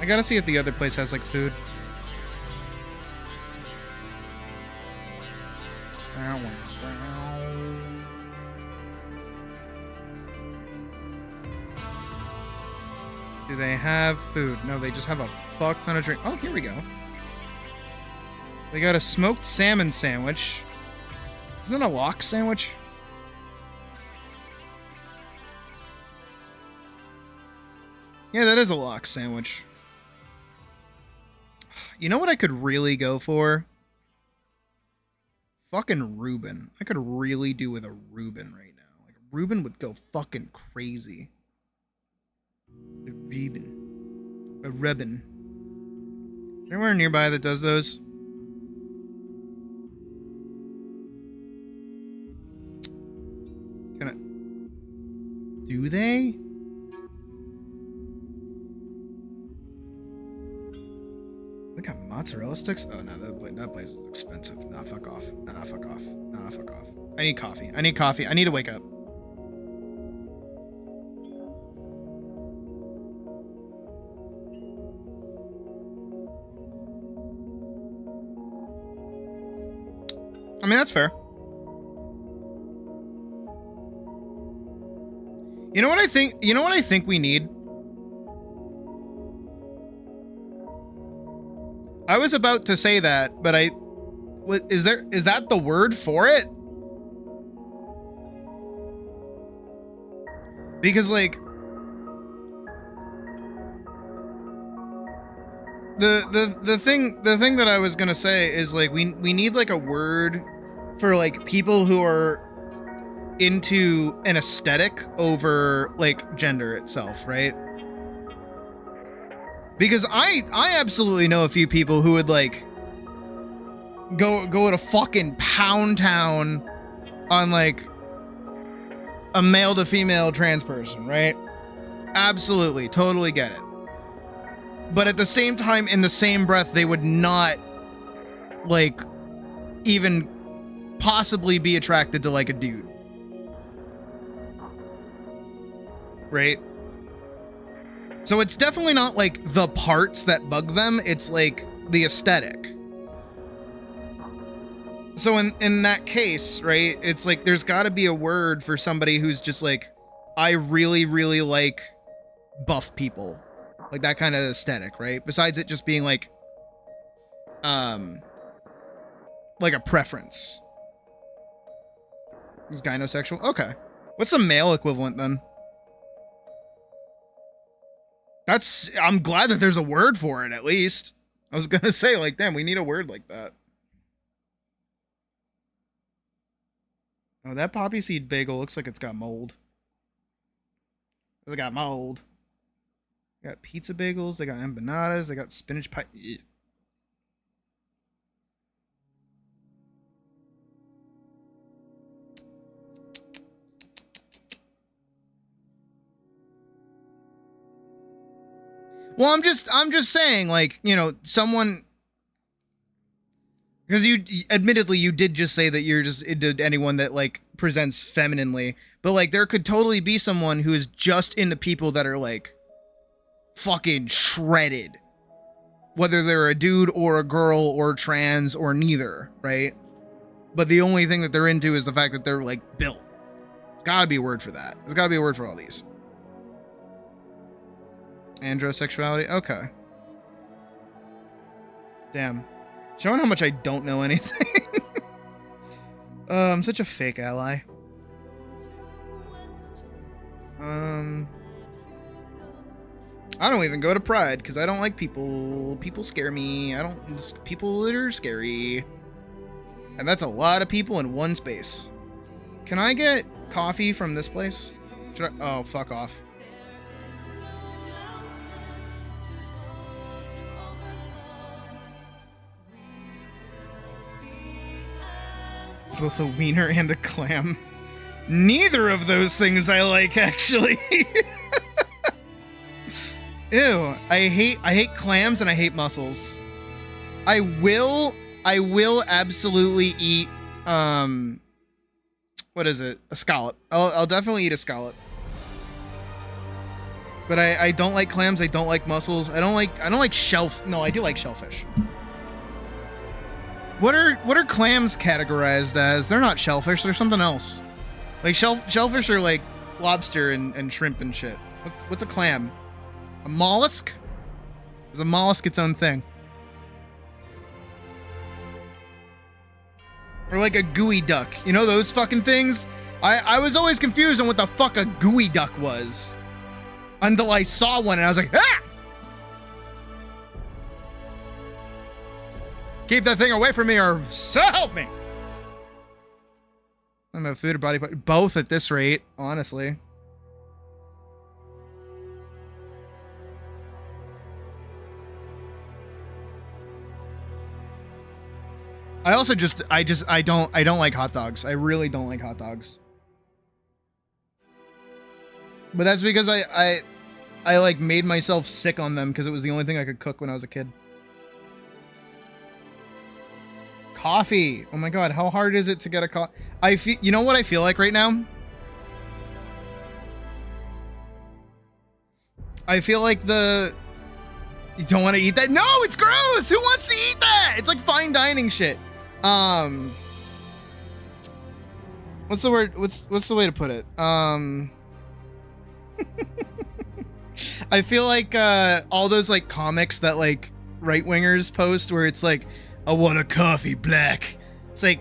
I gotta see if the other place has, like, food. Do they have food? No, they just have a fuck ton of drink. Oh, here we go. They got a smoked salmon sandwich. Isn't that a lox sandwich? Yeah, that is a lox sandwich. You know what I could really go for? Fucking Reuben. I could really do with a Reuben right now. Like, Reuben would go fucking crazy. A Reuben. A Reuben. Is there anywhere nearby that does those? Can Do they? They got mozzarella sticks? Oh no, that place is expensive. Nah, fuck off. Nah, fuck off. Nah, fuck off. I need coffee. I need coffee. I need to wake up. I mean, that's fair. You know what I think? You know what I think we need? I was about to say that, but is that the word for it? Because like the thing that I was gonna say is like we need like a word for like people who are into an aesthetic over like gender itself, right? Because I absolutely know a few people who would like go to fucking Pound Town on like a male to female trans person, right? Absolutely, totally get it. But at the same time, in the same breath, they would not like even possibly be attracted to like a dude. Right? So it's definitely not like the parts that bug them, it's like the aesthetic. So in that case, right, it's like there's got to be a word for somebody who's just like, I really, really like buff people. Like that kind of aesthetic, right? Besides it just being like a preference. Is gynosexual? Okay. What's the male equivalent then? I'm glad that there's a word for it, at least. I was gonna say, like, damn, we need a word like that. Oh, that poppy seed bagel looks like it's got mold. It's got mold. They got pizza bagels, they got empanadas, they got spinach pie. Ew. Well, I'm just saying, like, you know, someone, because you admittedly you did just say that you're just into anyone that like presents femininely, but like there could totally be someone who is just into people that are like fucking shredded, whether they're a dude or a girl or trans or neither, right? But the only thing that they're into is the fact that they're like built. Gotta be a word for that. There's gotta be a word for all these. Androsexuality? Okay. Damn. Showing how much I don't know anything. I'm such a fake ally. I don't even go to Pride because I don't like people. People scare me. People that are scary. And that's a lot of people in one space. Can I get coffee from this place? Should I? Oh, fuck off. Both a wiener and a clam. Neither of those things I like, actually. Ew, I hate clams and I hate mussels. I will absolutely eat what is it? A scallop. I'll definitely eat a scallop. But I don't like clams, I don't like mussels. I don't like no, I do like shellfish. What are clams categorized as? They're not shellfish, they're something else. Like shellfish are like lobster and shrimp and shit. What's a clam? A mollusk? Is a mollusk its own thing? Or like a gooey duck. You know those fucking things? I was always confused on what the fuck a gooey duck was. Until I saw one and I was like, ah! Keep that thing away from me or so help me! I'm a food or body part. Both at this rate, honestly. I also I don't like hot dogs. I really don't like hot dogs. But that's because I like made myself sick on them because it was the only thing I could cook when I was a kid. Coffee. Oh my god, how hard is it to get a coffee? I feel, you know what I feel like right now? I feel like you don't want to eat that. No, it's gross. Who wants to eat that? It's like fine dining shit. What's the word? What's the way to put it? I feel like all those like comics that like right wingers post where it's like, I want a coffee black. It's like,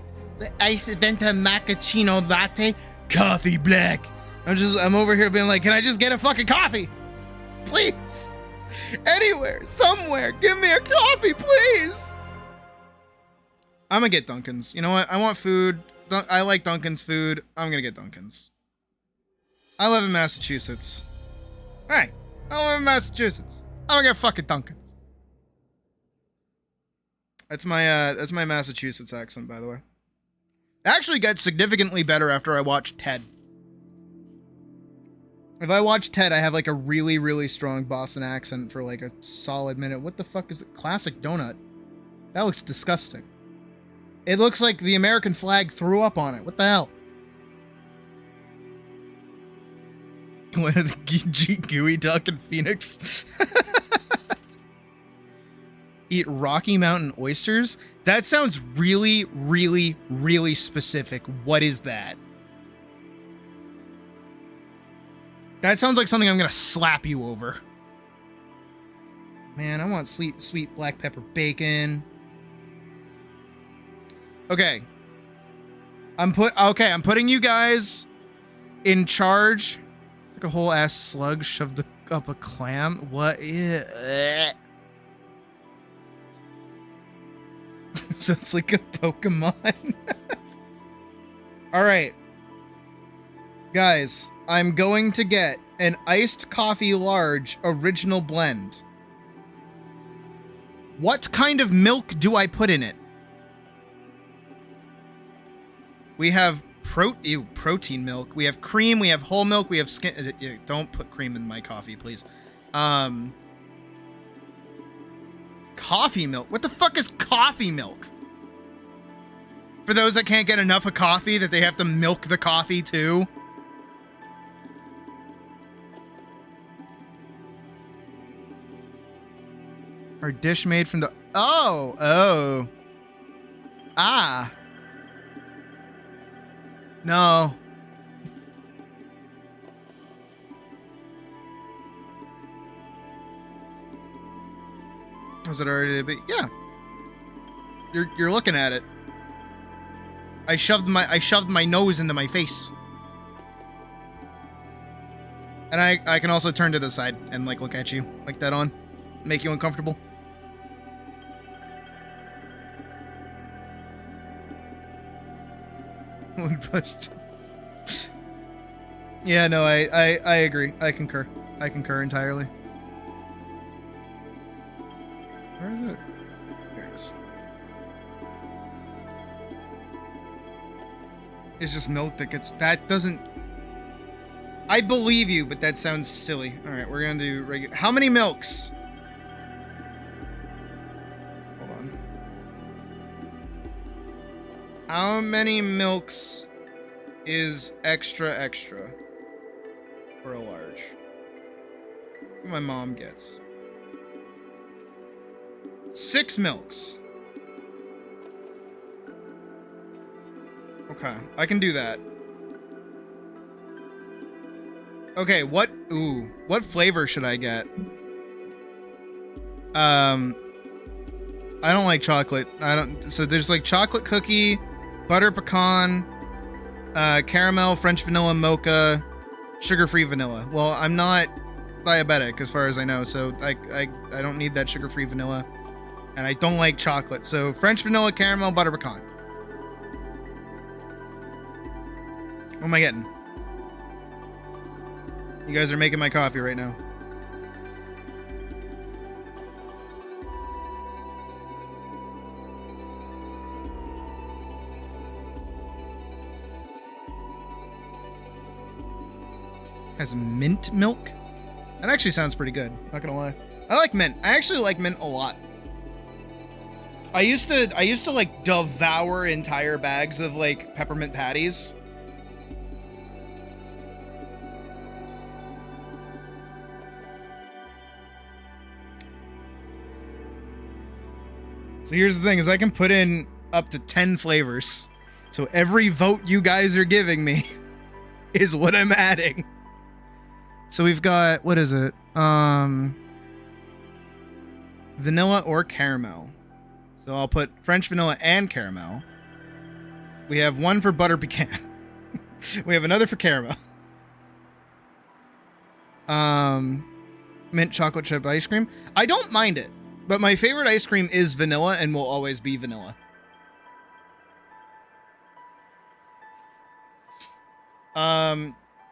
I spent a macchiato latte, coffee black. I'm over here being like, can I just get a fucking coffee? Please. Anywhere, somewhere, give me a coffee, please. I'm gonna get Dunkin's. You know what? I want food. I like Dunkin's food. I'm gonna get Dunkin's. I live in Massachusetts. Hey, I live in Massachusetts. I'm gonna get fucking Dunkin's. That's my Massachusetts accent, by the way. It actually gets significantly better after I watch Ted. If I watch Ted, I have like a really, really strong Boston accent for like a solid minute. What the fuck is it? Classic donut. That looks disgusting. It looks like the American flag threw up on it. What the hell? Gooey Duck and Phoenix. Eat Rocky Mountain oysters? That sounds really, really, really specific. What is that? That sounds like something I'm gonna slap you over. Man, I want sweet black pepper bacon. Okay. I'm putting you guys in charge. It's like a whole ass slug shoved up a clam. What? So it's like a Pokemon. All right. Guys, I'm going to get an iced coffee large original blend. What kind of milk do I put in it? We have protein milk. We have cream. We have whole milk. We have skim. Don't put cream in my coffee, please. Coffee milk. What the fuck is coffee milk? For those that can't get enough of coffee, that they have to milk the coffee too. Our dish made from the... Oh. Ah. No. Was it already a bit? Yeah. You're looking at it. I shoved my nose into my face. And I can also turn to the side and like look at you like that on. Make you uncomfortable. Yeah, no, I agree. I concur. I concur entirely. Where is it? There it is. It's just milk that gets... That doesn't... I believe you, but that sounds silly. Alright, we're gonna do regular... How many milks? Hold on. How many milks is extra for a large? What my mom gets. 6 milks. Okay, I can do that. Okay, what flavor should I get? I don't like chocolate. So there's like chocolate cookie, butter pecan, caramel, French vanilla, mocha, sugar-free vanilla. Well, I'm not diabetic as far as I know, so I don't need that sugar-free vanilla. And I don't like chocolate, so French vanilla, caramel, butter pecan. What am I getting? You guys are making my coffee right now. Has mint milk. That actually sounds pretty good. Not gonna lie. I like mint. I actually like mint a lot. I used to like devour entire bags of like peppermint patties. So here's the thing, is I can put in up to 10 flavors. So every vote you guys are giving me is what I'm adding. So we've got, what is it? Vanilla or caramel. So I'll put French vanilla and caramel. We have one for butter pecan. We have another for caramel. Mint chocolate chip ice cream. I don't mind it, but my favorite ice cream is vanilla and will always be vanilla.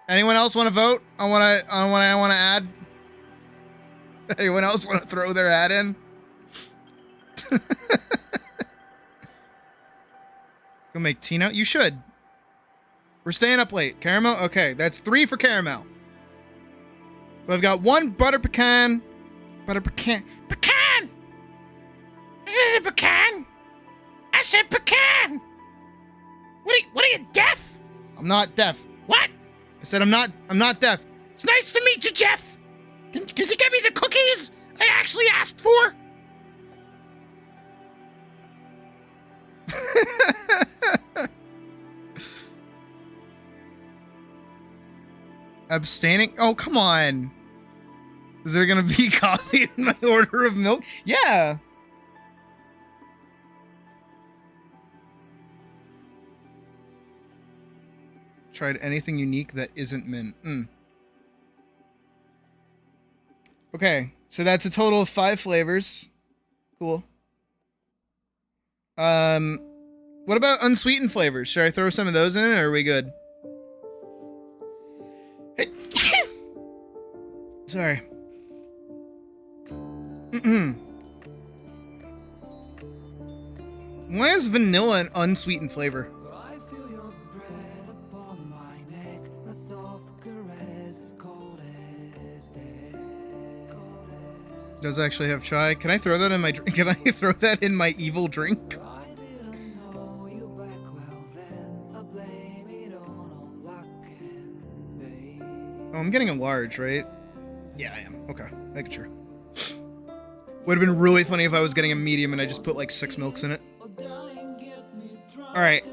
Anyone else want to vote on what I want to add? Anyone else want to throw their ad in? Go make tea now? You should. We're staying up late. Caramel? Okay, that's 3 for caramel. So I've got 1 butter pecan. Butter pecan. Pecan! This isn't pecan! I said pecan! What are you, deaf? I'm not deaf. What? I said I'm not deaf. It's nice to meet you, Jeff. Can you get me the cookies I actually asked for? Abstaining? Oh, come on. Is there gonna be coffee in my order of milk? Yeah. Tried anything unique that isn't mint. Okay, so that's a total of 5 flavors. Cool. What about unsweetened flavors? Should I throw some of those in, or are we good? Sorry. Why is vanilla an unsweetened flavor? Does it actually have chai? Can I throw that in my drink? Can I throw that in my evil drink? Oh, I'm getting a large, right? Yeah, I am. Okay, making sure. Would have been really funny if I was getting a medium and I just put like 6 milks in it. All right,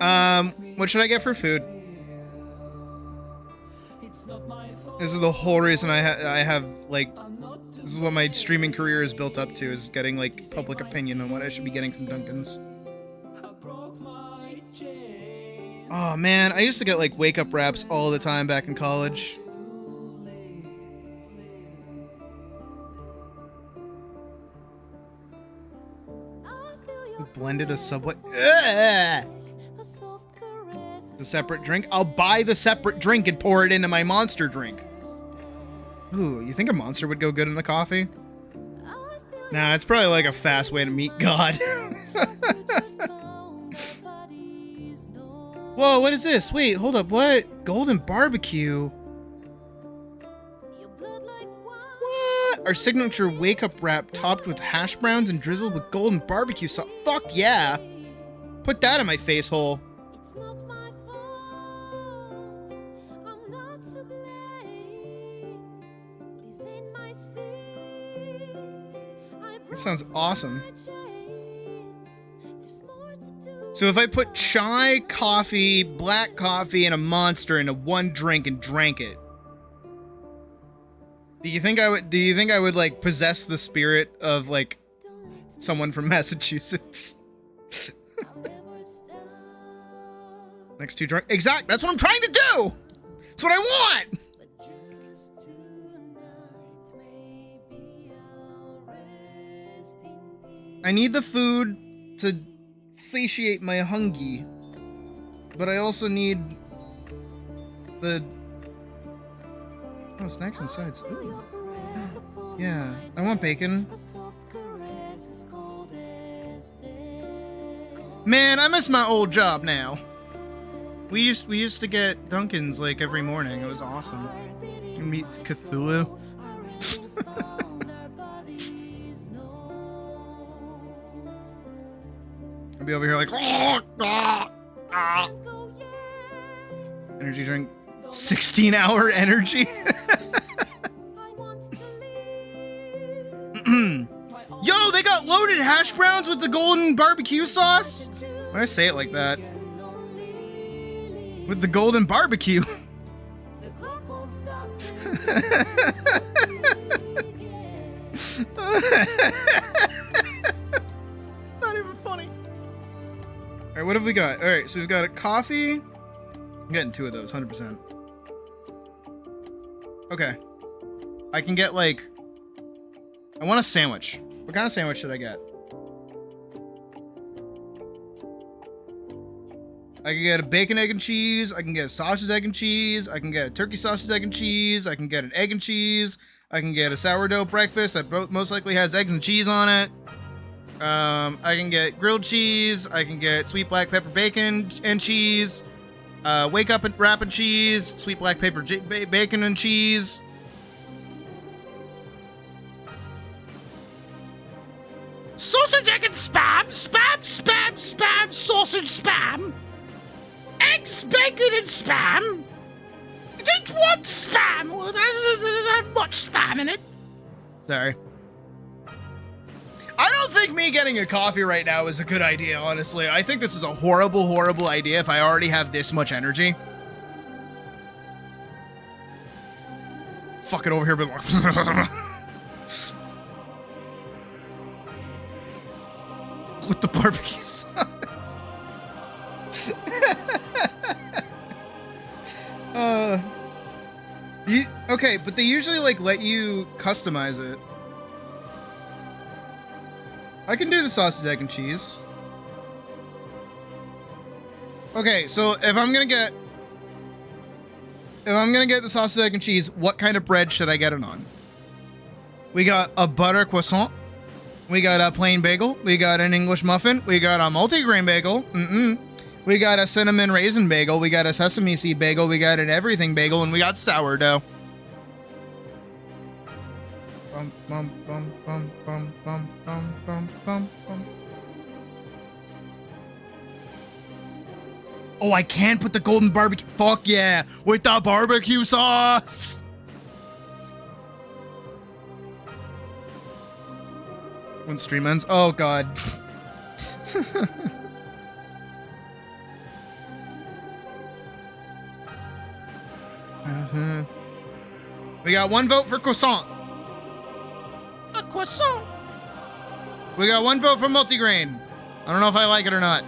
what should I get for food? This is the whole reason I have like, this is what my streaming career is built up to, is getting like public opinion on what I should be getting from Dunkin's. Oh man, I used to get like wake up wraps all the time back in college. Blended a Subway. Ugh! The separate drink? I'll buy the separate drink and pour it into my Monster drink. Ooh, you think a Monster would go good in a coffee? Nah, it's probably like a fast way to meet God. Whoa, what is this? Wait, hold up, what? Golden barbecue? What? Our signature wake-up wrap topped with hash browns and drizzled with golden barbecue sauce. Fuck yeah! Put that in my face hole. That sounds awesome. So if I put chai, coffee, black coffee, and a Monster into one drink and drank it, do you think I would like possess the spirit of like someone from Massachusetts? Next 2 drunk. Exact. That's what I'm trying to do. That's what I want. I need the food to satiate my hunger, but I also need the snacks and sides. Ooh. Yeah, I want bacon. Man, I miss my old job now. We used to get Dunkin's like every morning. It was awesome. Meet Cthulhu. I'll be over here like energy drink. 16-hour energy. Yo, they got loaded hash browns with the golden barbecue sauce. Why did I say it like that? With the golden barbecue. It's not even funny. All right, what have we got? All right, so we've got a coffee. I'm getting 2 of those, 100%. Okay. I can get like... I want a sandwich. What kind of sandwich should I get? I can get a bacon, egg, and cheese. I can get a sausage, egg, and cheese. I can get a turkey sausage, egg, and cheese. I can get an egg and cheese. I can get a sourdough breakfast that most likely has eggs and cheese on it. I can get grilled cheese. I can get sweet black pepper bacon and cheese. Wake up and wrap and cheese. Sweet black pepper bacon and cheese. Sausage, egg, and spam, spam, spam, spam, sausage, spam. Eggs, bacon, and spam. You don't want spam. Well, there's not much spam in it. Sorry. I don't think me getting a coffee right now is a good idea, honestly. I think this is a horrible, horrible idea if I already have this much energy. Fuck it over here, but... with the barbecue sauce. Okay, but they usually like let you customize it. I can do the sausage, egg, and cheese. Okay, so if I'm gonna get the sausage, egg, and cheese, what kind of bread should I get it on? We got a butter croissant. We got a plain bagel. We got an English muffin. We got a multigrain bagel. We got a cinnamon raisin bagel. We got a sesame seed bagel. We got an everything bagel, and we got sourdough. Bum, bum, bum, bum, bum, bum, bum, bum, bum, bum. Oh, I can put the golden barbecue. Fuck yeah, with the barbecue sauce. When stream ends. Oh god. We got 1 vote for croissant. A croissant. We got 1 vote for multigrain. I don't know if I like it or not.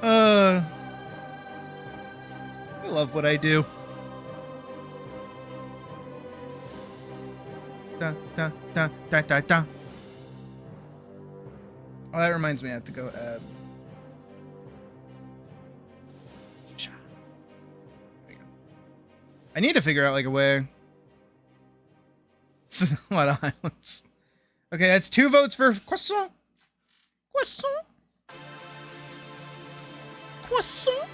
I love what I do. Da, da, da, da, da, da. Oh, that reminds me I have to go add. I need to figure out like a way. It's a lot of islands. Okay, that's 2 votes for croissant. Croissant. Croissant.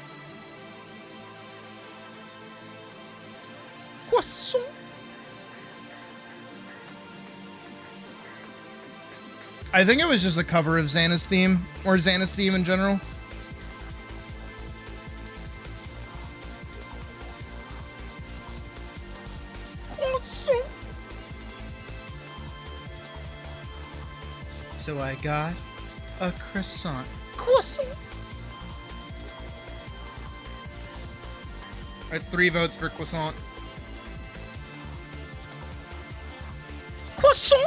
Croissant. I think it was just a cover of Xana's theme, or Xana's theme in general. Croissant. So I got a croissant. Croissant. That's 3 votes for croissant. Croissant.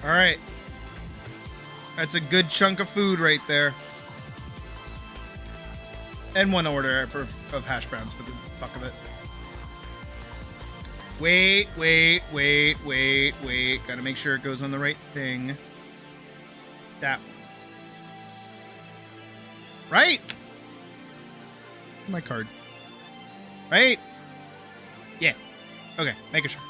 All right. That's a good chunk of food right there. And 1 order of hash browns for the fuck of it. Wait. Gotta make sure it goes on the right thing. That. Right. My card. Right. Yeah. Okay, making sure.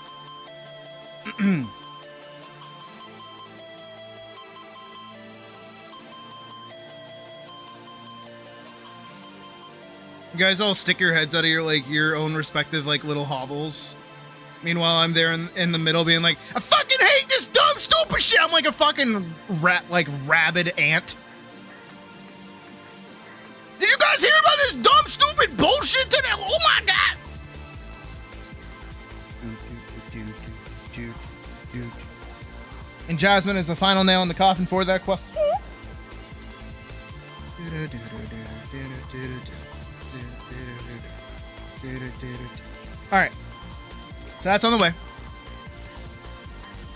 You guys all stick your heads out of your like your own respective like little hovels. Meanwhile, I'm there in the middle being like, I fucking hate this dumb stupid shit. I'm like a fucking rabid ant. Did you guys hear about this dumb stupid bullshit today? Oh my god. And Jasmine is the final nail in the coffin for that quest. All right, so that's on the way.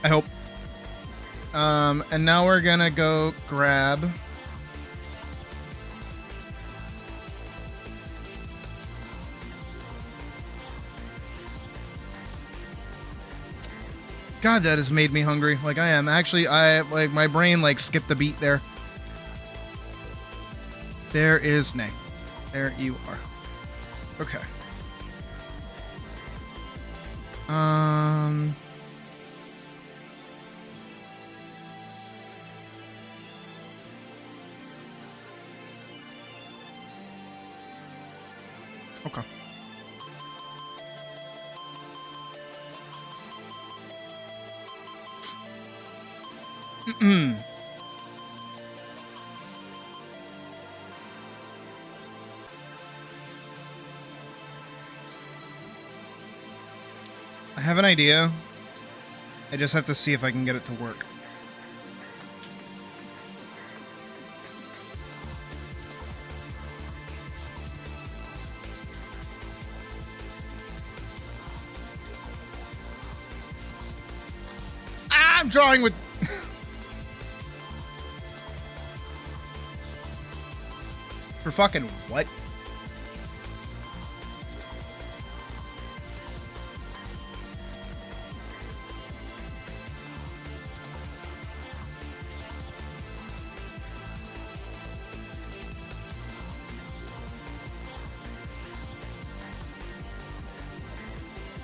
I hope. And now we're gonna go grab. God, that has made me hungry. Like I am actually. Like my brain like skipped a beat there. There is Nay. There you are. Okay. Okay. I have an idea. I just have to see if I can get it to work. I'm drawing with... For fucking what?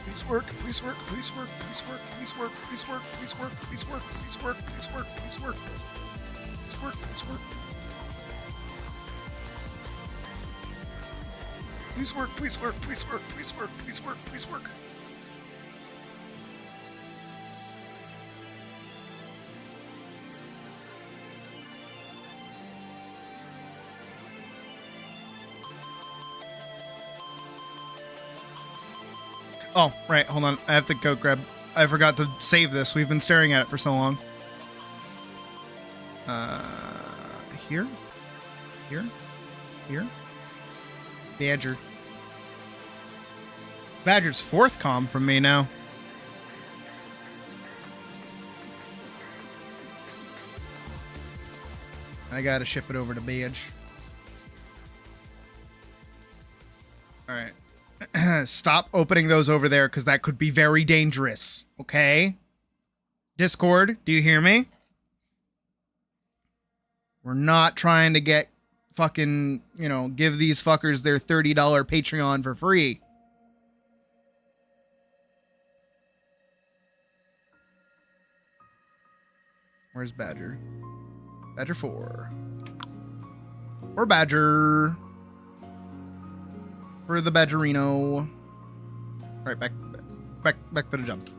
Please work, please work, please work, please work, please work, please work, please work, please work, please work, please work, please work, please work, please work. Please work, please work, please work, please work, please work, please work. Oh, right, hold on. I have to go grab... I forgot to save this. We've been staring at it for so long. Here? Here? Here? Badger. Badger's fourth comm from me now. I gotta ship it over to Badge. Alright. Stop opening those over there, because that could be very dangerous. Okay? Discord, do you hear me? We're not trying to get fucking, you know, give these fuckers their $30 Patreon for free. Where's Badger? Badger 4. Or Badger. For the Badgerino. Alright, back for the jump.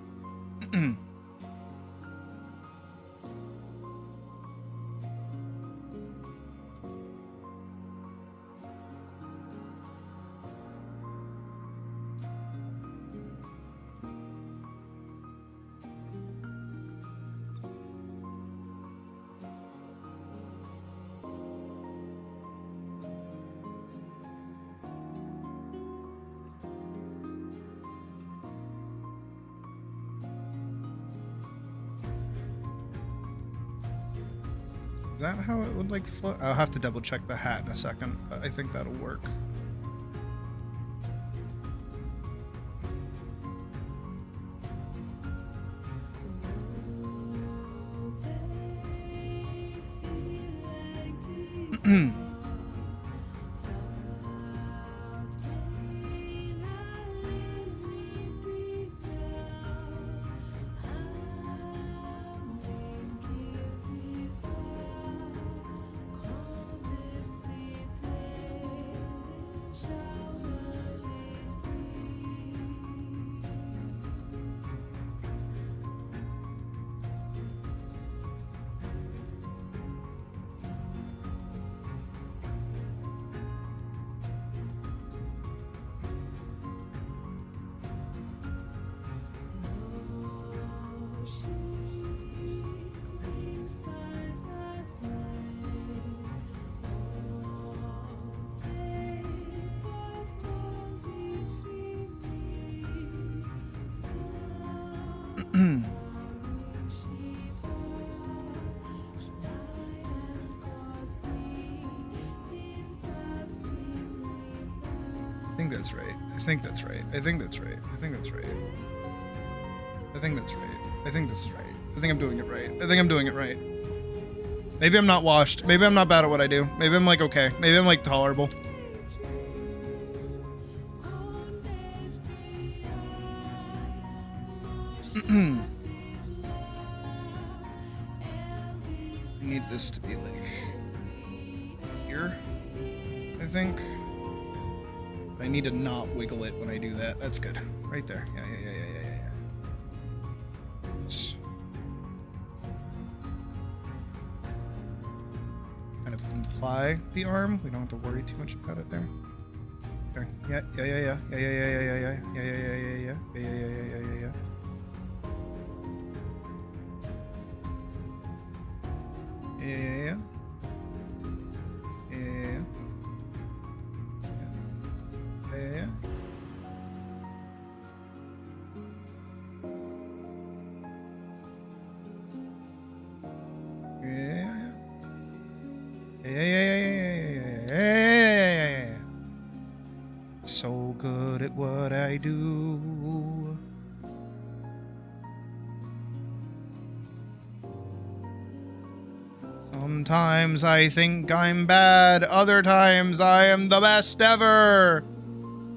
Is that how it would like float? I'll have to double check the hat in a second, but I think that'll work. think that's right. I think that's right. I think that's right. I think that's right. I think this is right. I think I'm doing it right. I think I'm doing it right. Maybe I'm not washed. Maybe I'm not bad at what I do. Maybe I'm like okay. Maybe I'm like tolerable. I need this to be like here, I think. I need to not wiggle it when I do that. That's good. Right there. Yeah. Kind of imply the arm. We don't have to worry too much about it there. Okay. Yeah. So good at what I do. Sometimes I think I'm bad, other times I am the best ever.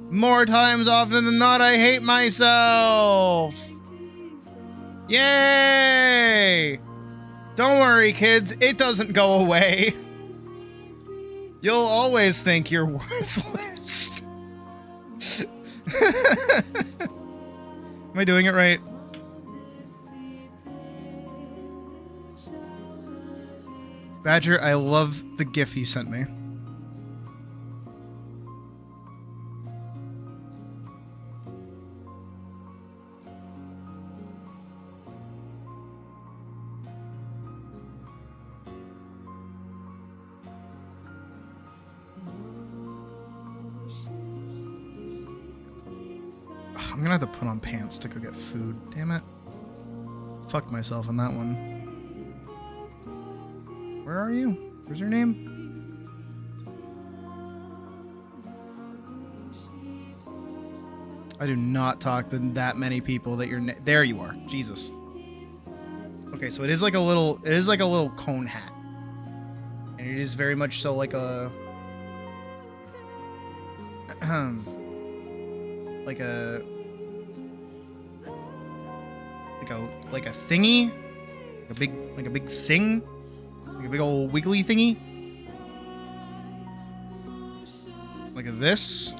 More times often than not, I hate myself. Yay! Don't worry, kids, it doesn't go away. You'll always think you're worthless. Am I doing it right? Badger, I love the GIF you sent me. I'm gonna have to put on pants to go get food. Damn it. Fuck myself on that one. Where are you? Where's your name? I do not talk to that many people that you're there you are. Jesus. Okay, so it is like a little cone hat. And it is very much so like a like a thingy, a big thing, like a big old wiggly thingy, like this.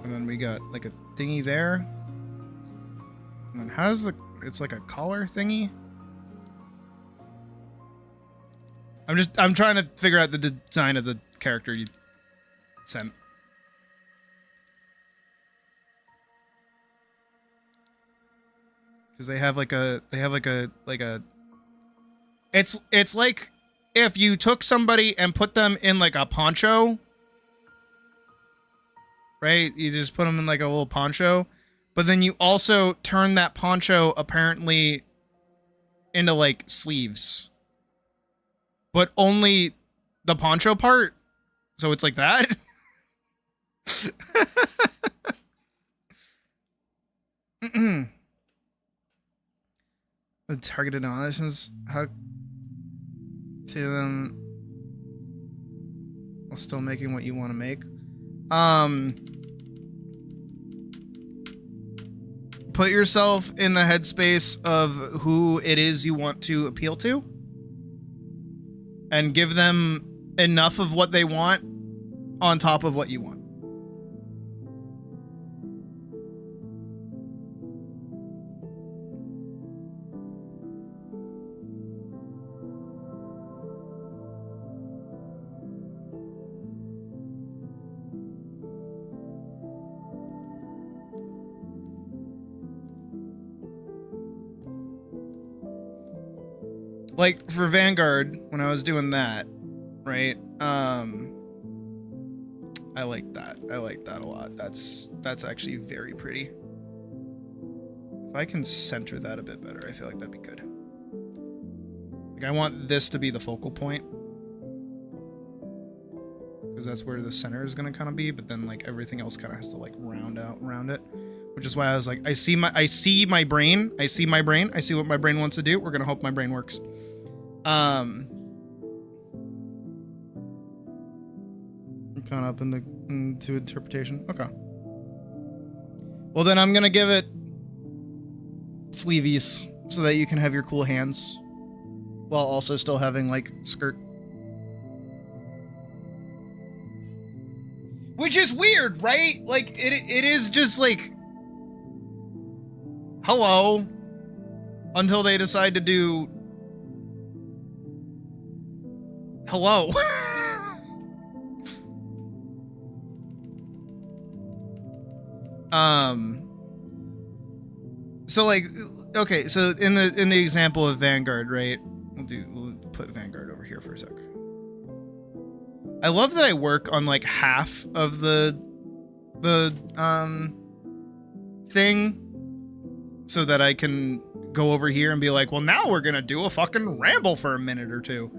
And then we got like a thingy there. And then how's it's like a collar thingy. I'm trying to figure out the design of the character you sent. Because they have like a it's like if you took somebody and put them in like a poncho, right? You just put them in like a little poncho, but then you also turn that poncho apparently into like sleeves. But only the poncho part. So it's like that. The targeted auditions, how to them while still making what you want to make. Put yourself in the headspace of who it is you want to appeal to. And give them enough of what they want on top of what you want. Like for Vanguard, when I was doing that, right? I like that. I like that a lot. That's actually very pretty. If I can center that a bit better, I feel like that'd be good. Like I want this to be the focal point. Because that's where the center is gonna kind of be, but then like everything else kind of has to like round out around it. Which is why I was like, I see my brain. I see what my brain wants to do. We're gonna hope my brain works. Kind of up into interpretation. Okay. Well, then I'm gonna give it sleeveys so that you can have your cool hands while also still having like skirt. Which is weird, right? Like it is just like hello until they decide to do hello. So like, okay, so in the example of Vanguard, right? We'll put Vanguard over here for a sec. I love that I work on like half of the thing so that I can go over here and be like, well, now we're gonna do a fucking ramble for a minute or two.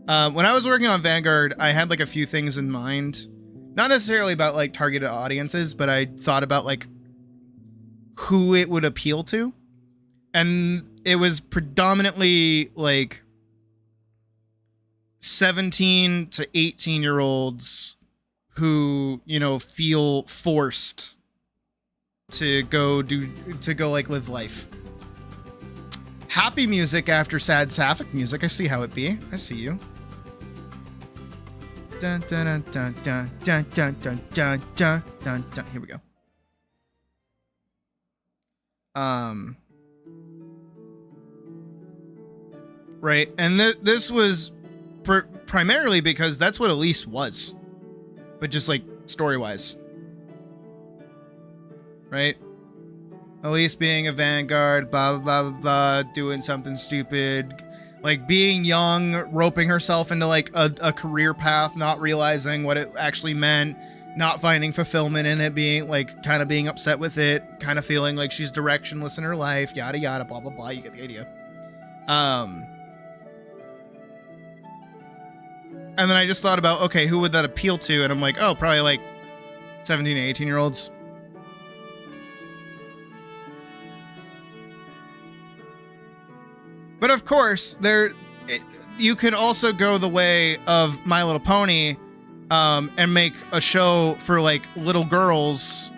When I was working on Vanguard, I had like a few things in mind. Not necessarily about like targeted audiences, but I thought about like who it would appeal to. And it was predominantly like 17 to 18-year-olds who, you know, feel forced to go like live life. Happy music after sad sapphic music. I see how it be. I see you. Dun dun dun dun dun dun dun dun dun dun dun. Here we go. Right, and this was primarily because that's what Elise was, but just like story-wise, right? Elise being a vanguard, blah blah blah blah, doing something stupid, like being young, roping herself into like a career path, not realizing what it actually meant, not finding fulfillment in it, being like kind of being upset with it, kind of feeling like she's directionless in her life, yada yada, blah blah blah. You get the idea. And then I just thought about, okay, who would that appeal to? And I'm like, oh, probably like 17 to 18 year olds. But of course, you can also go the way of My Little Pony, and make a show for like little girls,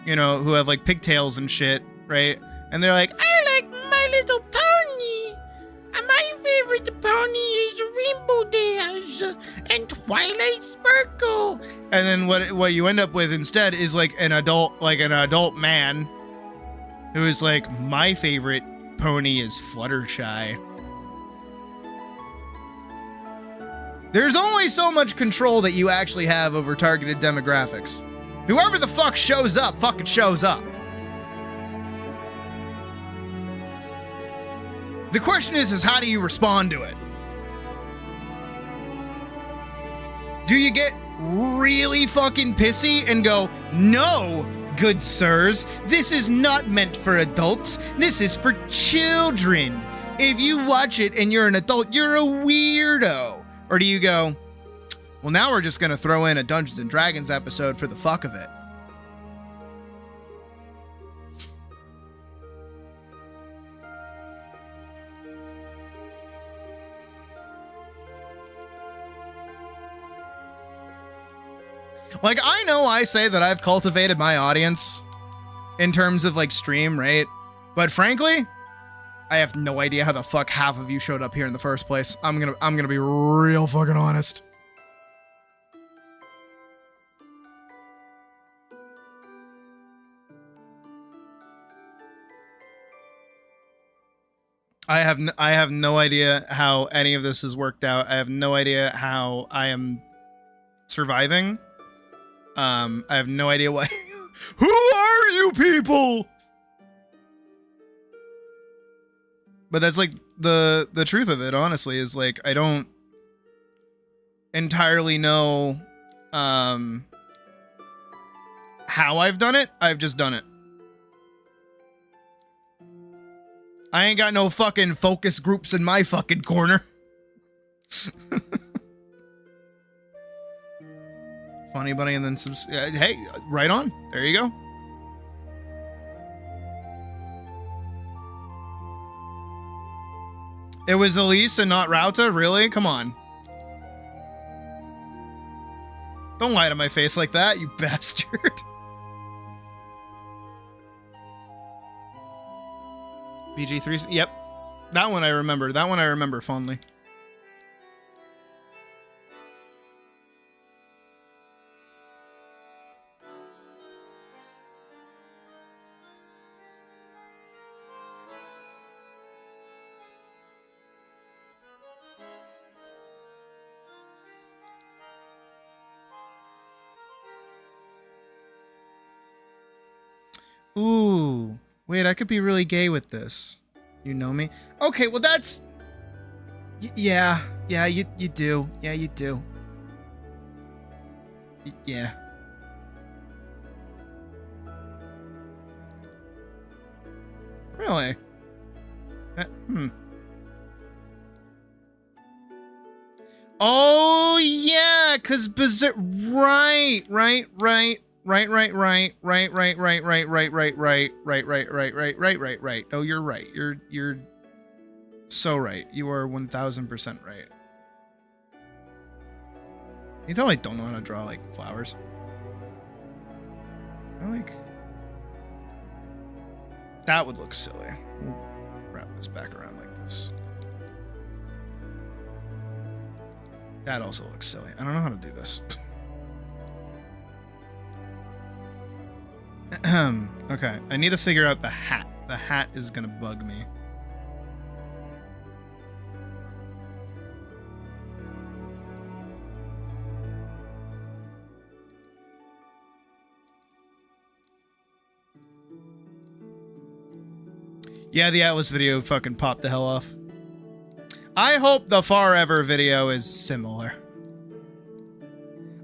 you know, who have like pigtails and shit, right? And they're like, I like My Little Pony. My favorite pony is Rainbow Dash and Twilight Sparkle. And then what you end up with instead is like an adult man who is like, my favorite pony is Fluttershy. There's only so much control that you actually have over targeted demographics. Whoever the fuck shows up, fucking shows up. The question is how do you respond to it? Do you get really fucking pissy and go, no, good sirs, this is not meant for adults, this is for children. If you watch it and you're an adult, you're a weirdo. Or do you go, well, now we're just gonna throw in a Dungeons and Dragons episode for the fuck of it? Like, I know I say that I've cultivated my audience in terms of like stream, right? But frankly, I have no idea how the fuck half of you showed up here in the first place. I'm gonna be real fucking honest. I have no idea how any of this has worked out. I have no idea how I am surviving. I have no idea why. Who are you people? But that's like the truth of it, honestly, is like I don't entirely know how I've done it. I've just done it. I ain't got no fucking focus groups in my fucking corner. Funny Bunny and then hey, right on. There you go. It was Elise and not Rauta? Really? Come on. Don't lie to my face like that, you bastard. BG3. Yep. That one I remember. That one I remember fondly. Ooh, wait, I could be really gay with this. You know me? Okay, well that's... yeah, you do. Yeah, you do. Yeah. Really? Oh, yeah, because Berserk... Right. Oh, you're right. You're so right. You are 1000% right. You tell me I don't know how to draw like flowers. I like that would look silly. We'll wrap this back around like this. That also looks silly. I don't know how to do this. Okay, I need to figure out the hat. The hat is gonna bug me. Yeah, the Atlas video fucking popped the hell off. I hope the Forever video is similar.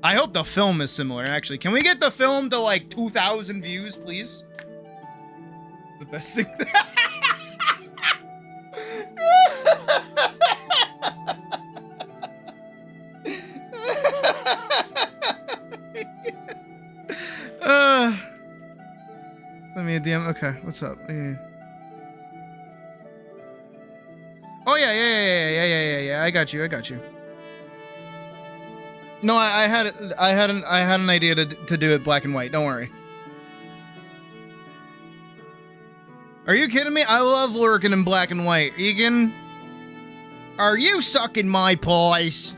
I hope the film is similar, actually. Can we get the film to, like, 2,000 views, please? The best thing... Send me a DM. Okay, what's up? Oh, yeah. I got you. No, I had an idea to do it black and white. Don't worry. Are you kidding me? I love lurking in black and white. Egan, are you sucking my paws?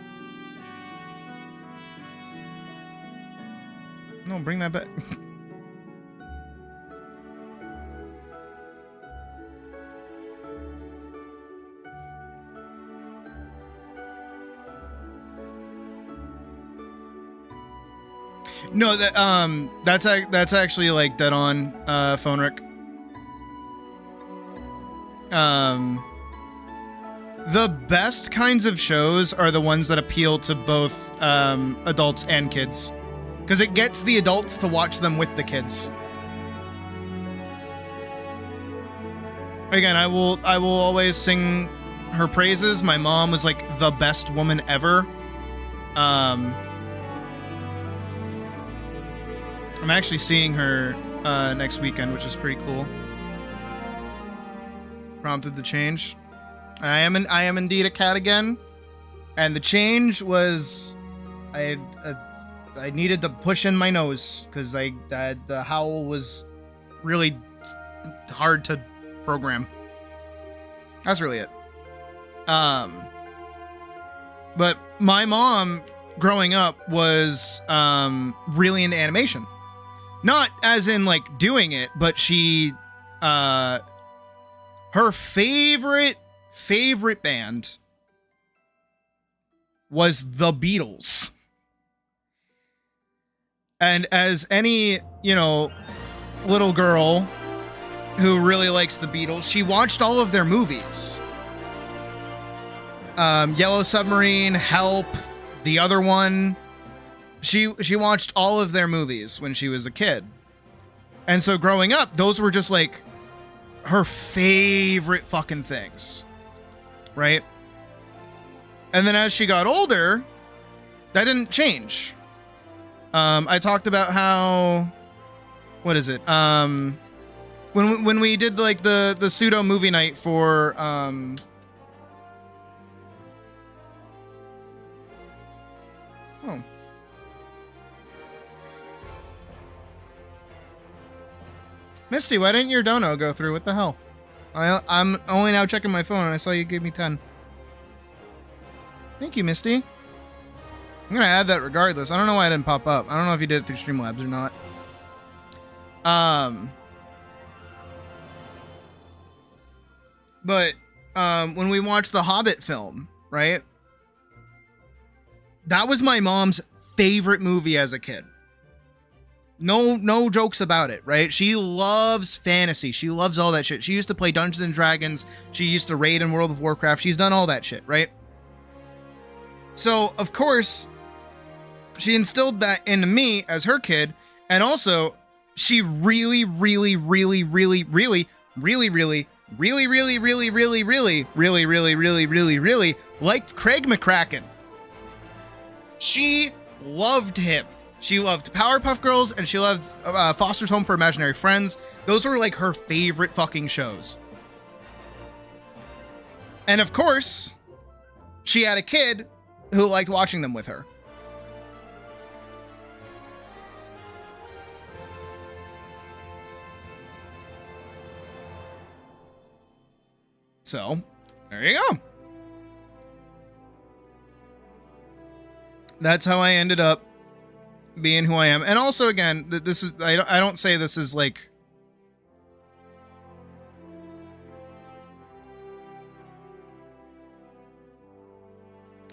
No, bring that back. No, that's actually like dead on, phone Rick. The best kinds of shows are the ones that appeal to both adults and kids, because it gets the adults to watch them with the kids. Again, I will always sing her praises. My mom was like the best woman ever. I'm actually seeing her next weekend, which is pretty cool. Prompted the change. I am indeed a cat again, and the change was I needed to push in my nose because the howl was really hard to program. That's really it. But my mom growing up was really into animation. Not as in like doing it, but she her favorite band was the Beatles. And as any, little girl who really likes the Beatles, she watched all of their movies. Yellow Submarine, Help, the other one. She watched all of their movies when she was a kid. And so growing up, those were just like her favorite fucking things. Right? And then as she got older, that didn't change. I talked about how, what is it? When we did like the pseudo movie night for oh. Misty, why didn't your dono go through? What the hell? I'm only now checking my phone and I saw you gave me 10. Thank you, Misty. I'm gonna add that regardless. I don't know why it didn't pop up. I don't know if you did it through Streamlabs or not. But when we watched the Hobbit film, right? That was my mom's favorite movie as a kid. No jokes about it, right? She loves fantasy. She loves all that shit. She used to play Dungeons and Dragons. She used to raid in World of Warcraft. She's done all that shit, right? So, of course, she instilled that into me as her kid. And also, she really liked Craig McCracken. She loved him. She loved Powerpuff Girls and she loved Foster's Home for Imaginary Friends. Those were like her favorite fucking shows. And of course, she had a kid who liked watching them with her. So, there you go. That's how I ended up being who I am. And also, again, this is, I don't say this is like,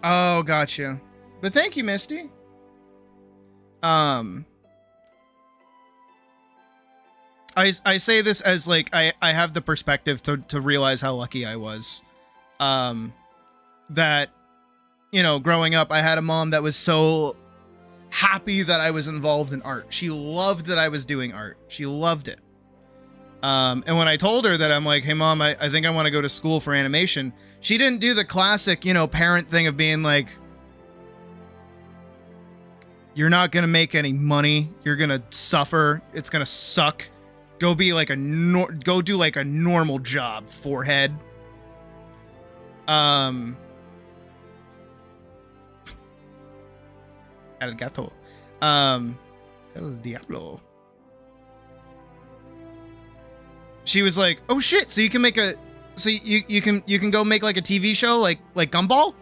oh, gotcha. But thank you, Misty. I say this as like, I have the perspective to realize how lucky I was. That, you know, growing up, I had a mom that was so happy that I was involved in art. She loved that I was doing art. She loved it. And when I told her that, I'm like, hey mom, I think I want to go to school for animation. She didn't do the classic, you know, parent thing of being like, you're not going to make any money. You're going to suffer. It's going to suck. Go be like go do like a normal job, forehead. El gato. El diablo. She was like, oh shit, so you can make a, so you can go make like a TV show like Gumball?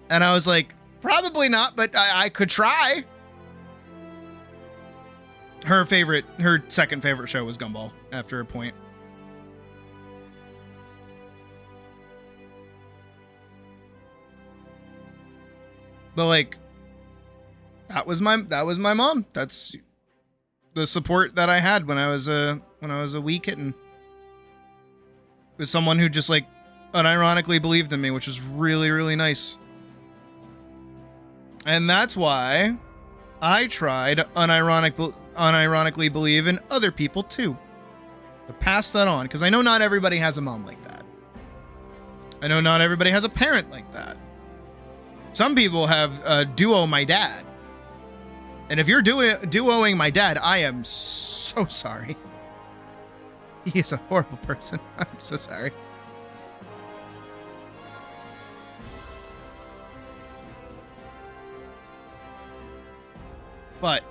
And I was like, probably not, but I could try. Her second favorite show was Gumball after a point. But like, that was my mom. That's the support that I had when I was a wee kitten. It was someone who just like unironically believed in me, which was really, really nice. And that's why I tried to unironically believe in other people too. To pass that on, because I know not everybody has a mom like that. I know not everybody has a parent like that. Some people have duo my dad. And if you're duoing my dad, I am so sorry. He is a horrible person. I'm so sorry. But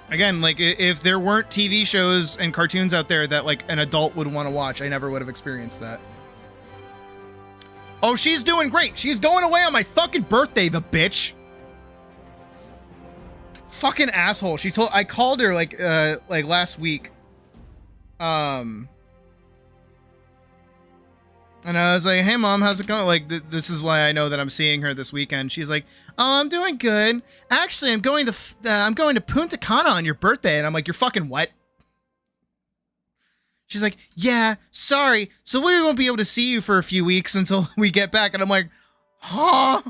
again, like if there weren't TV shows and cartoons out there that like an adult would want to watch, I never would have experienced that. Oh, she's doing great. She's going away on my fucking birthday, the bitch. Fucking asshole. I called her like last week. And I was like, hey mom, how's it going? Like, this is why I know that I'm seeing her this weekend. She's like, oh, I'm doing good. Actually, I'm going to Punta Cana on your birthday. And I'm like, you're fucking what? She's like, yeah, sorry. So we won't be able to see you for a few weeks until we get back. And I'm like, huh?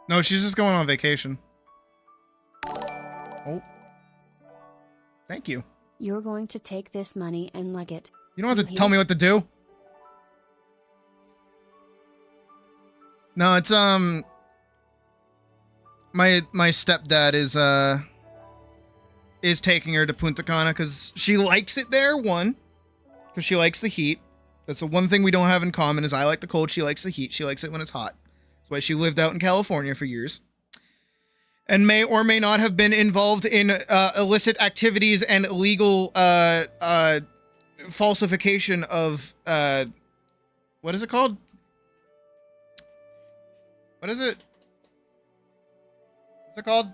No, she's just going on vacation. Oh. Thank you. You're going to take this money and like it. You don't have to You tell hear? me what to do. No, it's my stepdad is taking her to Punta Cana because she likes it there. One, because she likes the heat. That's the one thing we don't have in common is I like the cold. She likes the heat. She likes it when it's hot. That's why she lived out in California for years. And may or may not have been involved in illicit activities and illegal falsification of what is it called? What is it? What's it called?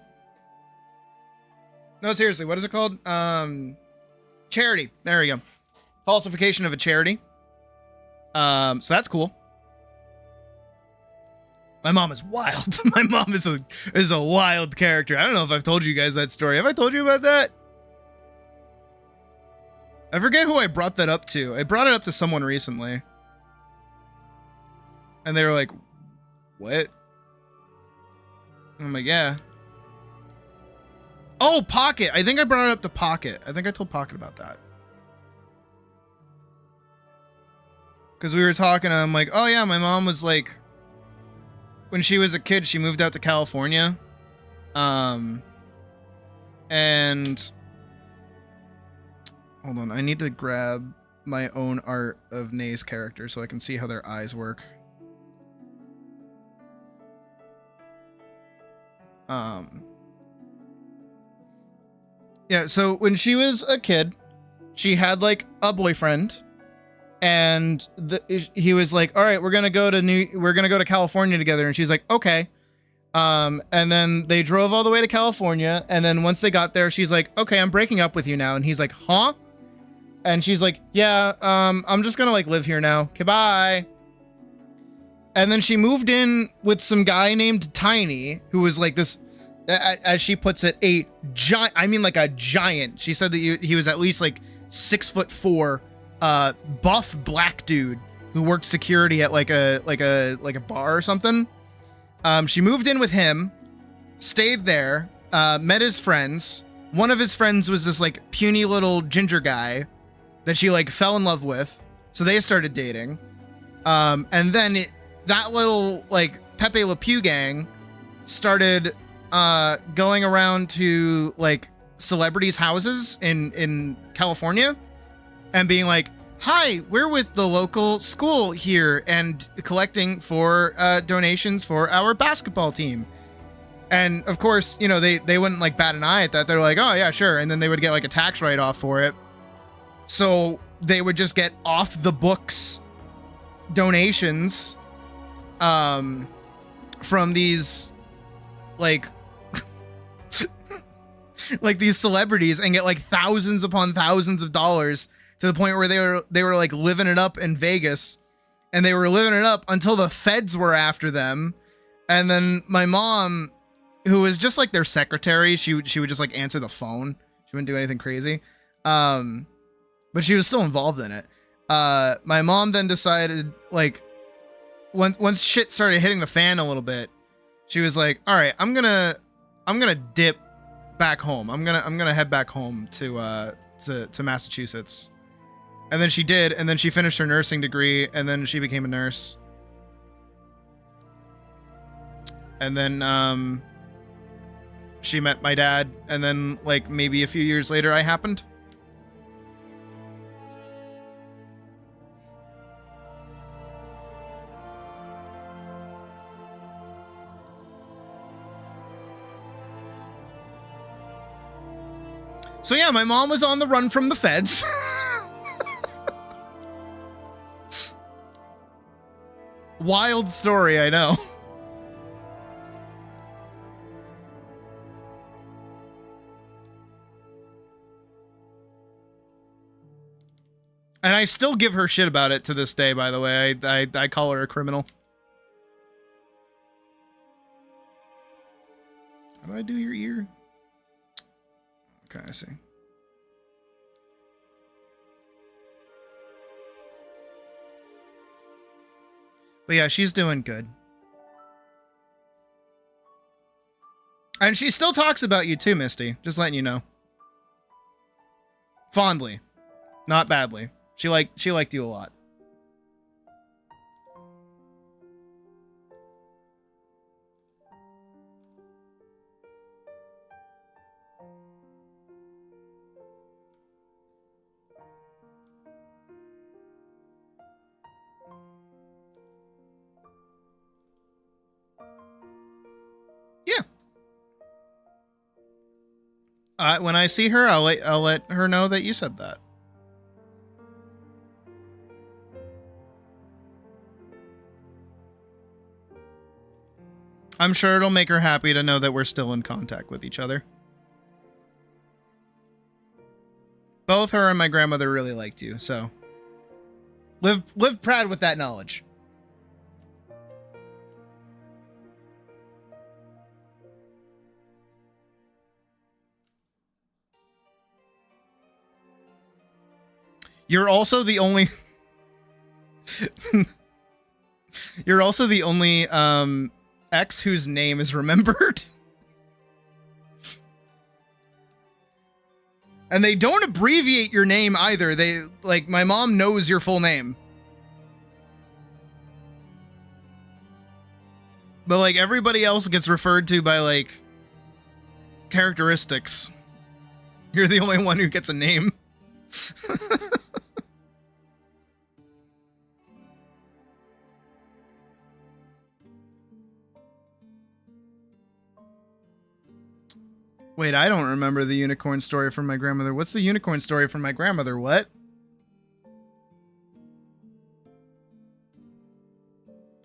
No, seriously, what is it called? Charity. There we go. Falsification of a charity. So that's cool. My mom is wild. My mom is a wild character. I don't know if I've told you guys that story. Have I told you about that? I forget who I brought that up to. I brought it up to someone recently. And they were like, what? I'm like, yeah. Oh, Pocket. I think I brought it up to Pocket. I think I told Pocket about that. Because we were talking, and I'm like, oh yeah, my mom was like, when she was a kid, she moved out to California. And hold on, I need to grab my own art of Nay's character so I can see how their eyes work. Yeah, so when she was a kid, she had like a boyfriend. And he was like, all right, we're going to go to California together. And she's like, okay. And then they drove all the way to California. And then once they got there, she's like, okay, I'm breaking up with you now. And he's like, huh? And she's like, yeah, I'm just going to like live here now. Okay, bye. And then she moved in with some guy named Tiny, who was like this, as she puts it, a giant, I mean like a giant. She said that he was at least like 6'4", buff black dude who worked security at like a bar or something. She moved in with him, stayed there, met his friends. One of his friends was this like puny little ginger guy that she like fell in love with. So they started dating. And then that little like Pepe Le Pew gang started going around to like celebrities' houses in California and being like, hi, we're with the local school here and collecting for donations for our basketball team. And of course, you know, they wouldn't like bat an eye at that. They're like, oh yeah, sure. And then they would get like a tax write-off for it. So they would just get off the books donations from these like like these celebrities and get like thousands upon thousands of dollars to the point where they were like living it up in Vegas, and they were living it up until the feds were after them. And then my mom, who was just like their secretary, she would just like answer the phone. She wouldn't do anything crazy. But she was still involved in it. My mom then decided, like, once shit started hitting the fan a little bit, she was like, all right, I'm gonna dip back home. I'm gonna head back home to Massachusetts. And then she did, and then she finished her nursing degree, and then she became a nurse. And then she met my dad, and then like maybe a few years later I happened. So yeah, my mom was on the run from the feds. Wild story, I know. And I still give her shit about it to this day, by the way. I call her a criminal. How do I do your ear? Okay, I see. But yeah, she's doing good. And she still talks about you too, Misty. Just letting you know. Fondly. Not badly. She liked you a lot. Yeah. When I see her, I'll let her know that you said that. I'm sure it'll make her happy to know that we're still in contact with each other. Both her and my grandmother really liked you, so live proud with that knowledge. You're also the only You're also the only ex whose name is remembered. And they don't abbreviate your name either. They, like, my mom knows your full name. But, like, everybody else gets referred to by, like, characteristics. You're the only one who gets a name. Wait, I don't remember the unicorn story from my grandmother. What's the unicorn story from my grandmother? What?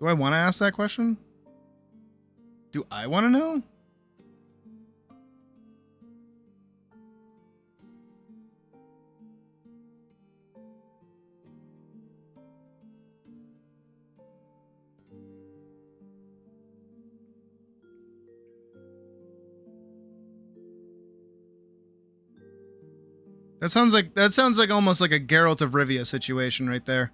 Do I want to ask that question? Do I want to know? That sounds like almost like a Geralt of Rivia situation right there.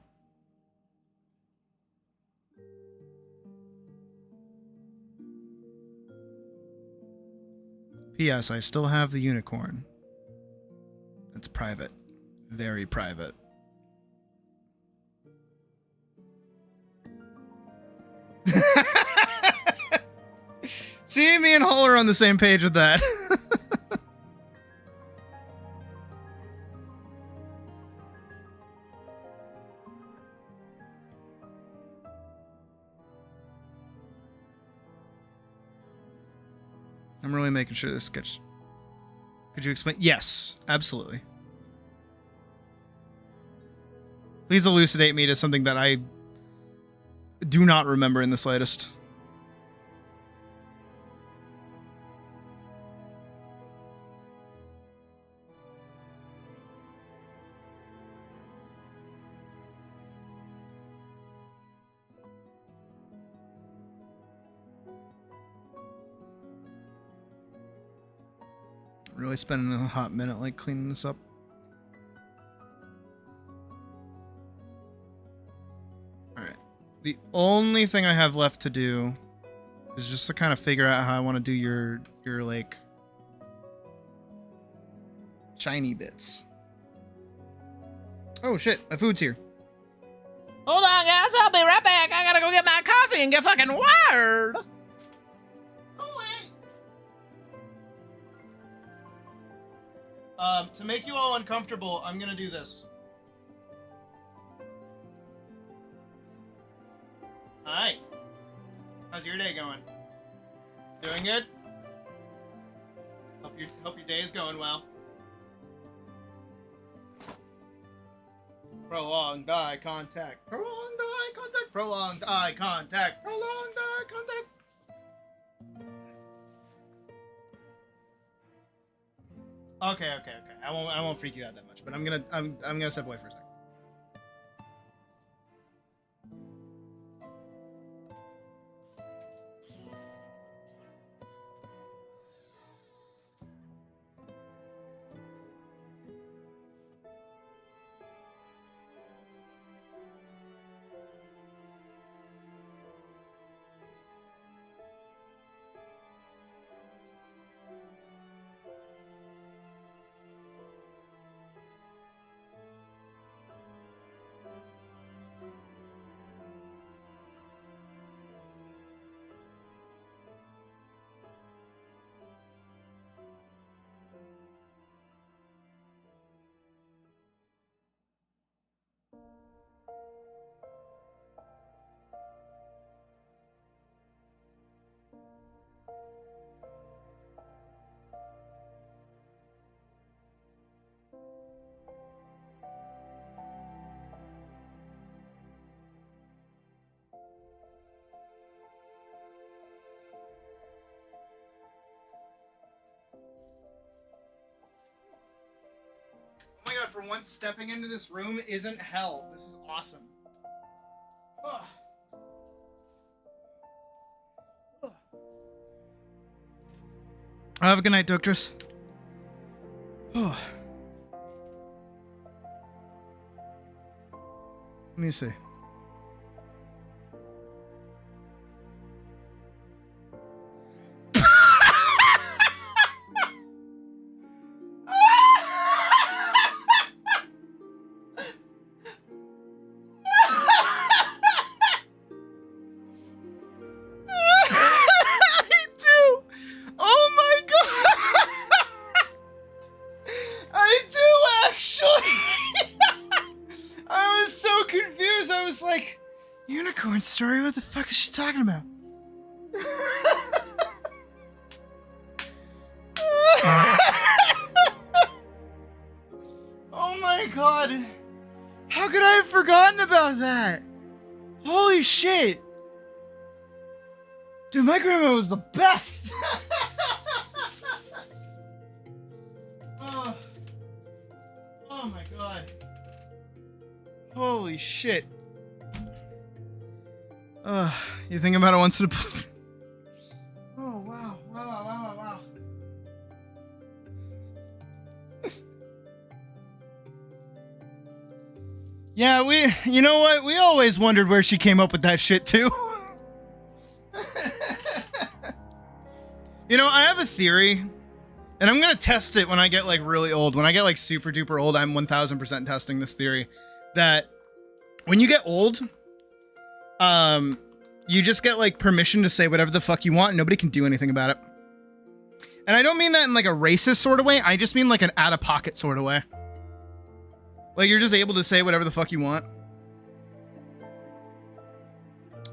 P.S. I still have the unicorn. It's private. Very private. See, me and Hall are on the same page with that. I'm really making sure this sketch... Could you explain? Yes, absolutely. Please elucidate me to something that I do not remember in the slightest. Really spending a hot minute like cleaning this up. Alright. The only thing I have left to do is just to kind of figure out how I want to do your like shiny bits. Oh shit, my food's here. Hold on guys, I'll be right back. I gotta go get my coffee and get fucking wired. To make you all uncomfortable, I'm gonna do this. Hi. How's your day going? Doing good? Hope your day is going well. Prolonged eye contact. Prolonged eye contact. Prolonged eye contact. Prolonged eye contact. Okay. I won't freak you out that much, but I'm gonna step away for a second. for once stepping into this room isn't hell. This is awesome. Ugh. Ugh. Have a good night, Doctress. Oh. Let me see. Story? What the fuck is she talking about? Oh my god. How could I have forgotten about that? Holy shit. Dude, my grandma was the best. Oh. Oh my god. Holy shit. You think about it once in a... Oh, wow. Wow. Yeah, you know what? We always wondered where she came up with that shit, too. You know, I have a theory, and I'm gonna test it when I get, like, really old. When I get, like, super duper old, I'm 1000% testing this theory. That when you get old... you just get like permission to say whatever the fuck you want and nobody can do anything about it. And I don't mean that in like a racist sort of way. I just mean like an out of pocket sort of way. Like you're just able to say whatever the fuck you want.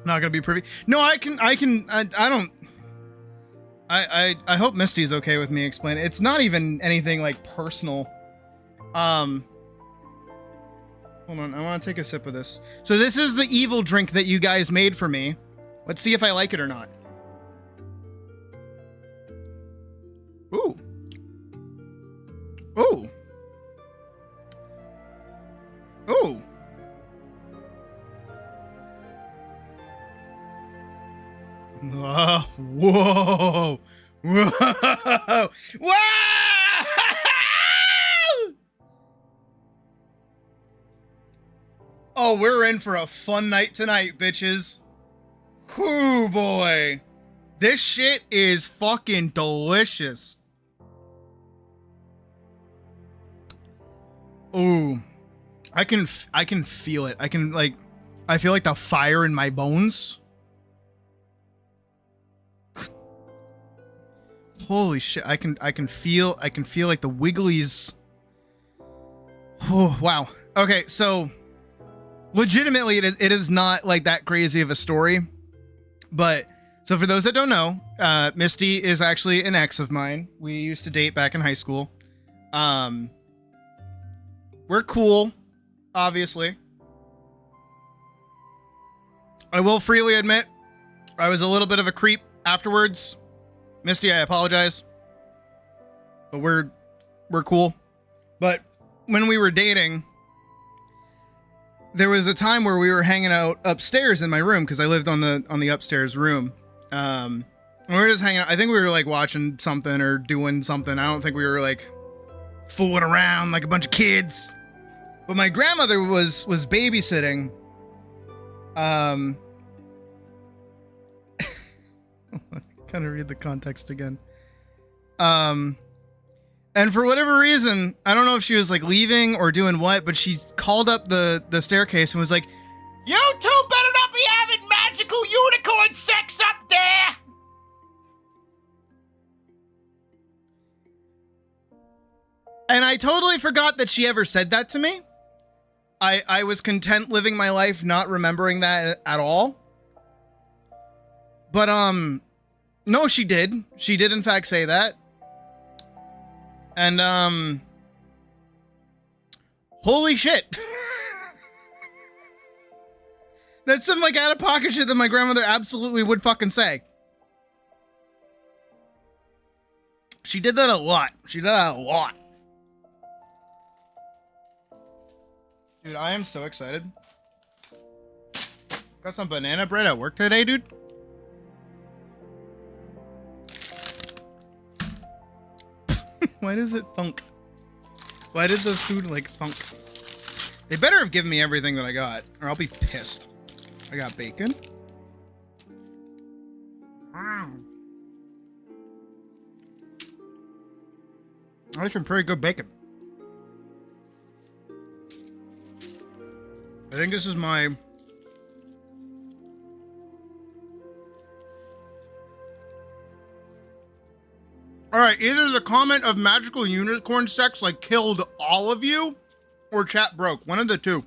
Not gonna be privy. No, I hope Misty's okay with me explaining. It's not even anything like personal. Hold on, I want to take a sip of this. So this is the evil drink that you guys made for me. Let's see if I like it or not. Ooh. Ooh. Ooh. Whoa. Whoa. Whoa. Oh, we're in for a fun night tonight, bitches. Whoo, boy. This shit is fucking delicious. Ooh. I can feel it. I feel like the fire in my bones. Holy shit. I can feel like the wigglies. Oh, wow. Okay, so legitimately, it is not like that crazy of a story, but so for those that don't know, Misty is actually an ex of mine. We used to date back in high school. We're cool, obviously. I will freely admit, I was a little bit of a creep afterwards. Misty, I apologize, but we're cool. But when we were dating, there was a time where we were hanging out upstairs in my room because I lived on the upstairs room. And we were just hanging out. I think we were like watching something or doing something. I don't think we were like fooling around like a bunch of kids. But my grandmother was babysitting. Kind of read the context again. And for whatever reason, I don't know if she was like leaving or doing what, but she called up the staircase and was like, "You two better not be having magical unicorn sex up there!" And I totally forgot that she ever said that to me. I was content living my life not remembering that at all. But, no, she did. She did, in fact, say that. And, holy shit. That's some, like, out-of-pocket shit that my grandmother absolutely would fucking say. She did that a lot. She did that a lot. Dude, I am so excited. Got some banana bread at work today, dude. Why does it thunk? Why did the food like thunk? They better have given me everything that I got, or I'll be pissed. I got bacon. That's some pretty good bacon. I think this is my... Alright, either the comment of magical unicorn sex like killed all of you, or chat broke. One of the two.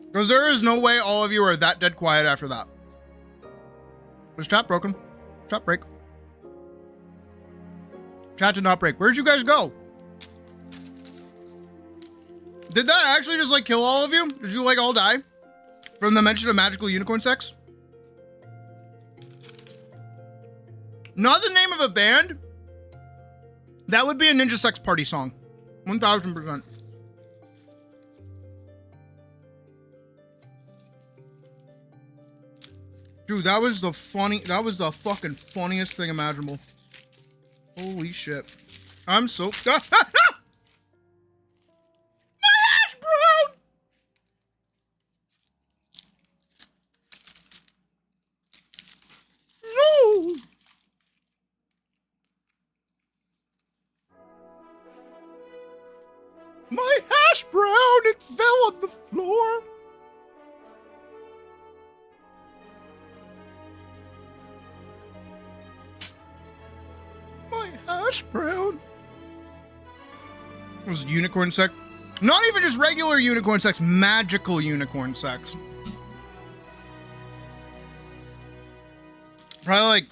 Because there is no way all of you are that dead quiet after that. Was chat broken? Chat break. Chat did not break. Where'd you guys go? Did that actually just like kill all of you? Did you like all die? From the mention of magical unicorn sex? Not the name of a band? That would be a Ninja Sex Party song. 1000%. Dude, that was the fucking funniest thing imaginable. Holy shit. I'm so... My hash brown! No! My hash brown, it fell on the floor. My hash brown. It was unicorn sex. Not even just regular unicorn sex, magical unicorn sex. Probably like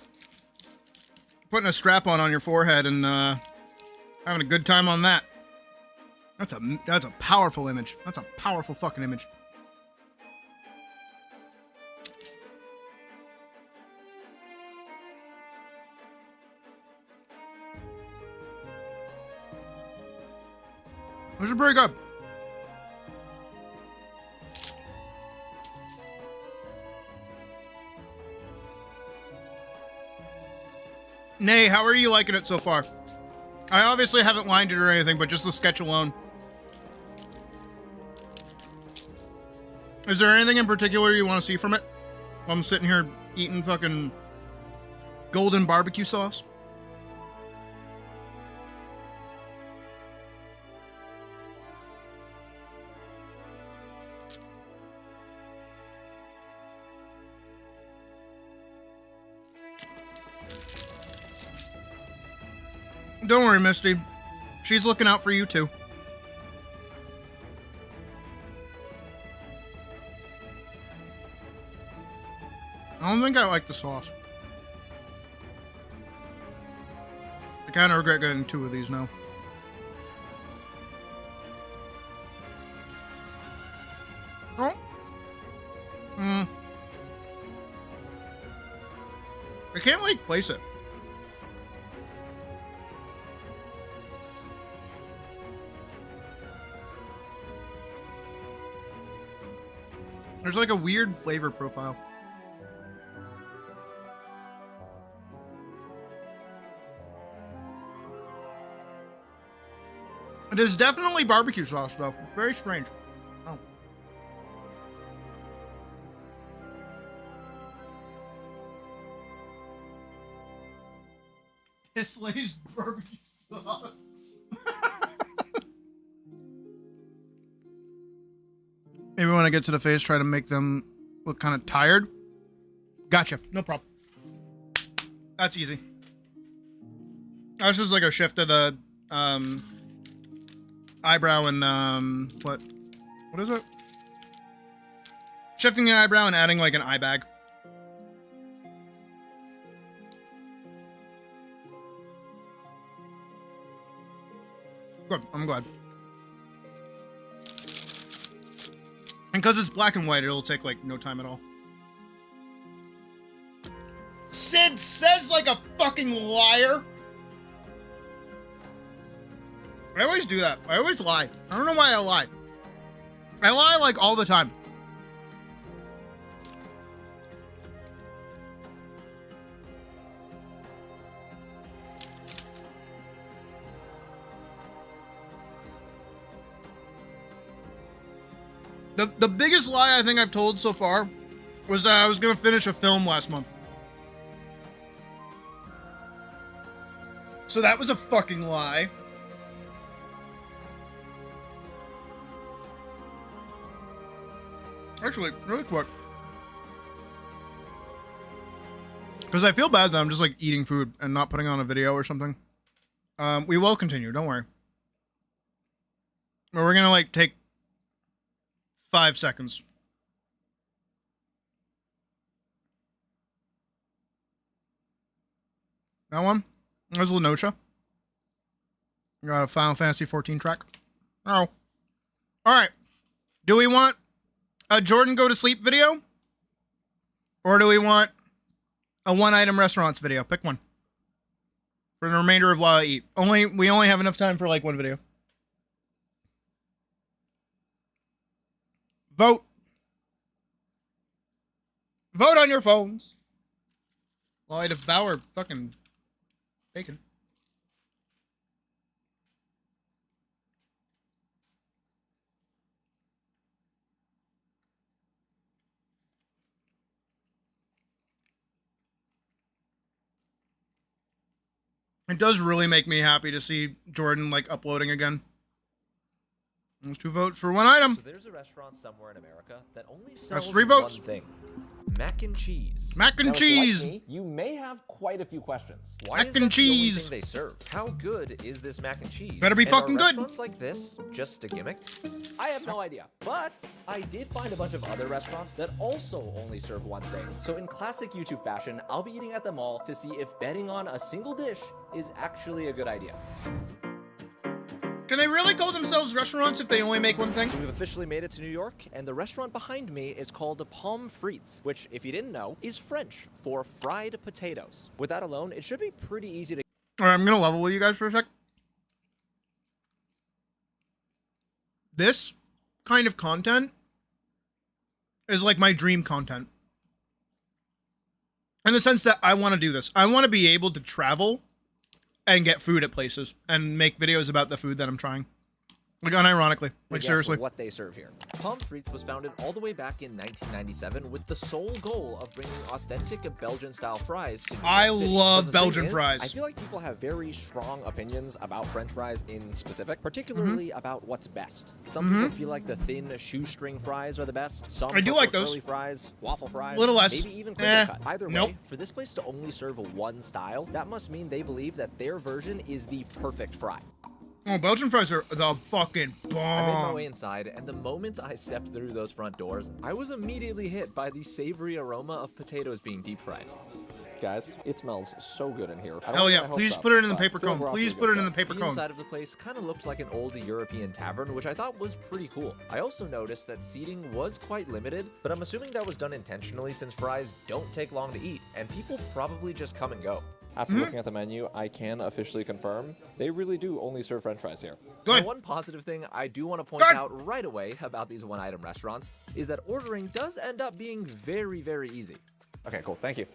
putting a strap on your forehead and having a good time on that. That's a powerful image. That's a powerful fucking image. This is pretty good. Nay, how are you liking it so far? I obviously haven't lined it or anything, but just the sketch alone. Is there anything in particular you want to see from it? While I'm sitting here eating fucking golden barbecue sauce? Don't worry, Misty. She's looking out for you, too. I don't think I like the sauce. I kind of regret getting 2 of these now. Oh. I can't, like, place it. There's like a weird flavor profile. It is definitely barbecue sauce, though. It's very strange. Oh. Isley's barbecue sauce. Maybe when I get to the face, try to make them look kind of tired. Gotcha. No problem. That's easy. That's just like a shift of the eyebrow and what is it? Shifting the eyebrow and adding like an eye bag. Good. I'm glad. And because it's black and white, it'll take, like, no time at all. Sid says like a fucking liar. I always do that. I always lie. I don't know why I lie. I lie like all the time. The biggest lie I think I've told so far was that I was gonna finish a film last month. So that was a fucking lie. Actually, really quick. Because I feel bad that I'm just like eating food and not putting on a video or something. We will continue, don't worry. But we're gonna like take 5 seconds. That one? There's Lenosha. Got a Final Fantasy 14 track. Oh. Alright. Do we want a Jordan go to sleep video? Or do we want a one item restaurants video? Pick one. For the remainder of while I eat. We only have enough time for like one video. Vote. Vote on your phones. While I devour fucking bacon. It does really make me happy to see Jordan like uploading again. Those 2 votes for one item. So there's a restaurant somewhere in America that only That's sells 3 one votes. thing. Mac and cheese. Mac and Now, if you're like cheese. me, you may have quite a few questions. Why Mac is and that the only cheese. thing they serve? How good is this mac and cheese? Better be And fucking are good. Restaurants like this just a gimmick? I have no idea, but I did find a bunch of other restaurants that also only serve one thing. So in classic YouTube fashion, I'll be eating at them all to see if betting on a single dish is actually a good idea. Can they really call themselves restaurants if they only make one thing? So we've officially made it to New York, and the restaurant behind me is called Pommes Frites, which, if you didn't know, is French for fried potatoes. With that alone, it should be pretty easy to... Alright, I'm gonna level with you guys for a sec. This kind of content is like my dream content. In the sense that I want to do this. I want to be able to travel and get food at places and make videos about the food that I'm trying. Like, unironically. Like, guess seriously. what they serve here. Pommes Frites was founded all the way back in 1997 with the sole goal of bringing authentic Belgian-style fries to New York I City. love But the thing Belgian is, fries. I feel like people have very strong opinions about French fries in specific, particularly about what's best. Some people feel like the thin shoestring fries are the best. Some I do prefer like those. curly fries, waffle fries, Little less. maybe even crinkle cut. Either Nope. way, for this place to only serve one style, that must mean they believe that their version is the perfect fry. Oh, Belgian fries are the fucking I made my bomb. way inside, and the moment I stepped through those front doors, I was immediately hit by the savory aroma of potatoes being deep fried. Guys, it smells so good in here. I don't Hell get yeah, my hopes please up, put it in the but paper I feel like cone. we're off to Please a put good it in the start. paper The cone. inside of the place kind of looked like an old European tavern, which I thought was pretty cool. I also noticed that seating was quite limited, but I'm assuming that was done intentionally since fries don't take long to eat, and people probably just come and go. After looking at the menu, I can officially confirm they really do only serve French fries here. Good. Now, one positive thing I do want to point Good. out right away about these one-item restaurants is that ordering does end up being very, very easy. Okay, cool. Thank you.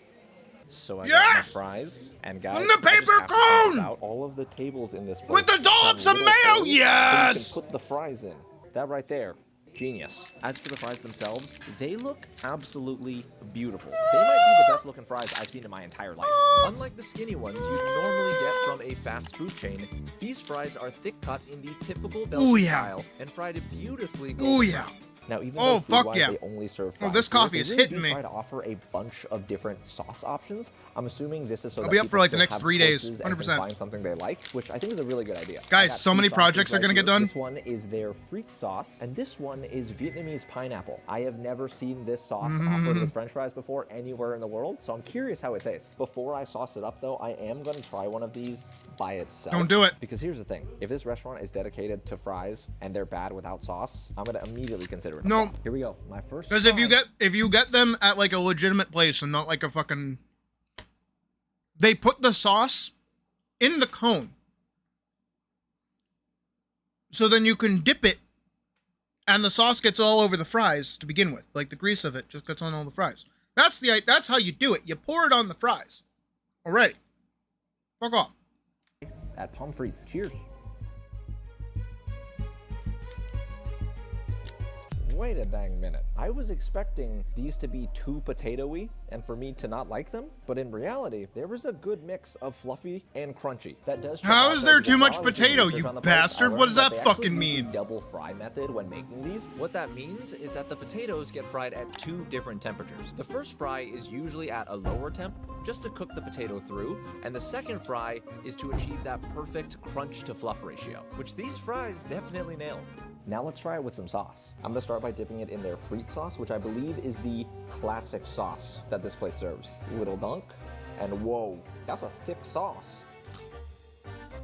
So I got my Yes! fries, and guys, In the I just paper have to point this cone! out. All of the tables in this place With the have dollops of little mayo, holes yes! So you can put the fries in. That right there. Genius. As for the fries themselves, they look absolutely beautiful. They might be the best looking fries I've seen in my entire life. Unlike the skinny ones you'd normally get from a fast food chain, these fries are thick cut in the typical Belgian yeah. style and fried beautifully Oh golden yeah. brown. Now, even Oh, though fuck food-wise yeah. they only serve Oh, fries, this coffee they is really hitting do me. try to offer a bunch of different sauce options. I'm assuming this is so I'll that be up people for, like, the still next have 3 days, choices and can 100%. find something they like, which I think is a really good idea. Guys, I got so two many sauces projects are right gonna get here. done. This one is their frite sauce, and this one is Vietnamese pineapple. I have never seen this sauce offered with French fries before anywhere in the world, so I'm curious how it tastes. Before I sauce it up, though, I am going to try one of these by itself. Don't do it. Because here's the thing. If this restaurant is dedicated to fries and they're bad without sauce, I'm going to immediately consider it. a No. flop. Here we go. My first Because if try. you get them at like a legitimate place and not like a fucking, they put the sauce in the cone, so then you can dip it And the sauce gets all over the fries to begin with. Like the grease of it just gets on all the fries. That's how you do it. You pour it on the fries. Already. Fuck off. At pommes frites. Cheers. Wait a dang minute. I was expecting these to be too potato-y and for me to not like them, but in reality, there was a good mix of fluffy and crunchy. That does. How is there too much potato, you bastard? What does that fucking mean? Double fry method when making these. What that means is that the potatoes get fried at 2 different temperatures. The first fry is usually at a lower temp, just to cook the potato through, and the second fry is to achieve that perfect crunch to fluff ratio, which these fries definitely nailed. Now let's try it with some sauce. I'm gonna start by dipping it in their frite sauce, which I believe is the classic sauce that this place serves. Little dunk, and whoa, that's a thick sauce.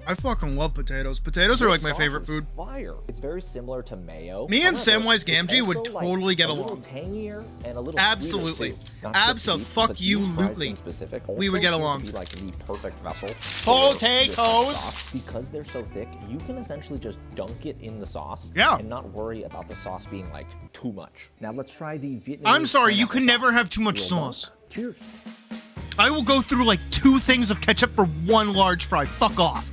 I fucking love potatoes. Potatoes are like my Sauce favorite is food. Fire. It's very similar to mayo. Me and However, Samwise it's Gamgee would also, totally get a little along. Tangier and a little Absolutely. sweeter, too. Not to get deep, but these fries Absolutely. in specific We would also get seem to along. Be like the perfect vessel for this type of Potatoes. sauce. Because they're so thick, you can essentially just dunk it in the sauce. Yeah. And not worry about the sauce being like too much. Now let's try the Vietnamese. I'm sorry, you pineapple can never sauce. have too much Little sauce. dunk. Cheers. I will go through like 2 things of ketchup for 1 large fry. Fuck off.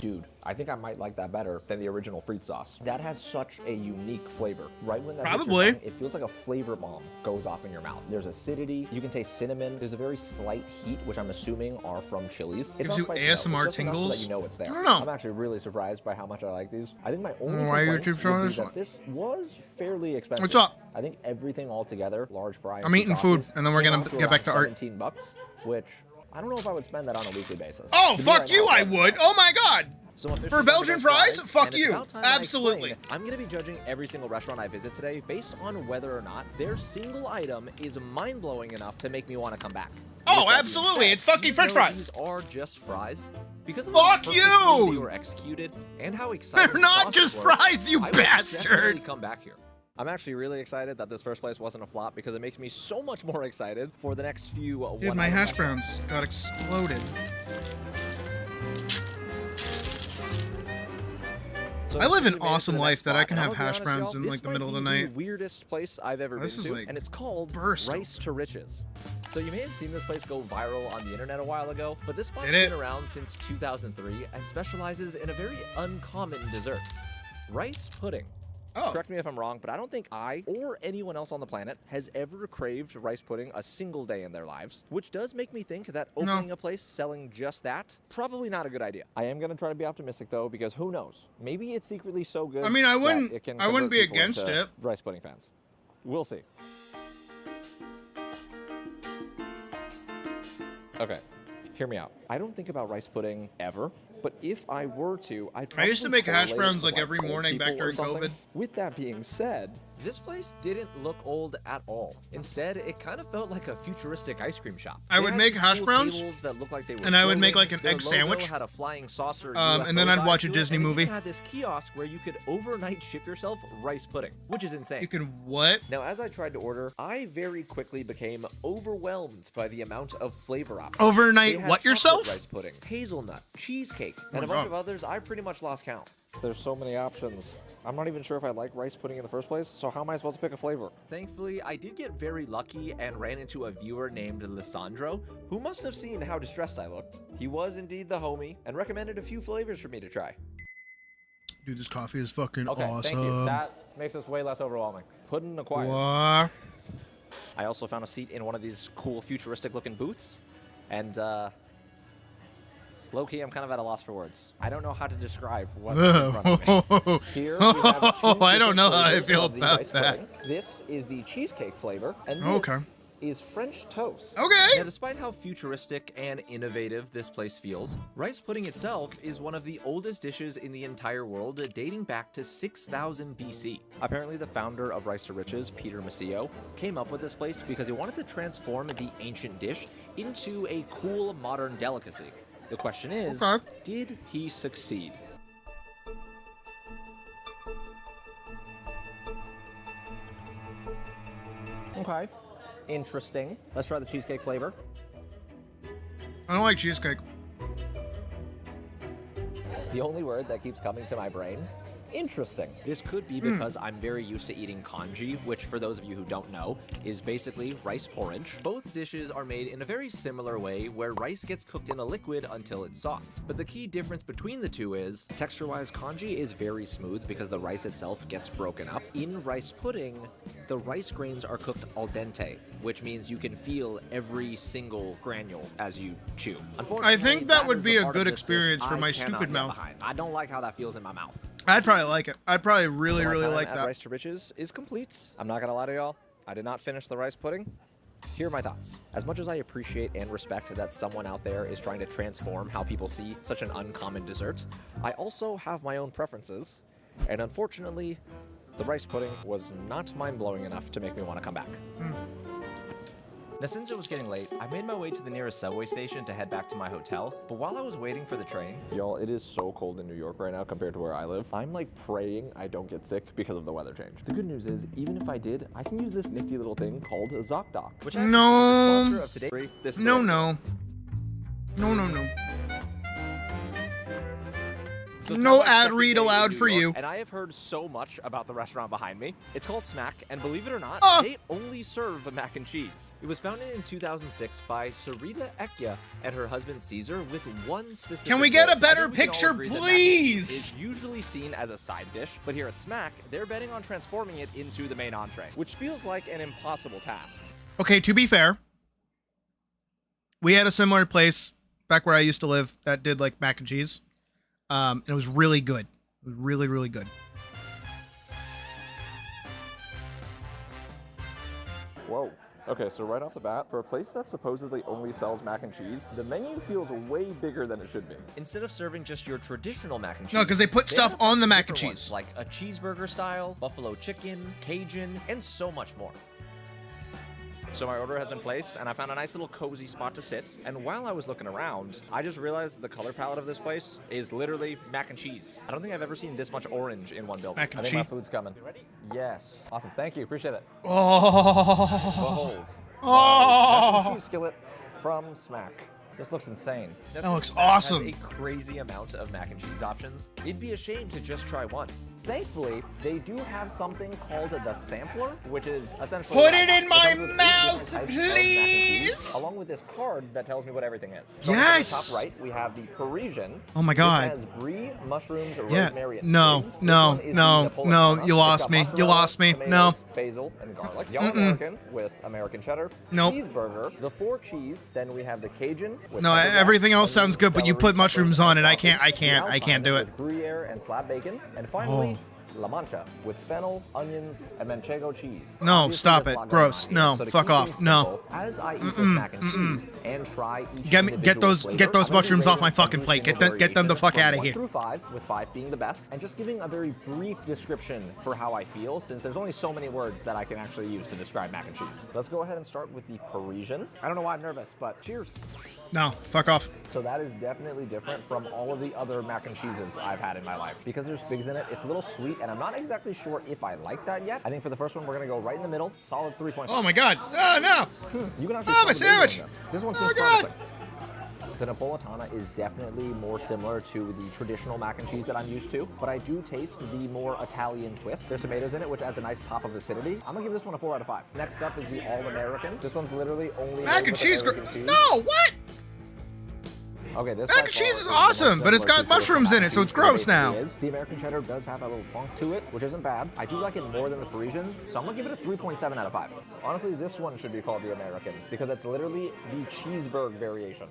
Dude, I think I might like that better than the original frite sauce. That has such a unique flavor. Right when that hits your Probably. tongue, it feels like a flavor bomb goes off in your mouth. There's acidity. You can taste cinnamon. There's a very slight heat, which I'm assuming are from chilies. It's Gives not you spicy enough. It's ASMR just enough so tingles. that you know it's there. I don't know. I'm actually really surprised by how much I like these. I think my only Why are you complaint keep showing would be this that one? this was fairly expensive. What's up? I think everything all together, large fry. and I'm two eating food, sauces, and then we're came gonna out to get back around to art. $17, which I don't know if I would spend that on a weekly basis. Oh, To be fuck right you, now, I though, would. Oh my god. So officially For done Belgian with those fries? Fuck and it's you. about time I Absolutely. explain. I'm gonna be judging every single restaurant I visit today based on whether or not their single item is mind-blowing enough to make me want to come back. Oh, With that being absolutely. said, It's fucking even french though fries. These are just fries. Because of Fuck how perfectly you! they were executed and how exciting They're the not sauces just were, fries, you I would definitely bastard. come back here. I'm actually really excited that this first place wasn't a flop because it makes me so much more excited for the next few Dude, my one-item hash restaurants. browns got exploded. So I live an we made it to awesome the life next that I spot, can and have I'm gonna be hash honest, browns y'all, in this like the might middle of the be night. The weirdest place I've ever This been is to, like and it's called burst. Rice to Riches. So you may have seen this place go viral on the internet a while ago, but this spot's Did it? been around since 2003 and specializes in a very uncommon dessert, rice pudding. Oh. Correct me if I'm wrong, but I don't think I or anyone else on the planet has ever craved rice pudding a single day in their lives, which does make me think that opening a place selling just that, probably not a good idea. I am going to try to be optimistic though, because who knows? Maybe it's secretly so good. I mean, I that wouldn't- it can I wouldn't convert be people against into it. Rice pudding fans. We'll see. Okay, hear me out. I don't think about rice pudding ever, but if I were to, I'd I used to probably make hash correlate it browns to, like every old morning back people or during something. COVID. With that being said, This place didn't look old at all. Instead, it kind of felt like a futuristic ice cream shop. I They would had make these hash cool browns, tables that looked like they were and I would make floating. like an Their egg logo sandwich, had a flying saucer and then UFO I'd watch vibe a to it, Disney and it movie. even had this kiosk where you could overnight ship yourself rice pudding, which is insane. You can what? now as I tried to order, I very quickly became overwhelmed by the amount of flavor options. Overnight They had what chocolate yourself? Rice pudding, hazelnut, cheesecake, Oh and my a bunch God. of others I pretty much lost count. There's so many options. I'm not even sure if I like rice pudding in the first place, so how am I supposed to pick a flavor? Thankfully, I did get very lucky and ran into a viewer named Lissandro, who must have seen how distressed I looked. He was indeed the homie and recommended a few flavors for me to try. Dude, this coffee is fucking Okay, awesome. thank you. That makes this way less overwhelming. Pudding acquired. What? I also found a seat in one of these cool futuristic looking booths, and low-key, I'm kind of at a loss for words. I don't know how to describe what's in front of me. Here we have two I don't different know how I flavors feel of the about rice that. pudding. This is the cheesecake flavor, and this Okay. is French toast. Okay. Now, despite how futuristic and innovative this place feels, rice pudding itself is one of the oldest dishes in the entire world, dating back to 6000 BC. Apparently, the founder of Rice to Riches, Peter Maceo, came up with this place because he wanted to transform the ancient dish into a cool modern delicacy. The question is, Okay. did he succeed? Okay. Interesting. Let's try the cheesecake flavor. I don't like cheesecake. The only word that keeps coming to my brain Interesting. This could be because I'm very used to eating congee, which for those of you who don't know, is basically rice porridge. Both dishes are made in a very similar way where rice gets cooked in a liquid until it's soft. But the key difference between the two is, texture-wise, congee is very smooth because the rice itself gets broken up. In rice pudding, the rice grains are cooked al dente, which means you can feel every single granule as you chew. I think that would is be the a part good of this experience dish for I my cannot stupid get mouth. behind. I don't like how that feels in my mouth. I'd probably like it. I'd probably really, So my really time like at that. Rice to Riches is complete. I'm not gonna lie to y'all. I did not finish the rice pudding. Here are my thoughts. As much as I appreciate and respect that someone out there is trying to transform how people see such an uncommon dessert, I also have my own preferences. And unfortunately, the rice pudding was not mind-blowing enough to make me want to come back. Now, since it was getting late, I made my way to the nearest subway station to head back to my hotel, but while I was waiting for the train... Y'all, it is so cold in New York right now compared to where I live. I'm like praying I don't get sick because of the weather change. The good news is, even if I did, I can use this nifty little thing called a ZocDoc, which I No. the sponsor of today. This No, thing. no. No, no, no. So it's No not like ad second read day in allowed New for York, you. And I have heard so much about the restaurant behind me. It's called Smack, and believe it or not, they only serve mac and cheese. It was founded in 2006 by Sarita Ekya and her husband Caesar with one specific Can we get goal. a better I think we can all picture, agree that mac and cheese please? is usually seen as a side dish, but here at Smack, they're betting on transforming it into the main entree, which feels like an impossible task. Okay, to be fair, we had a similar place back where I used to live that did like mac and cheese. And it was really good. It was really, really good. Whoa. Okay, so right off the bat, for a place that supposedly only sells mac and cheese, the menu feels way bigger than it should be. Instead of serving just your traditional mac and cheese, No, because they put stuff have on the mac and different cheese. ones, like a cheeseburger style, buffalo chicken, Cajun, and so much more. So my order has been placed, and I found a nice little cozy spot to sit. And while I was looking around, I just realized the color palette of this place is literally mac and cheese. I don't think I've ever seen this much orange in one building. Mac and I think my cheese. food's coming. You ready? Yes. Awesome. Thank you. Appreciate it. Oh. Behold. Oh. Mac and cheese skillet from Smack. This looks insane. That looks awesome. Has a crazy amount of mac and cheese options. It'd be a shame to just try one. Thankfully, they do have something called the sampler, which is essentially... Put it in my comes with 8 mouth, different types of mac and cheese, please. along with this card that tells me what everything is. Yes. On the top right, we have the Parisian. Oh my God. This has brie, mushrooms, Yeah. rosemary, and No, figs. This no, one is no, the Napolitano. no, you It's lost got me. You mozzarella, lost me. tomatoes, No. basil, and garlic. Young American with American cheddar. Nope. Cheeseburger, the 4 cheese. Then we have the Cajun. With No, pepper jack, everything else onions, sounds good, but you celery, put mushrooms peppers, on and it. I sausage. can't The do it. Alpine with Gruyere and slab bacon. And finally, La Mancha with fennel, onions, and manchego cheese. No, Obviously, stop there's it. a lot Gross. going on No, here. So to fuck keep off. things No. simple, as I eat this mac and cheese and try each Get individual those flavor, get I'm those gonna mushrooms off my rate fucking every plate. single Get them the fuck variation out of from here. 1 through 5, with 5 being the best, and just giving a very brief description for how I feel, since there's only so many words that I can actually use to describe mac and cheese. Let's go ahead and start with the Parisian. I don't know why I'm nervous, but cheers. No, fuck off. So that is definitely different from all of the other mac and cheeses I've had in my life. Because there's figs in it, it's a little sweet, and I'm not exactly sure if I like that yet. I think for the first one, we're gonna go right in the middle, solid 3.5. Oh my God. Oh no. You can actually Oh, my smell the basil sandwich. in this one Oh, seems God. promising. The Napolitana is definitely more similar to the traditional mac and cheese that I'm used to, but I do taste the more Italian twist. There's tomatoes in it, which adds a nice pop of acidity. I'm gonna give this one a 4 out of 5. Next up is the All-American. This one's literally only Mac made and with cheese. American cheese. No, what? Okay, this Mac by and far cheese is the awesome, most but it's similar got to traditional mushrooms mac in and it, so it's cheese than it gross now. basically is. The American cheddar does have a little funk to it, which isn't bad. I do like it more than the Parisian, so I'm gonna give it a 3.7 out of 5. Honestly, this one should be called the American because it's literally the cheeseburger variation.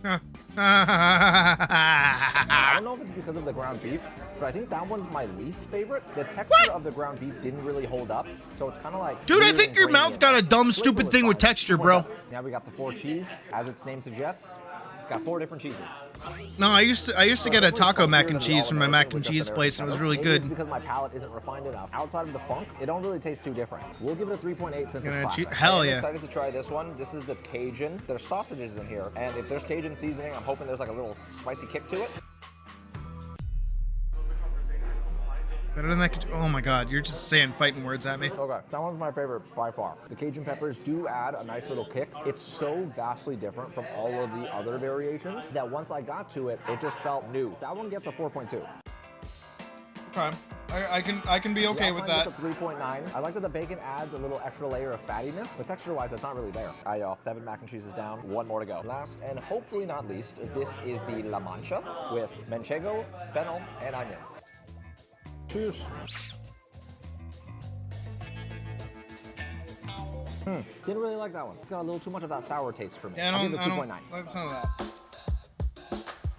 I don't know if it's because of the ground beef, but I think that one's my least favorite. The texture of the ground beef didn't really hold up, so it's kind of like... Dude, I weird think and your grainy mouth in got there. a dumb, Flavor stupid was thing with fine. texture, 2.7. bro. Now we got the 4 cheese, as its name suggests. It's got 4 different cheeses. No, I used to get a taco mac and cheese from my mac and cheese place, and it was really Maybe it's good. because my palate isn't refined enough. Outside of the funk, it don't really taste too different. We'll give it a 3.8 since it's classic. Hell I'm yeah. excited to try this one. This is the Cajun. There's sausages in here, and if there's Cajun seasoning, I'm hoping there's like a little spicy kick to it. Better than that. Oh my God, you're just saying fighting words at me. Okay, that one's my favorite by far. The Cajun peppers do add a nice little kick. It's so vastly different from all of the other variations that once I got to it, it just felt new. That one gets a 4.2. Okay. I can be okay Yeah, with mine that. gets a 3.9. I like that the bacon adds a little extra layer of fattiness, but texture-wise, it's not really there. All right, y'all. 7 mac and cheese is down. 1 more to go. Last, and hopefully not least, this is the La Mancha with manchego, fennel, and onions. Cheers. Didn't really like that one. It's got a little too much of that sour taste for me. Yeah, I'll give it a I don't 2.9. like some of that.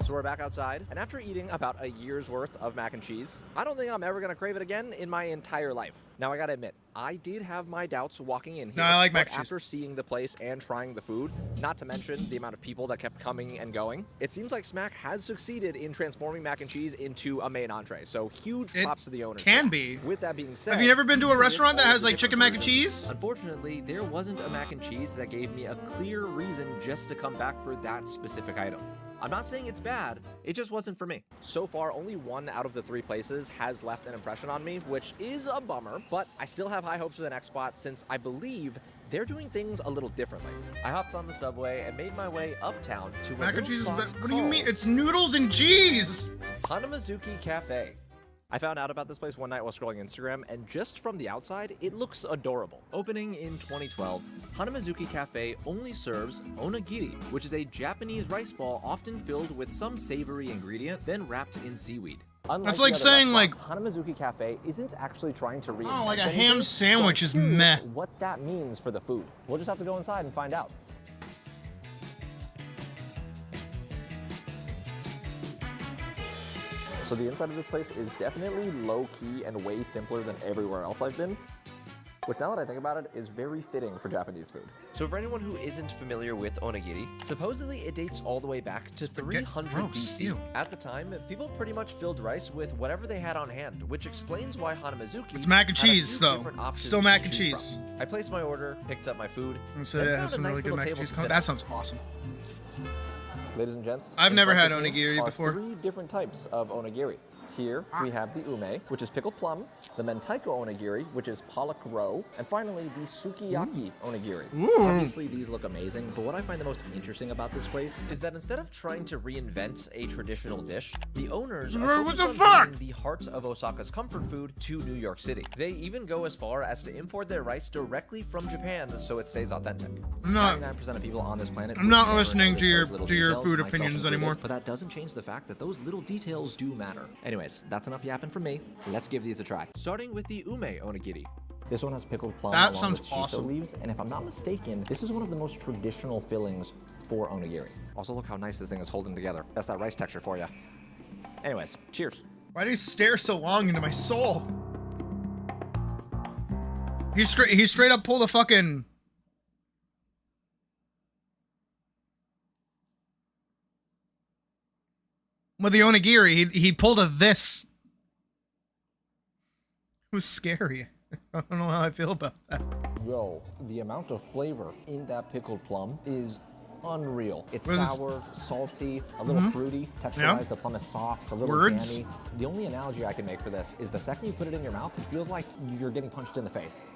So we're back outside, and after eating about a year's worth of mac and cheese, I don't think I'm ever gonna crave it again in my entire life. Now I gotta admit, I did have my doubts walking in here. No, I like mac but and cheese. after seeing the place and trying the food, not to mention the amount of people that kept coming and going, it seems like Smack has succeeded in transforming mac and cheese into a main entree. So huge props to the owners. Can for that. be. With that being said, Have you never been to a we did restaurant that all has the like different chicken mac and versions. cheese? Unfortunately, there wasn't a mac and cheese that gave me a clear reason just to come back for that specific item. I'm not saying it's bad, it just wasn't for me. So far, only 1 out of the 3 places has left an impression on me, which is a bummer, but I still have high hopes for the next spot since I believe they're doing things a little differently. I hopped on the subway and made my way uptown to Mac and cheese is best. What do you mean? It's noodles and cheese! Hanamazuki Cafe. I found out about this place one night while scrolling Instagram, and just from the outside, it looks adorable. Opening in 2012, Hanamazuki Cafe only serves onigiri, which is a Japanese rice ball often filled with some savory ingredient, then wrapped in seaweed. Unlike That's the like other saying, like- restaurants, Hanamazuki Cafe isn't actually trying to reinvent like a anything, ham sandwich so is I'm curious meh. What that means for the food. We'll just have to go inside and find out. So the inside of this place is definitely low-key and way simpler than everywhere else I've been, which now that I think about it is very fitting for Japanese food. So for anyone who isn't familiar with onigiri, supposedly it dates all the way back to 300 gross, BC. ew. At the time, people pretty much filled rice with whatever they had on hand, which explains why Hanamazuki It's mac and had a cheese, few though. different options Still to mac and choose cheese. from. I placed my order, picked up my food, And so then it found has a some nice really good little mac and table cheese. to sit That at. sounds awesome. Ladies and gents, I've in never front had of me onigiri are before. 3 different types of onigiri. Here we have the ume, which is pickled plum, the mentaiko onigiri, which is pollock roe, and finally the sukiyaki onigiri. Obviously these look amazing, but what I find the most interesting about this place is that instead of trying to reinvent a traditional dish, the owners are What focused the on fuck? bringing the heart of Osaka's comfort food to New York City. They even go as far as to import their rice directly from Japan so it stays authentic. I'm not- 99% of people on this planet I'm not would never listening notice to your- those little to your details, food myself opinions included, anymore. but that doesn't change the fact that those little details do matter. Anyways, that's enough yapping from me. Let's give these a try. Starting with the ume onigiri. This one has pickled plum That along sounds with shiso awesome. leaves, and if I'm not mistaken, this is one of the most traditional fillings for onigiri. Also, look how nice this thing is holding together. That's that rice texture for you. Anyways, cheers. Why do you stare so long into my soul? He straight up pulled a fucking... With the onigiri, he pulled a this. It was scary. I don't know how I feel about that. Yo, the amount of flavor in that pickled plum is unreal. It's What is this? sour, salty, a little fruity. Texture-wise, the plum is soft, a little Words? jammy. The only analogy I can make for this is the second you put it in your mouth, it feels like you're getting punched in the face.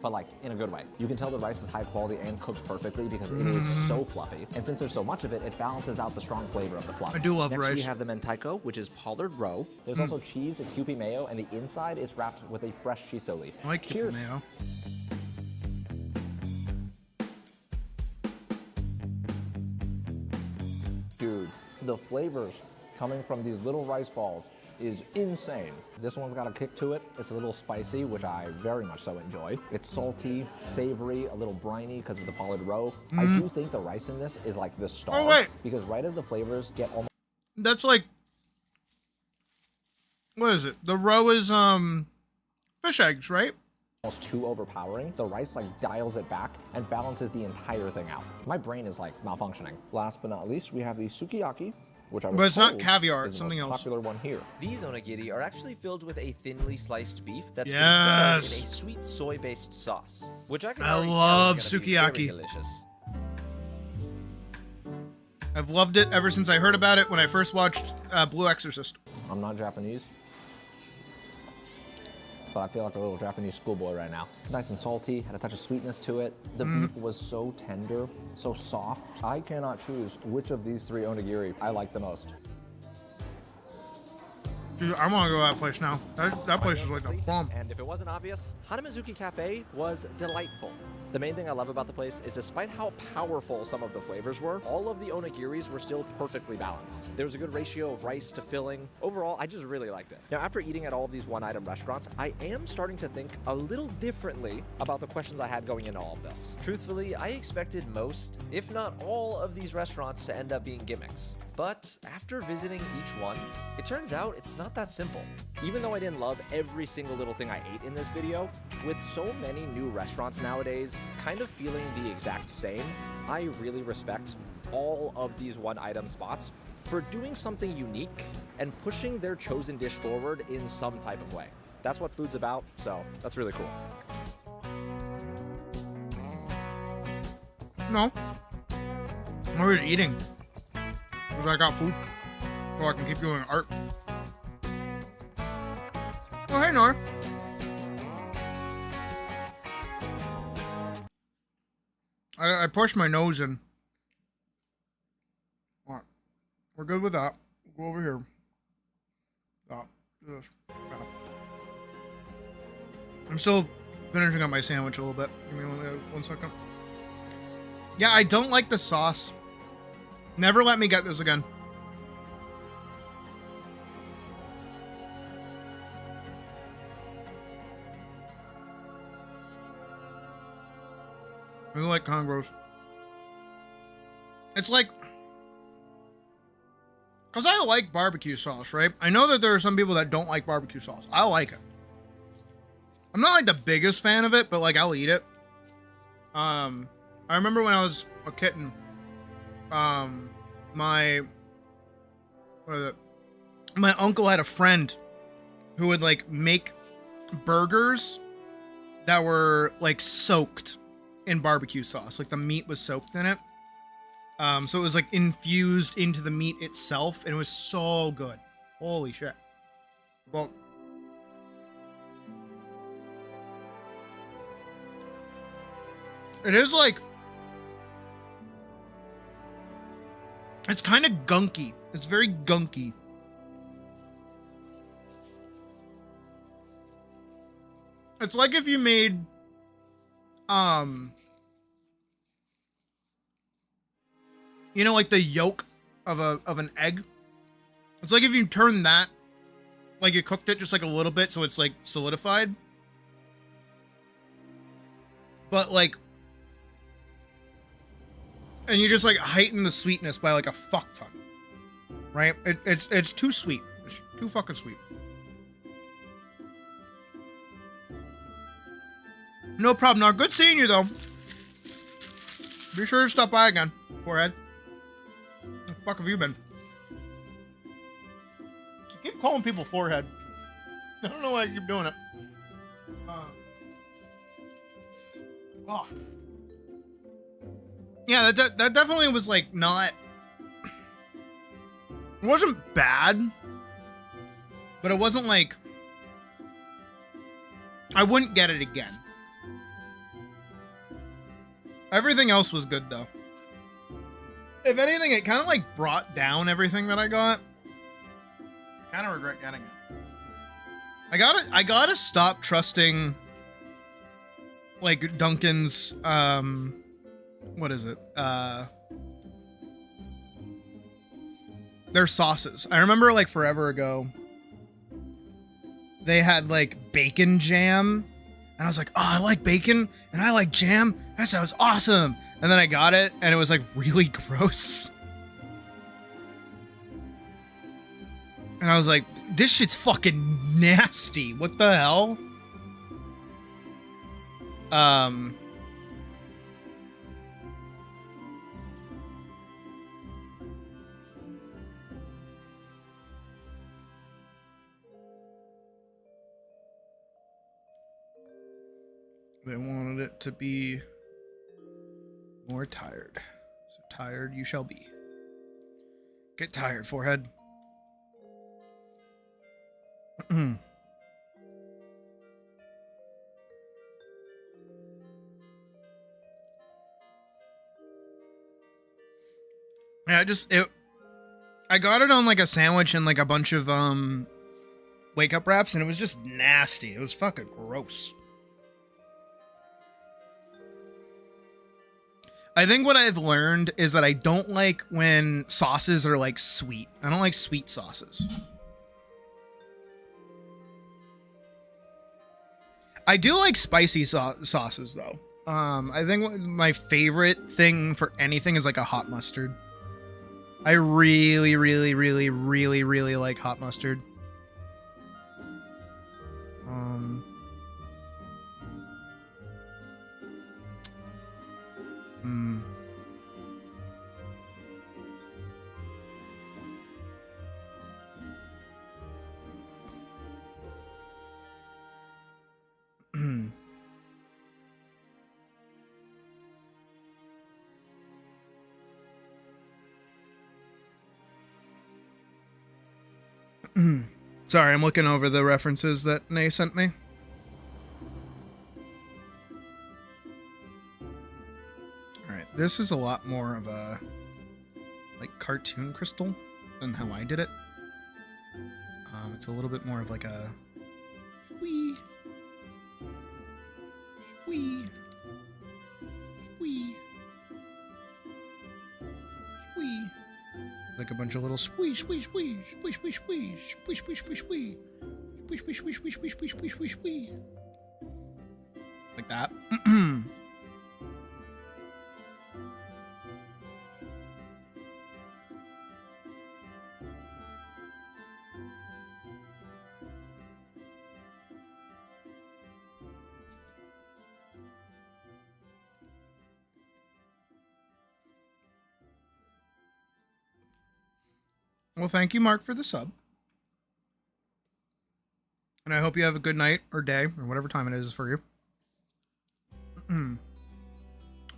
But like, in a good way. You can tell the rice is high quality and cooked perfectly because it is so fluffy. And since there's so much of it, it balances out the strong flavor of the plum. I do love Next, rice. we have the mentaiko, which is pollard roe. There's also cheese and Kewpie mayo, and the inside is wrapped with a fresh shiso leaf. I like Cheers. mayo. Dude, the flavors coming from these little rice balls is insane. This one's got a kick to it. It's a little spicy, which I very much so enjoy. It's salty, savory, a little briny because of the pollard roe. I do think the rice in this is like the star. Oh, wait. Because right as the flavors get almost That's like... What is it? The roe is, fish eggs, right? too overpowering, the rice like dials it back and balances the entire thing out. My brain is like malfunctioning. Last but not least, we have the sukiyaki, which I was But it's not told caviar, is it's the most something else. popular one here. These onigiri are actually filled with a thinly sliced beef that's Yes. been seasoned in a sweet soy-based sauce, which I can I already tell love is gonna be very sukiyaki. delicious. I've loved it ever since I heard about it when I first watched Blue Exorcist. I'm not Japanese, but I feel like a little Japanese schoolboy right now. Nice and salty, had a touch of sweetness to it. The beef was so tender, so soft. I cannot choose which of these 3 onigiri I like the most. Dude, I want to go to that place now. That place is like a bomb. And if it wasn't obvious, Hanamizuki Cafe was delightful. The main thing I love about the place is despite how powerful some of the flavors were, all of the onigiris were still perfectly balanced. There was a good ratio of rice to filling. Overall, I just really liked it. Now, after eating at all of these one-item restaurants, I am starting to think a little differently about the questions I had going into all of this. Truthfully, I expected most, if not all, of these restaurants to end up being gimmicks. But after visiting each one, it turns out it's not that simple. Even though I didn't love every single little thing I ate in this video, with so many new restaurants nowadays kind of feeling the exact same, I really respect all of these one-item spots for doing something unique and pushing their chosen dish forward in some type of way. That's what food's about, so that's really cool. No. I'm already eating. Because I got food. So I can keep doing art. Oh, hey, Nora. I pushed my nose in. All right. We're good with that. We'll go over here. Stop. Do this. Got it. I'm still finishing up my sandwich a little bit. Give me one second. Yeah, I don't like the sauce. Never let me get this again. I like gross. It's like, because I like barbecue sauce, right? I know that there are some people that don't like barbecue sauce. I like it. I'm not like the biggest fan of it, but like I'll eat it. I remember when I was a kitten, my uncle had a friend who would like make burgers that were like soaked in barbecue sauce. Like the meat was soaked in it. So it was like infused into the meat itself, and it was so good. Holy shit. Well, it is like, it's kind of gunky. It's very gunky. It's like if you made, you know, like the yolk of an egg. It's like if you turn that, like you cooked it just like a little bit so it's like solidified. But like, and you just like heighten the sweetness by like a fuck ton. Right? It's too sweet. It's too fucking sweet. No problem, Nar. Good seeing you though. Be sure to stop by again, Forehead. Where the fuck have you been? I keep calling people Forehead. I don't know why I keep doing it. Oh. Yeah, that definitely was like not. It wasn't bad, but it wasn't like. I wouldn't get it again. Everything else was good though. If anything, it kind of like brought down everything that I got. Kind of regret getting it. I gotta stop trusting like Dunkin's what is it? Their sauces. I remember like forever ago they had like bacon jam. And I was like, oh, I like bacon and I like jam. That sounds awesome. And then I got it and it was like really gross. And I was like, this shit's fucking nasty. What the hell? They wanted it to be more tired. So tired you shall be. Get tired, Forehead. Yeah, I got it on like a sandwich and like a bunch of wake up raps, and it was just nasty. It was fucking gross. I think what I've learned is that I don't like when sauces are like sweet. I don't like sweet sauces. I do like spicy sauces though. I think my favorite thing for anything is like a hot mustard. I really, really, really, really, really like hot mustard. Sorry, I'm looking over the references that Nay sent me. Alright, this is a lot more of a like cartoon crystal than how I did it. It's a little bit more of like a wee, wee, wee, wee. Like a bunch of little squish, squish, squish, squish, squish, squish, squish, squish, squish, squish, squish, squish, squish, squish, squish, squish, squish, squish, squish. Like that. Well, thank you, Mark, for the sub. And I hope you have a good night or day or whatever time it is for you.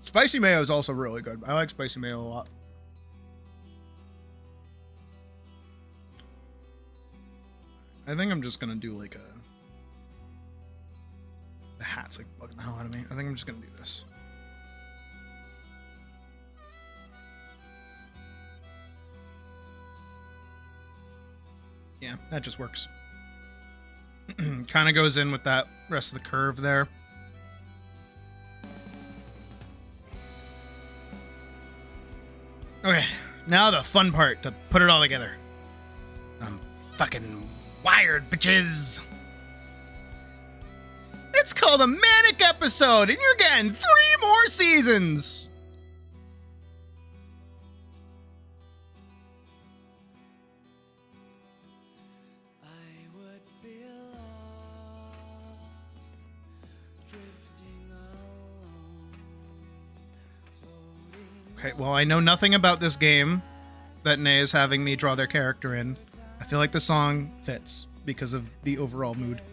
Spicy mayo is also really good. I like spicy mayo a lot. I think I'm just going to do like a... The hat's like bugging the hell out of me. I think I'm just going to do this. Yeah, that just works. Kind of goes in with that rest of the curve there. Okay, now the fun part, to put it all together. I'm fucking wired, bitches. It's called a Manic Episode, and you're getting 3 more seasons. Okay, well, I know nothing about this game that Nay is having me draw their character in. I feel like the song fits because of the overall mood.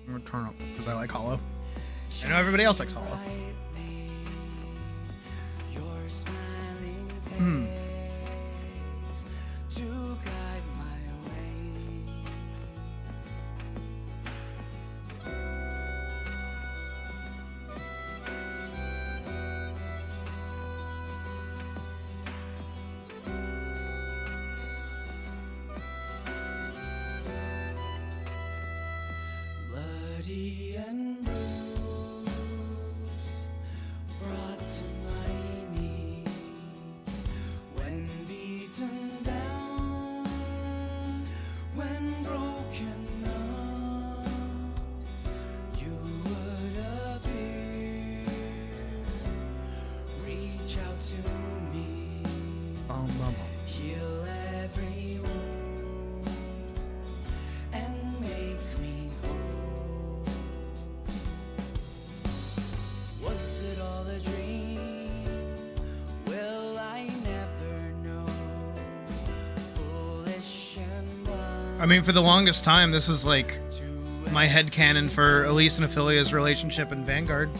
I'm gonna turn up because I like Hollow. I know everybody else likes Hollow. I mean, for the longest time, this is like my headcanon for Elise and Ophilia's relationship in Vanguard.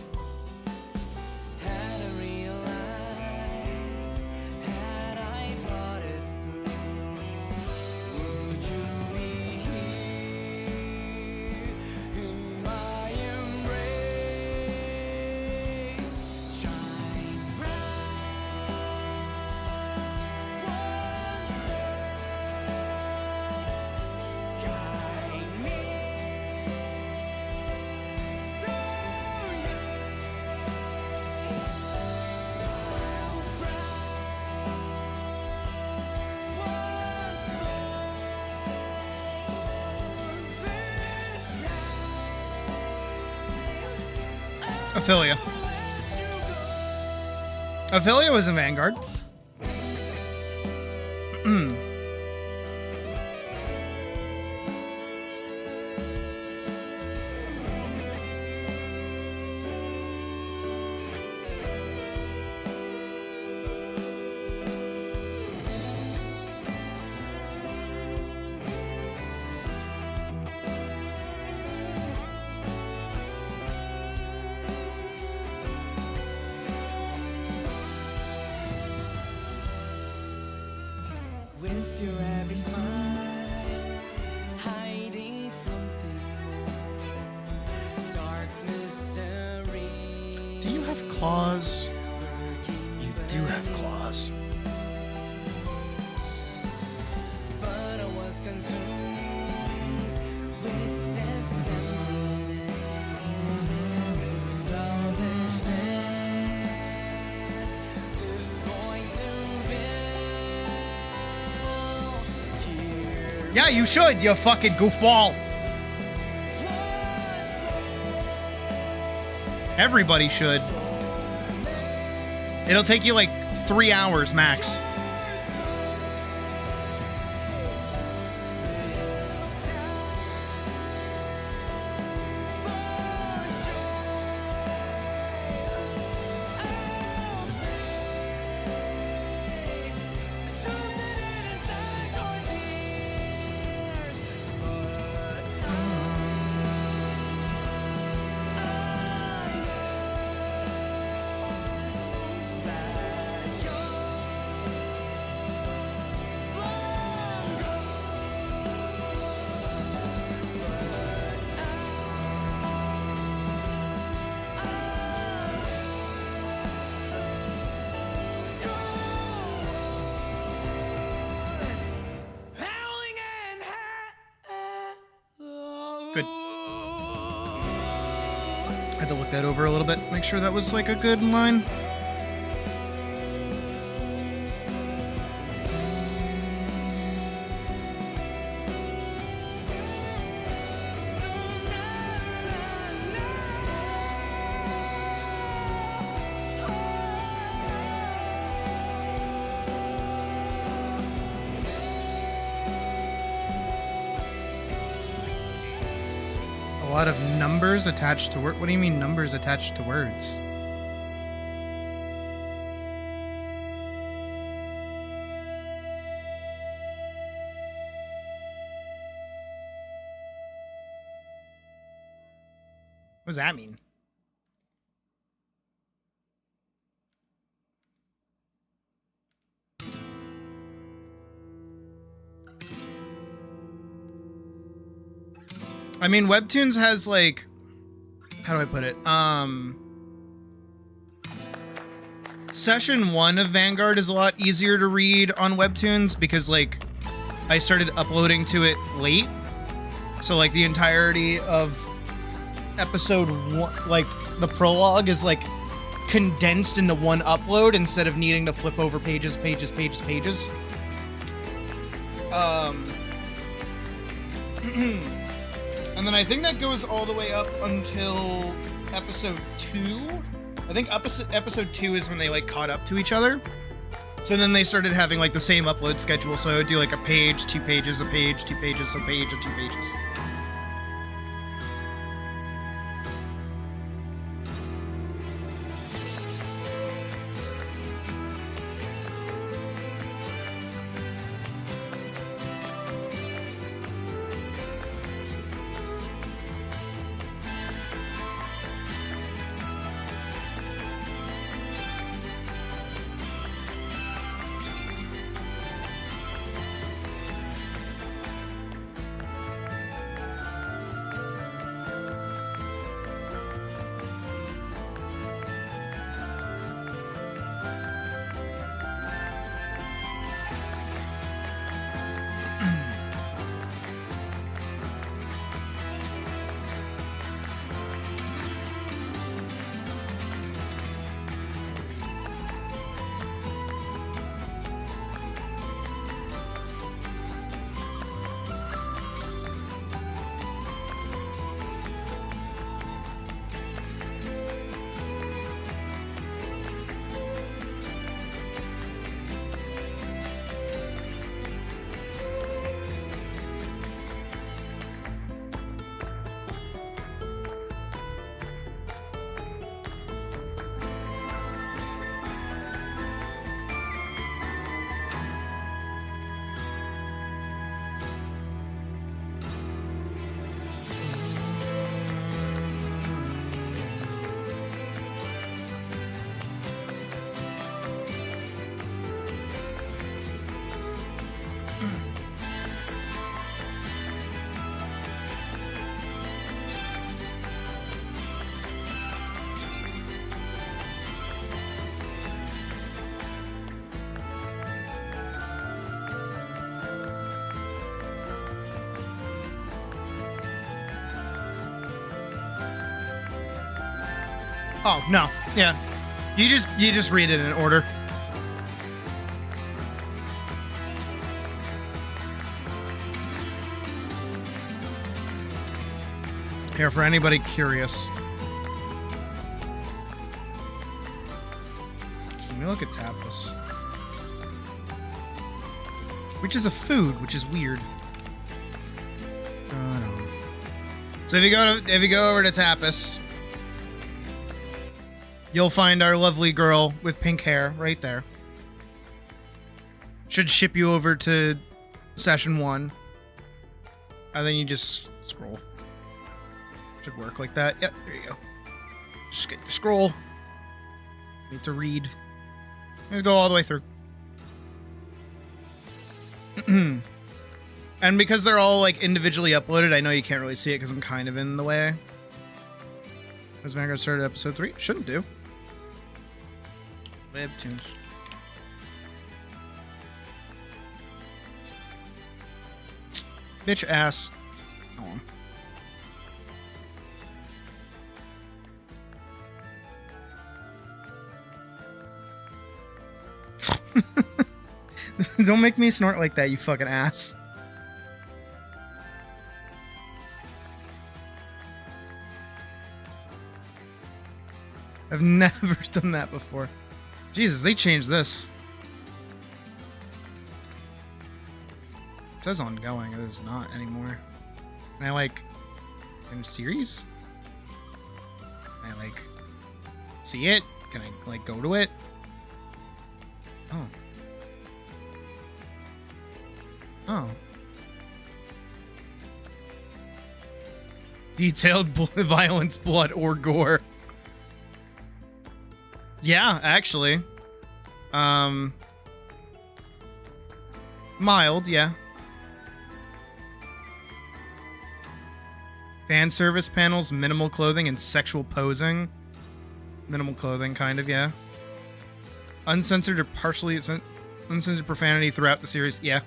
Ophelia. Ophelia was in Vanguard. With your every smile, hiding something more. Dark mystery. Do you have claws? You do have claws. But I was consumed with this emptiness, this selfishness, this void to fill. Yeah, you should, you fucking goofball. Everybody should. It'll take you like 3 hours max. Good. Had to look that over a little bit, make sure that was like a good line. A lot of numbers attached to word. What do you mean numbers attached to words? What does that mean? I mean, Webtoons has like, how do I put it? Session 1 of Vanguard is a lot easier to read on Webtoons because like I started uploading to it late. So like the entirety of episode 1, like the prologue is like condensed into one upload instead of needing to flip over pages. And then I think that goes all the way up until episode 2. I think episode 2 is when they like caught up to each other. So then they started having like the same upload schedule. So I would do like a page, 2 pages, a page, 2 pages, a page, and 2 pages. Oh, no. Yeah. You just read it in order. Here, for anybody curious. Let me look at tapas. Which is a food, which is weird. No. So if you go over to tapas, you'll find our lovely girl with pink hair right there. Should ship you over to session 1. And then you just scroll. Should work like that. Yep, there you go. Just get the scroll. Need to read. Just go all the way through. And because they're all like individually uploaded, I know you can't really see it because I'm kind of in the way. Has Vanguard started episode 3? Shouldn't do. Webtoons. Bitch ass. Oh. Don't make me snort like that, you fucking ass. I've never done that before. Jesus, they changed this. It says ongoing, it is not anymore. Can I like in a series? Can I like see it? Can I like go to it? Oh. Oh. Detailed violence, blood, or gore. Yeah, actually. Mild, yeah. Fan service panels, minimal clothing, and sexual posing. Minimal clothing, kind of, yeah. Uncensored or partially uncensored profanity throughout the series, yeah.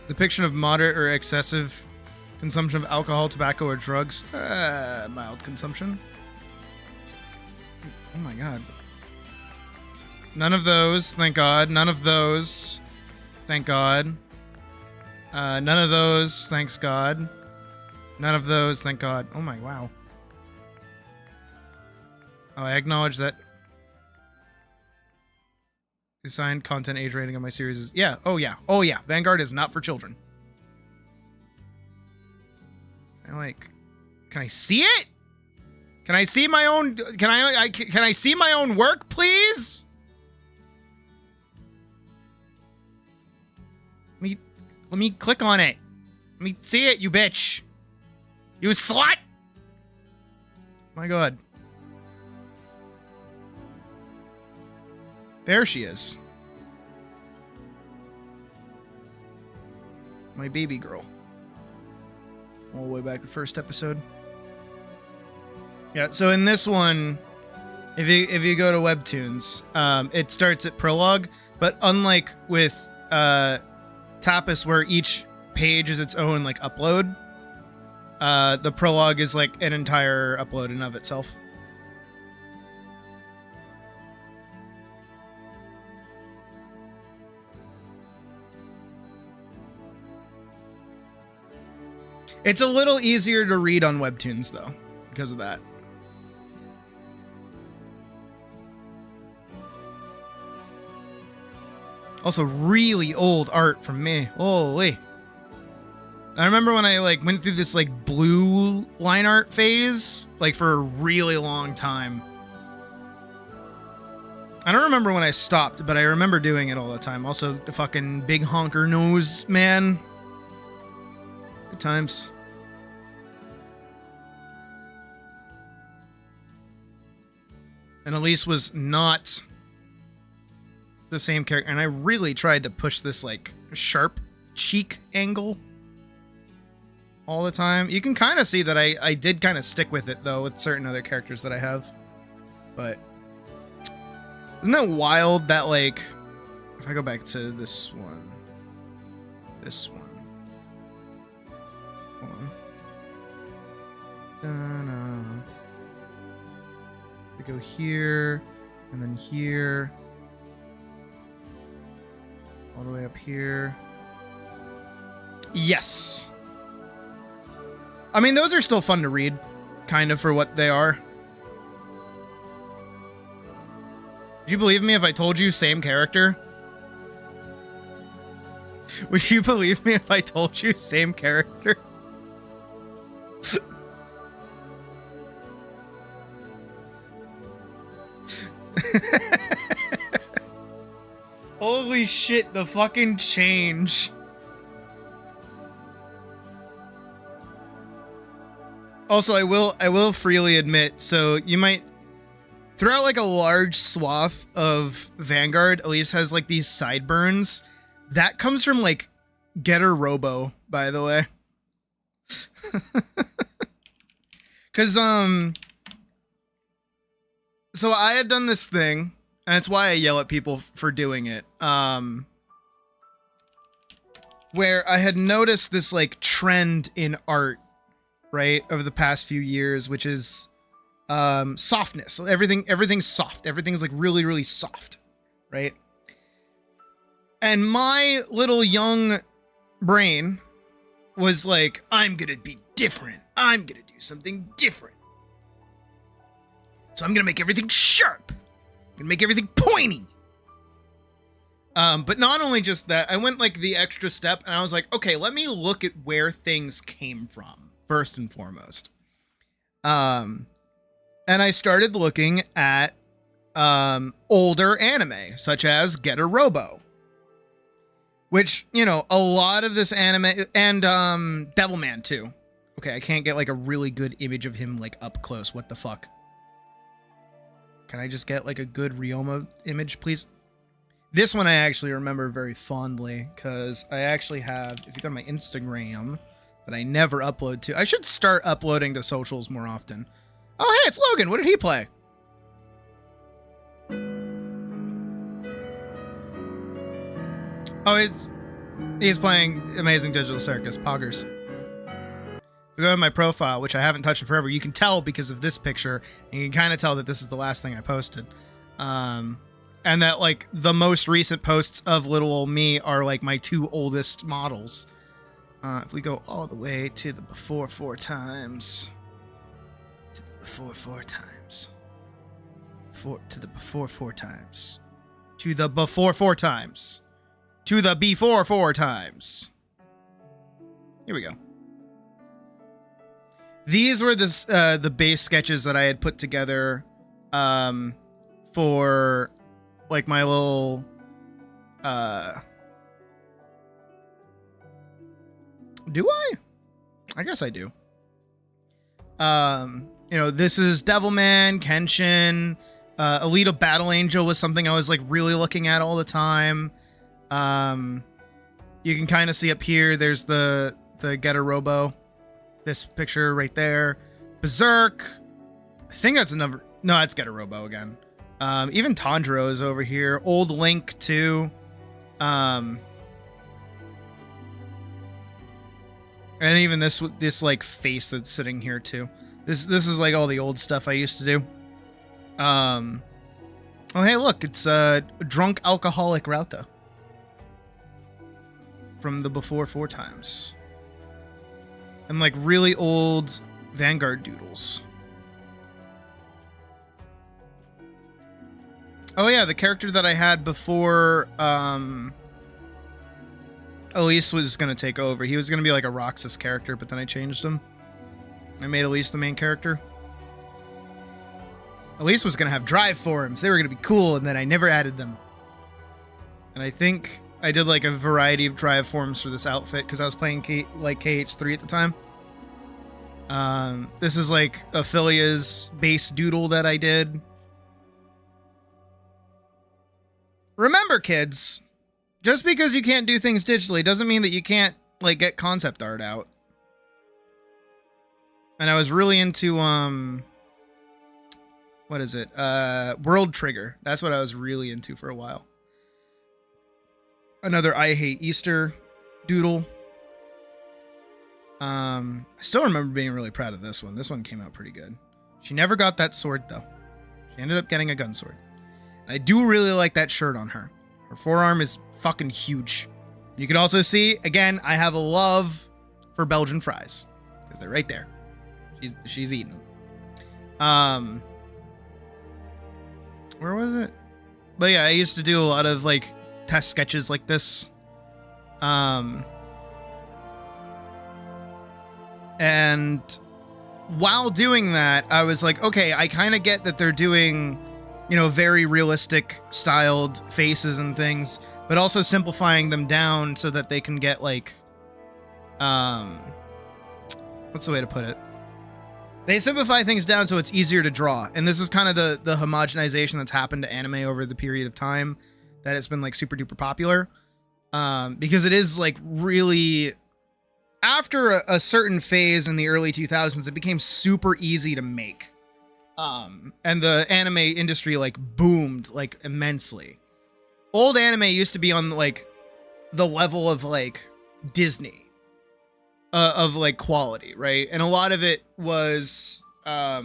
Depiction of moderate or excessive consumption of alcohol, tobacco, or drugs. Mild consumption. Oh my god. None of those, thank god. None of those, thank god. None of those, thanks god. None of those, thank god. Oh my, wow. Oh, I acknowledge that. The assigned content age rating of my series is... Yeah, oh yeah, oh yeah. Vanguard is not for children. I like... Can I see it? Can I see my own... Can I see my own work, please? Let me click on it. Let me see it, you bitch. You slut! My god. There she is. My baby girl. All the way back to the first episode. Yeah, so in this one, if you go to Webtoons, it starts at prologue, but unlike with Tapas, where each page is its own like upload, the prologue is like an entire upload in of itself. It's a little easier to read on Webtoons, though, because of that. Also, really old art from me. Holy. I remember when I, like, went through this, like, blue line art phase, like, for a really long time. I don't remember when I stopped, but I remember doing it all the time. Also, the fucking big honker nose, man. Good times. And Elise was not the same character. And I really tried to push this, like, sharp cheek angle all the time. You can kind of see that I did kind of stick with it, though, with certain other characters that I have. But isn't that wild that, like, if I go back to this one. Hold on. We go here, and then here. All the way up here. Yes. I mean, those are still fun to read, kind of, for what they are. Would you believe me if I told you same character? Would you believe me if I told you same character? Holy shit, the fucking change. Also, I will freely admit, so you might throughout like a large swath of Vanguard, Elise has like these sideburns. That comes from like Getter Robo, by the way. Cause so I had done this thing, and that's why I yell at people for doing it. Where I had noticed this like trend in art, right, over the past few years, which is softness. Everything's soft. Everything's like really, really soft, right? And my little young brain was like, I'm gonna be different. I'm gonna do something different. So I'm gonna make everything sharp. I'm gonna make everything pointy. But not only just that, I went like the extra step, and I was like, okay, let me look at where things came from, first and foremost. And I started looking at older anime, such as Getter Robo. Which, you know, a lot of this anime, and Devilman too. Okay, I can't get like a really good image of him like up close. What the fuck? Can I just get like a good Ryoma image, please? This one I actually remember very fondly, because I actually have, if you go to my Instagram, that I never upload to. I should start uploading to socials more often. Oh, hey, it's Logan. What did he play? Oh, he's playing Amazing Digital Circus, Poggers. If you go to my profile, which I haven't touched in forever, you can tell because of this picture, and you can kind of tell that this is the last thing I posted. And that, like, the most recent posts of little old me are, like, my two oldest models. If we go all the way to the before 4 times. To the before 4 times. To the before 4 times. To the before 4 times. To the before 4 times. Here we go. These were the base sketches that I had put together for like my little do I guess I do. You know, this is Devilman, Kenshin, Alita Battle Angel was something I was like really looking at all the time. You can kind of see up here, there's the Getter Robo. This picture right there. Berserk. I think that's another. No, that's Getter Robo again. Even Tanjiro is over here. Old Link too. And even this like face that's sitting here too. This is like all the old stuff I used to do. Oh hey, look, it's drunk alcoholic Rauta from the before 4 times. And like really old Vanguard doodles. Oh yeah, the character that I had before Elise was gonna take over. He was gonna be like a Roxas character, but then I changed him. I made Elise the main character. Elise was gonna have drive forms. They were gonna be cool, and then I never added them. And I think I did like a variety of drive forms for this outfit because I was playing KH3 at the time. This is like Aphilia's base doodle that I did. Remember, kids, just because you can't do things digitally doesn't mean that you can't like get concept art out. And I was really into what is it? World Trigger. That's what I was really into for a while. Another I Hate Easter doodle. I still remember being really proud of this one. This one came out pretty good. She never got that sword though. She ended up getting a gun sword. And I do really like that shirt on her. Her forearm is fucking huge. You can also see, again, I have a love for Belgian fries. Because they're right there. She's eating them. Where was it? But yeah, I used to do a lot of like test sketches like this. And while doing that, I was like, okay, I kind of get that they're doing, you know, very realistic styled faces and things, but also simplifying them down so that they can get like, what's the way to put it? They simplify things down so it's easier to draw. And this is kind of the homogenization that's happened to anime over the period of time that it's been like super duper popular. Because it is like really, after a certain phase in the early 2000s, it became super easy to make. And the anime industry like boomed like immensely. Old anime used to be on like the level of like Disney. Of like quality, right? And a lot of it was how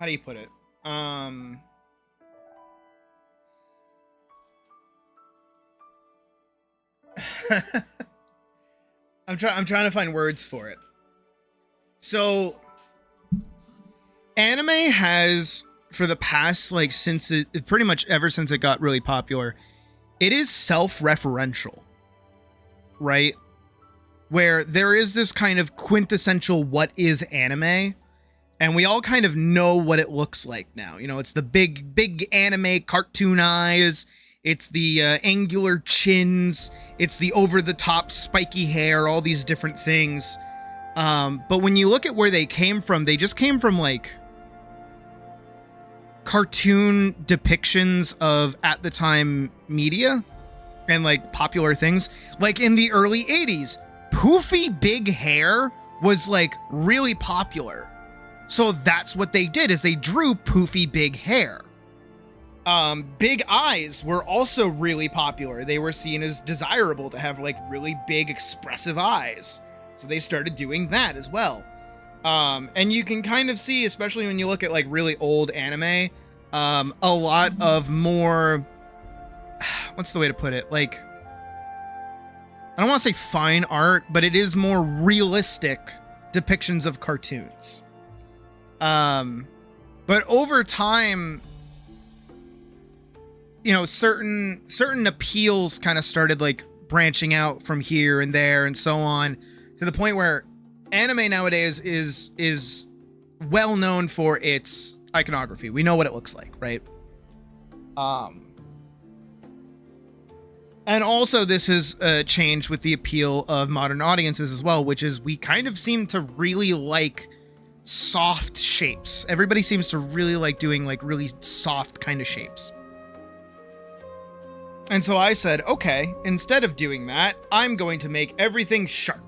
do you put it? I'm trying to find words for it. So anime has, for the past like since it pretty much ever since it got really popular, it is self-referential. Right? Where there is this kind of quintessential what is anime, and we all kind of know what it looks like now. You know, it's the big anime cartoon eyes, it's the angular chins, it's the over-the-top spiky hair, all these different things. But when you look at where they came from, they just came from like cartoon depictions of at the time media and like popular things. Like in the early 80s, poofy big hair was like really popular. So that's what they did, is they drew poofy big hair. Big eyes were also really popular. They were seen as desirable to have like really big expressive eyes. So they started doing that as well. And you can kind of see, especially when you look at like really old anime, a lot of more, what's the way to put it? Like, I don't want to say fine art, but it is more realistic depictions of cartoons. But over time, you know, certain appeals kind of started like branching out from here and there and so on, to the point where anime nowadays is well known for its iconography. We know what it looks like, right? And also this has changed with the appeal of modern audiences as well, which is we kind of seem to really like soft shapes. Everybody seems to really like doing like really soft kind of shapes. And so I said, okay, instead of doing that, I'm going to make everything sharp.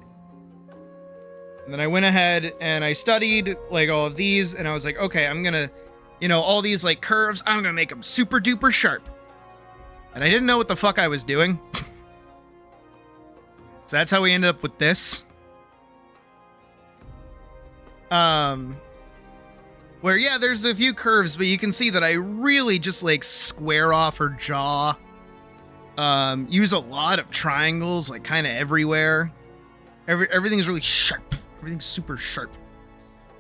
And then I went ahead and I studied like all of these, and I was like, okay, I'm gonna, you know, all these like curves, I'm gonna make them super duper sharp. And I didn't know what the fuck I was doing. So that's how we ended up with this. Where, yeah, there's a few curves, but you can see that I really just like square off her jaw. Use a lot of triangles, like kind of everywhere. Everything's really sharp. Everything's super sharp.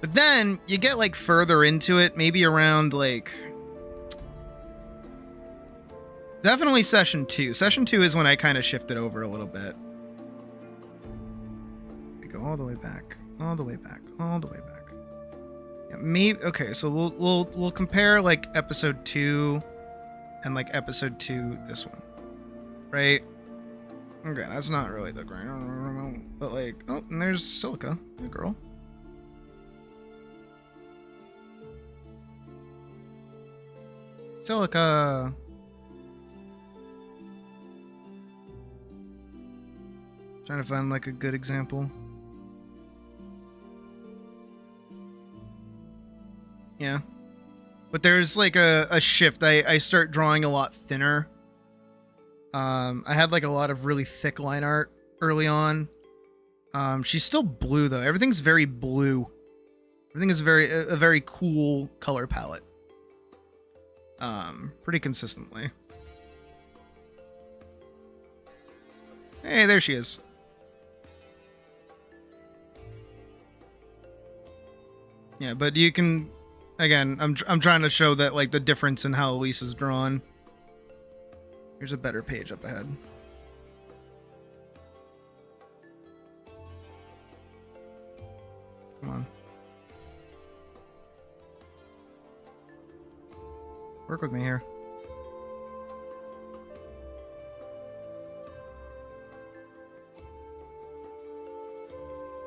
But then you get like further into it, maybe around like, definitely session 2. Session 2 is when I kind of shifted over a little bit. We go all the way back, all the way back, all the way back. Yeah, maybe, okay, so we'll compare like episode 2 and like episode 2, this one. Right? Okay, that's not really the great, but like, oh, and there's Silica, good girl. Silica. Trying to find like a good example. Yeah. But there's like a shift. I start drawing a lot thinner. I had like a lot of really thick line art early on. She's still blue though. Everything's very blue. Everything is a very cool color palette. Pretty consistently. Hey, there she is. Yeah, but you can, again, I'm trying to show that, like, the difference in how Elise is drawn. Here's a better page up ahead. Come on. Work with me here.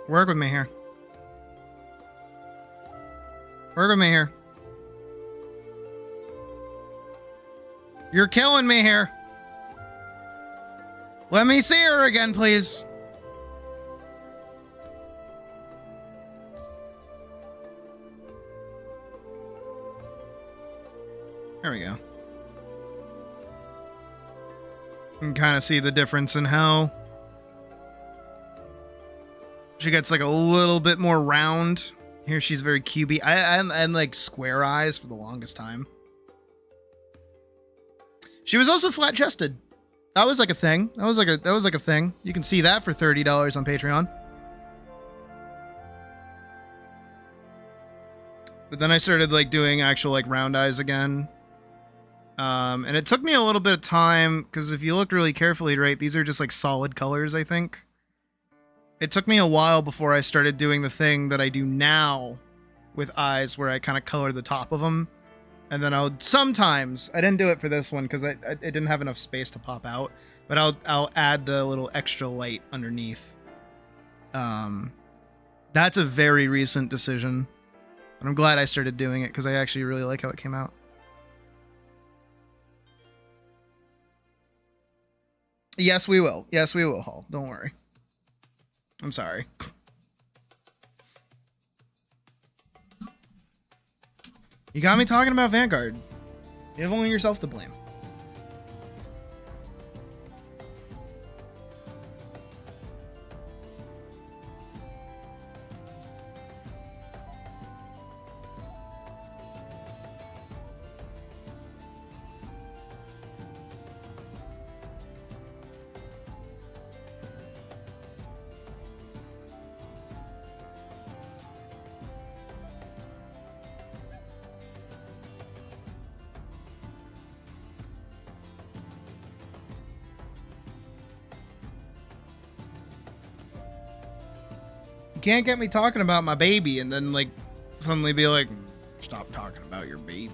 Work with me here. Work with me here. You're killing me here. Let me see her again, please. There we go. You can kind of see the difference in how she gets like a little bit more round. Here she's very cubey. I like square eyes for the longest time. She was also flat chested. That was like a thing. That was like a thing. You can see that for $30 on Patreon. But then I started like doing actual like round eyes again. And it took me a little bit of time because if you look really carefully, right, these are just like solid colors, I think. It took me a while before I started doing the thing that I do now with eyes where I kind of color the top of them. And then I'll sometimes, I didn't do it for this one because it didn't have enough space to pop out, but I'll add the little extra light underneath. That's a very recent decision. And I'm glad I started doing it because I actually really like how it came out. Yes, we will. Yes, we will, Hall. Don't worry. I'm sorry. You got me talking about Vanguard. You have only yourself to blame. You can't get me talking about my baby and then like suddenly be like, stop talking about your baby.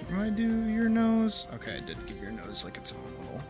Did I do your nose? Okay, I did give your nose like its own little.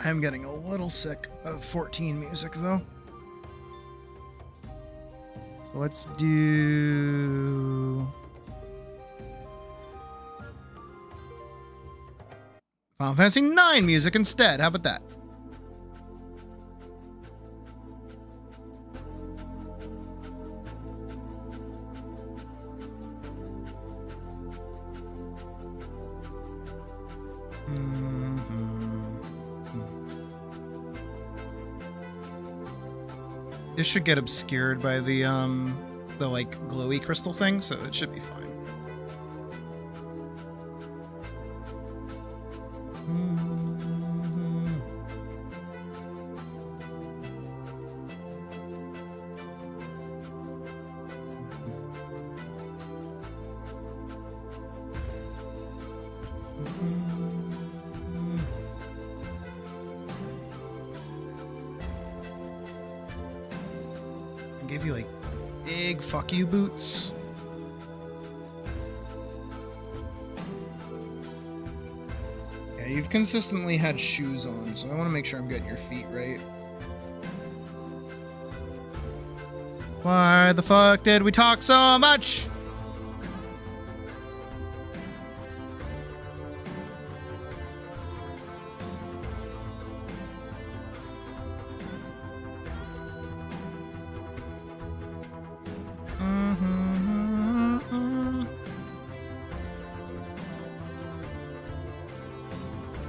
I'm getting a little sick of 14 music though. So let's do Final Fantasy 9 music instead. How about that? This should get obscured by the like glowy crystal thing, so it should be fine. I gave you like big fuck you boots. Yeah, you've consistently had shoes on, so I want to make sure I'm getting your feet right. Why the fuck did we talk so much?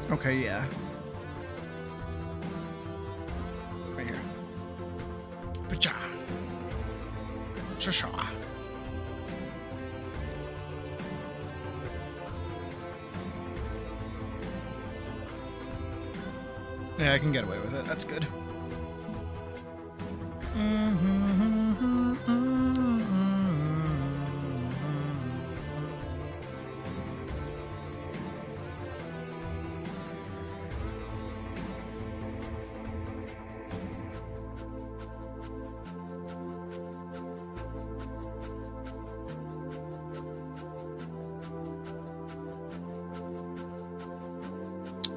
Okay, yeah. Right here. Pacha. Shasha. Yeah, I can get away with it. That's good.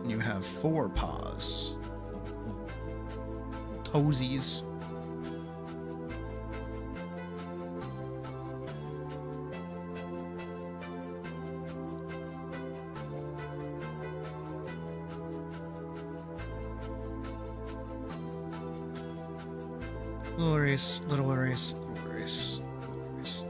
You have 4 paws. Toesies. Little erase, little erase, little erase, little erase.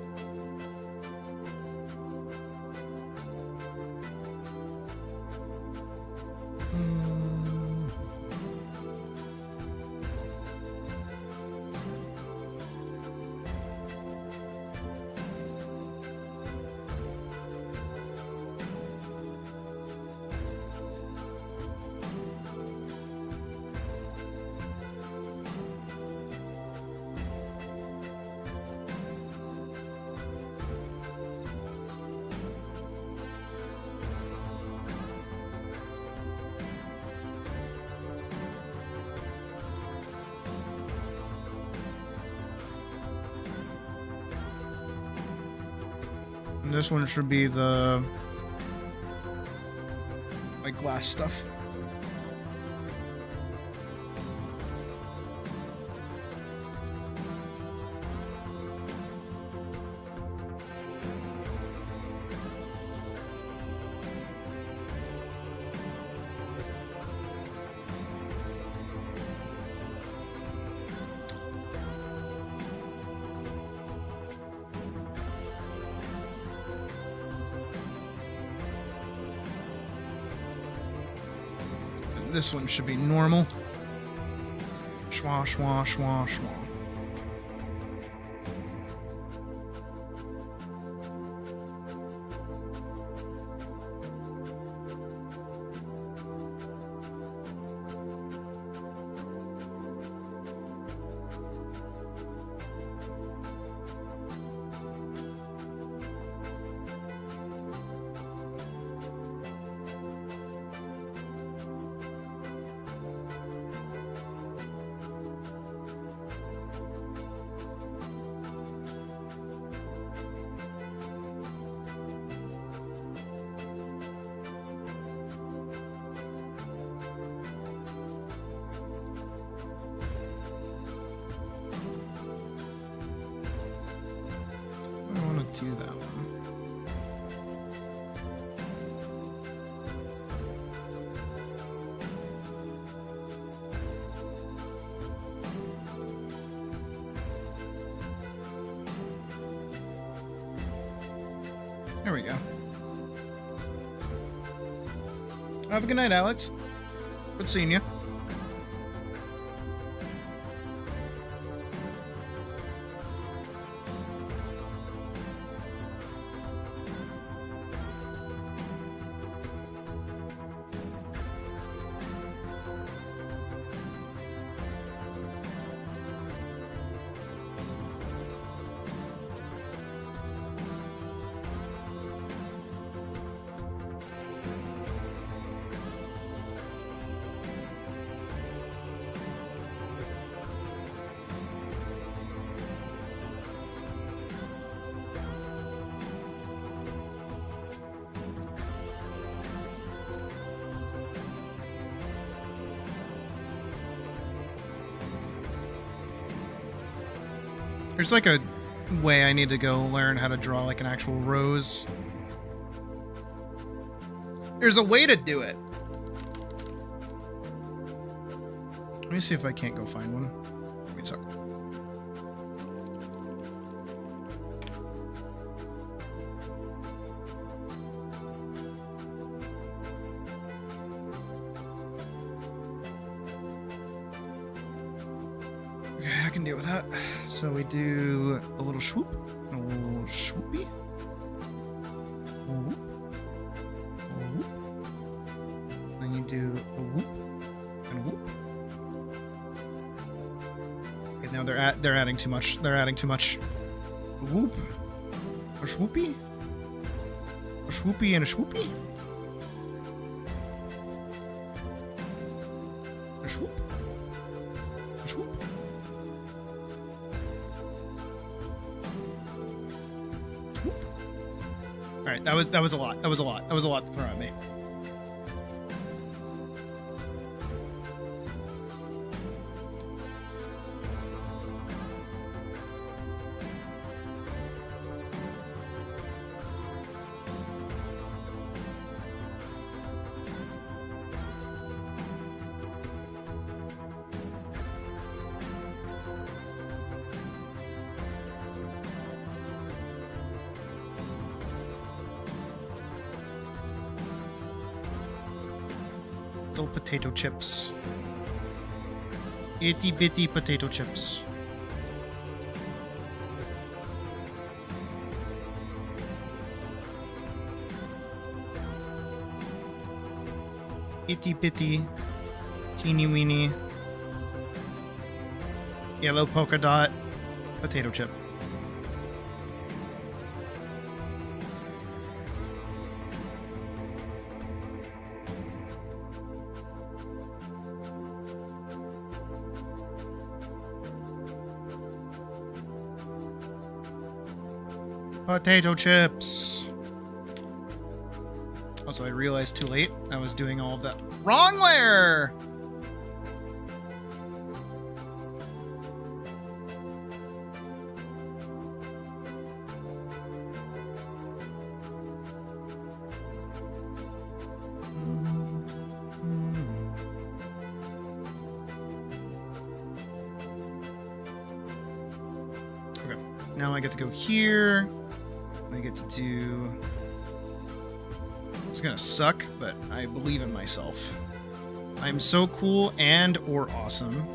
And this one should be the like glass stuff. This one should be normal. Schwa, schwa, schwa, schwa. I want to do that one. There we go. Have a good night, Alex. Good seeing you. There's like a way I need to go learn how to draw like an actual rose. There's a way to do it. Let me see if I can't go find one. Give me a sec. Okay, I can deal with that. So we do a little swoop, a little swoopy. A whoop. A whoop. Then you do a whoop and a whoop. Okay, now they're adding too much. They're adding too much. A whoop. A swoopy. A swoopy and a swoopy. A swoop. A swoop. All right, that was a lot. That was a lot. That was a lot to throw at me. Little potato chips. Itty bitty potato chips. Itty bitty, teeny weeny, yellow polka dot potato chip. Potato chips. Also, I realized too late I was doing all of that. Wrong layer! Okay, now I get to go here. I get to do... It's gonna suck, but I believe in myself. I'm so cool and or awesome.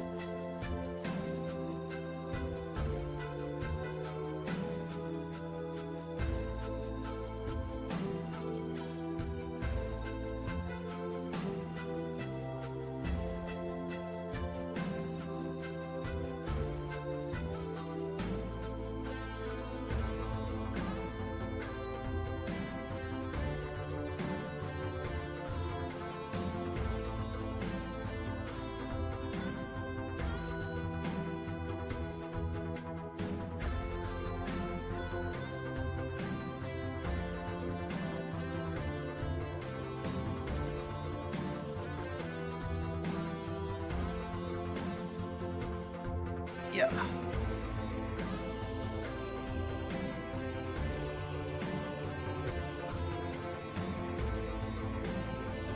Yeah.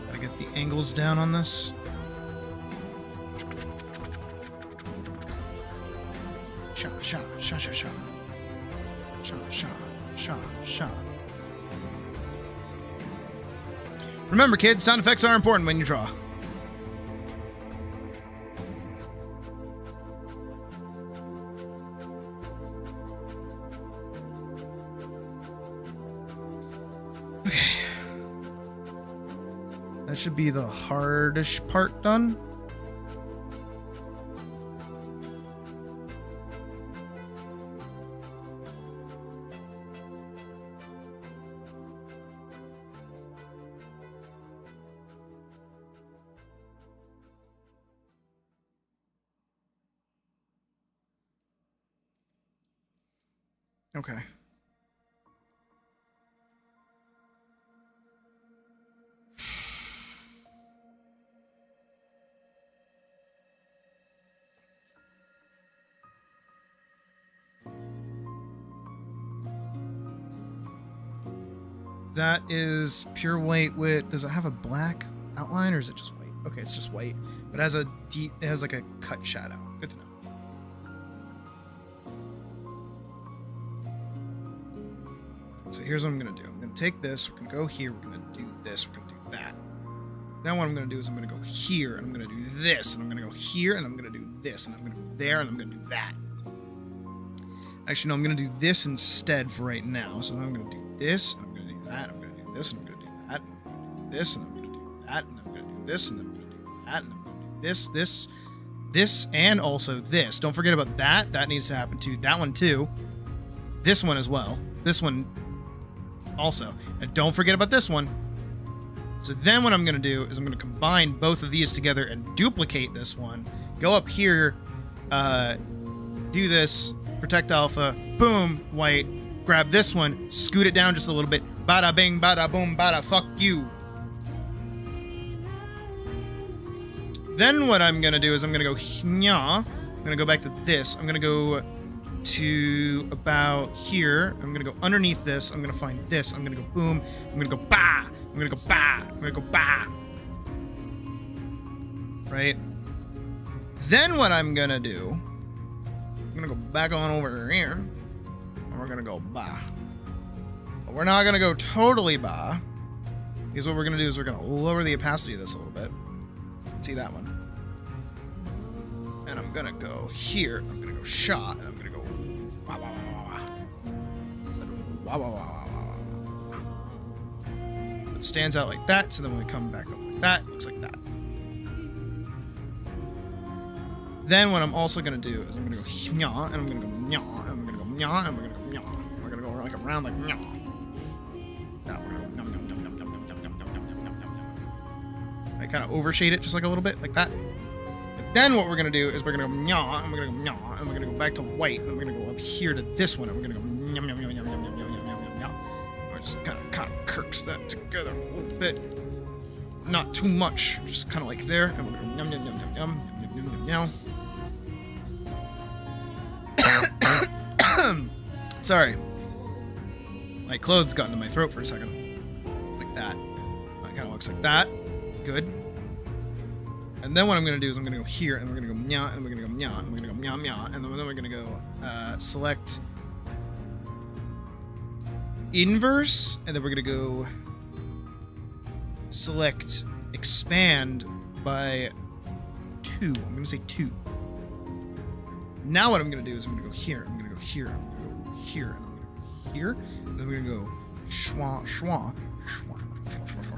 Gotta get the angles down on this. Sha, sha, sha, sha, sha. Sha, sha, sha, sha. Remember, kids, sound effects are important when you draw. That should be the hardish part done. Okay. that is pure white with, does it have a black outline or is it just white? Okay, it's just white, but it has a deep, it has like a cut shadow. Good to know. So here's what I'm gonna do. I'm gonna take this, we're gonna go here, we're gonna do this, we're gonna do that. Then what I'm gonna do is I'm gonna go here, and I'm gonna do this, and I'm gonna go here, and I'm gonna do this, and I'm gonna go there, and I'm gonna do that. Actually, no, I'm gonna do this instead for right now. So then I'm gonna do this, and I'm gonna do that, I'm gonna do this, and I'm gonna do that, and I'm gonna do this, and I'm gonna do that, and I'm gonna do this, and I'm gonna do that, and I'm gonna do this, and also this. Don't forget about that. That needs to happen too. That one too. This one as well. This one also. And don't forget about this one. So then what I'm going to do is I'm going to combine both of these together and duplicate this one. Go up here, do this, protect alpha, boom, white, grab this one, scoot it down just a little bit, bada bing, bada boom, bada fuck you. Then what I'm going to do is I'm going to go nya. I'm going to go back to this. I'm going to go to about here. I'm going to go underneath this. I'm going to find this. I'm going to go boom. I'm going to go bah. I'm going to go bah. I'm going to go bah. Right? Then what I'm going to do, I'm going to go back on over here. And we're going to go bah. But we're not going to go totally bah. Because what we're going to do is we're going to lower the opacity of this a little bit. See that one? And I'm gonna go here. I'm gonna go shot, and I'm gonna go wah wah wah wah wah wah wah wah wah. It stands out like that. So then when we come back up like that, it looks like that. Then what I'm also gonna do is I'm gonna go nya, and I'm gonna go nya, and I'm gonna go nya, and we're gonna go nya. And we're gonna go like around like nya. Now we're gonna go num num num num num num num num num num num. I kind of overshade it just like a little bit, like that. But then what we're gonna do is we're gonna go nya, and we're gonna go nya, and we're gonna go back to white, and we're gonna go up here to this one, and we're gonna go nyum nyum nyum nyum nyum nyum nyum nyum nyum. We're just kind of kirks that together a little bit, not too much, just kind of like there, and we're gonna go nyum nyum nyum nyum nyum nyum nyum nyum. Sorry, my clothes got into my throat for a second, like that. That kind of looks like that. Good. And then what I'm going to do is I'm going to go here, and we're going to go nya, and we're going to go nya, and we're going to go nya nya, and then we're going to go select inverse, and then we're going to go select expand by 2. I'm going to say 2. Now what I'm going to do is I'm going to go here, I'm going to go here, I'm going to go here, and I'm going to go here, and then we're going to go schwa schwa schwa not too much.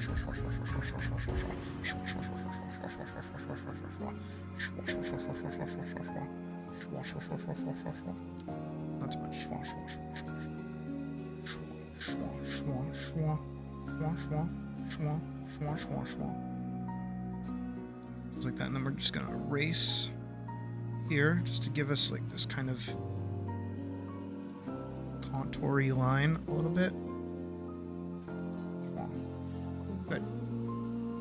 Just like that, and then we're just gonna erase here just to give us like this kind of contoury line a little bit. Good.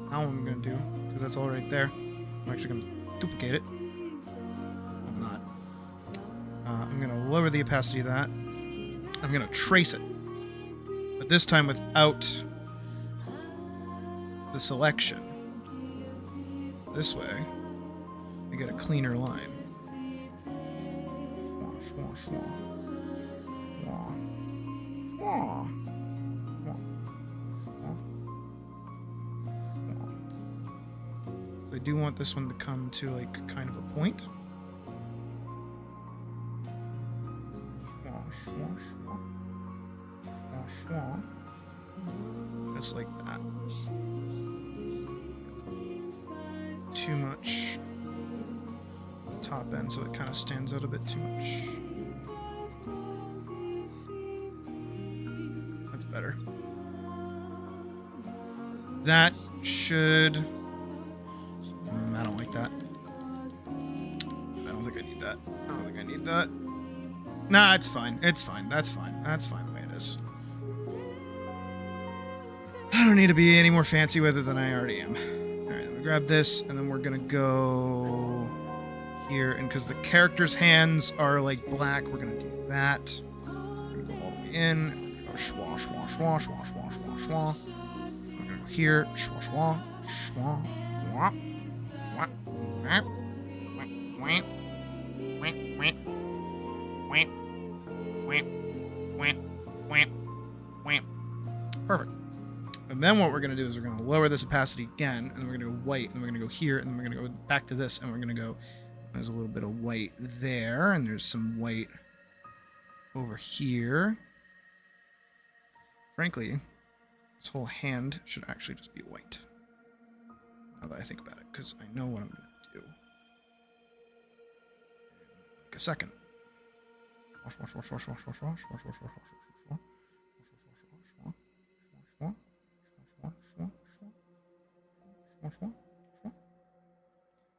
Now what I'm gonna do, because that's all right there, I'm actually gonna duplicate it. I'm not. I'm gonna lower the opacity of that. I'm gonna trace it, but this time without the selection. This way, we get a cleaner line. Schwa, schwa, schwa. Schwa. I do want this one to come to like kind of a point. Just like that. Too much top end, so it kind of stands out a bit too much. That's better. That should... I don't like that. I don't think I need that. I don't think I need that. Nah, it's fine. It's fine. That's fine. That's fine the way it is. I don't need to be any more fancy with it than I already am. Alright, let me grab this, and then we're gonna go here, and because the character's hands are like black, we're gonna do that. We're gonna go all the way in, Go schwa, schwa, schwa, schwa, schwa, schwa, schwa. I'm gonna go here. Schwa, schwa, schwa, wah, wah, wah, wah, wah, wah, wah, wah, wah, wah, wah. Perfect. And then what we're going to do is we're going to lower this opacity again, and we're going to go white, and we're going to go here, and then we're going to go back to this, and we're going to go, there's a little bit of white there, and there's some white over here. Frankly, this whole hand should actually just be white. Now that I think about it, because I know what I'm going to do. Like a second.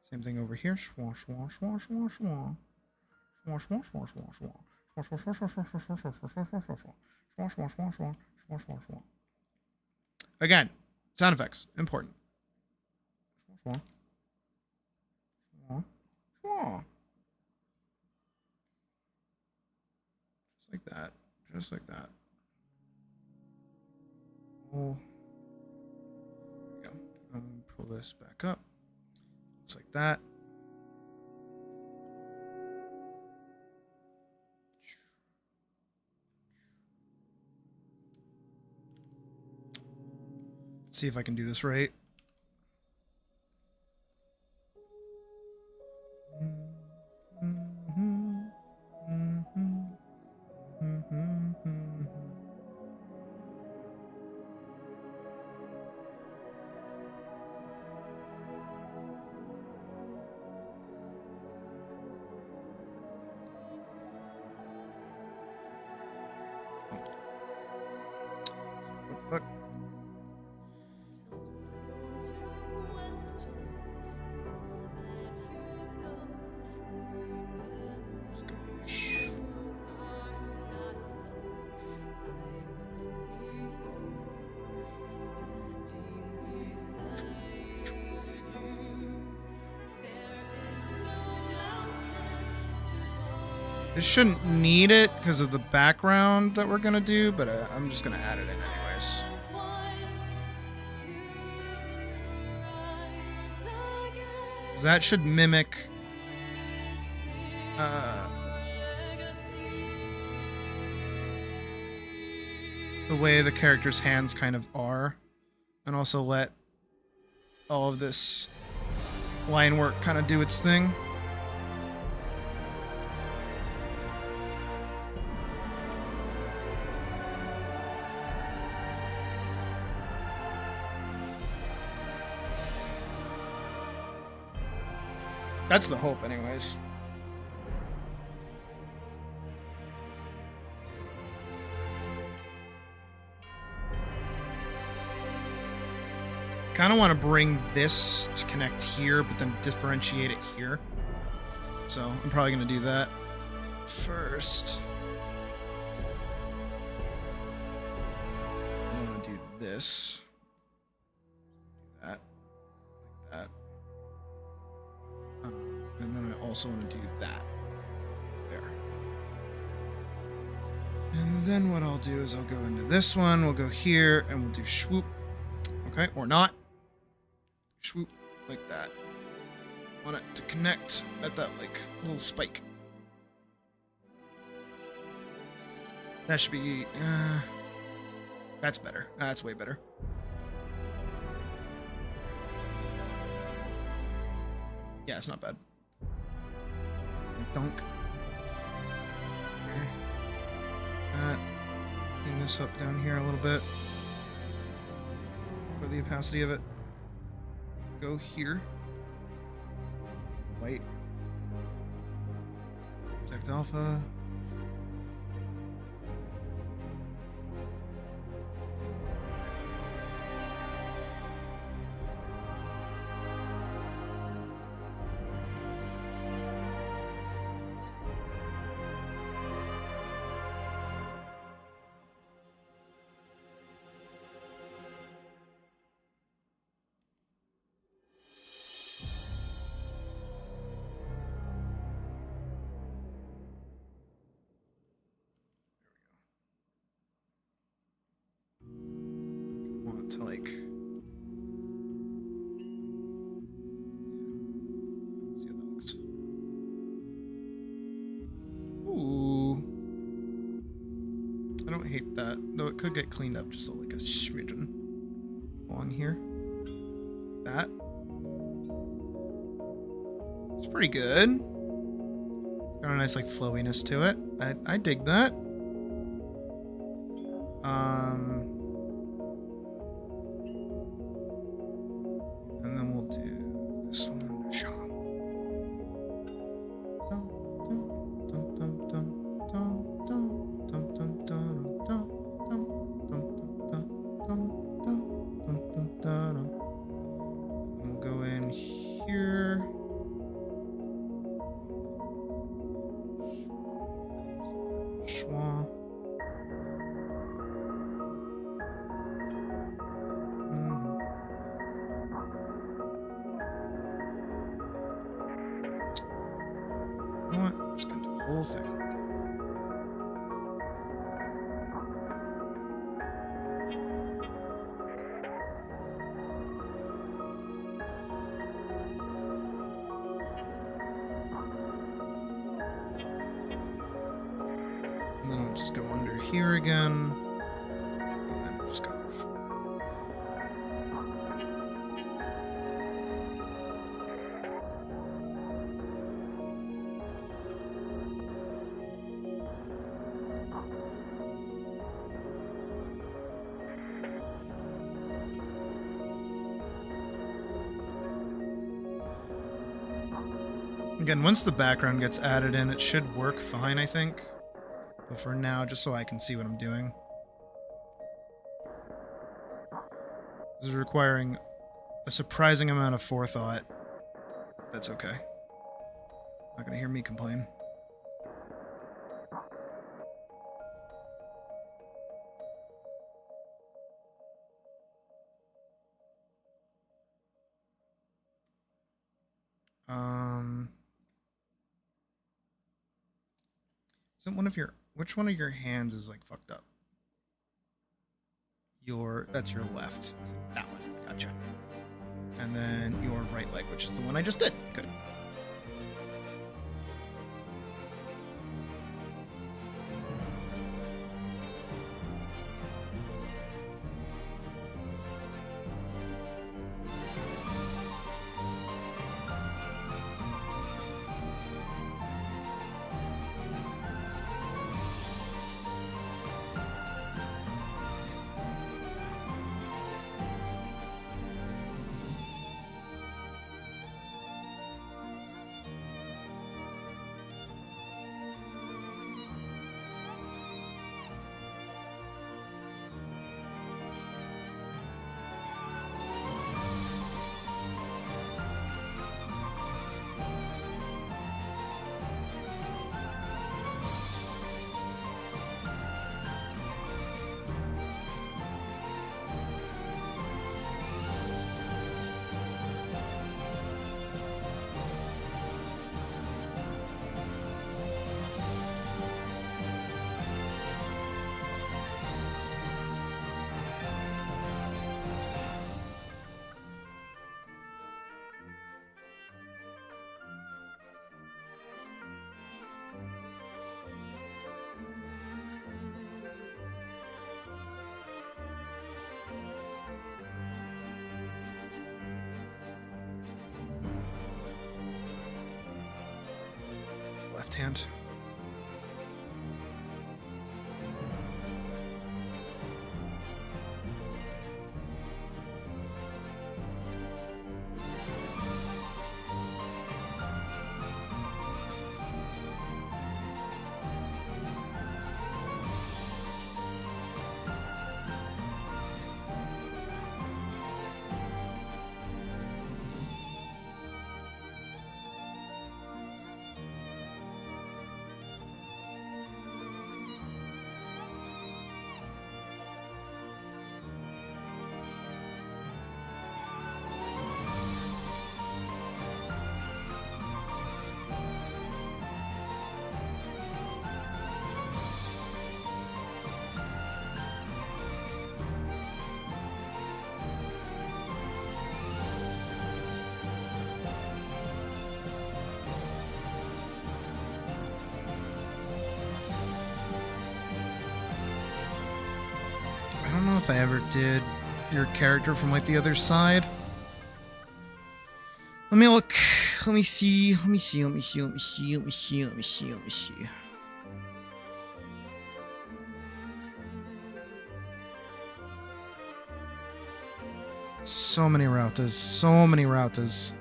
Same thing over here. Again, sound effects, important. Just like that. Just like that. Oh. There we go. Pull this back up. Just like that. Let's see if I can do this right. What the fuck? This shouldn't need it because of the background that we're going to do, but I'm just going to add it in anyways. That should mimic the way the character's hands kind of are, and also let all of this line work kind of do its thing. That's the hope, anyways. Kind of want to bring this to connect here, but then differentiate it here. So I'm probably going to do that first. I want to do this. That. Like that. And then I also want to do that. There. And then what I'll do is I'll go into this one, we'll go here, and we'll do swoop. Okay, or not. Swoop, like that. Want it to connect at that, like, little spike. That should be, that's better. That's way better. Yeah, it's not bad. Dunk. Clean this up down here a little bit. For the opacity of it. Go here. White. Protect alpha. to like. See how that looks. Ooh. I don't hate that, though it could get cleaned up just like a smidgen along here. That. It's pretty good. Got a nice like flowiness to it. I dig that. And then we'll do this one. We'll go in here. Schwa. You know what? I'm just gonna do the whole thing. And then I'll just go under here again. And then I'll just go. Again, once the background gets added in, it should work fine, I think. But for now, just so I can see what I'm doing. This is requiring a surprising amount of forethought. That's okay. Not gonna hear me complain. Isn't one of your, which one of your hands is like fucked up? That's your left. That one, gotcha. And then your right leg, which is the one I just did. Good. Left hand. if I ever did your character from like the other side. Let me look. Let me see. Let me see. Let me see. Let me see. Let me see. Let me see. Let me see. So many routers. So many routers.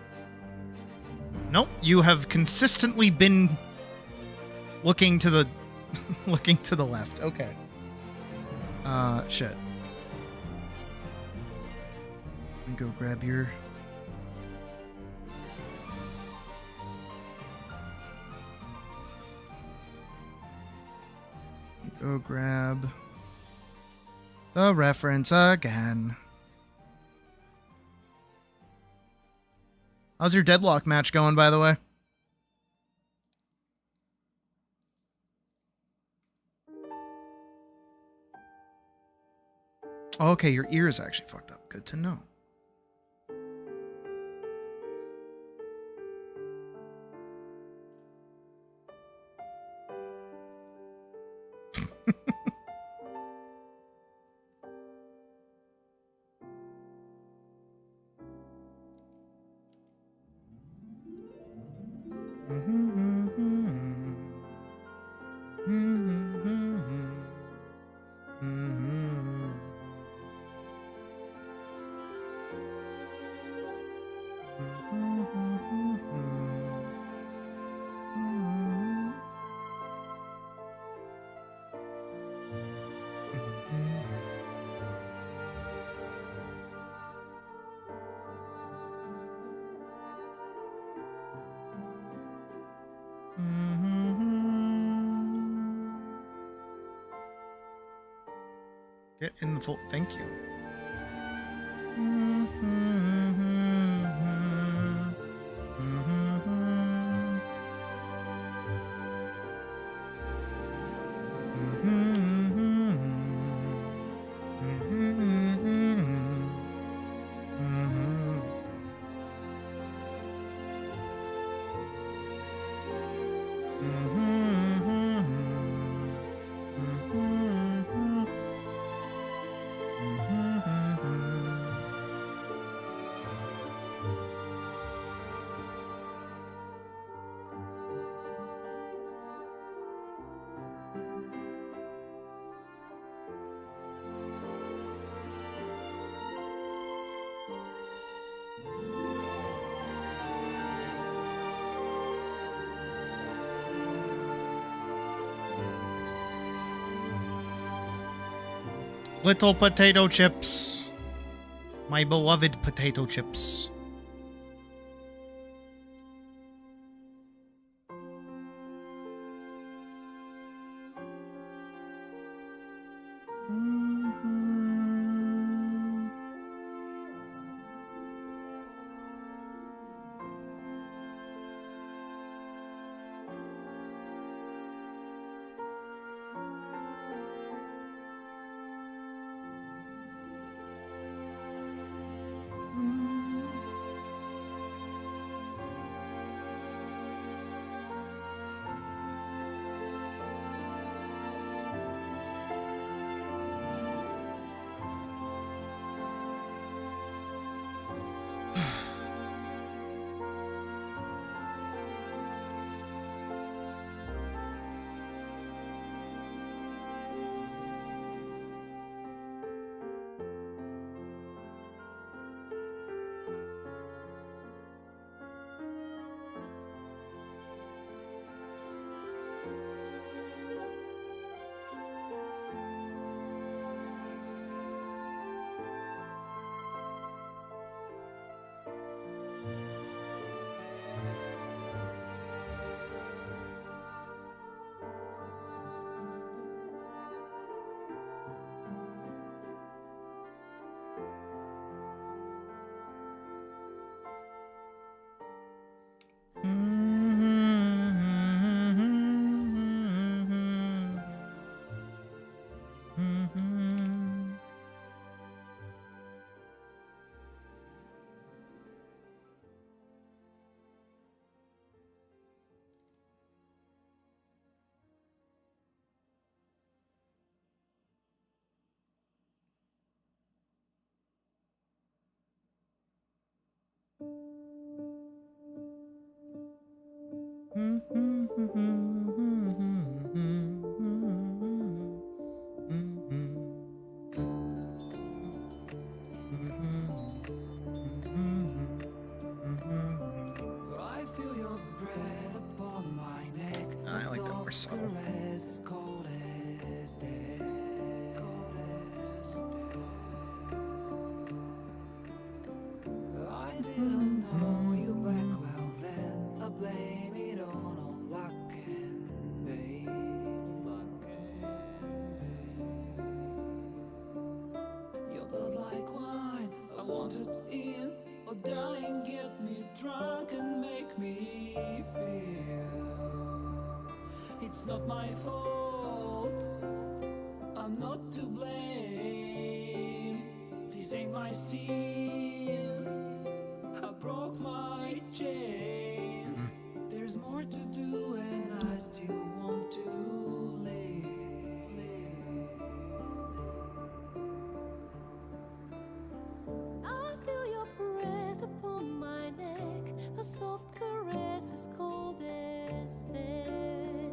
Nope. You have consistently been looking to the looking to the left. Okay. Shit. Let me go grab your go grab the reference again. How's your deadlock match going, by the way? Okay, your ear is actually fucked up. Good to know. Get in the full. Thank you. Little potato chips. My beloved potato chips. I feel your breath upon my neck. I like that more subtle. As cold as death. I didn't know you back well then. I blame it on all luck and pain. Your blood like wine, I want it in. Oh darling, get me drunk and make me feel it's not my fault, I'm not to blame. These ain't my sins, I broke my chains. There's more to do and I still want to live. I feel your breath upon my neck, a soft caress as cold as death.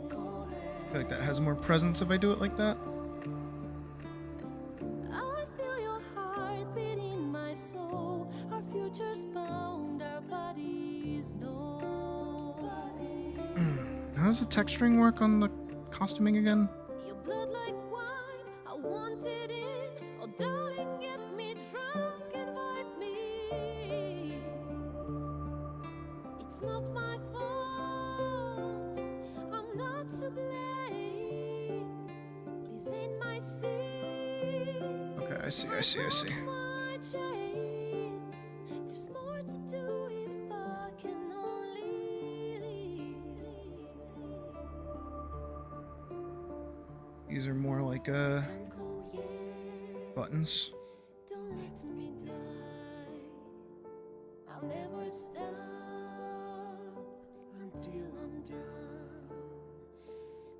I feel like that has more presence if I do it like that. I feel your heart beat in my soul. Our futures bound, our bodies know. How does the texturing work on the costuming again? Your blood like wine, I want it in. Oh darling, get me drunk, invite me. It's not my fault, I'm not to blame. These ain't my sins. Okay, I see. My chains. There's more to do if I can only leave. These are more like Can't go yet. buttons. Don't let me die. I'll never stop until I'm done.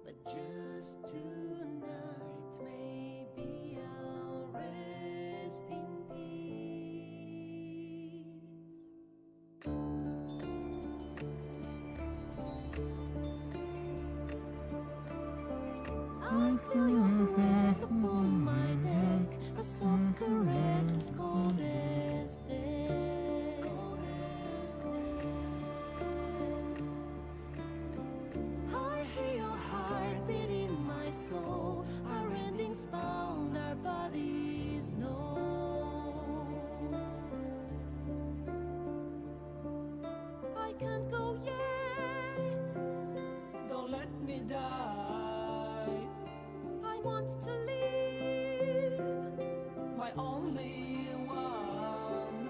But just tonight, maybe I'll rest in peace. I feel your breath upon my neck, a soft caress as cold as death. I hear your heart beat in my soul, our endings bound, our bodies know. I can't go yet, Don't let me die, I want to live. my only one.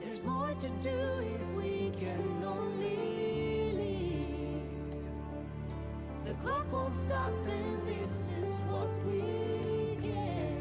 There's more to do if we can only leave. The clock won't stop and this is what we get.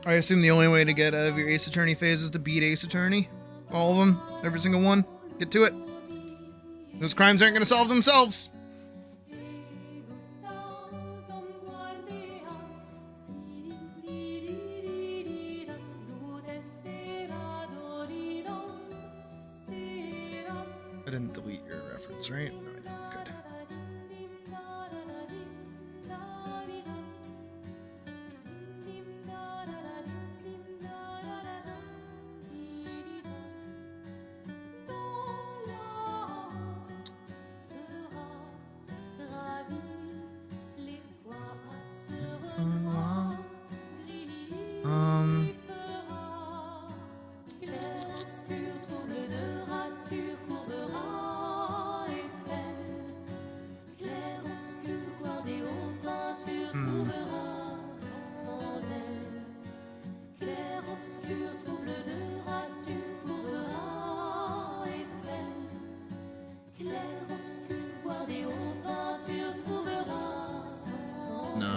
I assume the only way to get out of your Ace Attorney phase is to beat Ace Attorney. All of them. Every single one. Get to it. Those crimes aren't going to solve themselves. I didn't delete your reference, right? No, I didn't. Good.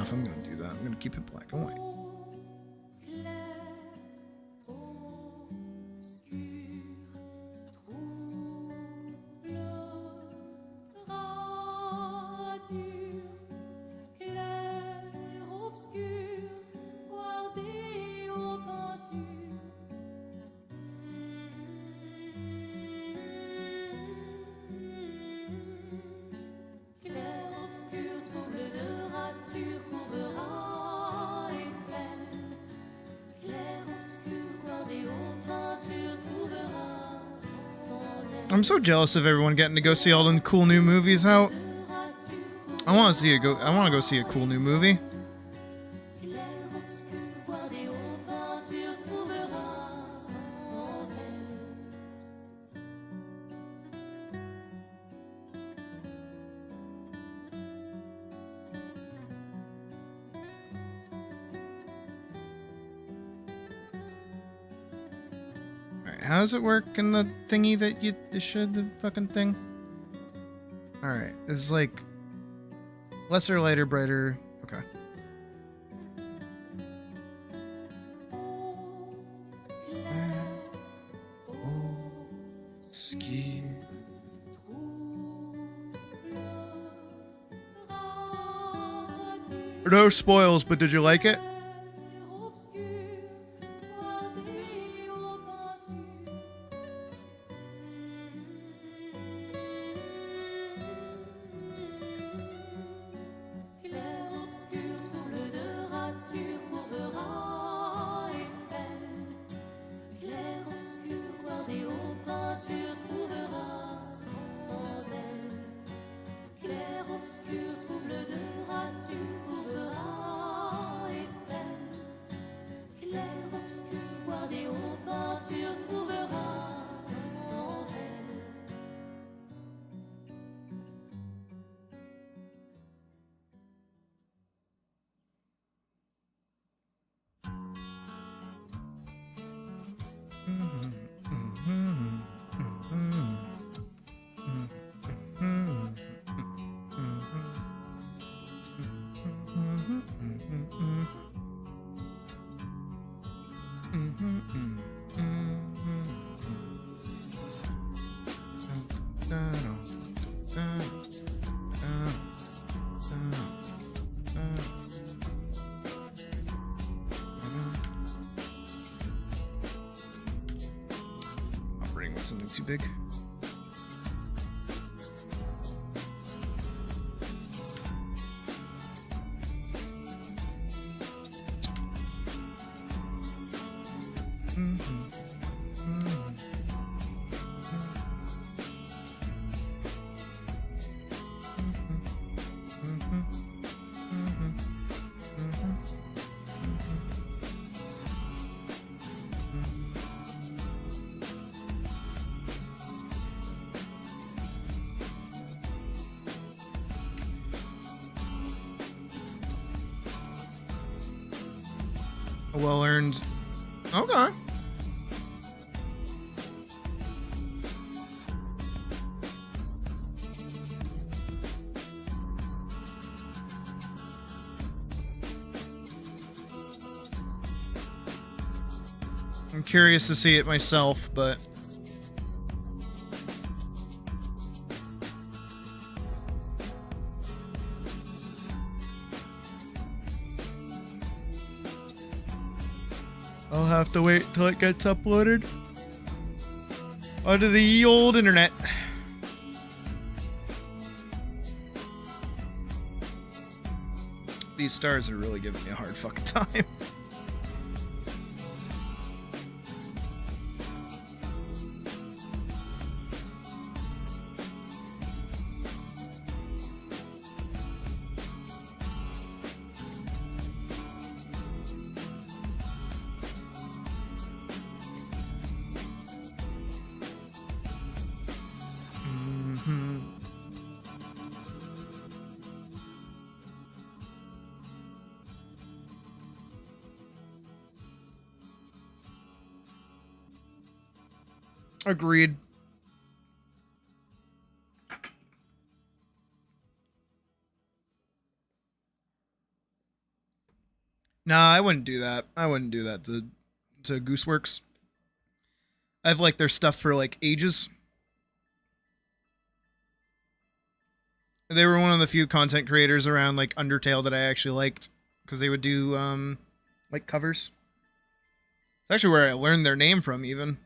enough. I'm gonna do that. I'm gonna keep it black and white. I'm so jealous of everyone getting to go see all the cool new movies out. I want to go see a cool new movie. How does it work in the thingy that you should, the fucking thing? Alright, it's like lesser, lighter, brighter. Okay. Ski. No spoils, but did you like it? Operating with something too big. A well-earned. Okay. I'm curious to see it myself, but I'll have to wait till it gets uploaded onto the ye old internet. These stars are really giving me a hard fucking time. Agreed. Nah, I wouldn't do that. I wouldn't do that to Gooseworks. I've liked their stuff for like ages. They were one of the few content creators around like Undertale that I actually liked because they would do like covers. It's actually where I learned their name from even.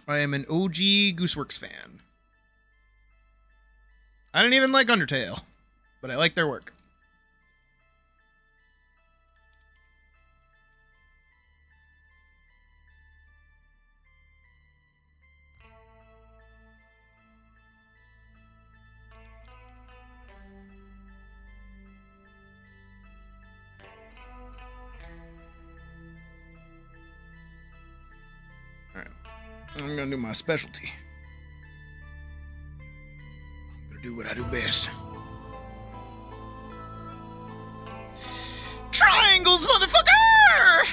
I am an OG Gooseworks fan. I didn't even like Undertale, but I like their work. Alright. I'm gonna do my specialty. I'm gonna do what I do best. Triangles, motherfucker!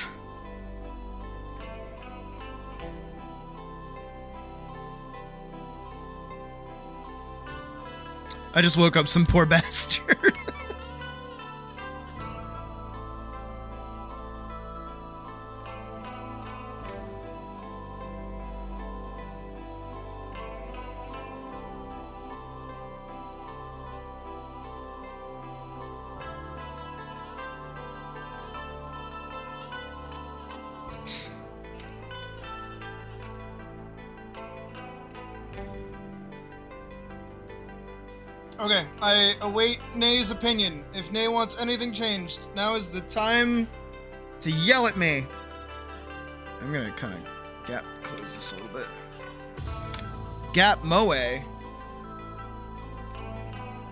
I just woke up some poor bastard. Okay, I await Nay's opinion. If Nay wants anything changed, now is the time to yell at me. I'm gonna kind of gap close this a little bit. Gap Moe.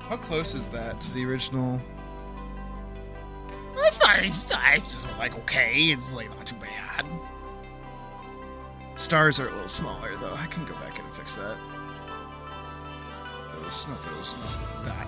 How close is that to the original? It's just like okay. It's like not too bad. Stars are a little smaller though. I can go back in and fix that. Not that.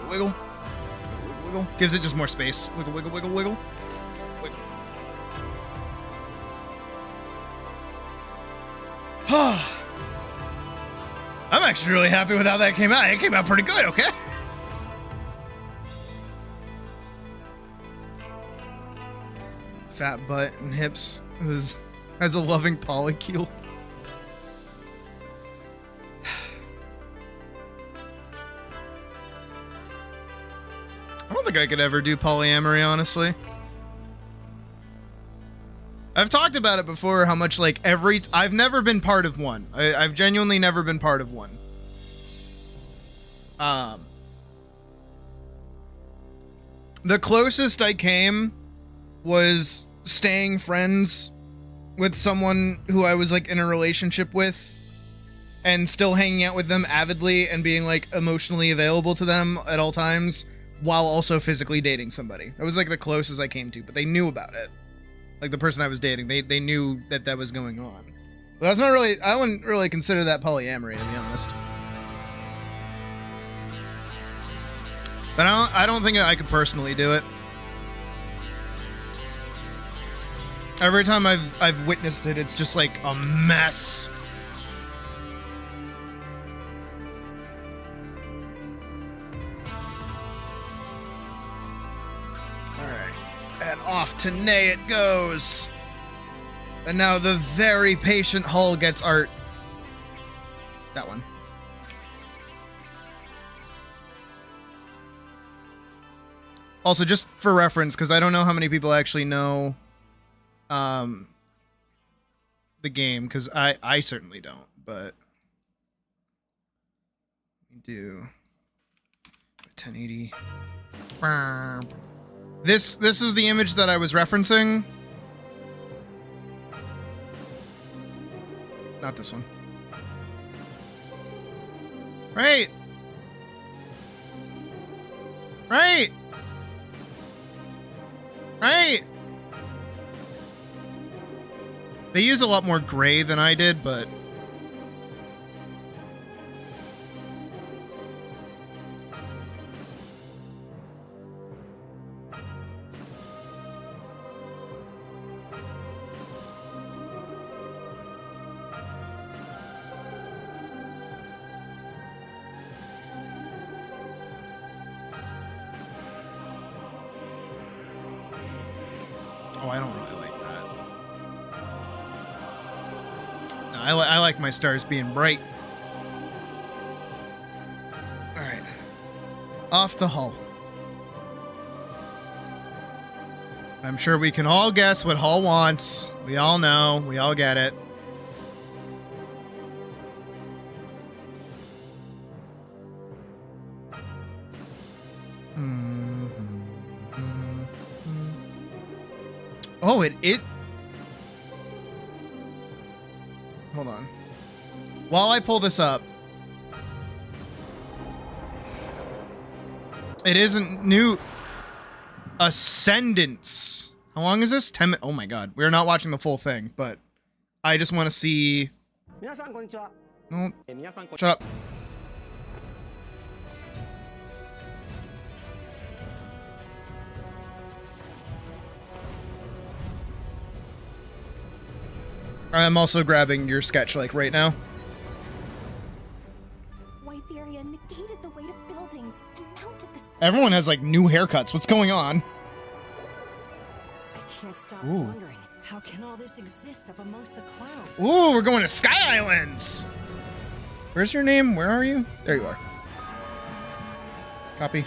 Wiggle. Gives it just more space. Wiggle, wiggle, wiggle, wiggle. Wiggle. I'm actually really happy with how that came out. It came out pretty good, okay? Fat butt and hips has a loving polycule. I don't think I could ever do polyamory, honestly. I've talked about it before, how much, like, I've never been part of one. I've genuinely never been part of one. The closest I came was staying friends with someone who I was, like, in a relationship with, and still hanging out with them avidly and being, like, emotionally available to them at all times, while also physically dating somebody. That was like the closest I came to, but they knew about it. Like the person I was dating, they knew that was going on. But that's not really, I wouldn't really consider that polyamory, to be honest. But I don't think I could personally do it. Every time I've witnessed it, it's just like a mess. And off to Nay it goes. And now the very patient Hull gets art. That one. Also, just for reference, because I don't know how many people actually know the game, because I certainly don't, but we do 1080. This is the image that I was referencing. Not this one. Right. Right. Right. They use a lot more gray than I did, but oh, I don't really like that. No, I like my stars being bright. All right, off to Hull. I'm sure we can all guess what Hull wants. We all know. We all get it. Oh, it. Hold on. While I pull this up, it isn't new. Ascendance. How long is this? 10 minutes. Oh my god. We're not watching the full thing, but I just want to see. No. Shut up. I'm also grabbing your sketch like right now. Wyveria negated the weight of buildings and mounted the sky. Everyone has like new haircuts. What's going on? I can't stop wondering, how can all this exist up amongst the clouds? Ooh, we're going to Sky Islands. Where's your name? Where are you? There you are. Copy.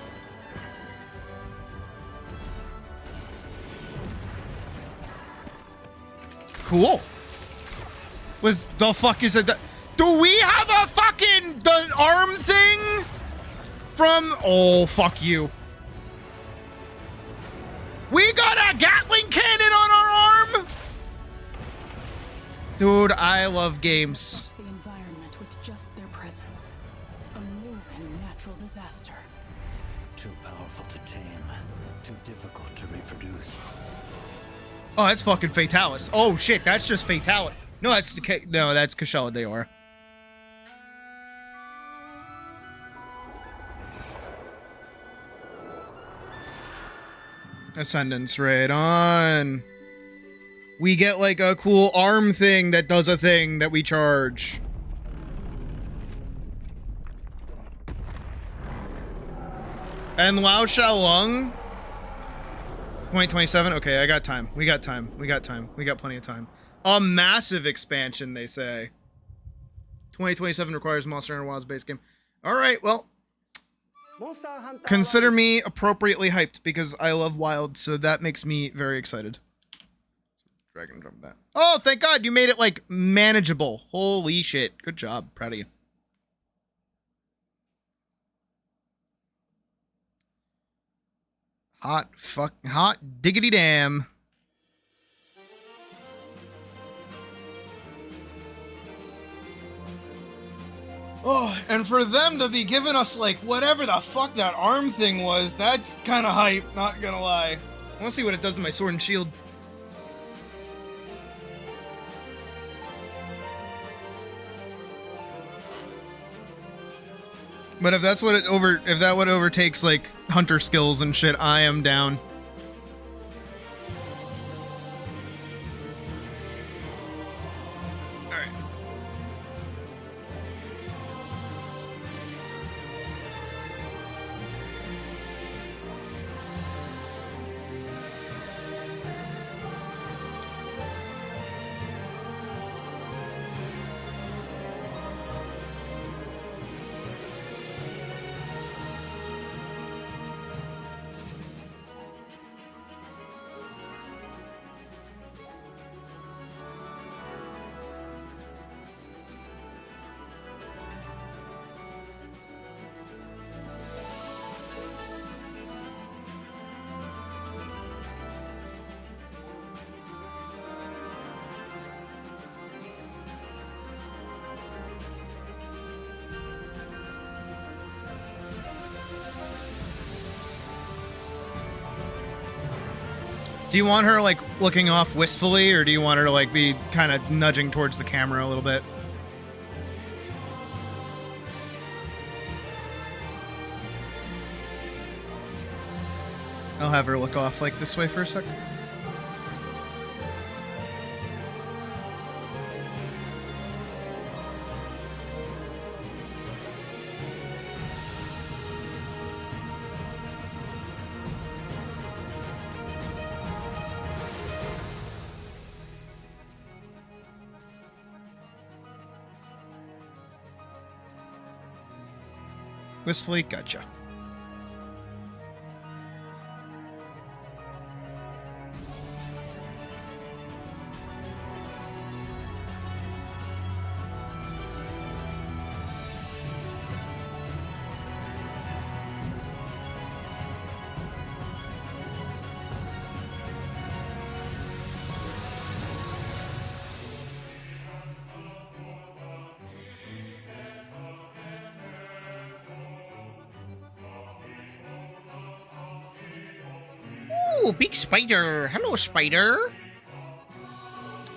Cool. What the fuck is it? Do we have a fucking the arm thing from? Oh, fuck you. We got a Gatling cannon on our arm. Dude, I love games. The environment with just their presence. A moving natural disaster. Too powerful to tame. Too difficult to reproduce. Oh, that's fucking Fatalis. Oh shit, that's just Fatalis. No, that's that's Kashella Deora. Ascendance, right on. We get like a cool arm thing that does a thing that we charge. And Lao Xiaolong. 2027? Okay, I got time. We got time. We got time. We got plenty of time. A massive expansion, they say. 2027 requires Monster Hunter Wilds base game. Alright, well. Consider me appropriately hyped because I love Wild, so that makes me very excited. Drag and drop that. Oh, thank God you made it, like, manageable. Holy shit. Good job. Proud of you. Hot diggity damn. Oh, and for them to be giving us, like, whatever the fuck that arm thing was, that's kind of hype, not gonna lie. I want to see what it does in my sword and shield. But if that's what if that what overtakes, like, hunter skills and shit, I am down. Do you want her, like, looking off wistfully, or do you want her to, like, be kind of nudging towards the camera a little bit? I'll have her look off, like, this way for a sec. Wistfully, gotcha. Ooh, big spider. Hello, spider.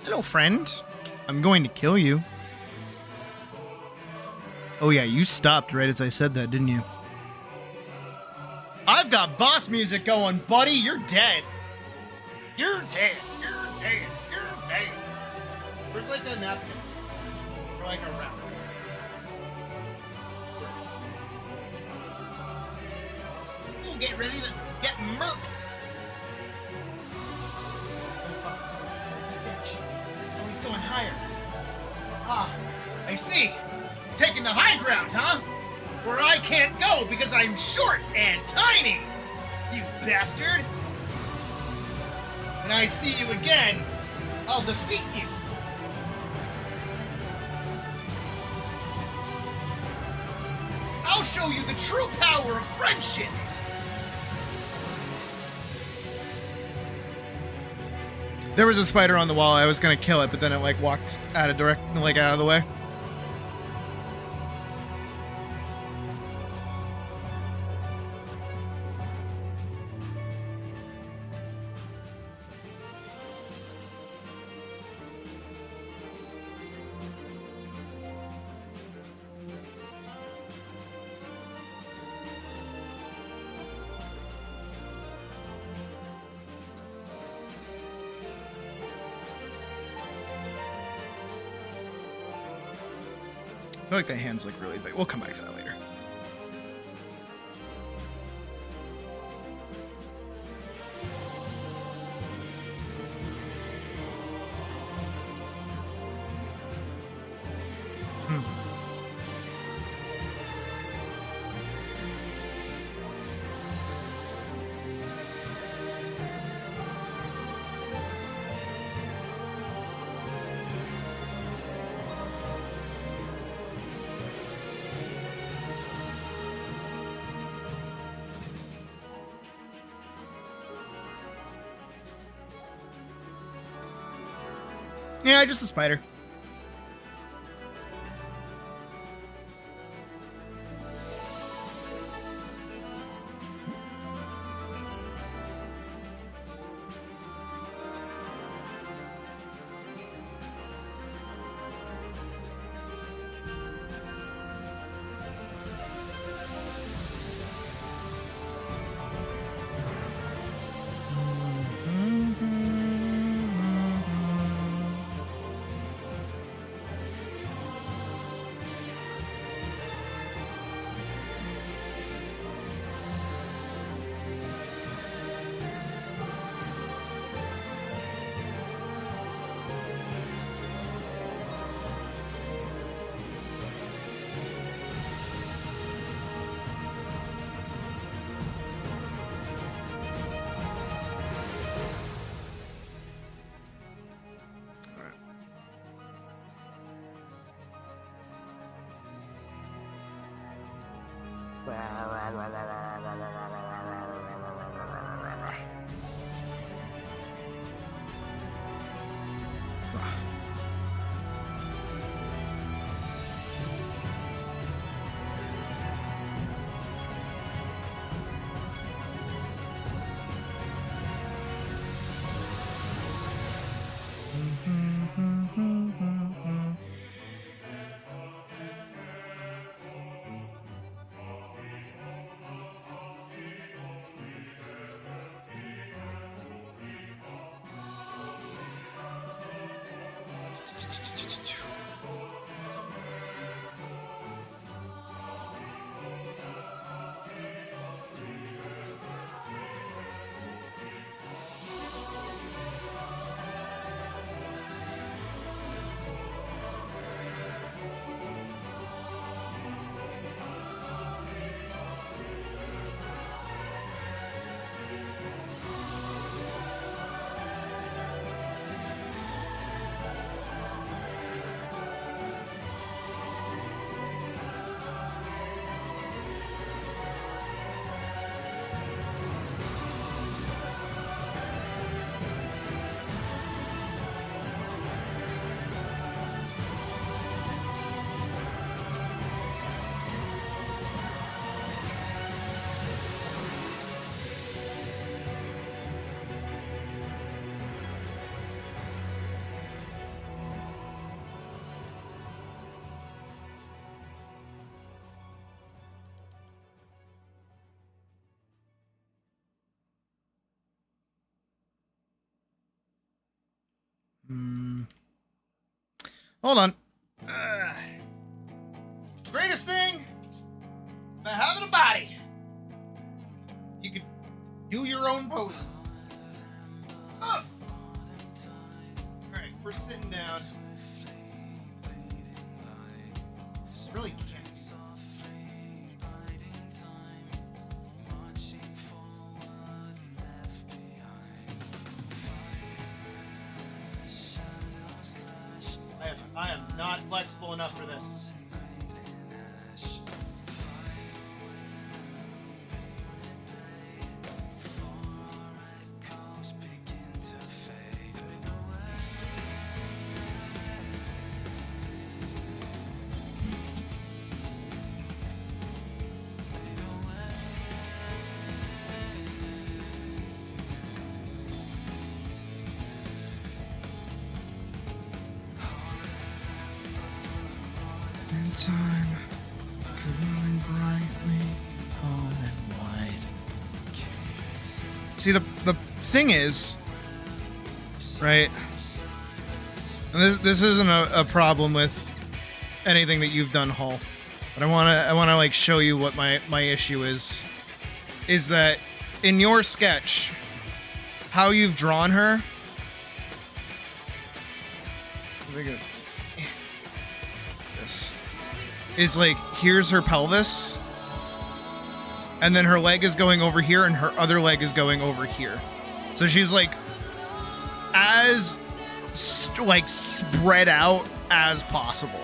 Hello, friend. I'm going to kill you. Oh, yeah, you stopped right as I said that, didn't you? I've got boss music going, buddy. You're dead. You're dead. You're dead. You're dead. Where's, like, that napkin? Or, like, a wrap? Ooh, get ready to get murked. Oh, he's going higher. Ah, I see. Taking the high ground, huh? Where I can't go because I'm short and tiny. You bastard. When I see you again, I'll defeat you. I'll show you the true power of friendship. There was a spider on the wall. I was gonna kill it, but then it like walked out of out of the way. I feel like the hands look really big. We'll come back to that later. Yeah, just a spider. Hold on. Greatest thing about having a body. You can do your own poses. Alright, we're sitting down. Really can't. I am not flexible enough for this. Time glowing brightly all and wide. See, the thing is, right? And this isn't a problem with anything that you've done, Hall. But I wanna like show you what my issue is that in your sketch, how you've drawn her. Is like, here's her pelvis, and then her leg is going over here, and her other leg is going over here. So she's like as spread out as possible,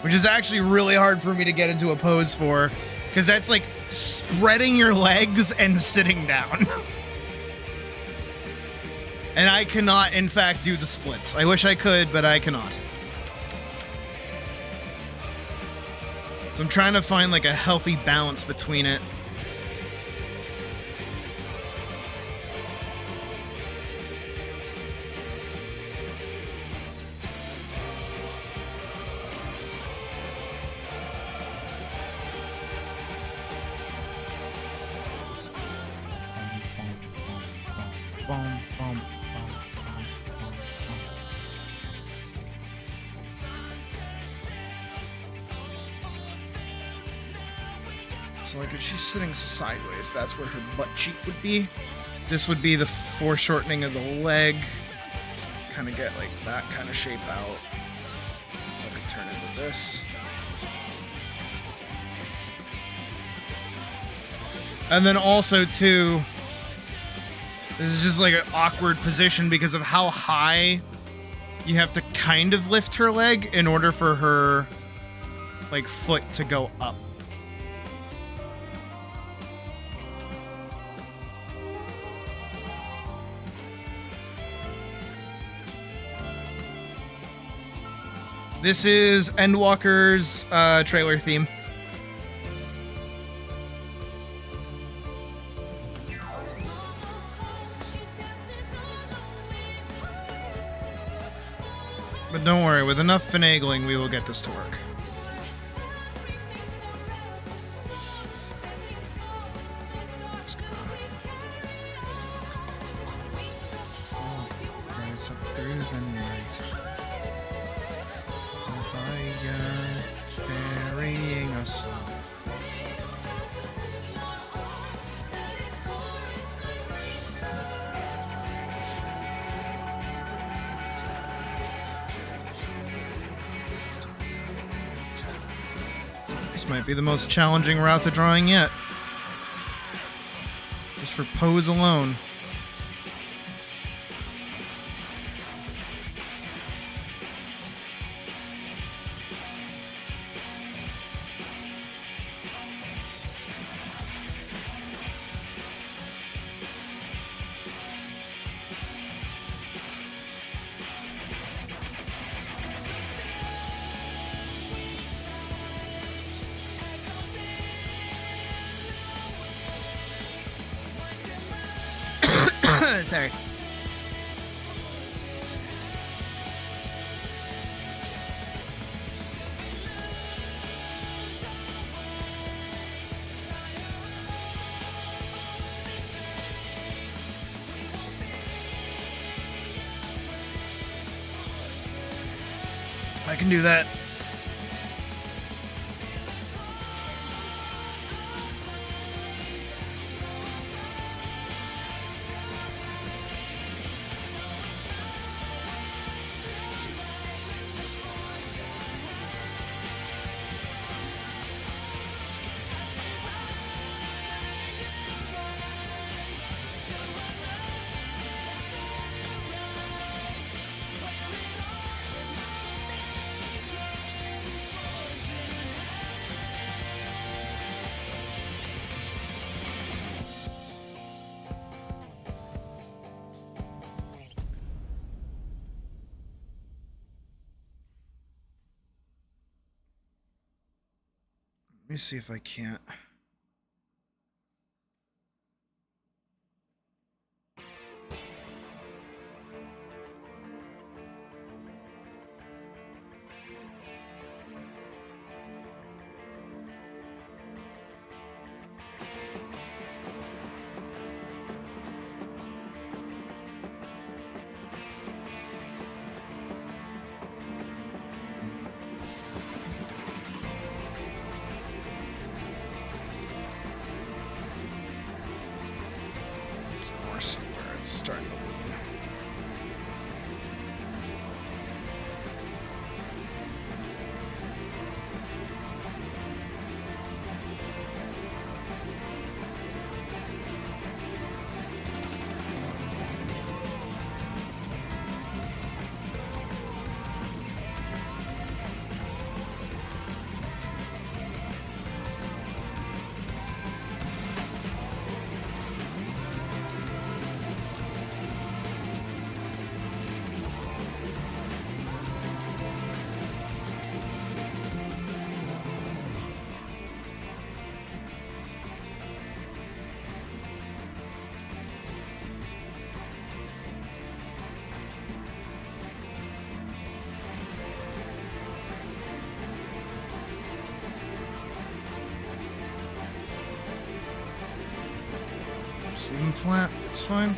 which is actually really hard for me to get into a pose for, because that's like spreading your legs and sitting down. And I cannot, in fact, do the splits. I wish I could, but I cannot. So I'm trying to find like a healthy balance between it. So like if she's sitting sideways, that's where her butt cheek would be. This would be the foreshortening of the leg. Kind of get like that kind of shape out. I could turn into this. And then also too, this is just like an awkward position because of how high you have to kind of lift her leg in order for her like foot to go up. This is Endwalker's trailer theme. But don't worry, with enough finagling, we will get this to work. Rise up through the night. This might be the most challenging route to drawing yet. Just for pose alone. Sorry. I can do that. Let me see if I can't. It's more so where it's starting to lean. Just leave them flat. It's fine.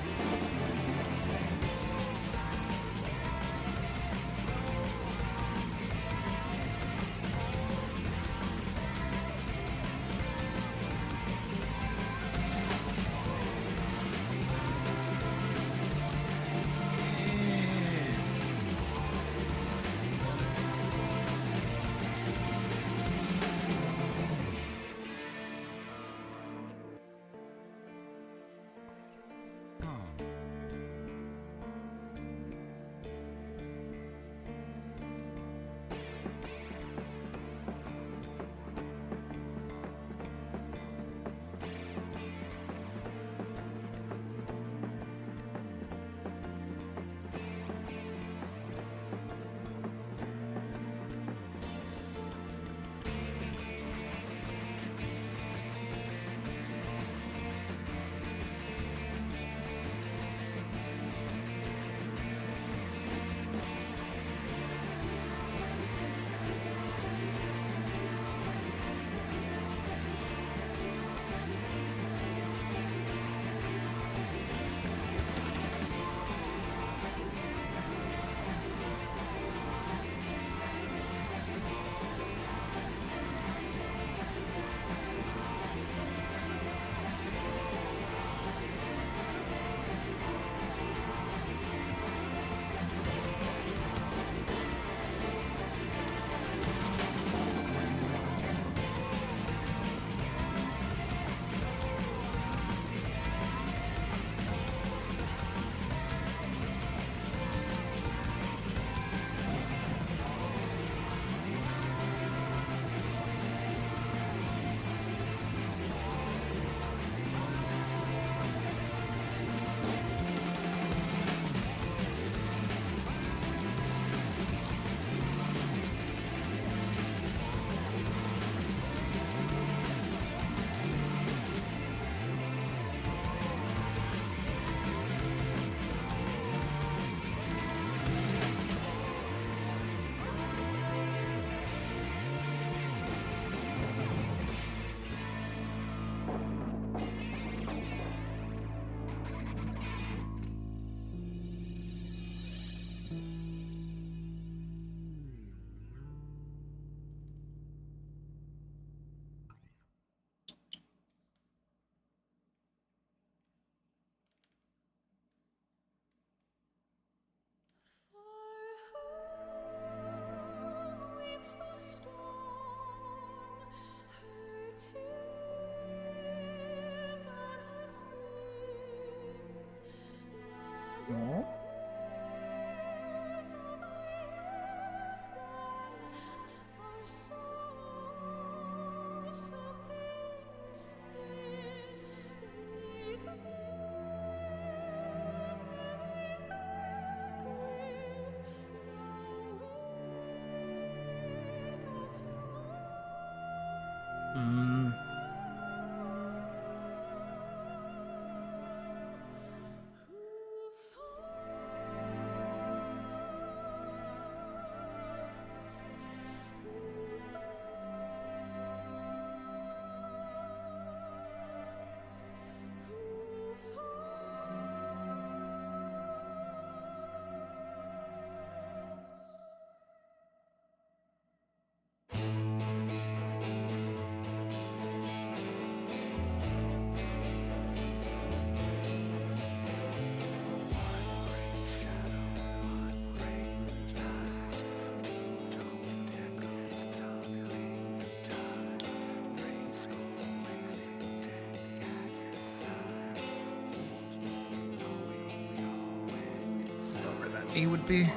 E would be.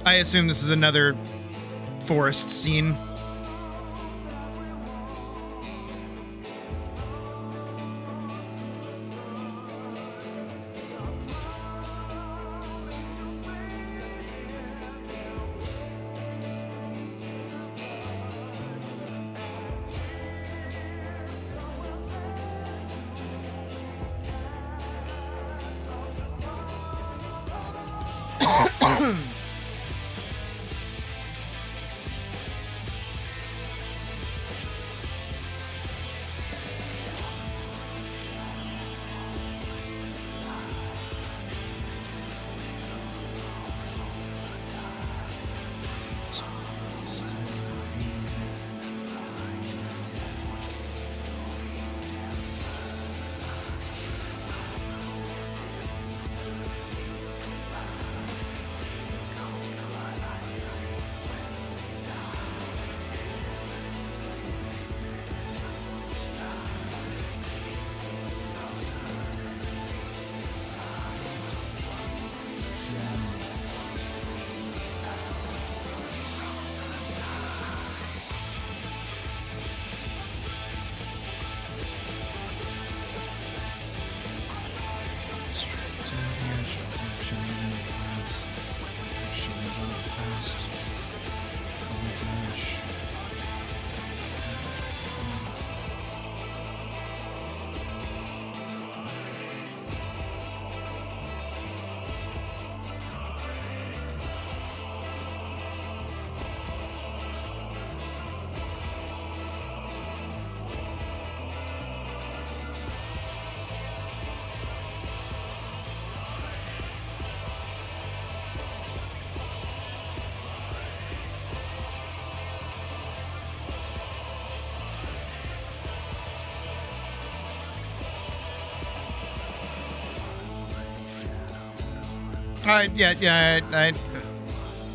I assume this is another forest scene.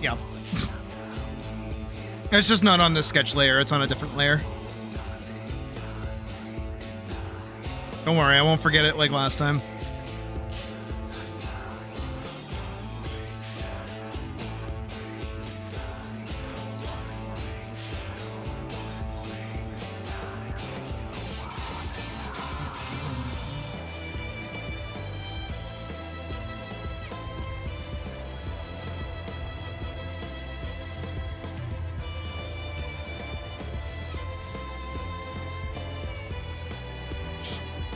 Yeah. It's just not on the sketch layer, it's on a different layer. Don't worry, I won't forget it like last time.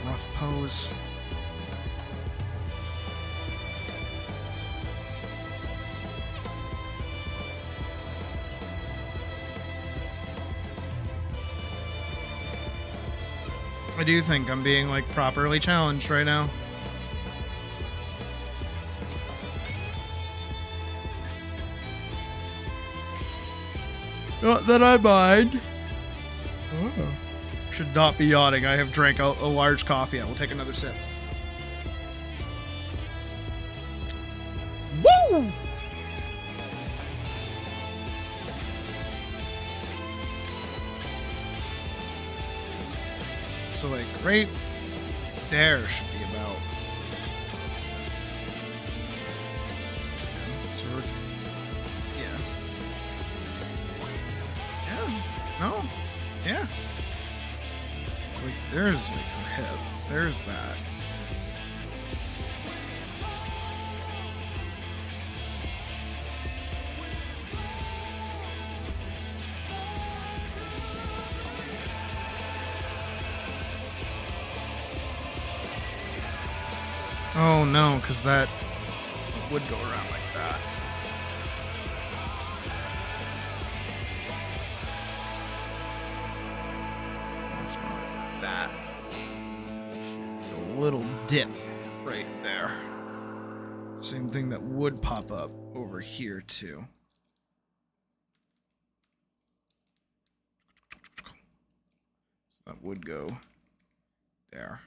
Rough pose. I do think I'm being like properly challenged right now. Not that I mind. Oh. Should not be yawning. I have drank a large coffee. I will take another sip. Woo! So like right there should be about. Yeah. Yeah. No. Yeah. It's like there's like her hip. There's that. Oh no, because that would go around like that. It's more like that. A little dip right there. Same thing that would pop up over here too. So that would go there.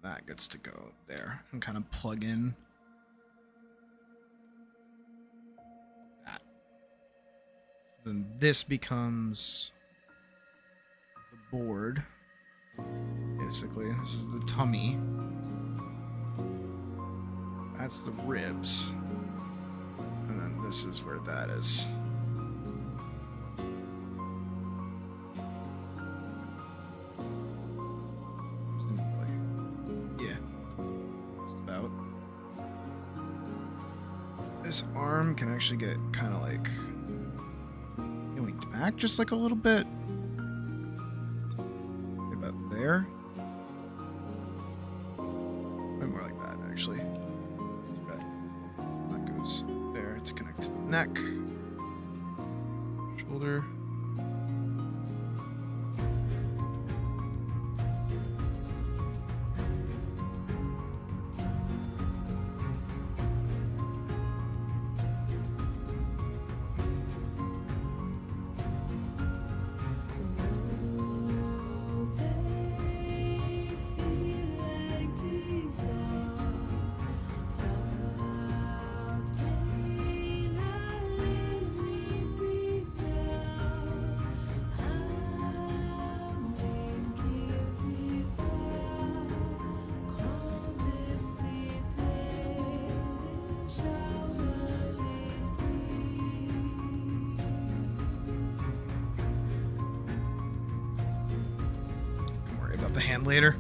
That gets to go there and kind of plug in. Then this becomes the board. Basically, this is the tummy. That's the ribs. And then this is where that is. Yeah. Just about. This arm can actually get kind of like yoinked back just like a little bit. About there. Maybe more like that, actually. That goes there to connect to the neck. Shoulder. The hand later.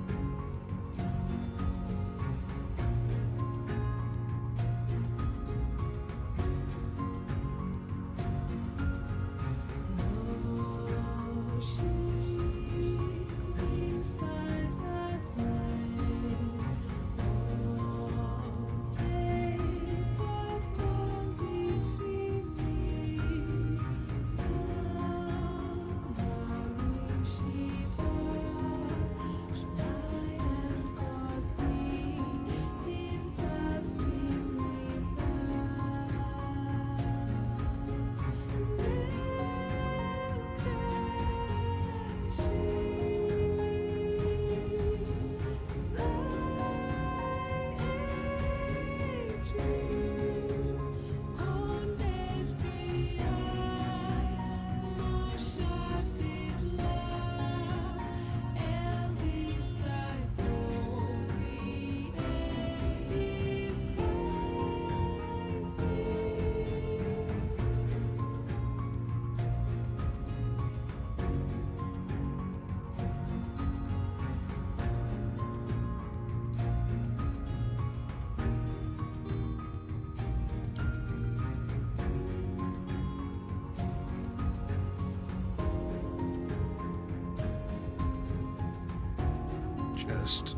Just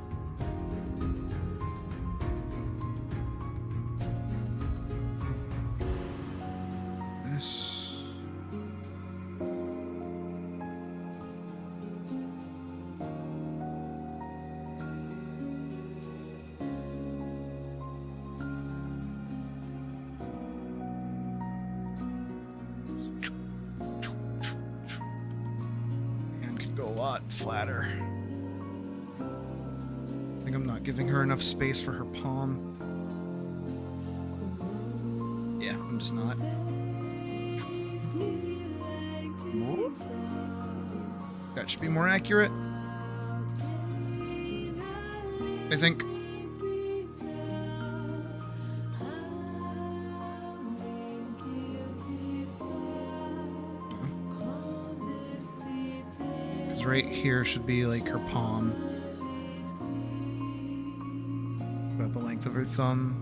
this. And could go a lot flatter. I think I'm not giving her enough space for her palm. Yeah, I'm just not. That should be more accurate. I think. Because right here should be like her palm. About the length of her thumb.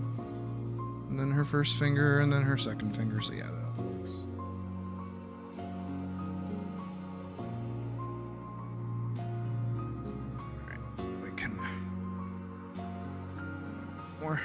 And then her first finger, and then her second finger. So yeah, that works. Alright, we can... More.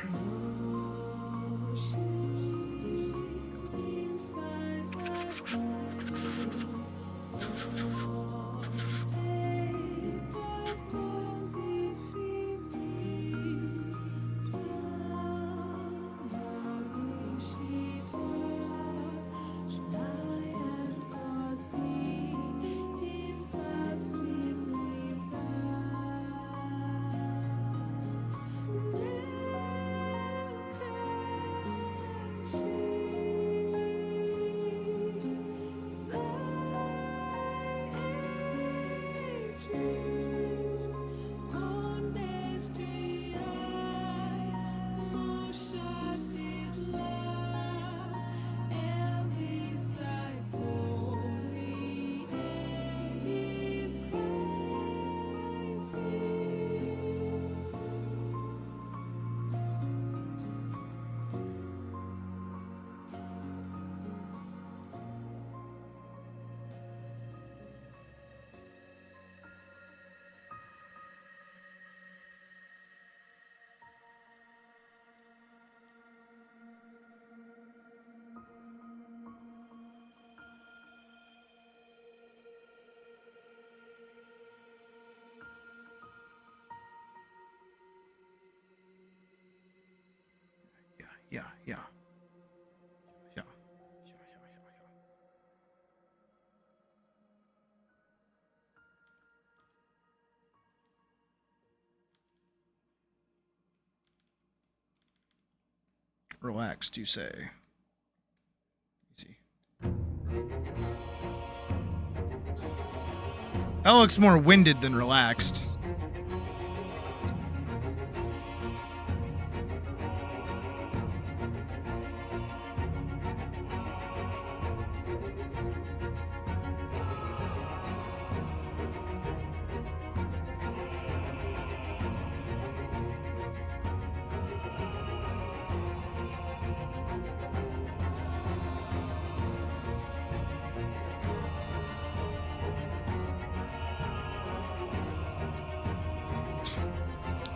Yeah. Relaxed, you say. Easy. That looks more winded than relaxed.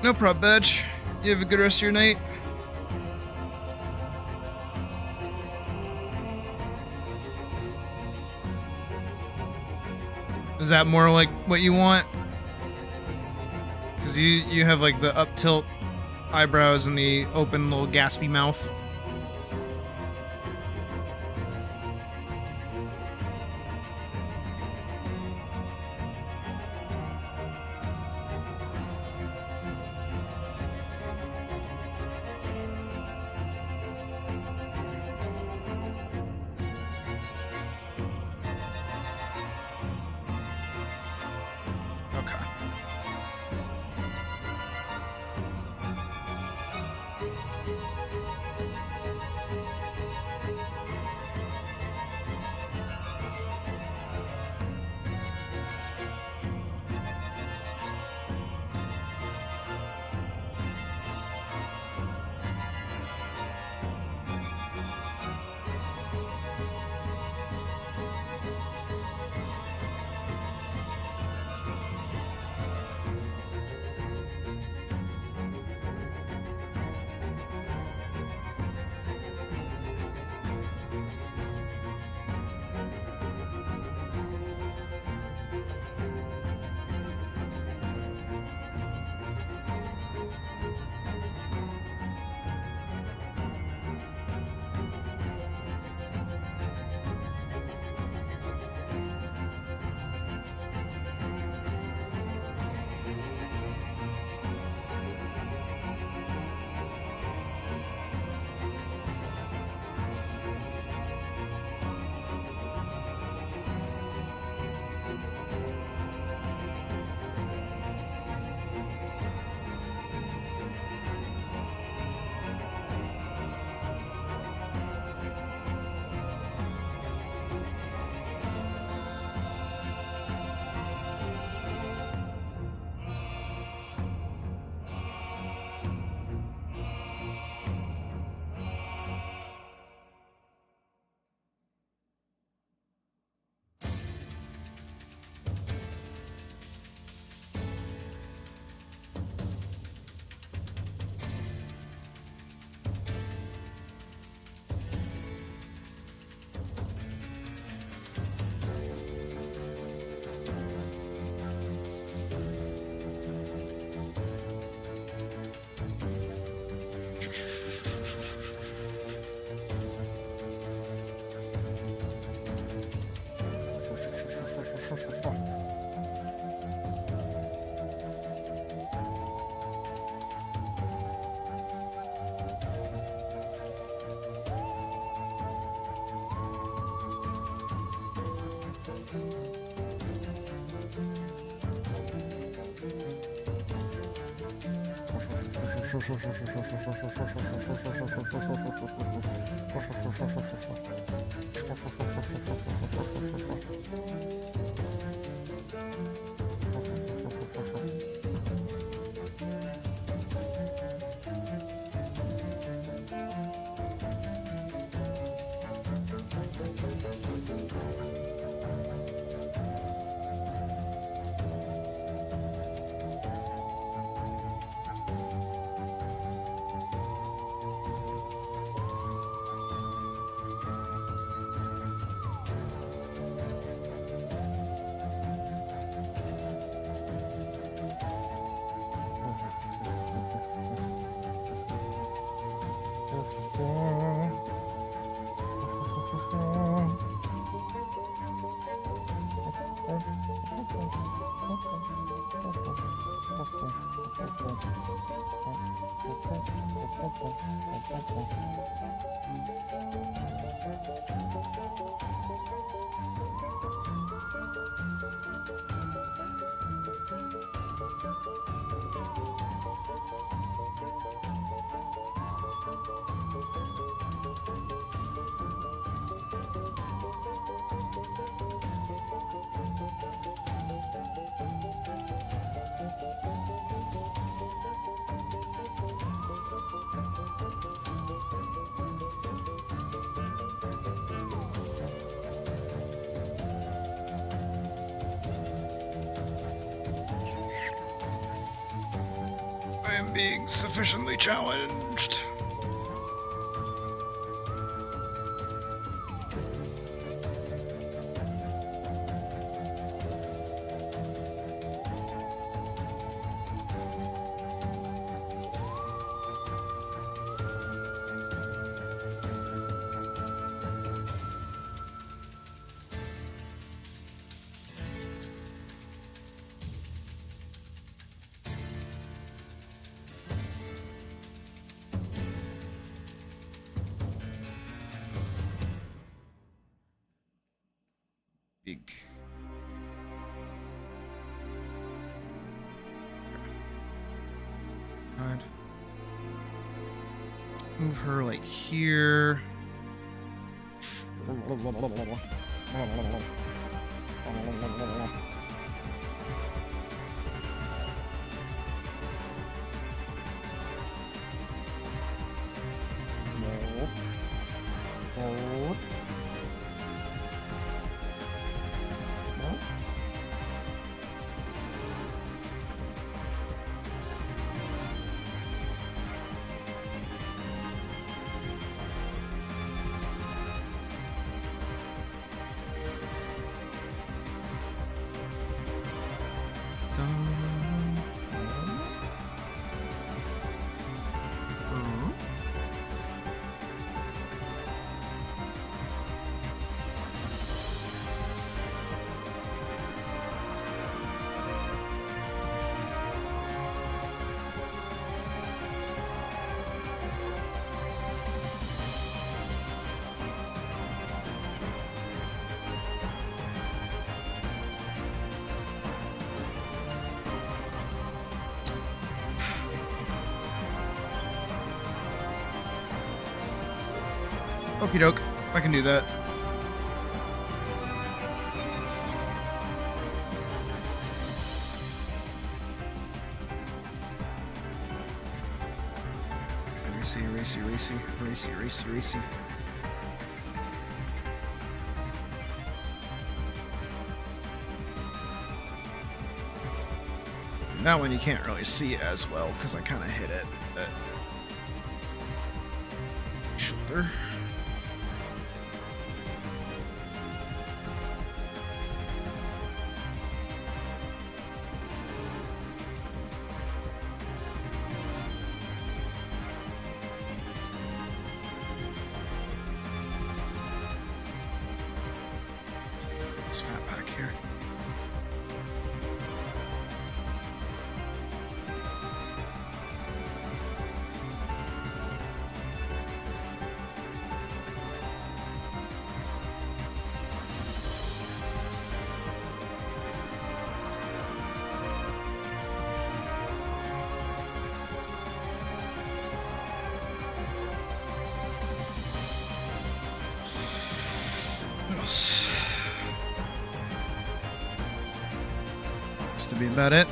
No problem, bitch. You have a good rest of your night. Is that more like what you want? Because you have like the up tilt eyebrows and the open little gaspy mouth. I am being sufficiently challenged. Big. Right. Move her like here. Okie doke, I can do that. Racy. That one you can't really see as well because I kind of hit it at shoulder. This fat pack here. to be about it.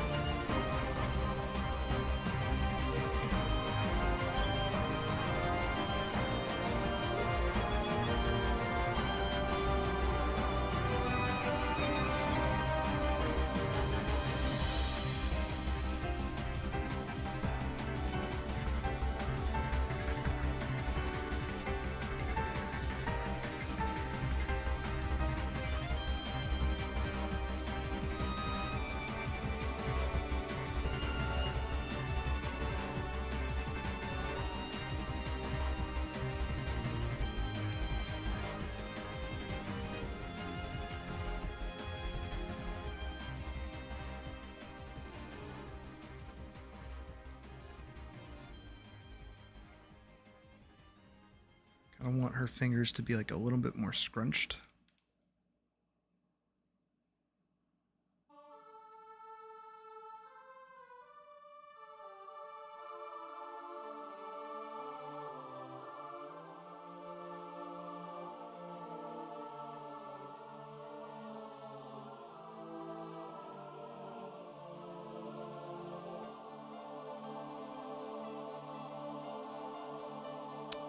I want her fingers to be like a little bit more scrunched.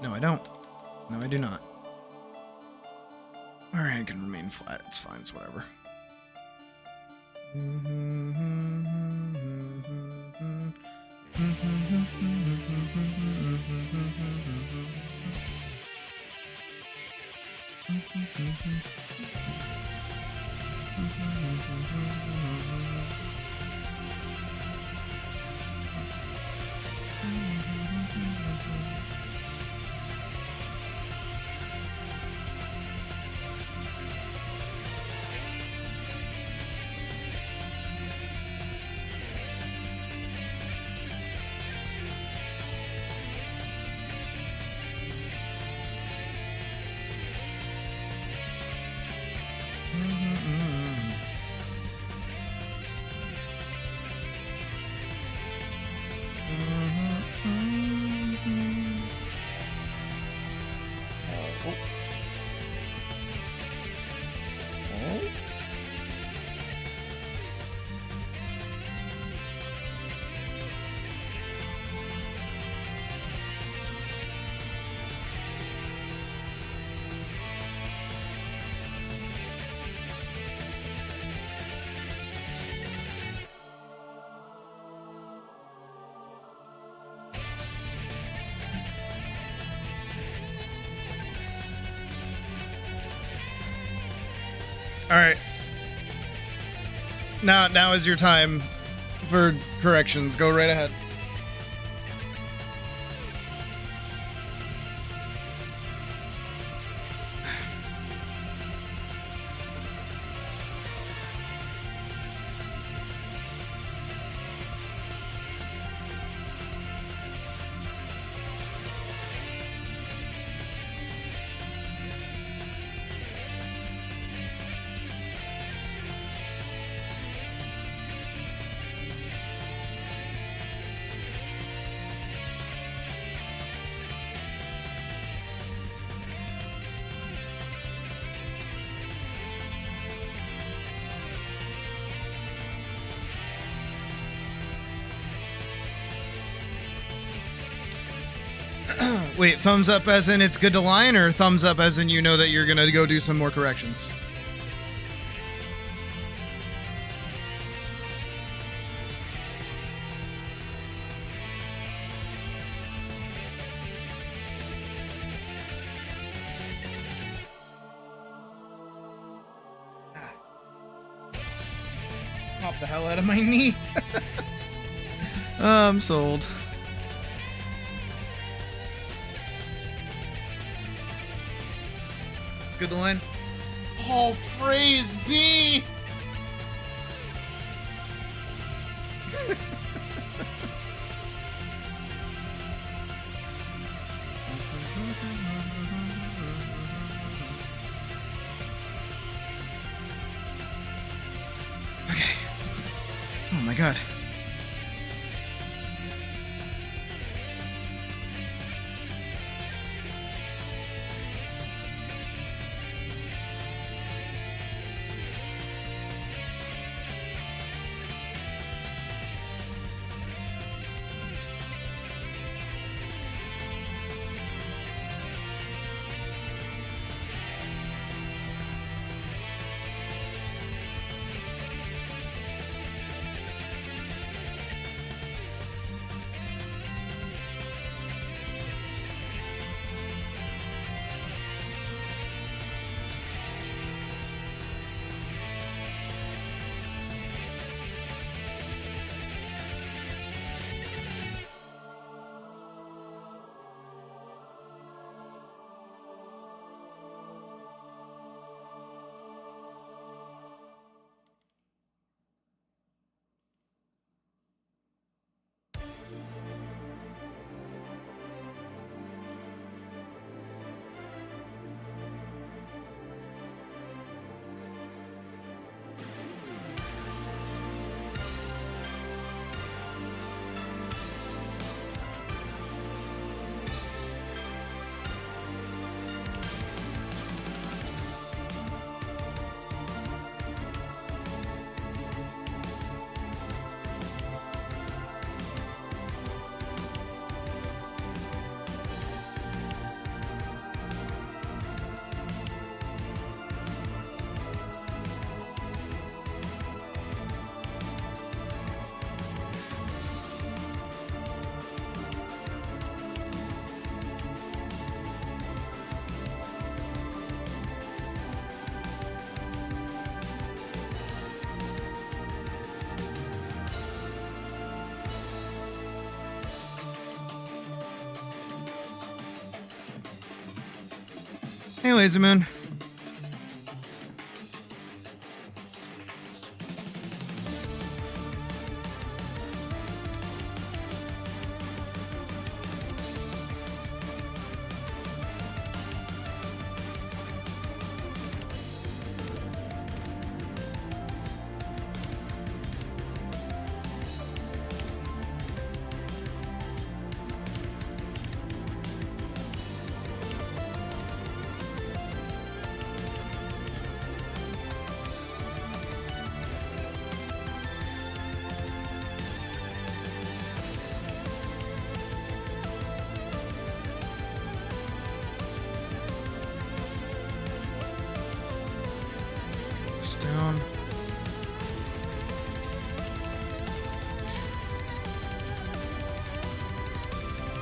No, I don't. No, I do not. Alright, I can remain flat. It's fine. It's whatever. All right. Now is your time for corrections. Go right ahead. Wait, thumbs up as in it's good to line, or thumbs up as in you know that you're gonna go do some more corrections? Pop the hell out of my knee. I'm sold. Good to line. Oh, praise be. Okay. Oh my God. Hey, Lazy Moon. Down.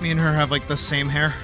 Me and her have like the same hair.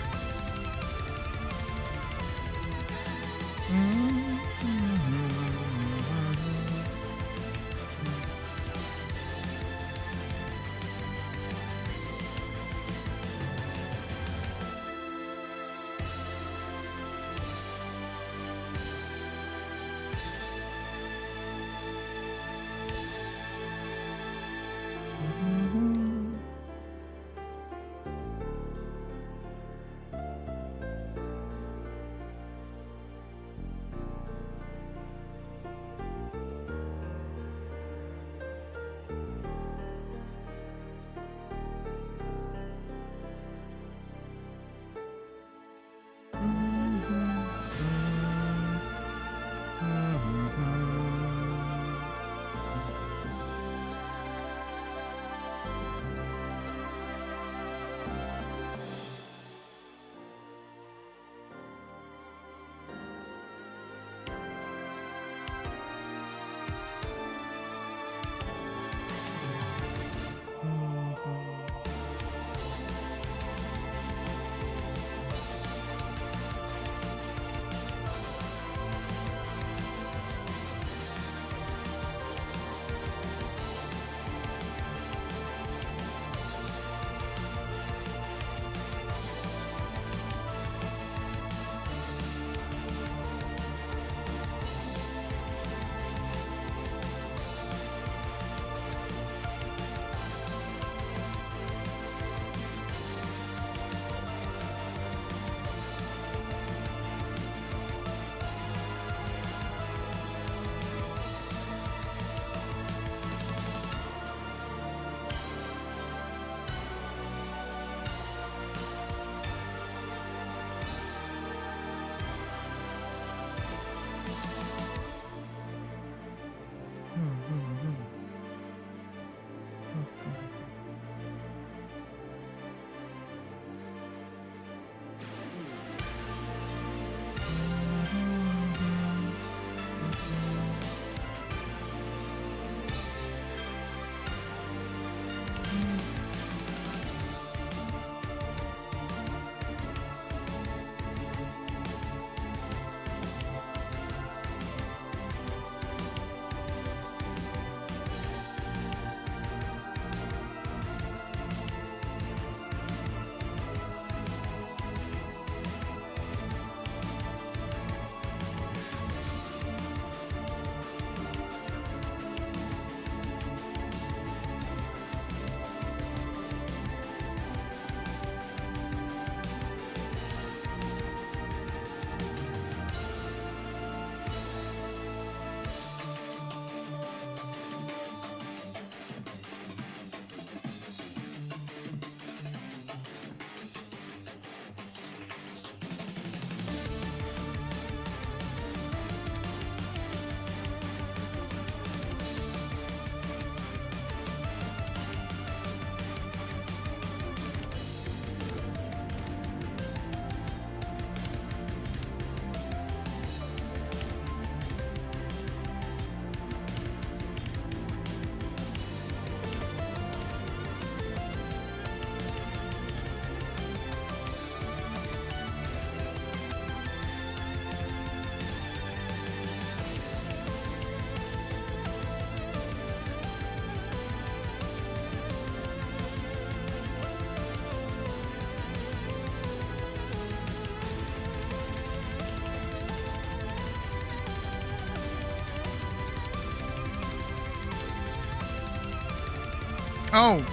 Oh,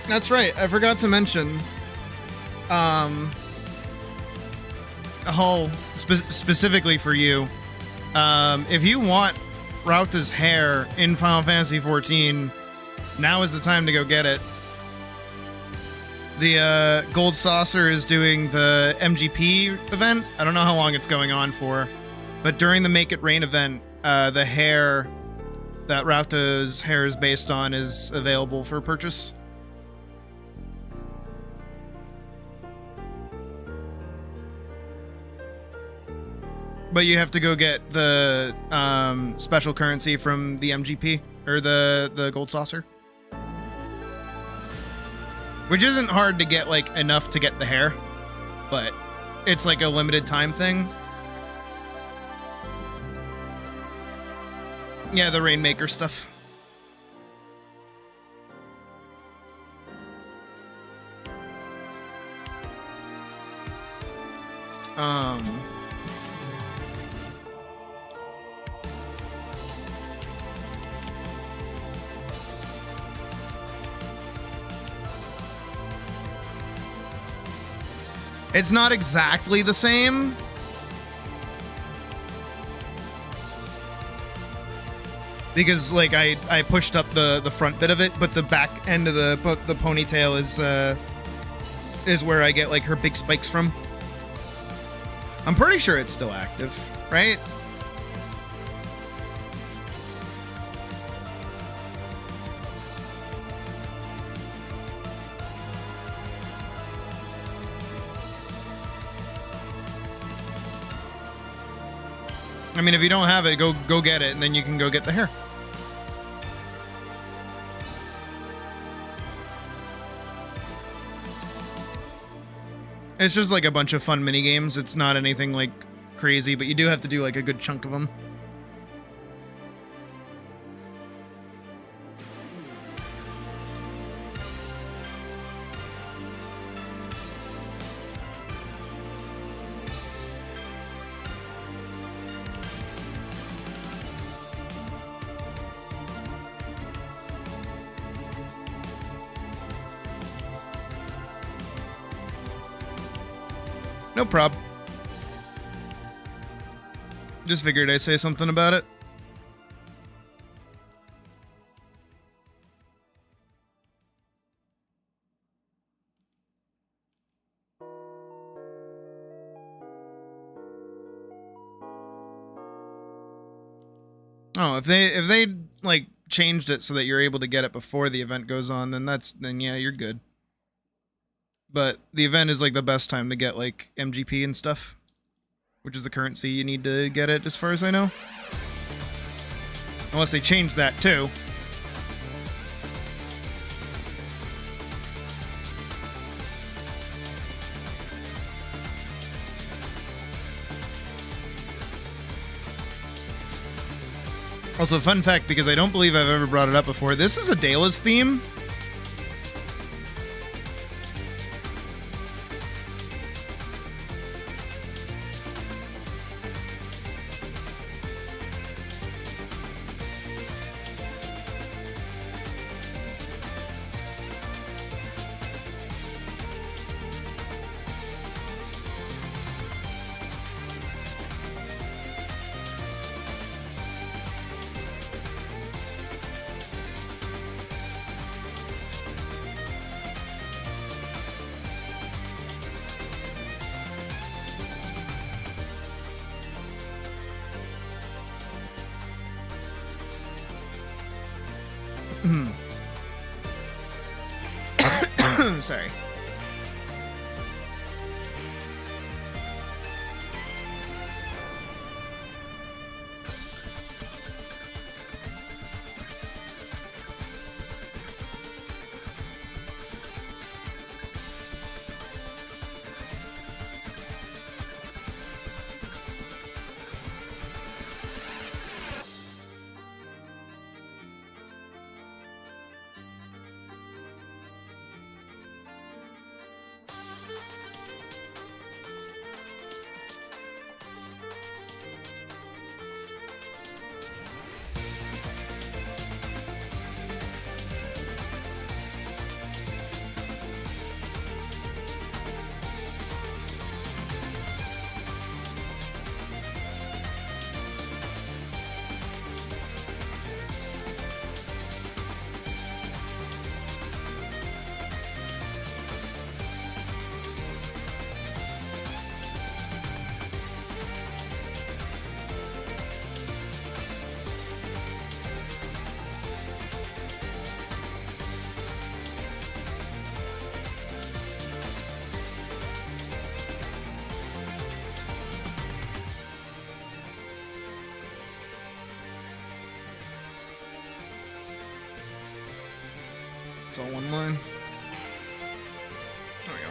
that's right. I forgot to mention, a whole specifically for you. If you want Rauta's hair in Final Fantasy XIV, now is the time to go get it. The Gold Saucer is doing the MGP event. I don't know how long it's going on for, but during the Make It Rain event, the hair that Rauta's hair is based on is available for purchase. But you have to go get the special currency from the MGP, or the Gold Saucer. Which isn't hard to get, like, enough to get the hair, but it's like a limited time thing. Yeah, the Rainmaker stuff. It's not exactly the same. Because, like, I pushed up the front bit of it, but the back end of the ponytail is where I get, like, her big spikes from. I'm pretty sure it's still active, right? I mean, if you don't have it, go get it, and then you can go get the hair. It's just like a bunch of fun mini games. It's not anything like crazy, but you do have to do like a good chunk of them. No prob. Just figured I'd say something about it. Oh, if they like changed it so that you're able to get it before the event goes on, then yeah, you're good. But the event is like the best time to get like MGP and stuff, which is the currency you need to get it, as far as I know. Unless they change that too. Also, fun fact, because I don't believe I've ever brought it up before, this is a Dayla's theme. Sorry. It's all one line. There we go.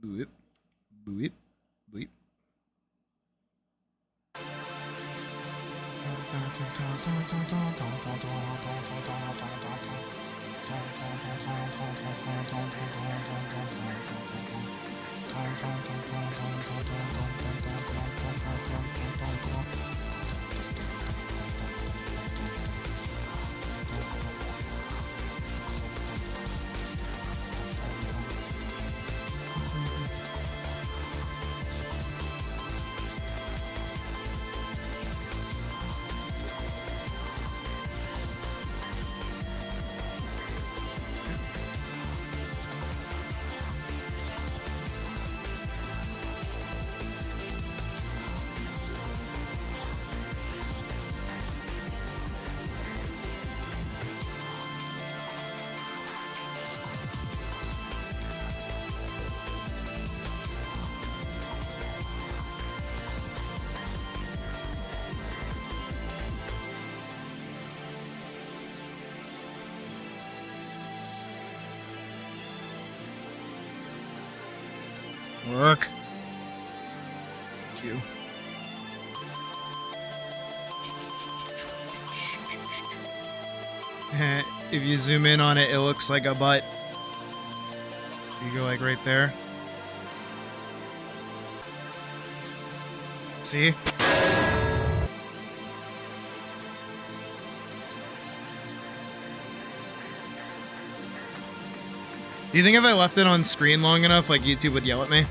Boop, boop, boop. Work. Thank you. If you zoom in on it, it looks like a butt. You go like right there. See? Do you think if I left it on screen long enough, like YouTube would yell at me?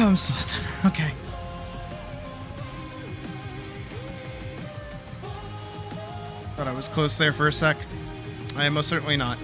I'm still not done. Okay. Thought I was close there for a sec. I am most certainly not.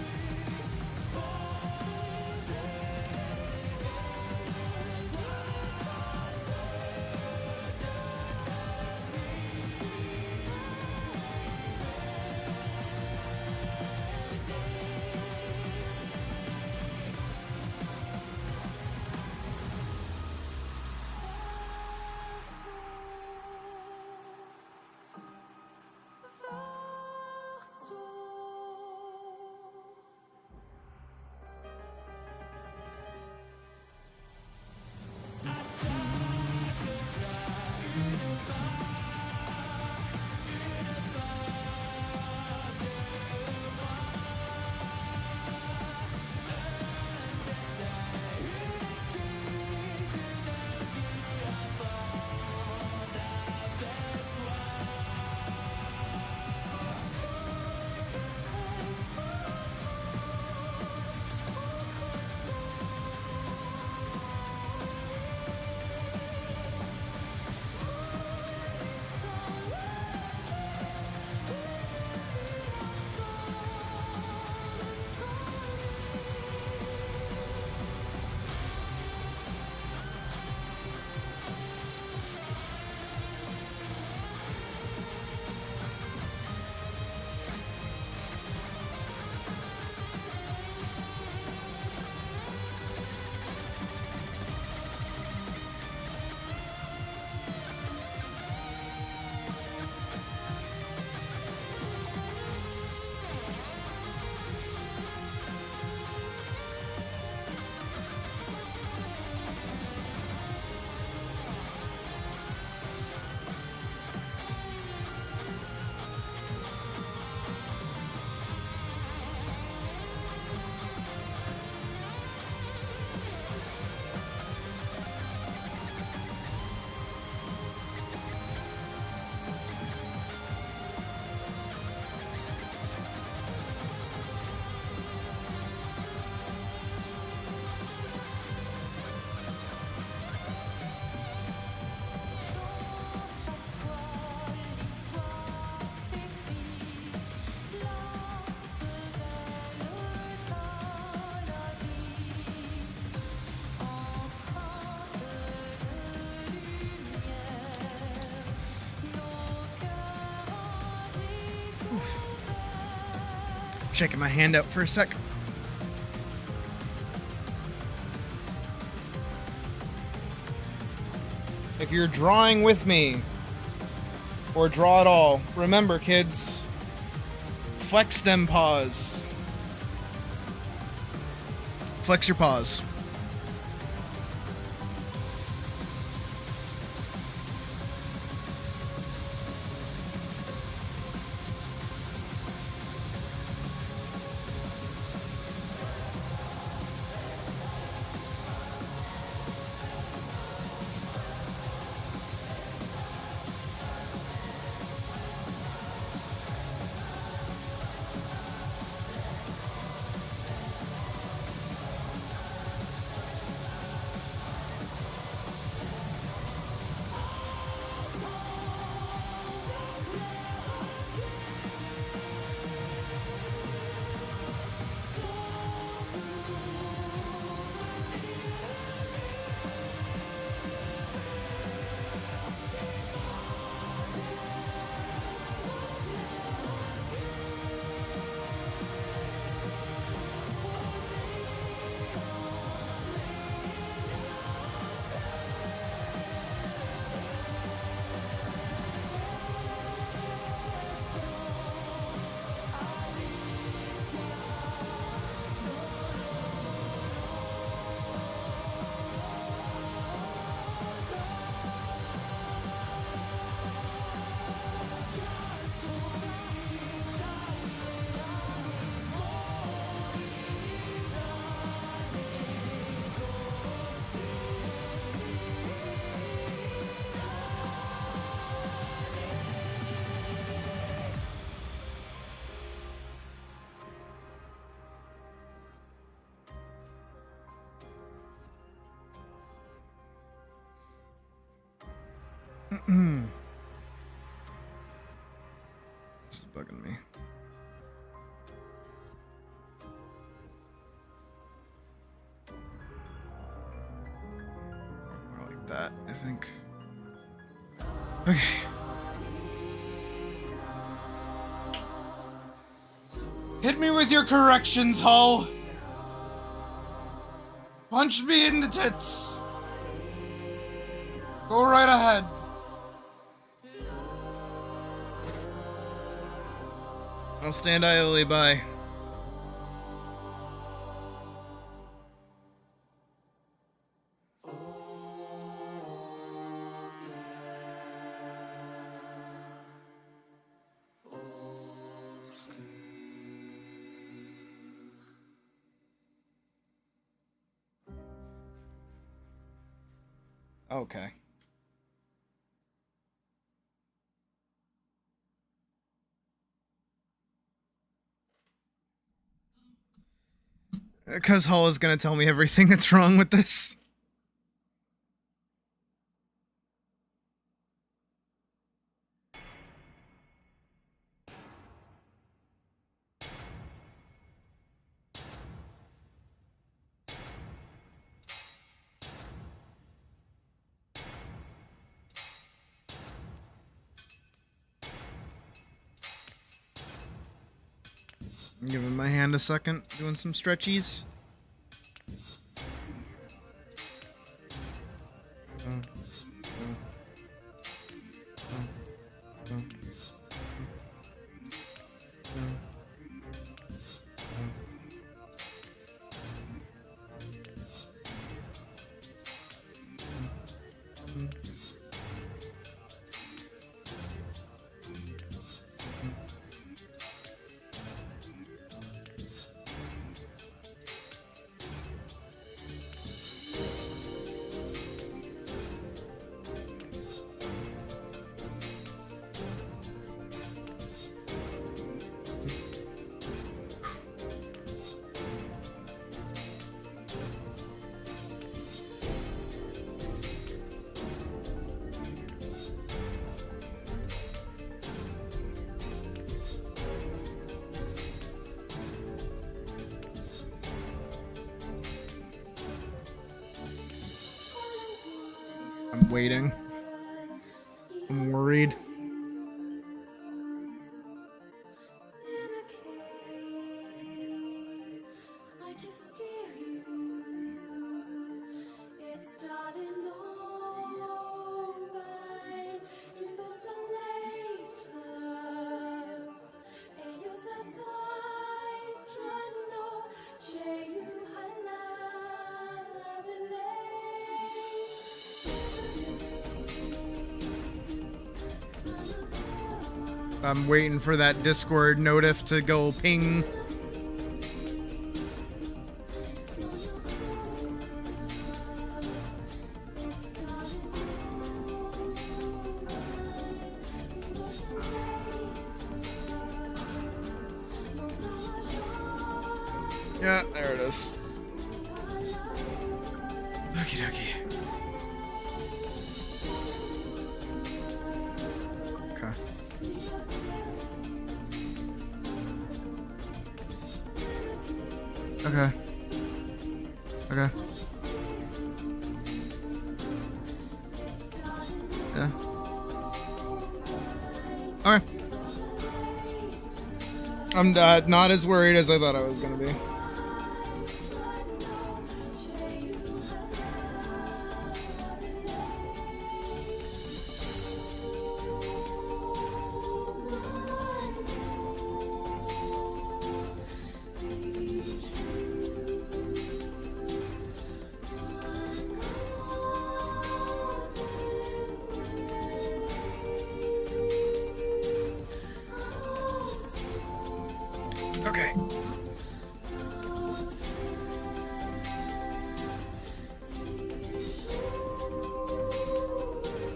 Checking my hand out for a sec. If you're drawing with me, or draw at all, remember, kids, flex them paws. Flex your paws. This is bugging me. More like that, I think. Okay. Hit me with your corrections, Hull. Punch me in the tits. Go right ahead. I'll stand idly by. Okay. Because Hull is going to tell me everything that's wrong with this. I'm giving my hand a second, doing some stretchies. I'm waiting. I'm worried. I'm waiting for that Discord notif to go ping. Yeah, there it is. Okie dokie. Okay. Okay. Okay. Yeah. Okay. I'm not as worried as I thought I was gonna be. Okay.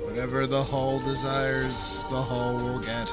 Whatever the hull desires, the hull will get.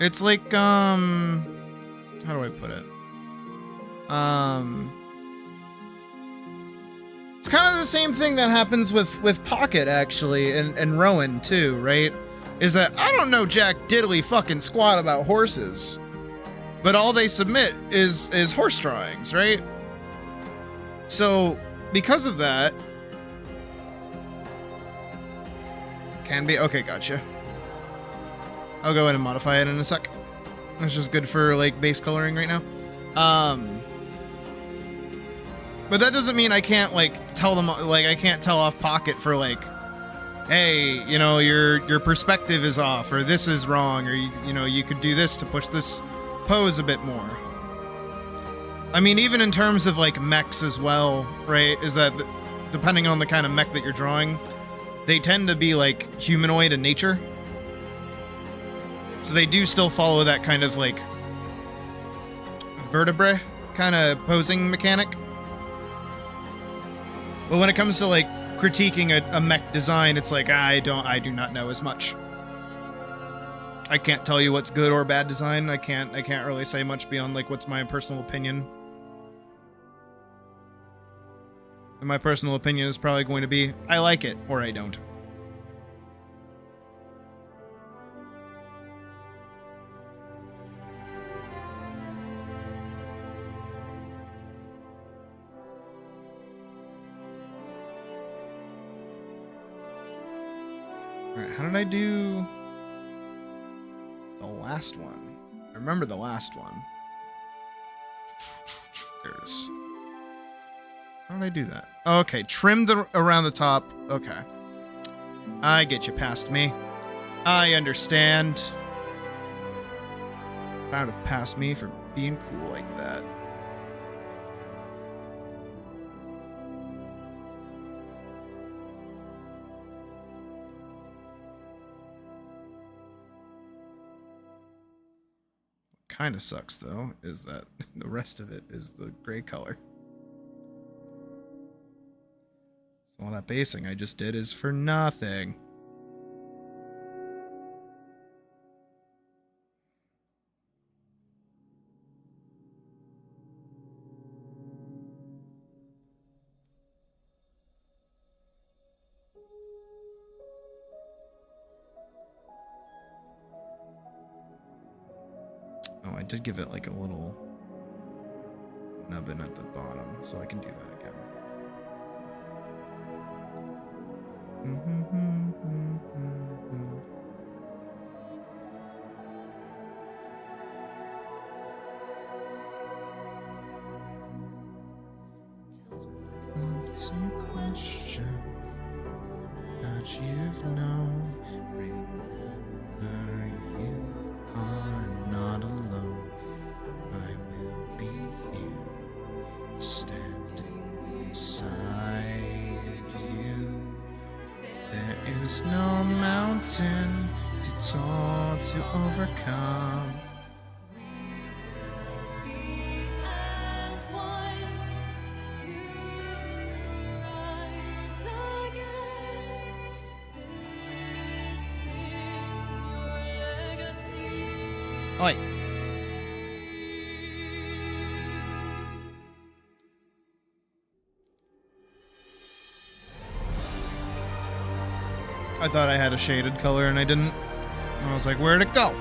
It's like, how do I put it? It's kind of the same thing that happens with Pocket, actually, and Rowan, too, right? Is that I don't know jack diddly fucking squat about horses, but all they submit is horse drawings, right? So, because of that, can be, okay, gotcha. I'll go ahead and modify it in a sec. It's just good for, like, base coloring right now. But that doesn't mean I can't, like, tell them, like, I can't tell off Pocket for, like, hey, you know, your perspective is off, or this is wrong, or, you know, you could do this to push this pose a bit more. I mean, even in terms of, like, mechs as well, right, is that depending on the kind of mech that you're drawing, they tend to be, like, humanoid in nature. So they do still follow that kind of, like, vertebrae kind of posing mechanic. But when it comes to, like, critiquing a mech design, it's like, I do not know as much. I can't tell you what's good or bad design. I can't really say much beyond, like, what's my personal opinion. And my personal opinion is probably going to be, I like it, or I don't. Alright, how did I do the last one? I remember the last one. There's... How did I do that? Okay, trim around the top. Okay. I get you past me. I understand. Proud of past me for being cool like that. Kind of sucks, though, is that the rest of it is the gray color. So all that basing I just did is for nothing. Oh, I did give it like a little nubbin at the bottom, so I can do that again. It's a question that you've known. Remember, you are not alone. I will be here, standing beside you. There is no mountain too tall to overcome. Oi. I thought I had a shaded color and I didn't. I was like, where'd it go?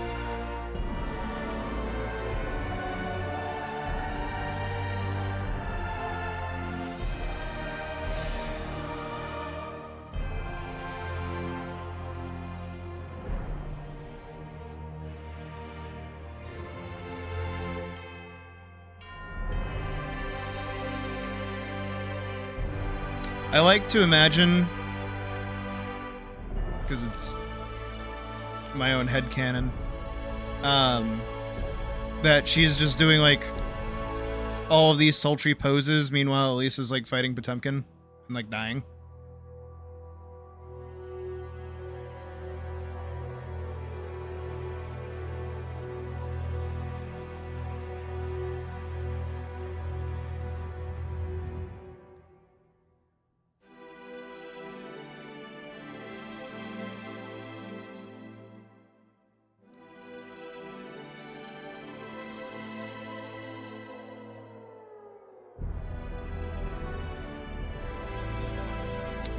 I like to imagine, because it's my own headcanon, that she's just doing like all of these sultry poses, meanwhile Elise is like fighting Potemkin and like dying.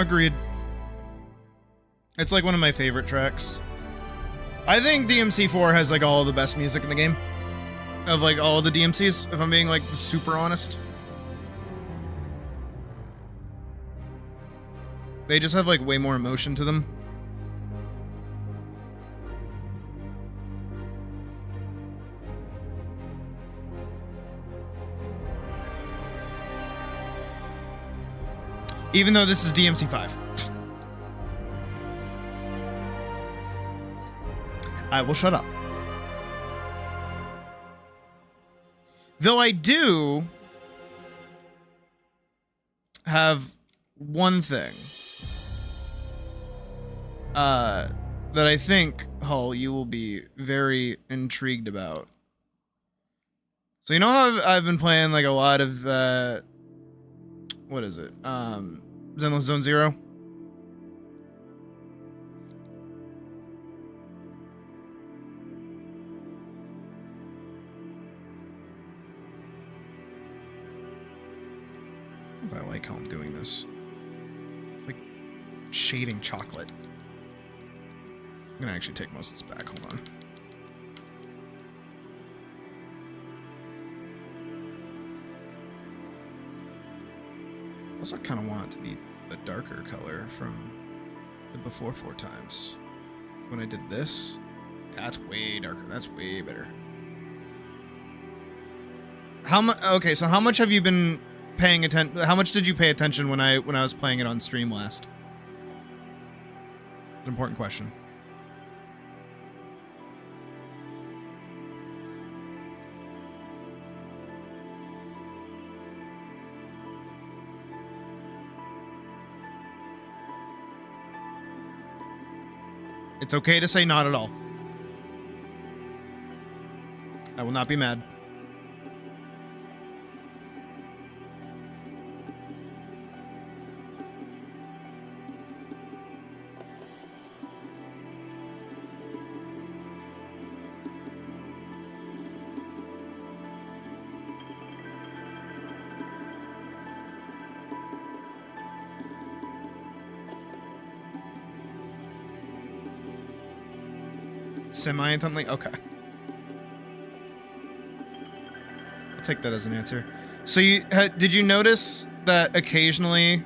Agreed. It's like one of my favorite tracks. I think DMC4 has like all the best music in the game. Of like all the DMCs, if I'm being like super honest. They just have like way more emotion to them. Even though this is DMC5. I will shut up. Though I do have one thing that I think, Hull, you will be very intrigued about. So you know how I've been playing like a lot of what is it? Zenless Zone Zero? If I like how I'm doing this. It's like shading chocolate. I'm gonna actually take most of this back. Hold on. I also kind of want it to be a darker color from the before 4 times. When I did this, that's way darker. That's way better. How much? Okay, so how much have you been paying attention? How much did you pay attention when I was playing it on stream last? It's an important question. It's okay to say not at all. I will not be mad. Semi-intently? Okay. I'll take that as an answer. So did you notice that occasionally,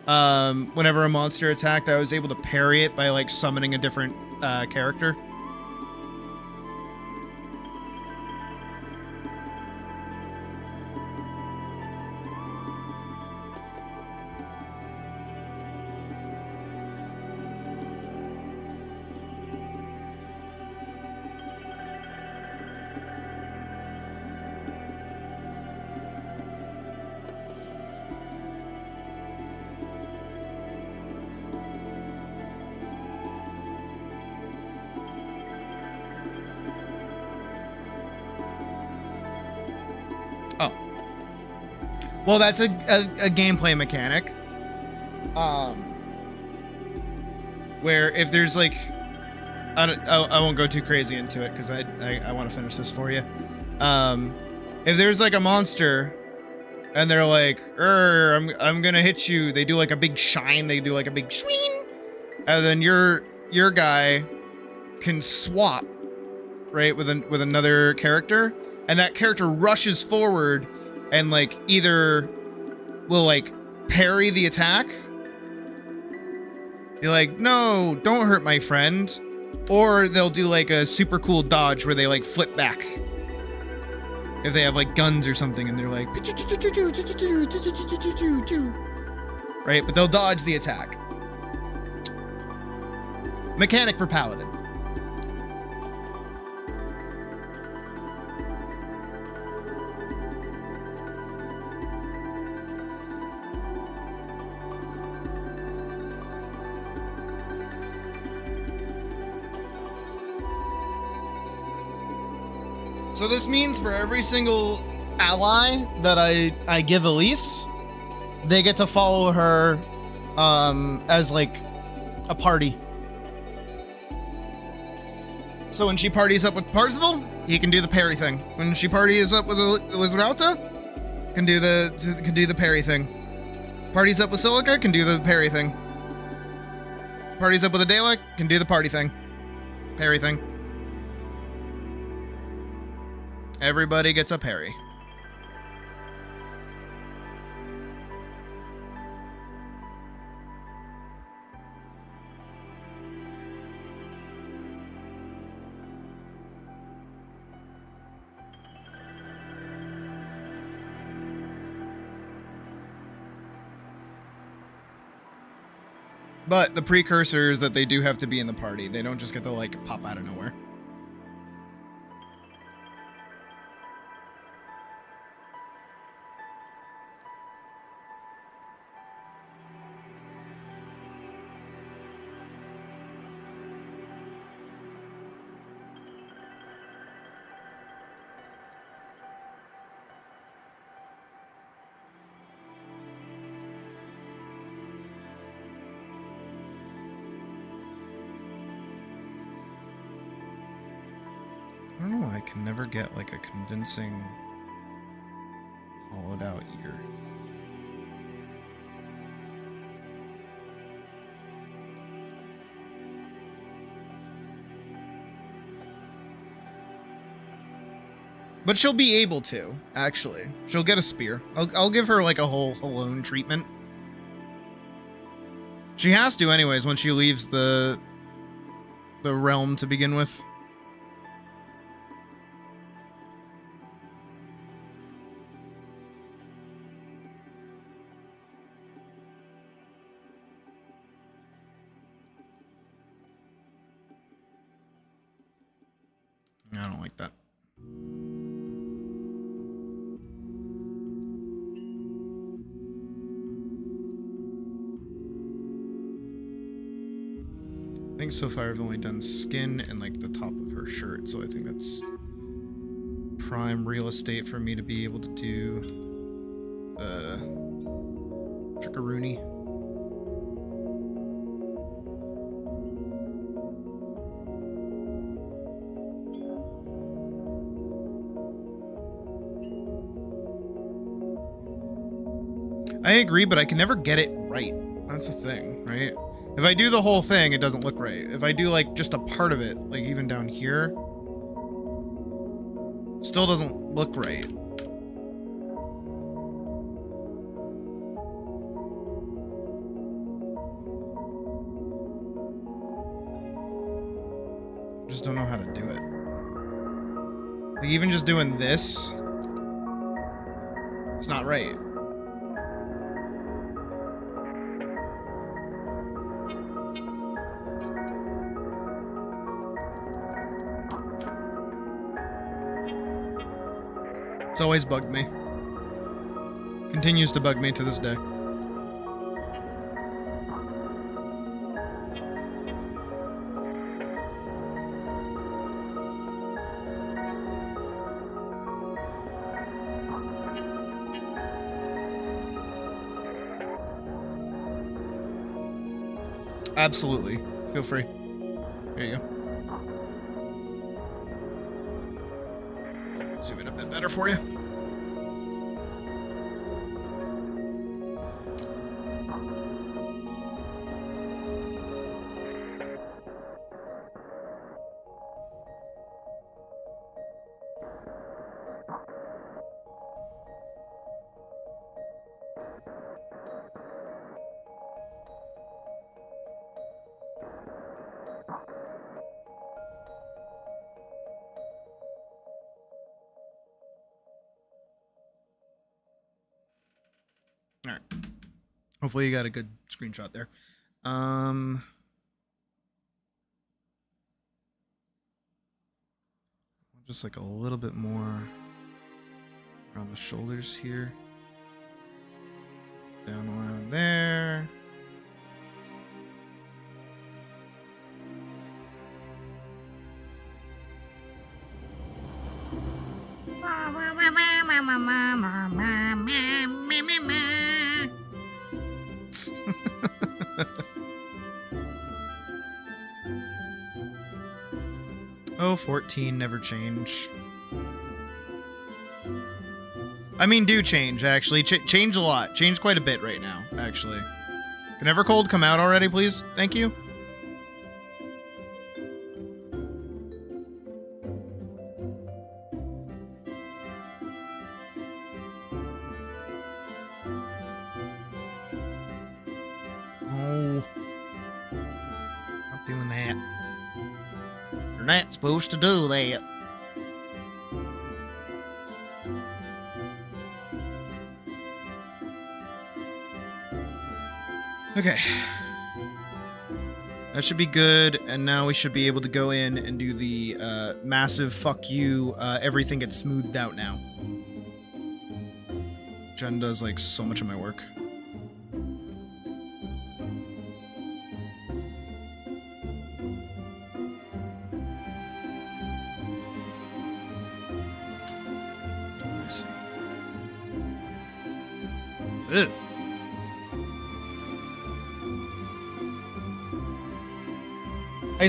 whenever a monster attacked, I was able to parry it by like summoning a different character? Well, that's a gameplay mechanic. Where if there's like, I won't go too crazy into it because I want to finish this for you. If there's like a monster, and they're like, I'm gonna hit you. They do like a big shine. They do like a big swing, and then your guy can swap, right, with another character, and that character rushes forward. And like either will like parry the attack, be like, no, don't hurt my friend, or they'll do like a super cool dodge where they like flip back if they have like guns or something, and they're like, right? But they'll dodge the attack. Mechanic for Paladin. So this means for every single ally that I give Elise, they get to follow her as like a party. So when she parties up with Parzival, he can do the parry thing. When she parties up with Rauta, can do the parry thing. Parties up with Silica, can do the parry thing. Parties up with Adela, can do the party thing. Parry thing. Everybody gets a parry. But the precursor is that they do have to be in the party. They don't just get to, like, pop out of nowhere. I don't know why I can never get, like, a convincing hollowed out ear. But she'll be able to, actually. She'll get a spear. I'll give her, like, a whole Halone treatment. She has to anyways when she leaves the realm to begin with. I don't like that. I think so far I've only done skin and like the top of her shirt, so I think that's prime real estate for me to be able to do the trickaroony. I agree, but I can never get it right. That's the thing, right? If I do the whole thing, it doesn't look right. If I do, like, just a part of it, like, even down here, still doesn't look right. Just don't know how to do it. Like, even just doing this, it's not right. It's always bugged me. Continues to bug me to this day. Absolutely. Feel free. There you go. Zoom in a bit better for you. All right. Hopefully you got a good screenshot there. Just like a little bit more around the shoulders here. Down around there. Oh, 14 never change. I mean, do change, actually. Change a lot. Change quite a bit right now, actually. Can Evercold come out already, please? Thank you. Oh. Stop doing that. You're not supposed to do that. Okay. That should be good, and now we should be able to go in and do the massive fuck you, everything gets smoothed out now. Jen does, like, so much of my work. Let's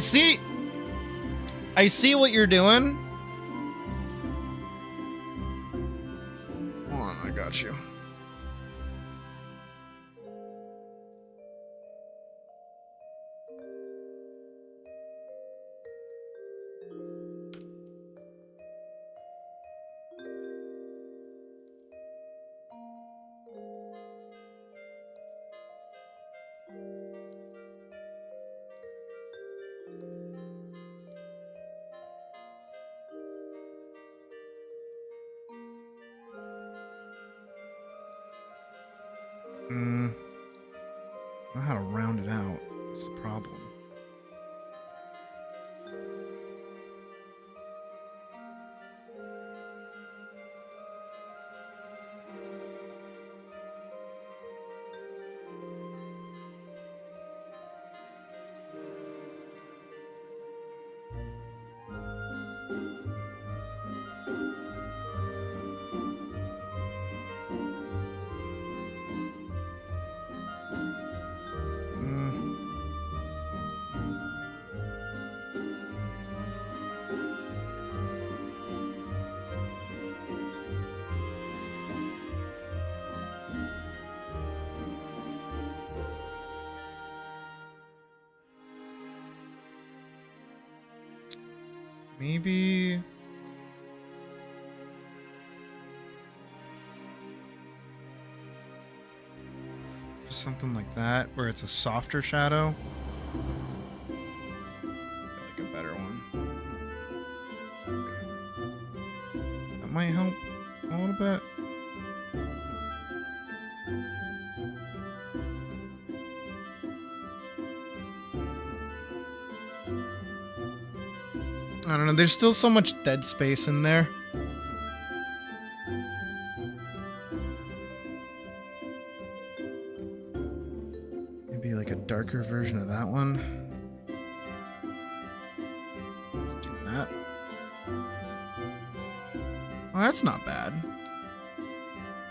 see. Ew. I see what you're doing. Hold on, I got you. I don't know how to round it out. That's the problem. Maybe... just something like that, where it's a softer shadow. Like a better one. That might help a little bit. I don't know, there's still so much dead space in there. Maybe like a darker version of that one. Do that. Well, that's not bad.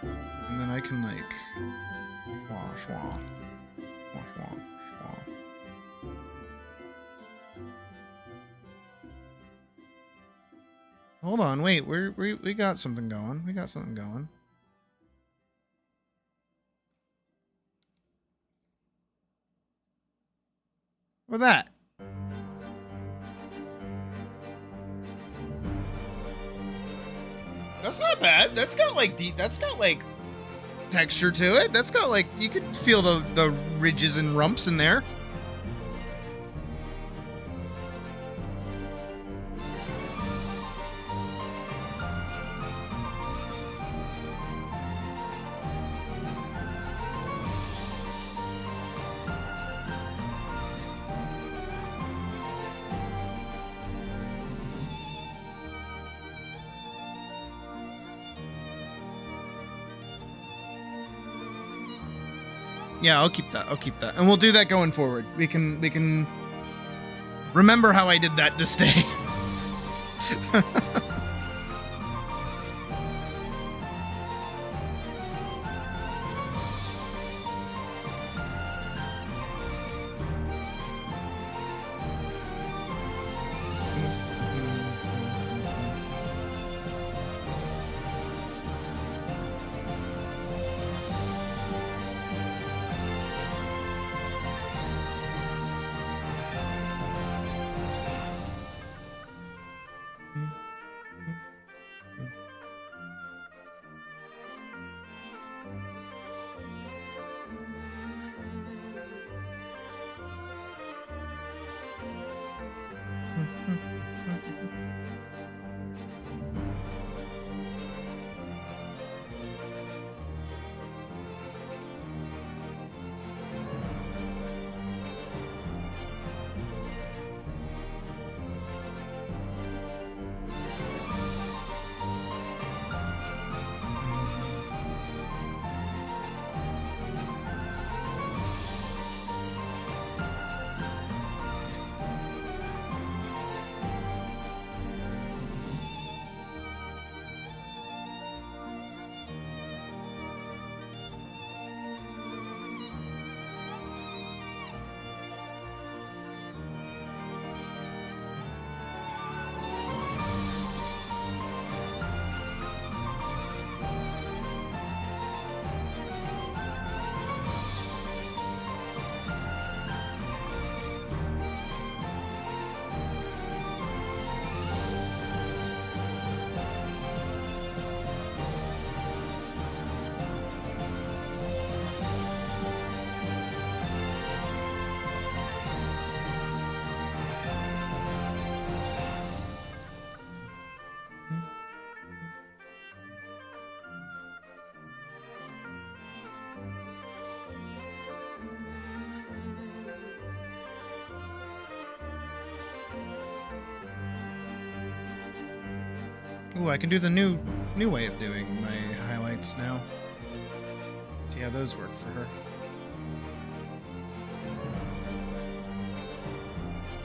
And then I can like... schwa, schwa. Schwa, schwa, schwa. Hold on, wait, we got something going. We got something going. What with that? That's not bad. That's got like texture to it. That's got like, you could feel the ridges and rumps in there. Yeah, I'll keep that. I'll keep that. And we'll do that going forward. We can remember how I did that this day. Ooh, I can do the new way of doing my highlights now. See how those work for her.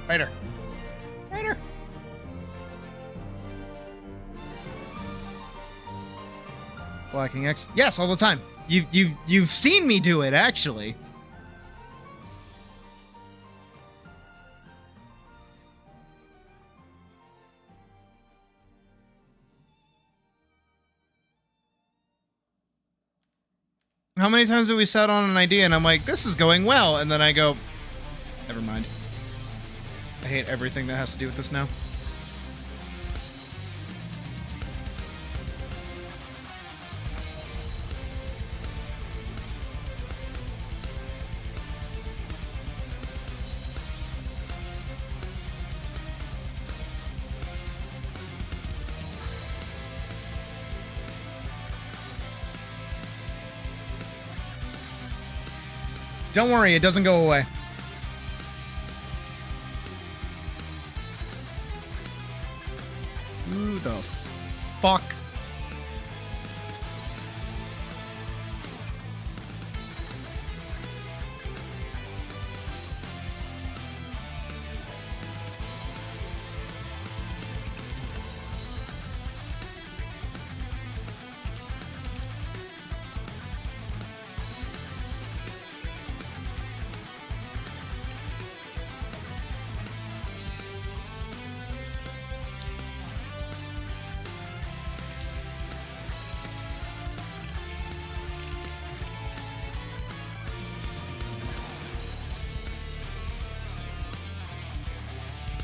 Rider. Rider. Blocking X. Yes, all the time. You've seen me do it, actually. How many times have we sat on an idea and I'm like, this is going well, and then I go, never mind. I hate everything that has to do with this now. Don't worry, it doesn't go away. Who the fuck?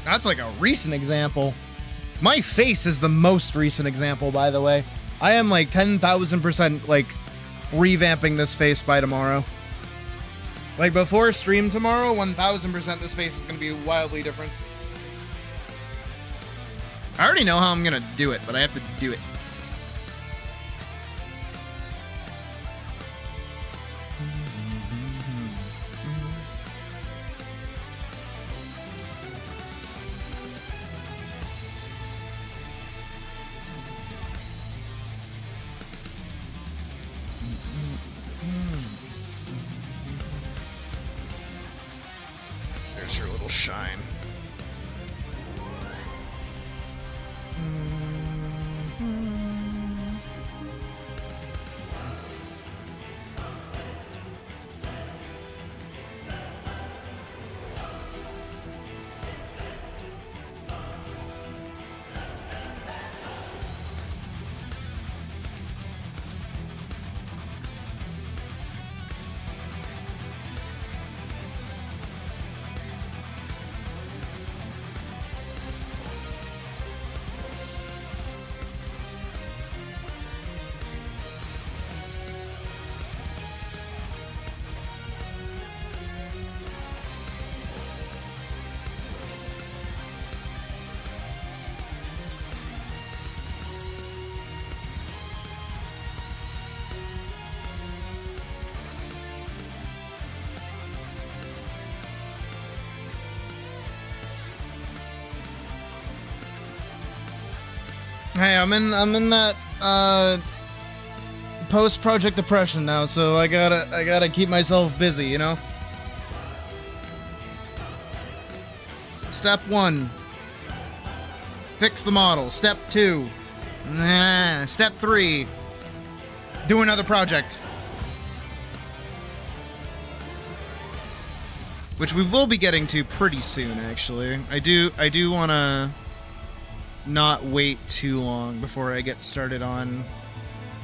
That's like a recent example. My face is the most recent example, by the way. I am like 10,000% like revamping this face by tomorrow. Like before stream tomorrow, 1,000% this face is going to be wildly different. I already know how I'm going to do it, but I have to do it. There's her little shine. Hey, I'm in that post-project depression now, so I gotta keep myself busy, you know? Step 1. Fix the model. Step 2. Step 3. Do another project. Which we will be getting to pretty soon, actually. I do wanna not wait too long before I get started on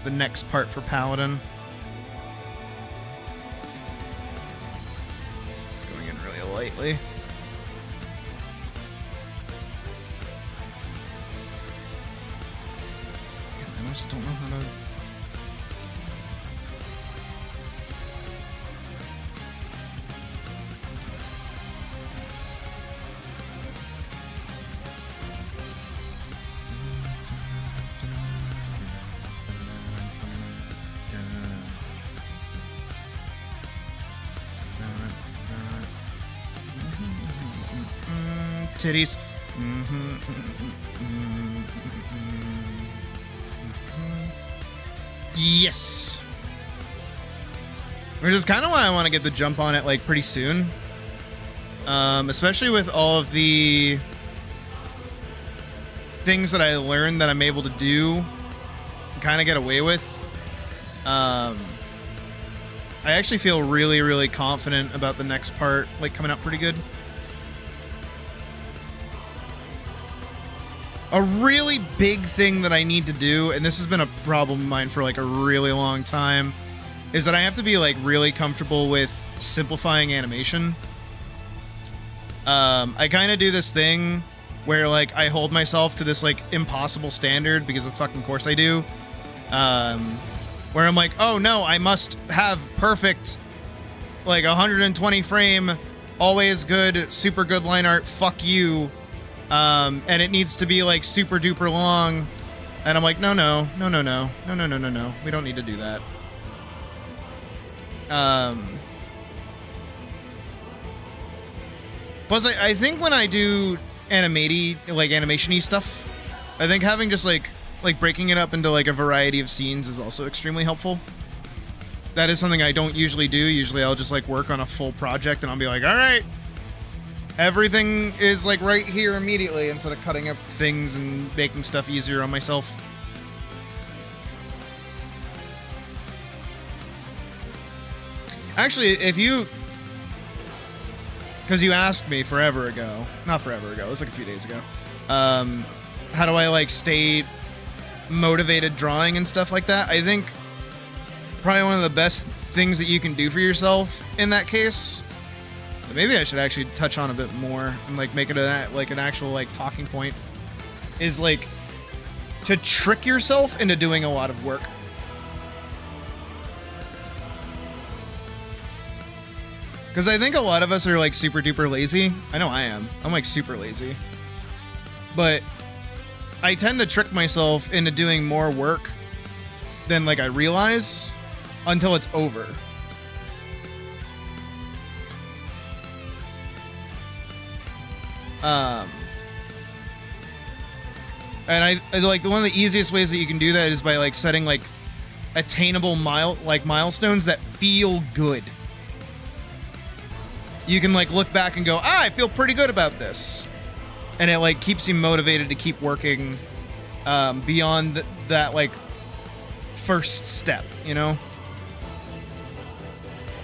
the next part for Paladin. Going in really lightly. I just don't know how to... Titties. Yes. Which is kind of why I want to get the jump on it like pretty soon. Especially with all of the things that I learned that I'm able to do, kind of get away with. I actually feel really, really confident about the next part, like coming out pretty good. A really big thing that I need to do, and this has been a problem of mine for like a really long time, is that I have to be like really comfortable with simplifying animation. I kind of do this thing where like I hold myself to this like impossible standard because of fucking course I do. Where I'm like, oh no, I must have perfect, like 120 frame, always good, super good line art, fuck you. And it needs to be like super duper long. And I'm like, no, we don't need to do that. Plus I think when I do animation-y stuff, I think having just like breaking it up into like a variety of scenes is also extremely helpful. That is something I don't usually do. Usually I'll just like work on a full project and I'll be like, all right, everything is like right here immediately instead of cutting up things and making stuff easier on myself. Actually, because you asked me forever ago, not forever ago, it was like a few days ago, how do I like stay motivated drawing and stuff like that? I think probably one of the best things that you can do for yourself in that case, that maybe I should actually touch on a bit more and like make it like an actual like talking point, is like to trick yourself into doing a lot of work. Because I think a lot of us are like super duper lazy. I know I am. I'm like super lazy. But I tend to trick myself into doing more work than like I realize until it's over. And I like one of the easiest ways that you can do that is by like setting like attainable milestones that feel good. You can like look back and go, I feel pretty good about this. And it like keeps you motivated to keep working beyond that like first step, you know?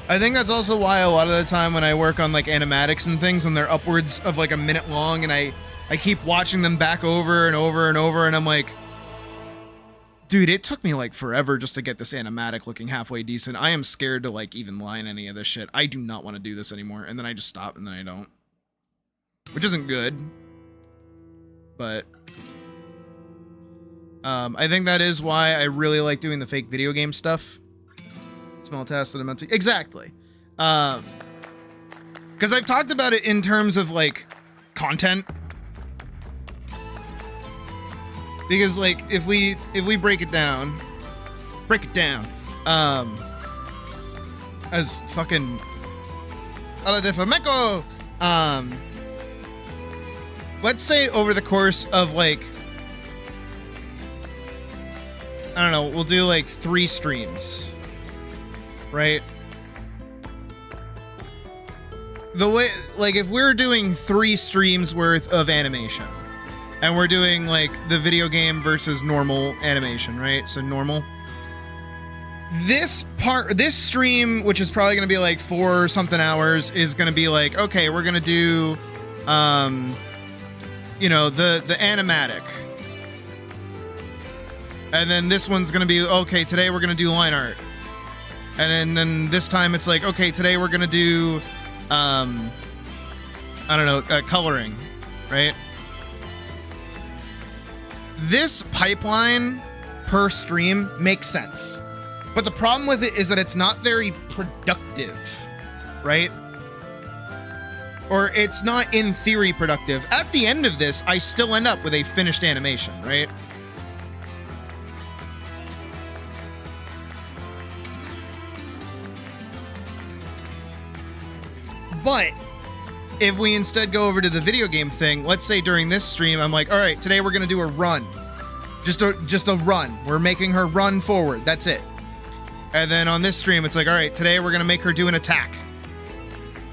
I think that's also why a lot of the time when I work on like animatics and things and they're upwards of like a minute long and I keep watching them back over and over and over and I'm like, dude, it took me like forever just to get this animatic looking halfway decent. I am scared to like even line any of this shit. I do not want to do this anymore. And then I just stop and then I don't. Which isn't good. But I think that is why I really like doing the fake video game stuff. Small task that I'm meant to... Exactly. Because I've talked about it in terms of like content. Because like if we break it down as fucking Ala de Flamenco, let's say over the course of like, I don't know, we'll do like 3 streams, right? The way, like if we're doing 3 streams worth of animation and we're doing like the video game versus normal animation, right? So normal. This stream, which is probably going to be like 4 something hours, is going to be like, okay, we're going to do, you know, the animatic. And then this one's going to be, okay, today we're going to do line art. And then this time it's like, okay, today we're going to do, I don't know, coloring, right? This pipeline per stream makes sense. But the problem with it is that it's not very productive, right? Or it's not in theory productive. At the end of this, I still end up with a finished animation, right? But if we instead go over to the video game thing, let's say during this stream, I'm like, all right, today we're going to do a run. Just a run. We're making her run forward. That's it. And then on this stream, it's like, all right, today we're gonna make her do an attack.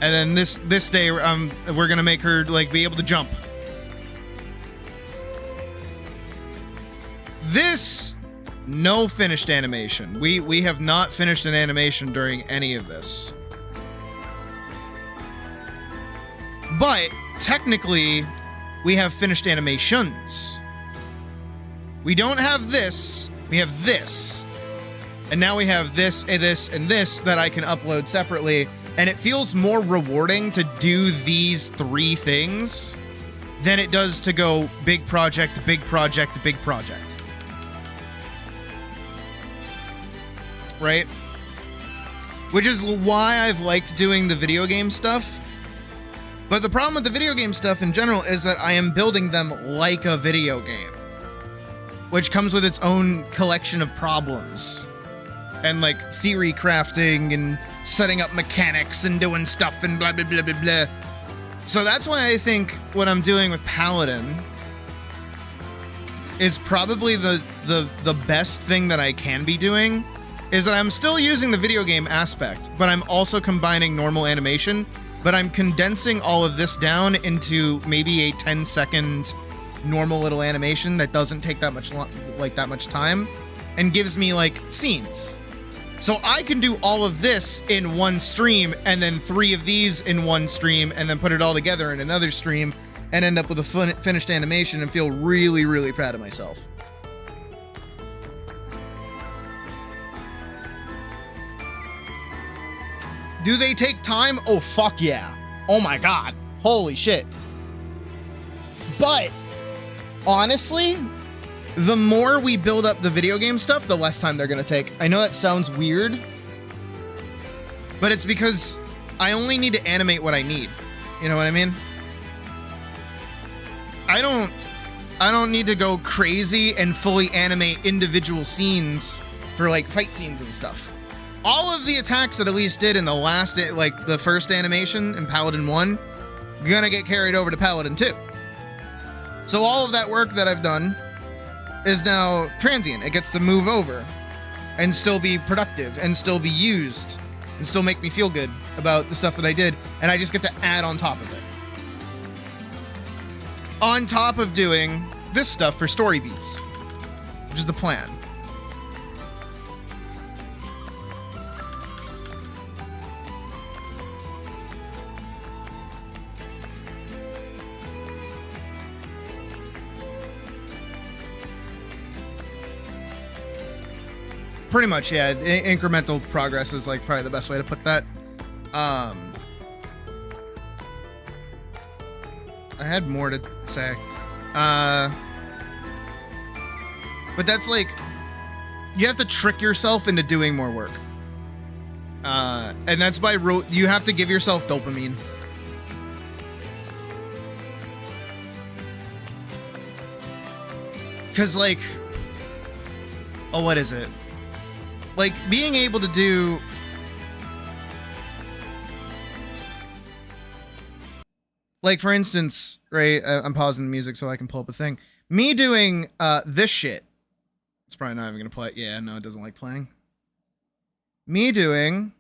And then this day, we're gonna make her like be able to jump. This, no finished animation. We have not finished an animation during any of this. But technically, we have finished animations. We don't have this. We have this. And now we have this and this and this that I can upload separately. And it feels more rewarding to do these 3 things than it does to go big project, big project, big project. Right? Which is why I've liked doing the video game stuff. But the problem with the video game stuff in general is that I am building them like a video game, which comes with its own collection of problems. And like theory crafting and setting up mechanics and doing stuff and blah, blah, blah, blah, blah. So that's why I think what I'm doing with Paladin is probably the best thing that I can be doing, is that I'm still using the video game aspect, but I'm also combining normal animation, but I'm condensing all of this down into maybe a 10-second normal little animation that doesn't take that much time and gives me like scenes. So I can do all of this in one stream and then 3 of these in one stream and then put it all together in another stream and end up with a finished animation and feel really, really proud of myself. Do they take time? Oh, fuck yeah. Oh my God. Holy shit. But honestly, the more we build up the video game stuff, the less time they're gonna take. I know that sounds weird, but it's because I only need to animate what I need. You know what I mean? I don't need to go crazy and fully animate individual scenes for like fight scenes and stuff. All of the attacks that Elise did in the last, like the first animation in Paladin 1, gonna get carried over to Paladin 2. So all of that work that I've done is now transient. It gets to move over and still be productive and still be used and still make me feel good about the stuff that I did. And I just get to add on top of it. On top of doing this stuff for story beats, which is the plan. Pretty much, yeah. Incremental progress is like probably the best way to put that. I had more to say. But that's like, you have to trick yourself into doing more work. And that's by you have to give yourself dopamine. Cause like, oh, what is it? Like being able to do like, for instance, right? I'm pausing the music so I can pull up a thing. Me doing this shit. It's probably not even gonna play. Yeah, no, it doesn't like playing. Me doing.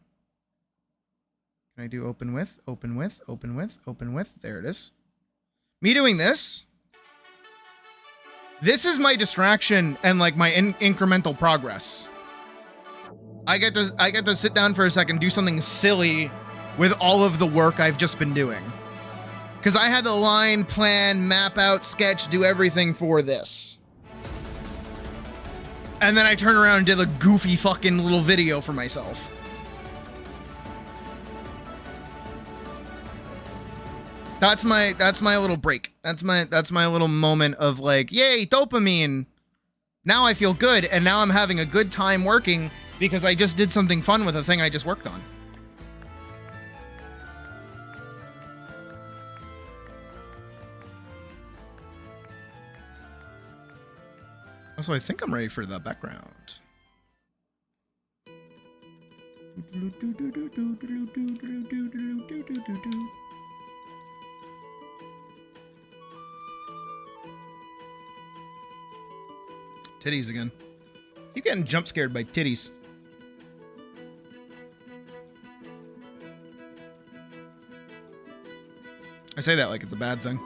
Can I do open with, open with, open with, open with? There it is. Me doing this. This is my distraction and like my incremental progress. I get to sit down for a second, do something silly with all of the work I've just been doing. Because I had to line, plan, map out, sketch, do everything for this. And then I turned around and did a goofy fucking little video for myself. That's my little break. That's my little moment of like, yay, dopamine. Now I feel good, and now I'm having a good time working because I just did something fun with a thing I just worked on. Also, I think I'm ready for the background. Titties again. Keep getting jump scared by titties. I say that like it's a bad thing.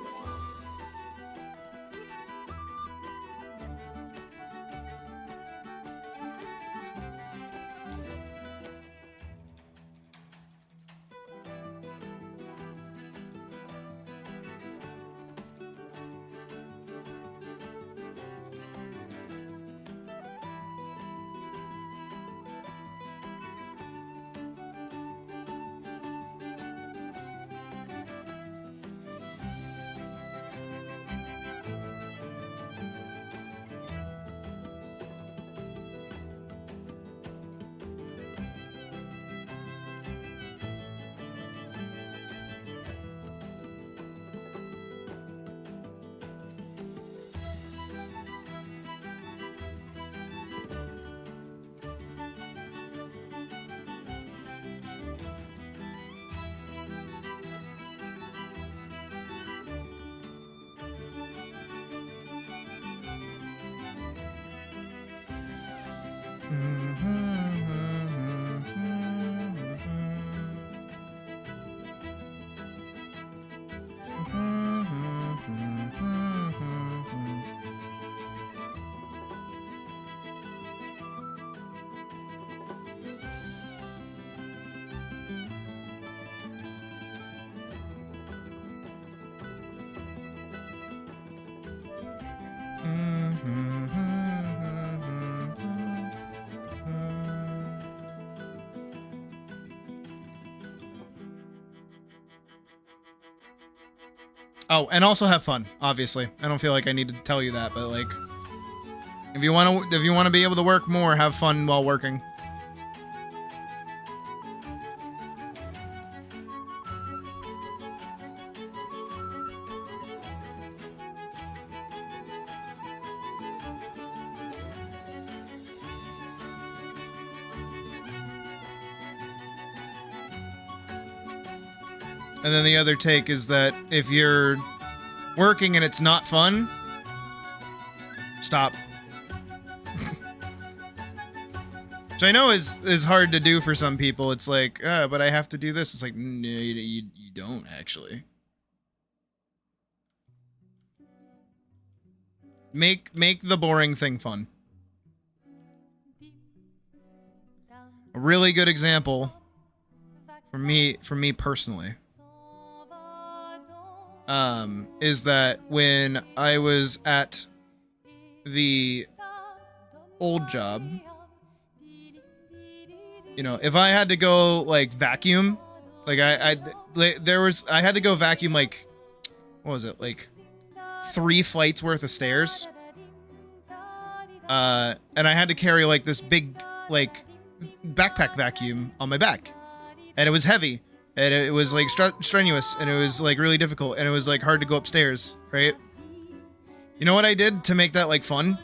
Oh, and also have fun, obviously. I don't feel like I need to tell you that, but like if you want to be able to work more, have fun while working. And then the other take is that if you're working and it's not fun, stop. Which I know is hard to do for some people. It's like, but I have to do this. It's like, no, you don't actually. Make the boring thing fun. A really good example for me personally. Is that when I was at the old job, you know, if I had to go like vacuum, like I had to go vacuum like, what was it, like 3 flights worth of stairs, and I had to carry like this big like backpack vacuum on my back, and it was heavy. And it was like strenuous, and it was like really difficult, and it was like hard to go upstairs, right? You know what I did to make that like fun?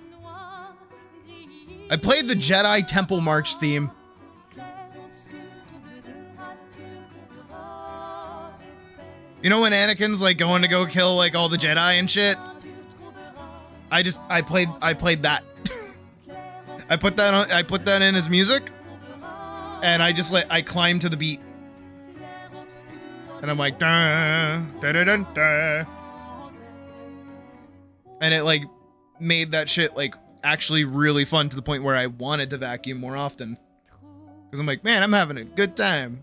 I played the Jedi Temple March theme. You know when Anakin's like going to go kill like all the Jedi and shit? I played that. I put that in as music, and I climbed to the beat. And I'm like, da, da, da, da, da. And it like made that shit like actually really fun to the point where I wanted to vacuum more often. Because I'm like, man, I'm having a good time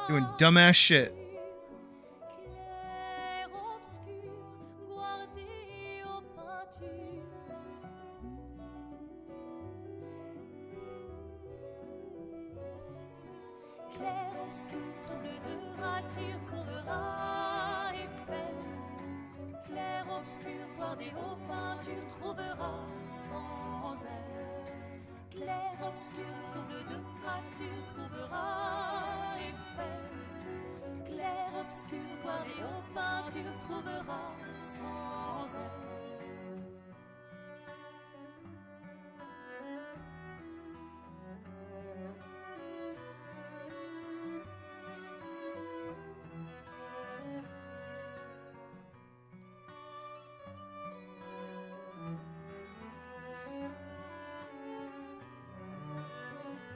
doing dumbass shit.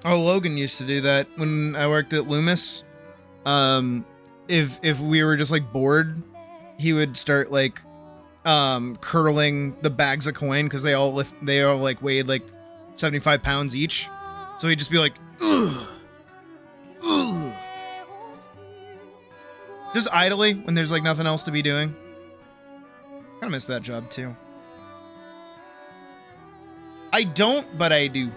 Oh, Logan used to do that when I worked at Loomis. If we were just like bored, he would start like curling the bags of coin because they all like weighed like 75 pounds each. So he'd just be like, ugh, ugh. Just idly when there's like nothing else to be doing. Kind of miss that job too. I don't, but I do.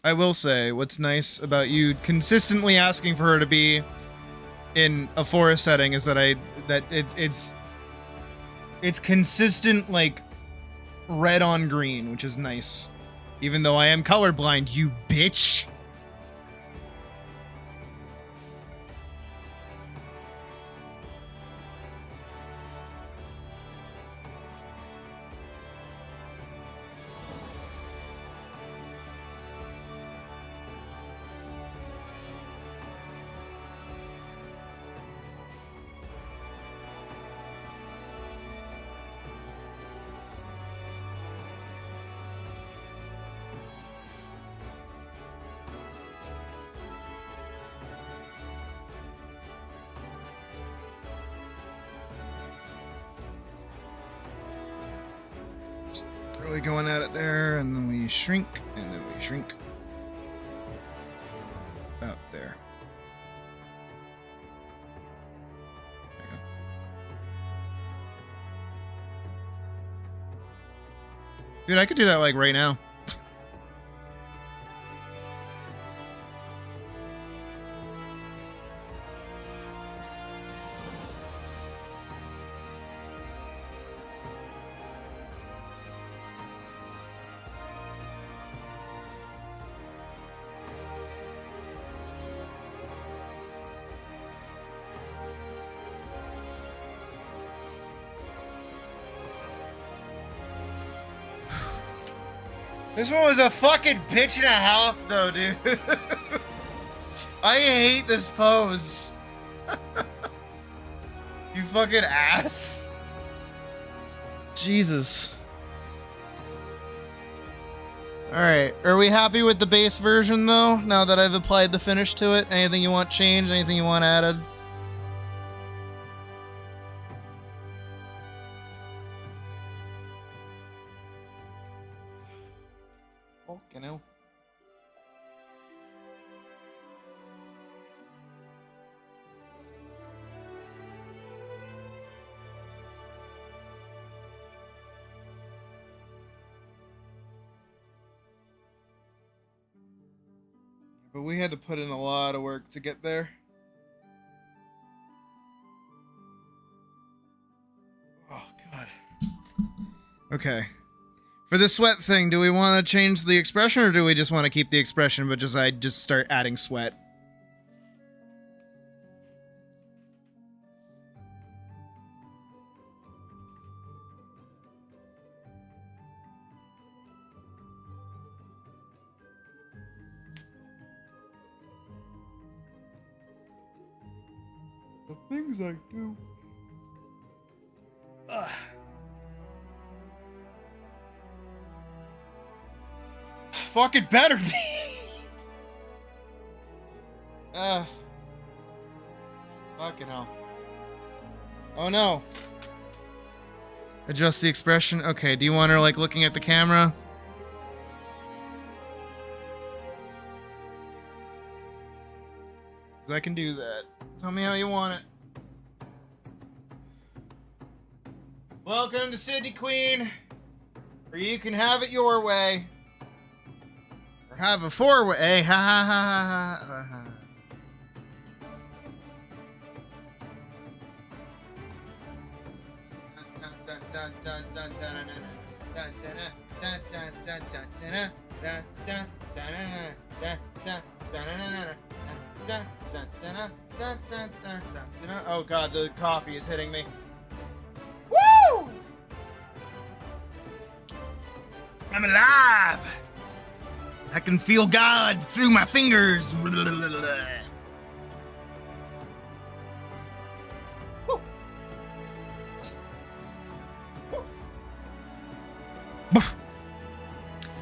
I will say, what's nice about you consistently asking for her to be in a forest setting is that it's consistent, like, red on green, which is nice. Even though I am colorblind, you bitch! Really going at it there, and then we shrink, and then we shrink. About there. There you go. Dude, I could do that like right now. This one was a fucking bitch and a half, though, dude. I hate this pose. You fucking ass. Jesus. Alright, are we happy with the base version, though, now that I've applied the finish to it? Anything you want changed? Anything you want added? Fucking hell. But we had to put in a lot of work to get there. Oh, God. Okay. For the sweat thing, do we want to change the expression, or do we just want to keep the expression, but just start adding sweat? The things I do. Ugh. Fucking better be. Fucking hell. Oh no. Adjust the expression. Okay, do you want her like looking at the camera? Cause I can do that. Tell me how you want it. Welcome to Sydney Queen, where you can have it your way. Or have a four-way. Ha ha ha ha ha. Oh god, the coffee is hitting me. Woo! I'm alive! I can feel God through my fingers.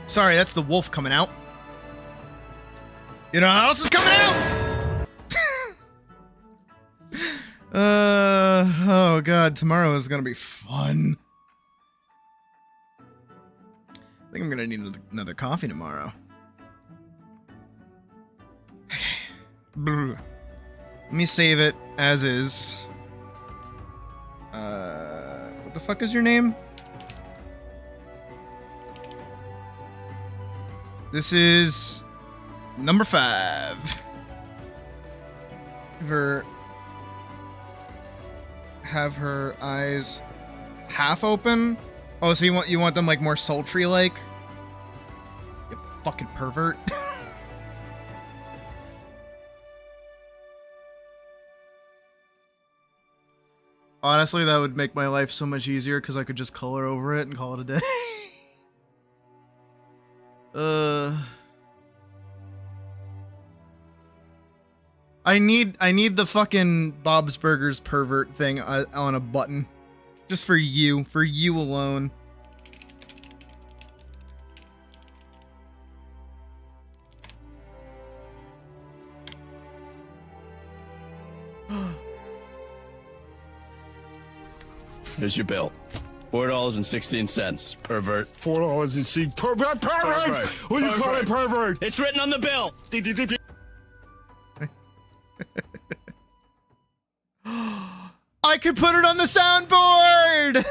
Sorry, that's the wolf coming out. You know how else is coming out? Oh god, tomorrow is gonna be fun. I think I'm gonna need another coffee tomorrow. Let me save it as is. What the fuck is your name? This is number 5. Have her eyes half open. Oh, so you want them like more sultry like? You fucking pervert. Honestly, that would make my life so much easier because I could just color over it and call it a day. I need the fucking Bob's Burgers pervert thing on a button. Just for you alone. Here's your bill. $4.16, pervert. $4.16. Pervert! What do you call it, pervert? It's written on the bill. I could put it on the soundboard!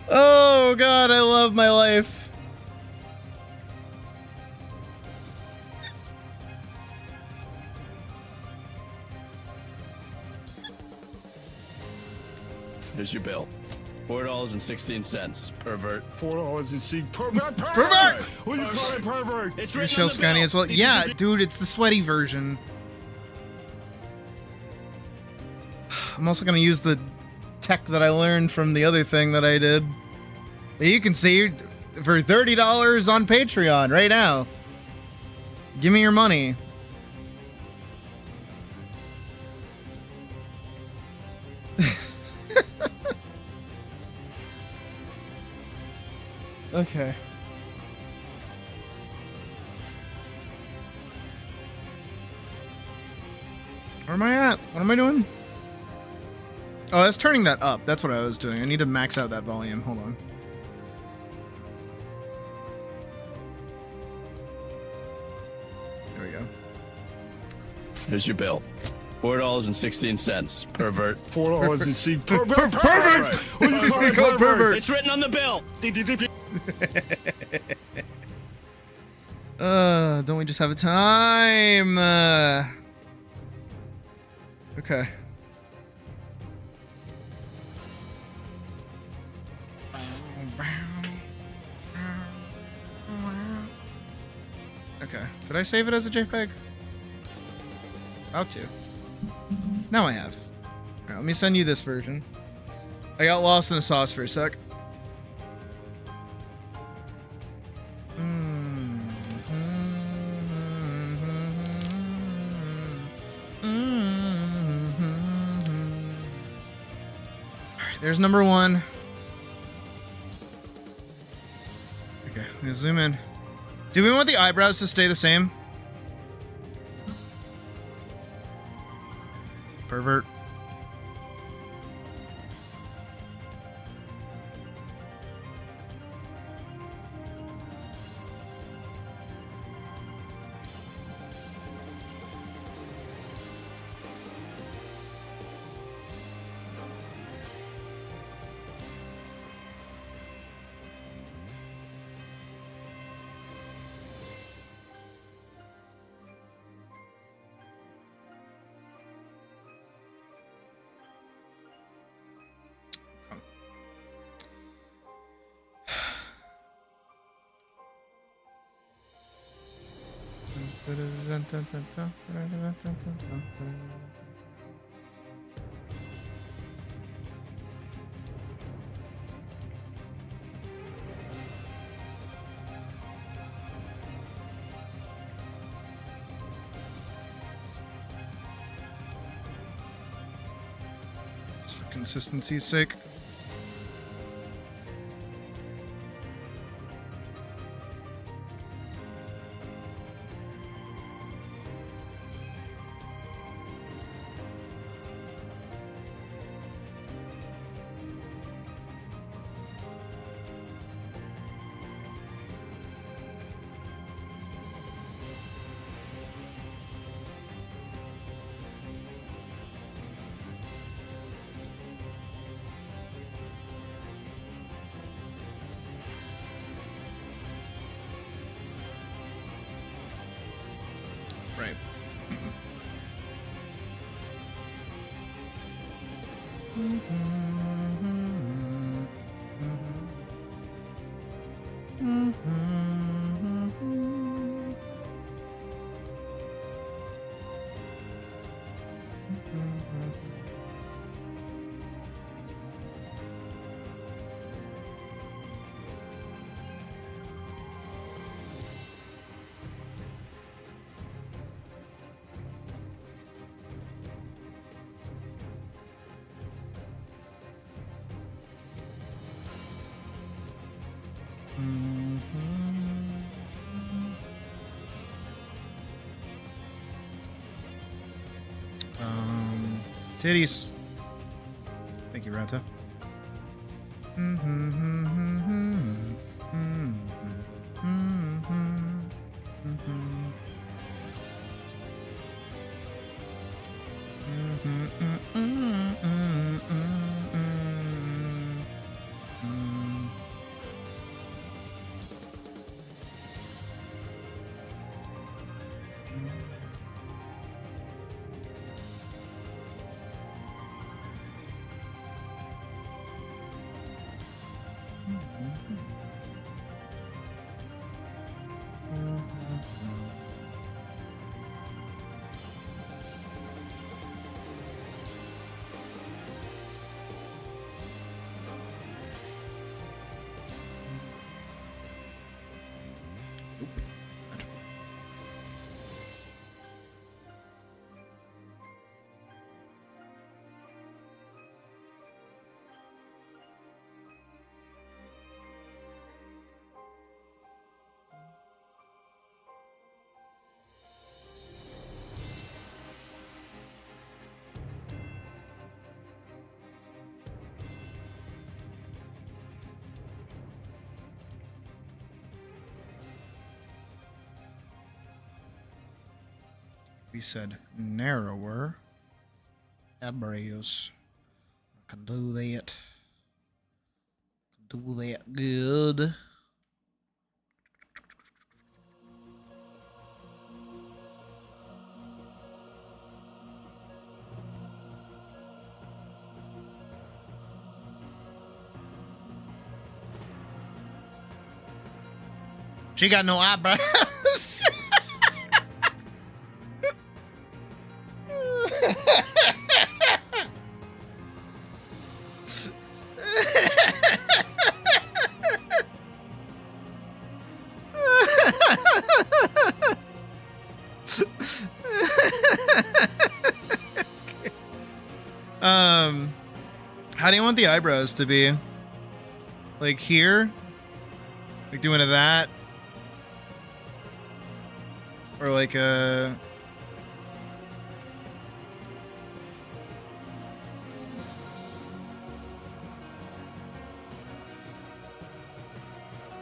Oh god, I love my life. Here's your bill. $4.16, pervert. $4.16. Pervert! Pervert! What do you call it, pervert? It's Your written shell on the scanning bill. as well. Yeah, dude, it's the sweaty version. I'm also gonna use the tech that I learned from the other thing that I did. You can see for $30 on Patreon right now. Give me your money. Okay. Where am I at? What am I doing? Oh, I was turning that up. That's what I was doing. I need to max out that volume. Hold on. There we go. Here's your bill. $4.16, pervert. $4.16. Pervert! What do you call it, pervert? It's written on the bill. Don't we just have a time? Okay. Okay. Did I save it as a JPEG? About to. Now I have. Alright, let me send you this version. I got lost in the sauce for a sec. There's number 1. Okay, I'm gonna zoom in. Do we want the eyebrows to stay the same? Pervert. Just for consistency's sake. Right. Titties. Thank you, Ranta. We said narrower. Abrayos. Can do that. Do that good. She got no eyebrows. How do you want the eyebrows to be? Like here? Like doing that? Or like a...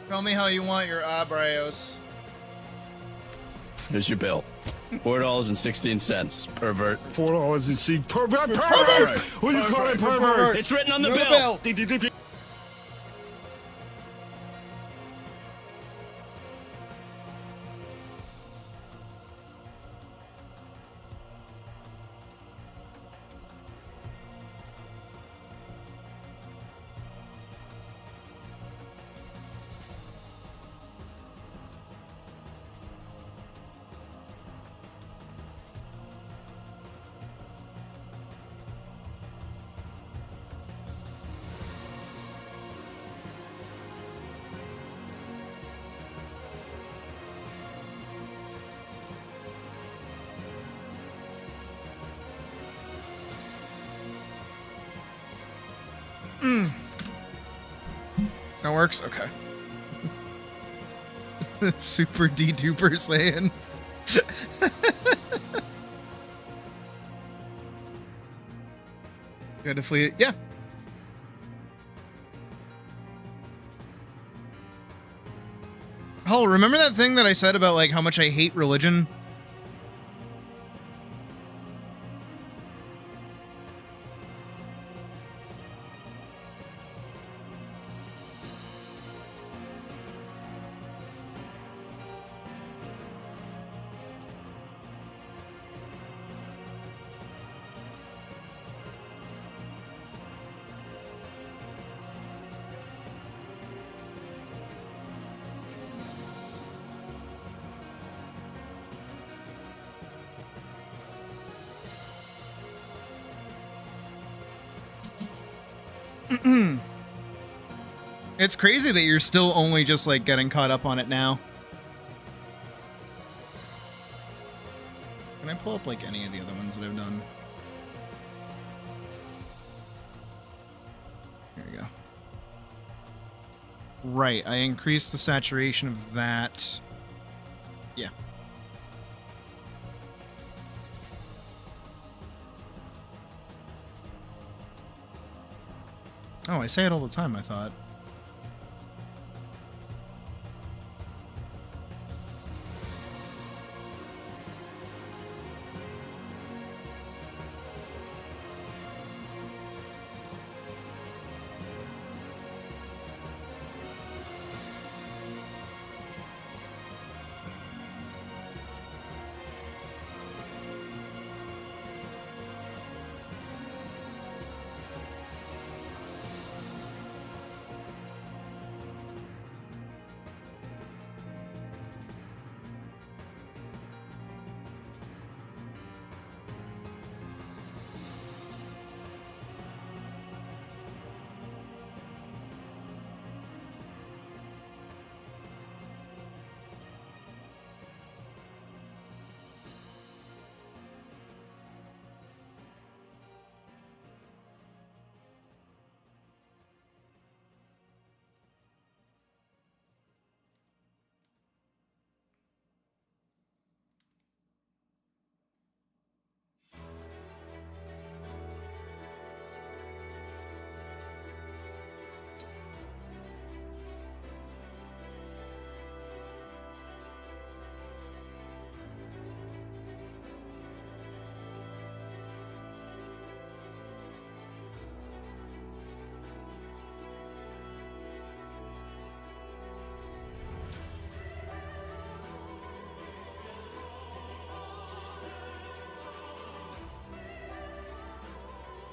Tell me how you want your eyebrows. Here's your bill. $4.16. Pervert. $4.16. Pervert! Pervert! What do you call it, pervert? It's written on the bill. That works? Okay. Super D-duper Saiyan. Gotta flee it. Yeah. Oh, remember that thing that I said about like how much I hate religion? It's crazy that you're still only just like getting caught up on it now. Can I pull up like any of the other ones that I've done? Here we go. Right, I increased the saturation of that. Yeah. Oh, I say it all the time, I thought.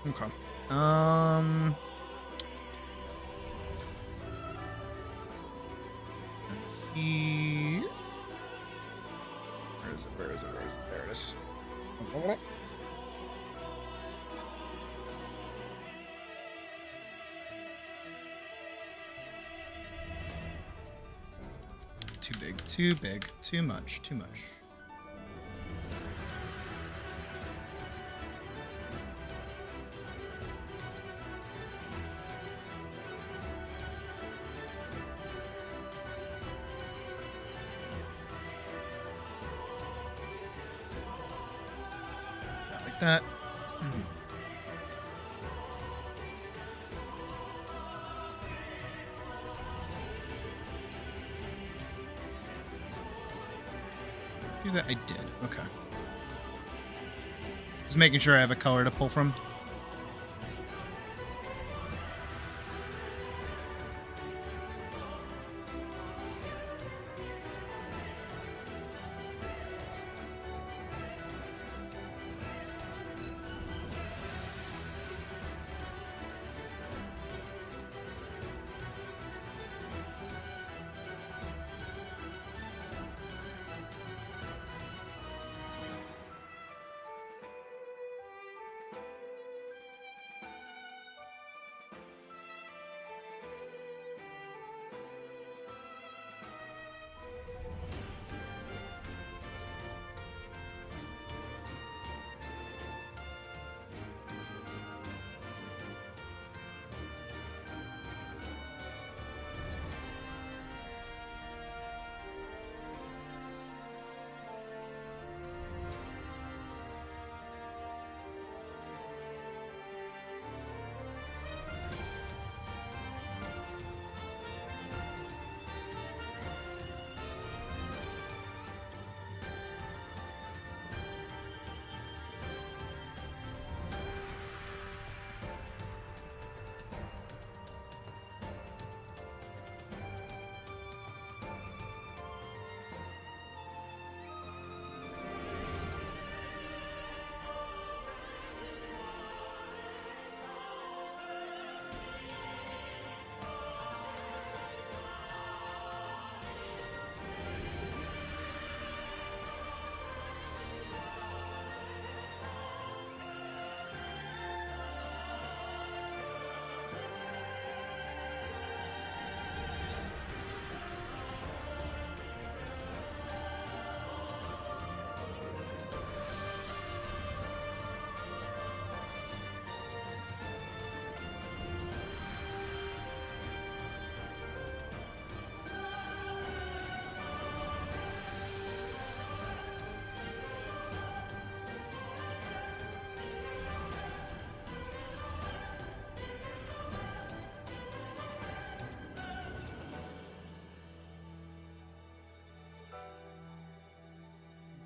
Okay. Here. Where is it? Where is it? Where is it? There it is. Too big, too big, too much, too much. Like that. Do that. I did. Okay. Just making sure I have a color to pull from.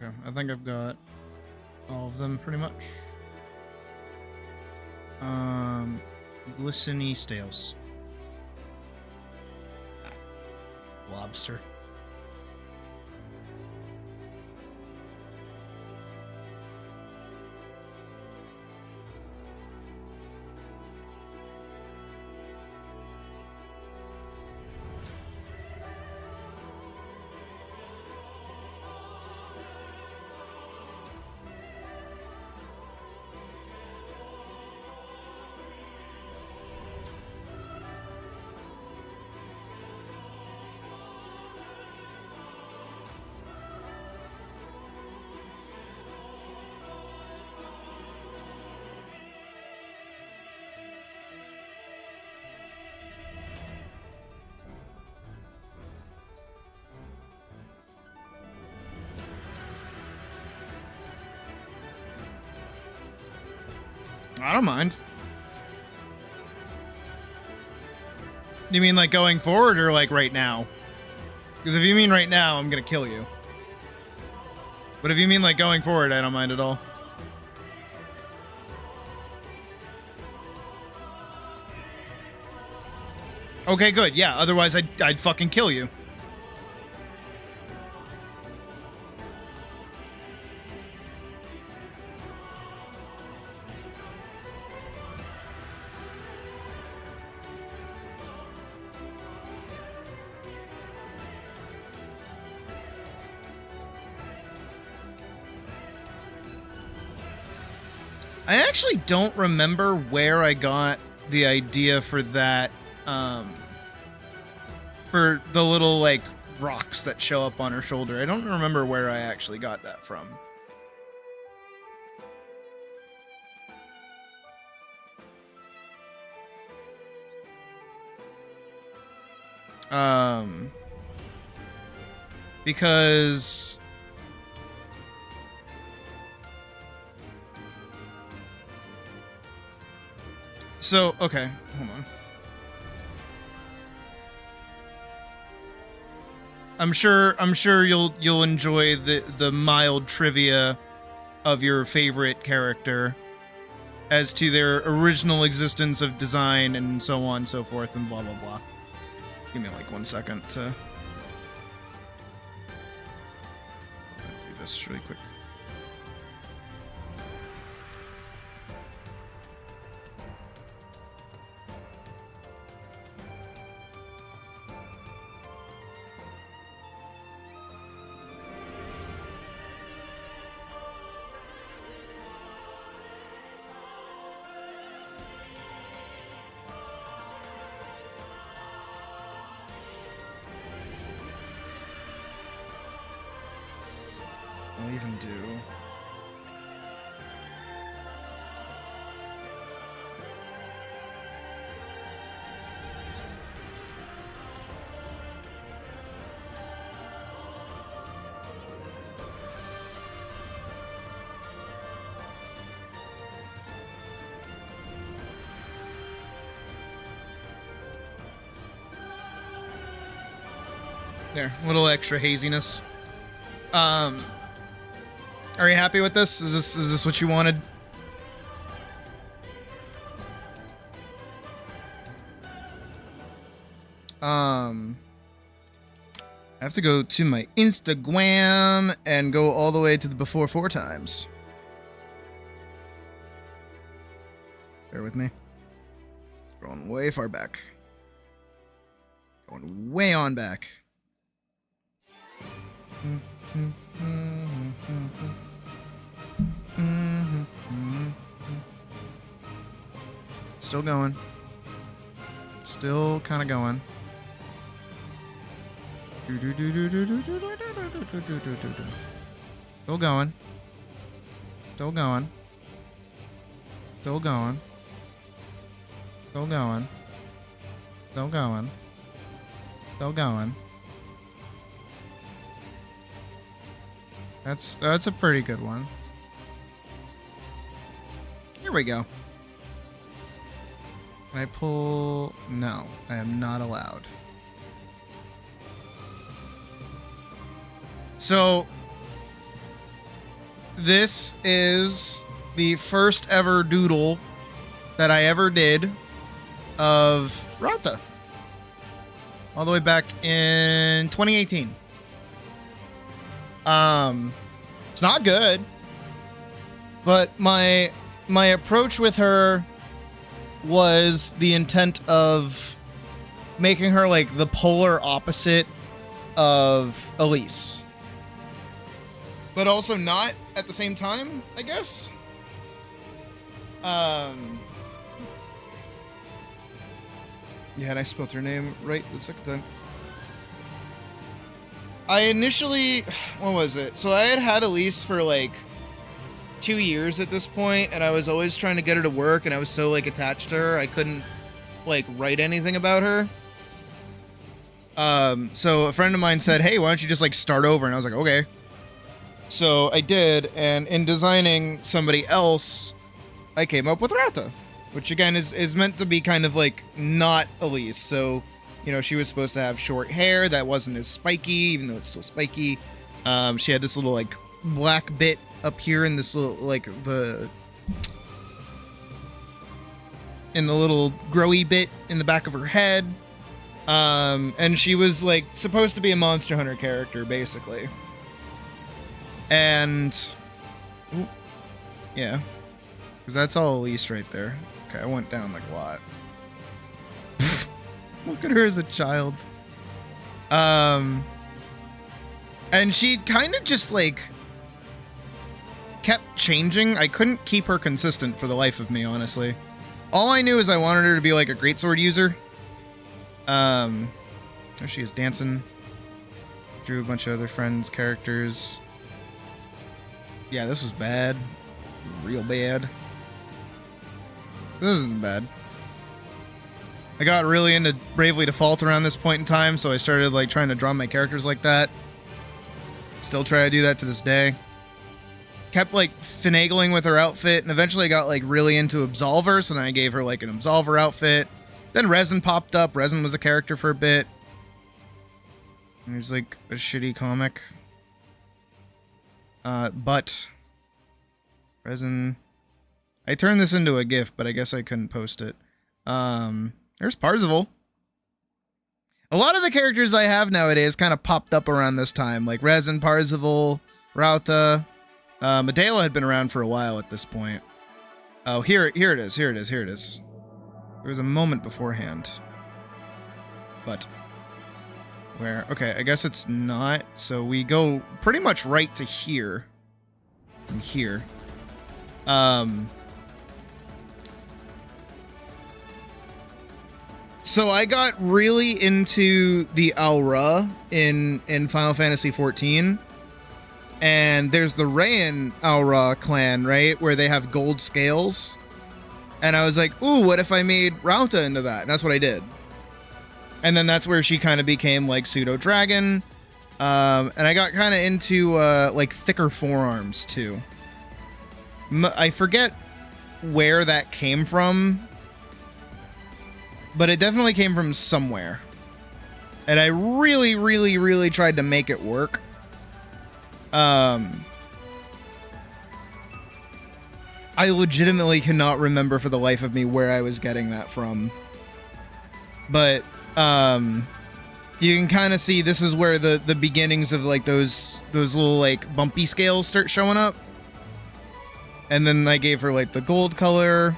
go. I think I've got all of them pretty much. Glisteny Stales. Lobster. I don't mind. You mean like going forward or like right now? Because if you mean right now, I'm gonna kill you. But if you mean like going forward, I don't mind at all. Okay, good. Yeah, otherwise I'd fucking kill you. I actually don't remember where I got the idea for that, for the little, like, rocks that show up on her shoulder. I don't remember where I actually got that from. Because... So, okay, hold on. I'm sure you'll enjoy the mild trivia of your favorite character as to their original existence of design and so on and so forth and blah blah blah. Give me like 1 second to do this really quick. I'll even do... There, a little extra haziness. Are you happy with this? Is this what you wanted? I have to go to my Instagram and go all the way to the before 4 times. Bear with me. Going way far back. Going way on back. Still going. Still kind of going. Still going. Still going. Still going. Still going. Still going. Still going. That's a pretty good one. Here we go. Can I pull? No, I am not allowed. So, this is the first ever doodle that I ever did of Rata. All the way back in 2018. It's not good, but my approach with her was the intent of making her like the polar opposite of Elise, but also not at the same time, I guess. Yeah, and I spelled her name right the second time. I initially, what was it? So I had Elise for like 2 years at this point, and I was always trying to get her to work, and I was so like attached to her, I couldn't like write anything about her. So a friend of mine said, hey, why don't you just like start over? And I was like, okay. So I did, and in designing somebody else, I came up with Rata, which again is meant to be kind of like not Elise. So, you know, she was supposed to have short hair that wasn't as spiky, even though it's still spiky. She had this little like black bit up here in this little like the little growy bit in the back of her head. And she was like supposed to be a Monster Hunter character, basically. And yeah, because that's all Elise right there. Okay, I went down like a lot. Look at her as a child. And she kind of just like kept changing. I couldn't keep her consistent for the life of me, honestly. All I knew is I wanted her to be like a greatsword user. There she is dancing. Drew a bunch of other friends' characters. Yeah, this was bad. Real bad. This isn't bad. I got really into Bravely Default around this point in time, so I started like trying to draw my characters like that. Still try to do that to this day. Kept like finagling with her outfit, and eventually got like really into Absolver, so then I gave her like an Absolver outfit. Then Resin popped up. Resin was a character for a bit. And there's like a shitty comic. But Resin. I turned this into a GIF, but I guess I couldn't post it. There's Parzival. A lot of the characters I have nowadays kind of popped up around this time, like Resin, Parzival, Rauta. Medela had been around for a while at this point. Oh, here it is. Here it is. There was a moment beforehand. But where? Okay, I guess it's not. So we go pretty much right to here. From here. So I got really into the Aura in Final Fantasy XIV. And there's the Rayan Aura clan, right? Where they have gold scales. And I was like, ooh, what if I made Rauta into that? And that's what I did. And then that's where she kind of became like pseudo-dragon. And I got kind of into like thicker forearms too. I forget where that came from. But it definitely came from somewhere. And I really, really, really tried to make it work. I legitimately cannot remember for the life of me where I was getting that from. But, you can kind of see this is where the beginnings of like those little like bumpy scales start showing up. And then I gave her like the gold color.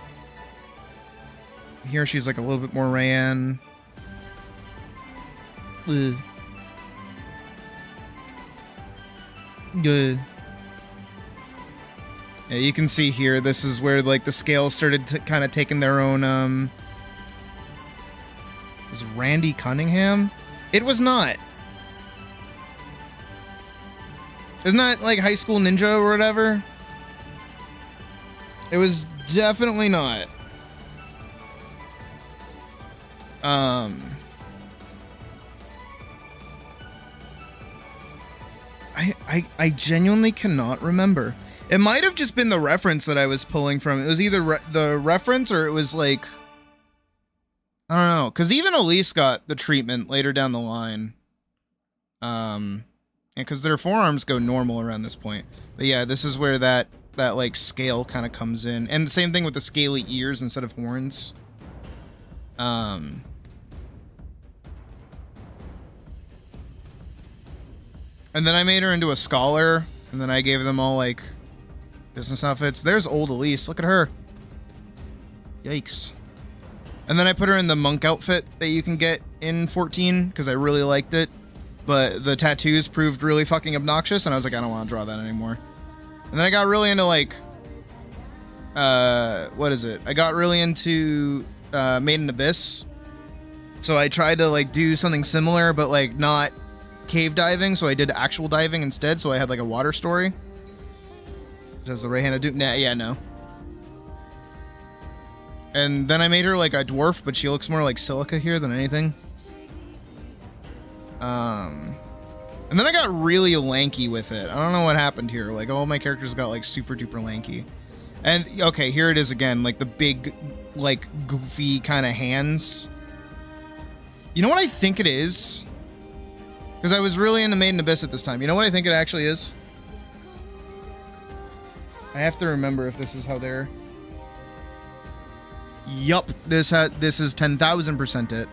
Here she's like a little bit more Rayan. Good. Yeah, you can see here, this is where like the scales started to kind of taking their own, was Randy Cunningham? It was not. Isn't that like High School Ninja or whatever? It was definitely not. I genuinely cannot remember. It might have just been the reference that I was pulling from. It was either the reference or it was like, I don't know. Because even Elise got the treatment later down the line. And because their forearms go normal around this point. But yeah, this is where that like scale kind of comes in. And the same thing with the scaly ears instead of horns. And then I made her into a scholar, and then I gave them all like business outfits. There's old Elise. Look at her. Yikes. And then I put her in the monk outfit that you can get in 14 because I really liked it. But the tattoos proved really fucking obnoxious, and I was like, I don't want to draw that anymore. And then I got really into like, what is it? I got really into Made in Abyss. So I tried to like do something similar, but like not cave diving. So I did actual diving instead. So I had like a water story. Does the right-handed do? Nah, yeah, no. And then I made her like a dwarf, but she looks more like silica here than anything. And then I got really lanky with it. I don't know what happened here. Like all my characters got like super duper lanky. And okay, here it is again, like the big, like goofy kind of hands. You know what I think it is? Because I was really into Made in Abyss at this time. You know what I think it actually is? I have to remember if this is how they're... Yup, this is 10,000% it.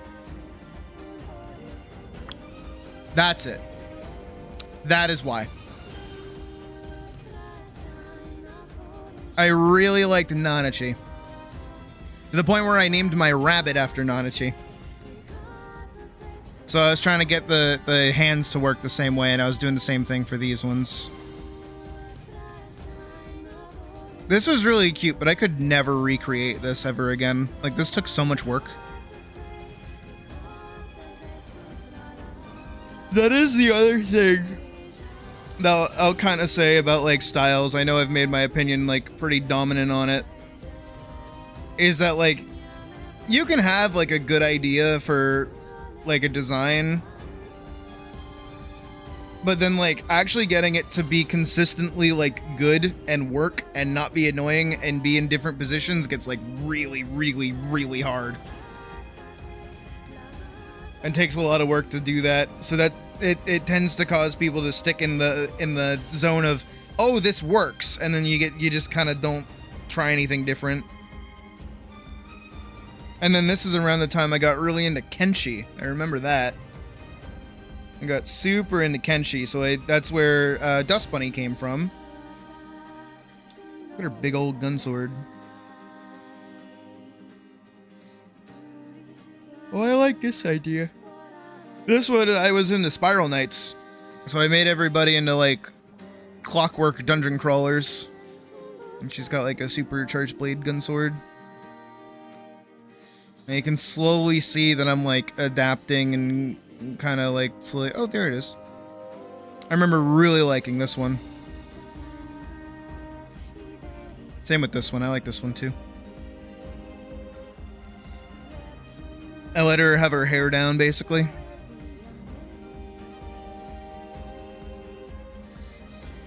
That's it. That is why. I really liked Nanachi. To the point where I named my rabbit after Nanachi. So I was trying to get the hands to work the same way, and I was doing the same thing for these ones. This was really cute, but I could never recreate this ever again. Like, this took so much work. That is the other thing that I'll kind of say about, like, styles. I know I've made my opinion, like, pretty dominant on it. Is that, like, you can have, like, a good idea for, like, a design, but then, like, actually getting it to be consistently, like, good and work and not be annoying and be in different positions gets, like, really, really, really hard. And takes a lot of work to do that, so that it tends to cause people to stick in the zone of, oh, this works, and then you just kind of don't try anything different. And then this is around the time I got really into Kenshi. I remember that. I got super into Kenshi, so that's where Dust Bunny came from. Look at her big old gun sword. Oh, I like this idea. This one, I was into Spiral Knights. So I made everybody into, like, clockwork dungeon crawlers. And she's got, like, a supercharged blade gun sword. And you can slowly see that I'm, like, adapting and kind of, like, slowly... Oh, there it is. I remember really liking this one. Same with this one. I like this one, too. I let her have her hair down, basically.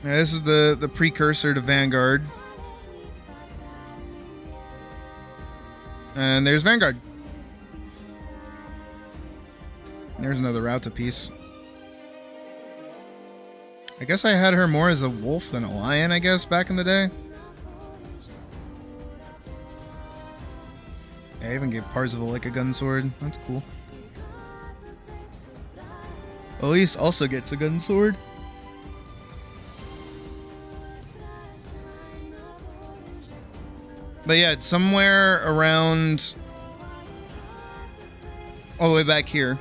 Now, this is the precursor to Vanguard. And there's Vanguard. There's another Rauta piece. I guess I had her more as a wolf than a lion, I guess, back in the day. I even gave Parzival like a gun sword. That's cool. Elise also gets a gun sword. But yeah, it's somewhere around all the way back here.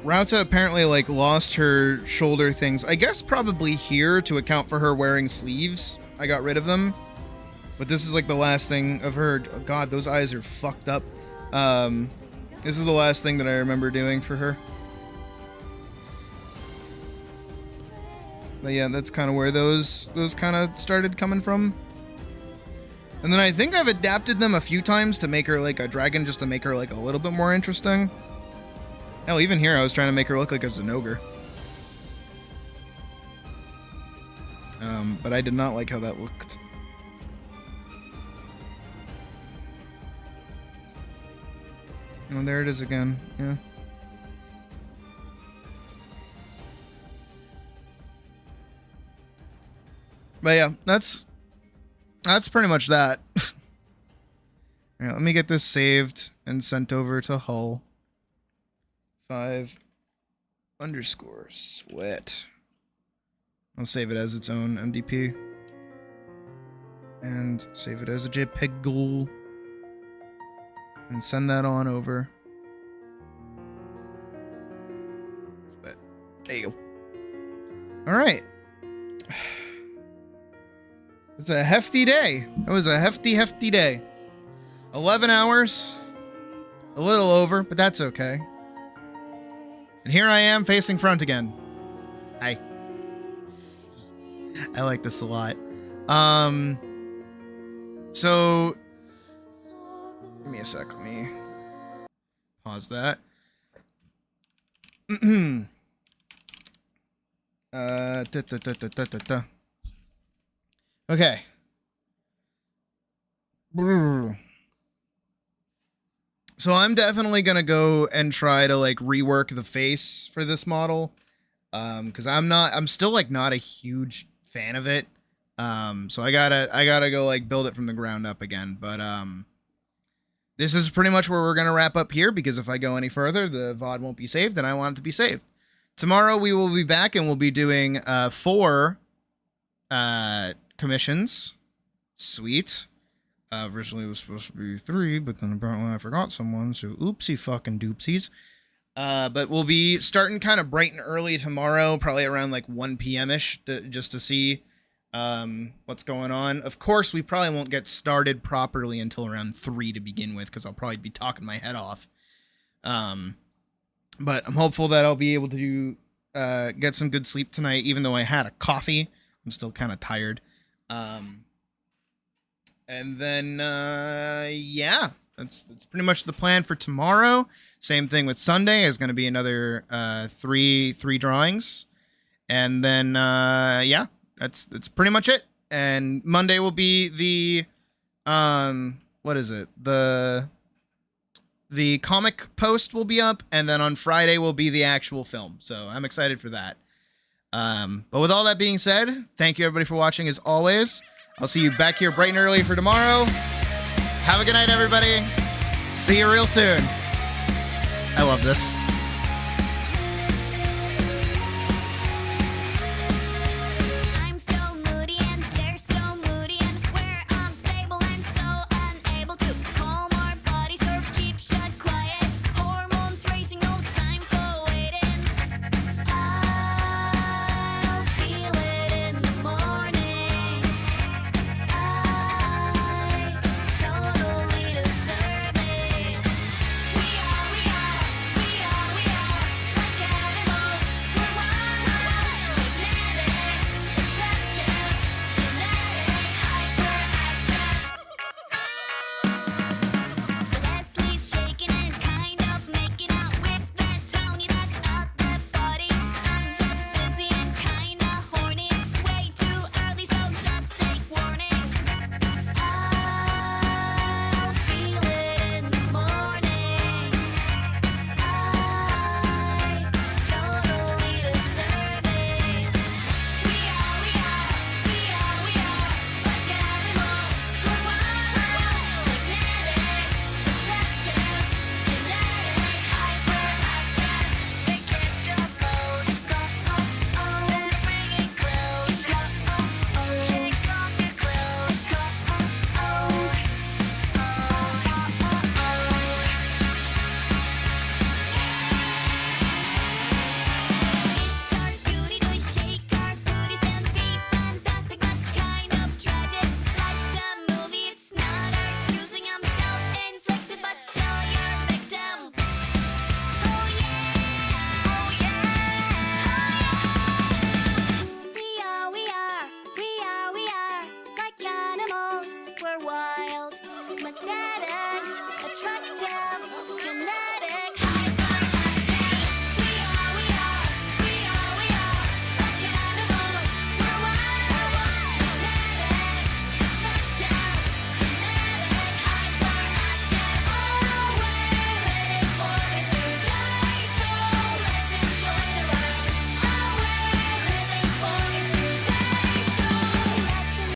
Rauta apparently like lost her shoulder things. I guess probably here to account for her wearing sleeves. I got rid of them. But this is like the last thing of her. Oh God, those eyes are fucked up. This is the last thing that I remember doing for her. But yeah, that's kind of where those kind of started coming from. And then I think I've adapted them a few times to make her like a dragon, just to make her like a little bit more interesting. Hell, even here I was trying to make her look like a Zenogre. But I did not like how that looked. Oh, there it is again. Yeah. But yeah, that's pretty much that. All right, let me get this saved and sent over to Hull. 5 _ sweat. I'll save it as its own MDP. And save it as a JPEG GLUE. And send that on over. But there you go. Alright. It's a hefty day. That was a hefty day. 11 hours. A little over, but that's okay. And here I am facing front again. Hi. I like this a lot. So give me a sec. Let me pause that. Okay. So I'm definitely gonna go and try to like rework the face for this model. Because I'm still like not a huge fan of it. So I gotta go like build it from the ground up again. But this is pretty much where we're gonna wrap up here, because if I go any further, the VOD won't be saved, and I want it to be saved. Tomorrow we will be back and we'll be doing 4 commissions. Sweet. Originally it was supposed to be 3, but then apparently I forgot someone, so oopsie fucking doopsies. But we'll be starting kind of bright and early tomorrow, probably around like 1 p.m.-ish, just to see what's going on. Of course, we probably won't get started properly until around 3 to begin with, because I'll probably be talking my head off. But I'm hopeful that I'll be able to get some good sleep tonight, even though I had a coffee. I'm still kind of tired. And then, yeah, that's pretty much the plan for tomorrow. Same thing with Sunday. Is going to be another 3 drawings. And then, yeah, that's pretty much it. And Monday will be the, what is it? The comic post will be up, and then on Friday will be the actual film. So I'm excited for that. But with all that being said, thank you everybody for watching as always. I'll see you back here bright and early for tomorrow. Have a good night, everybody. See you real soon. I love this.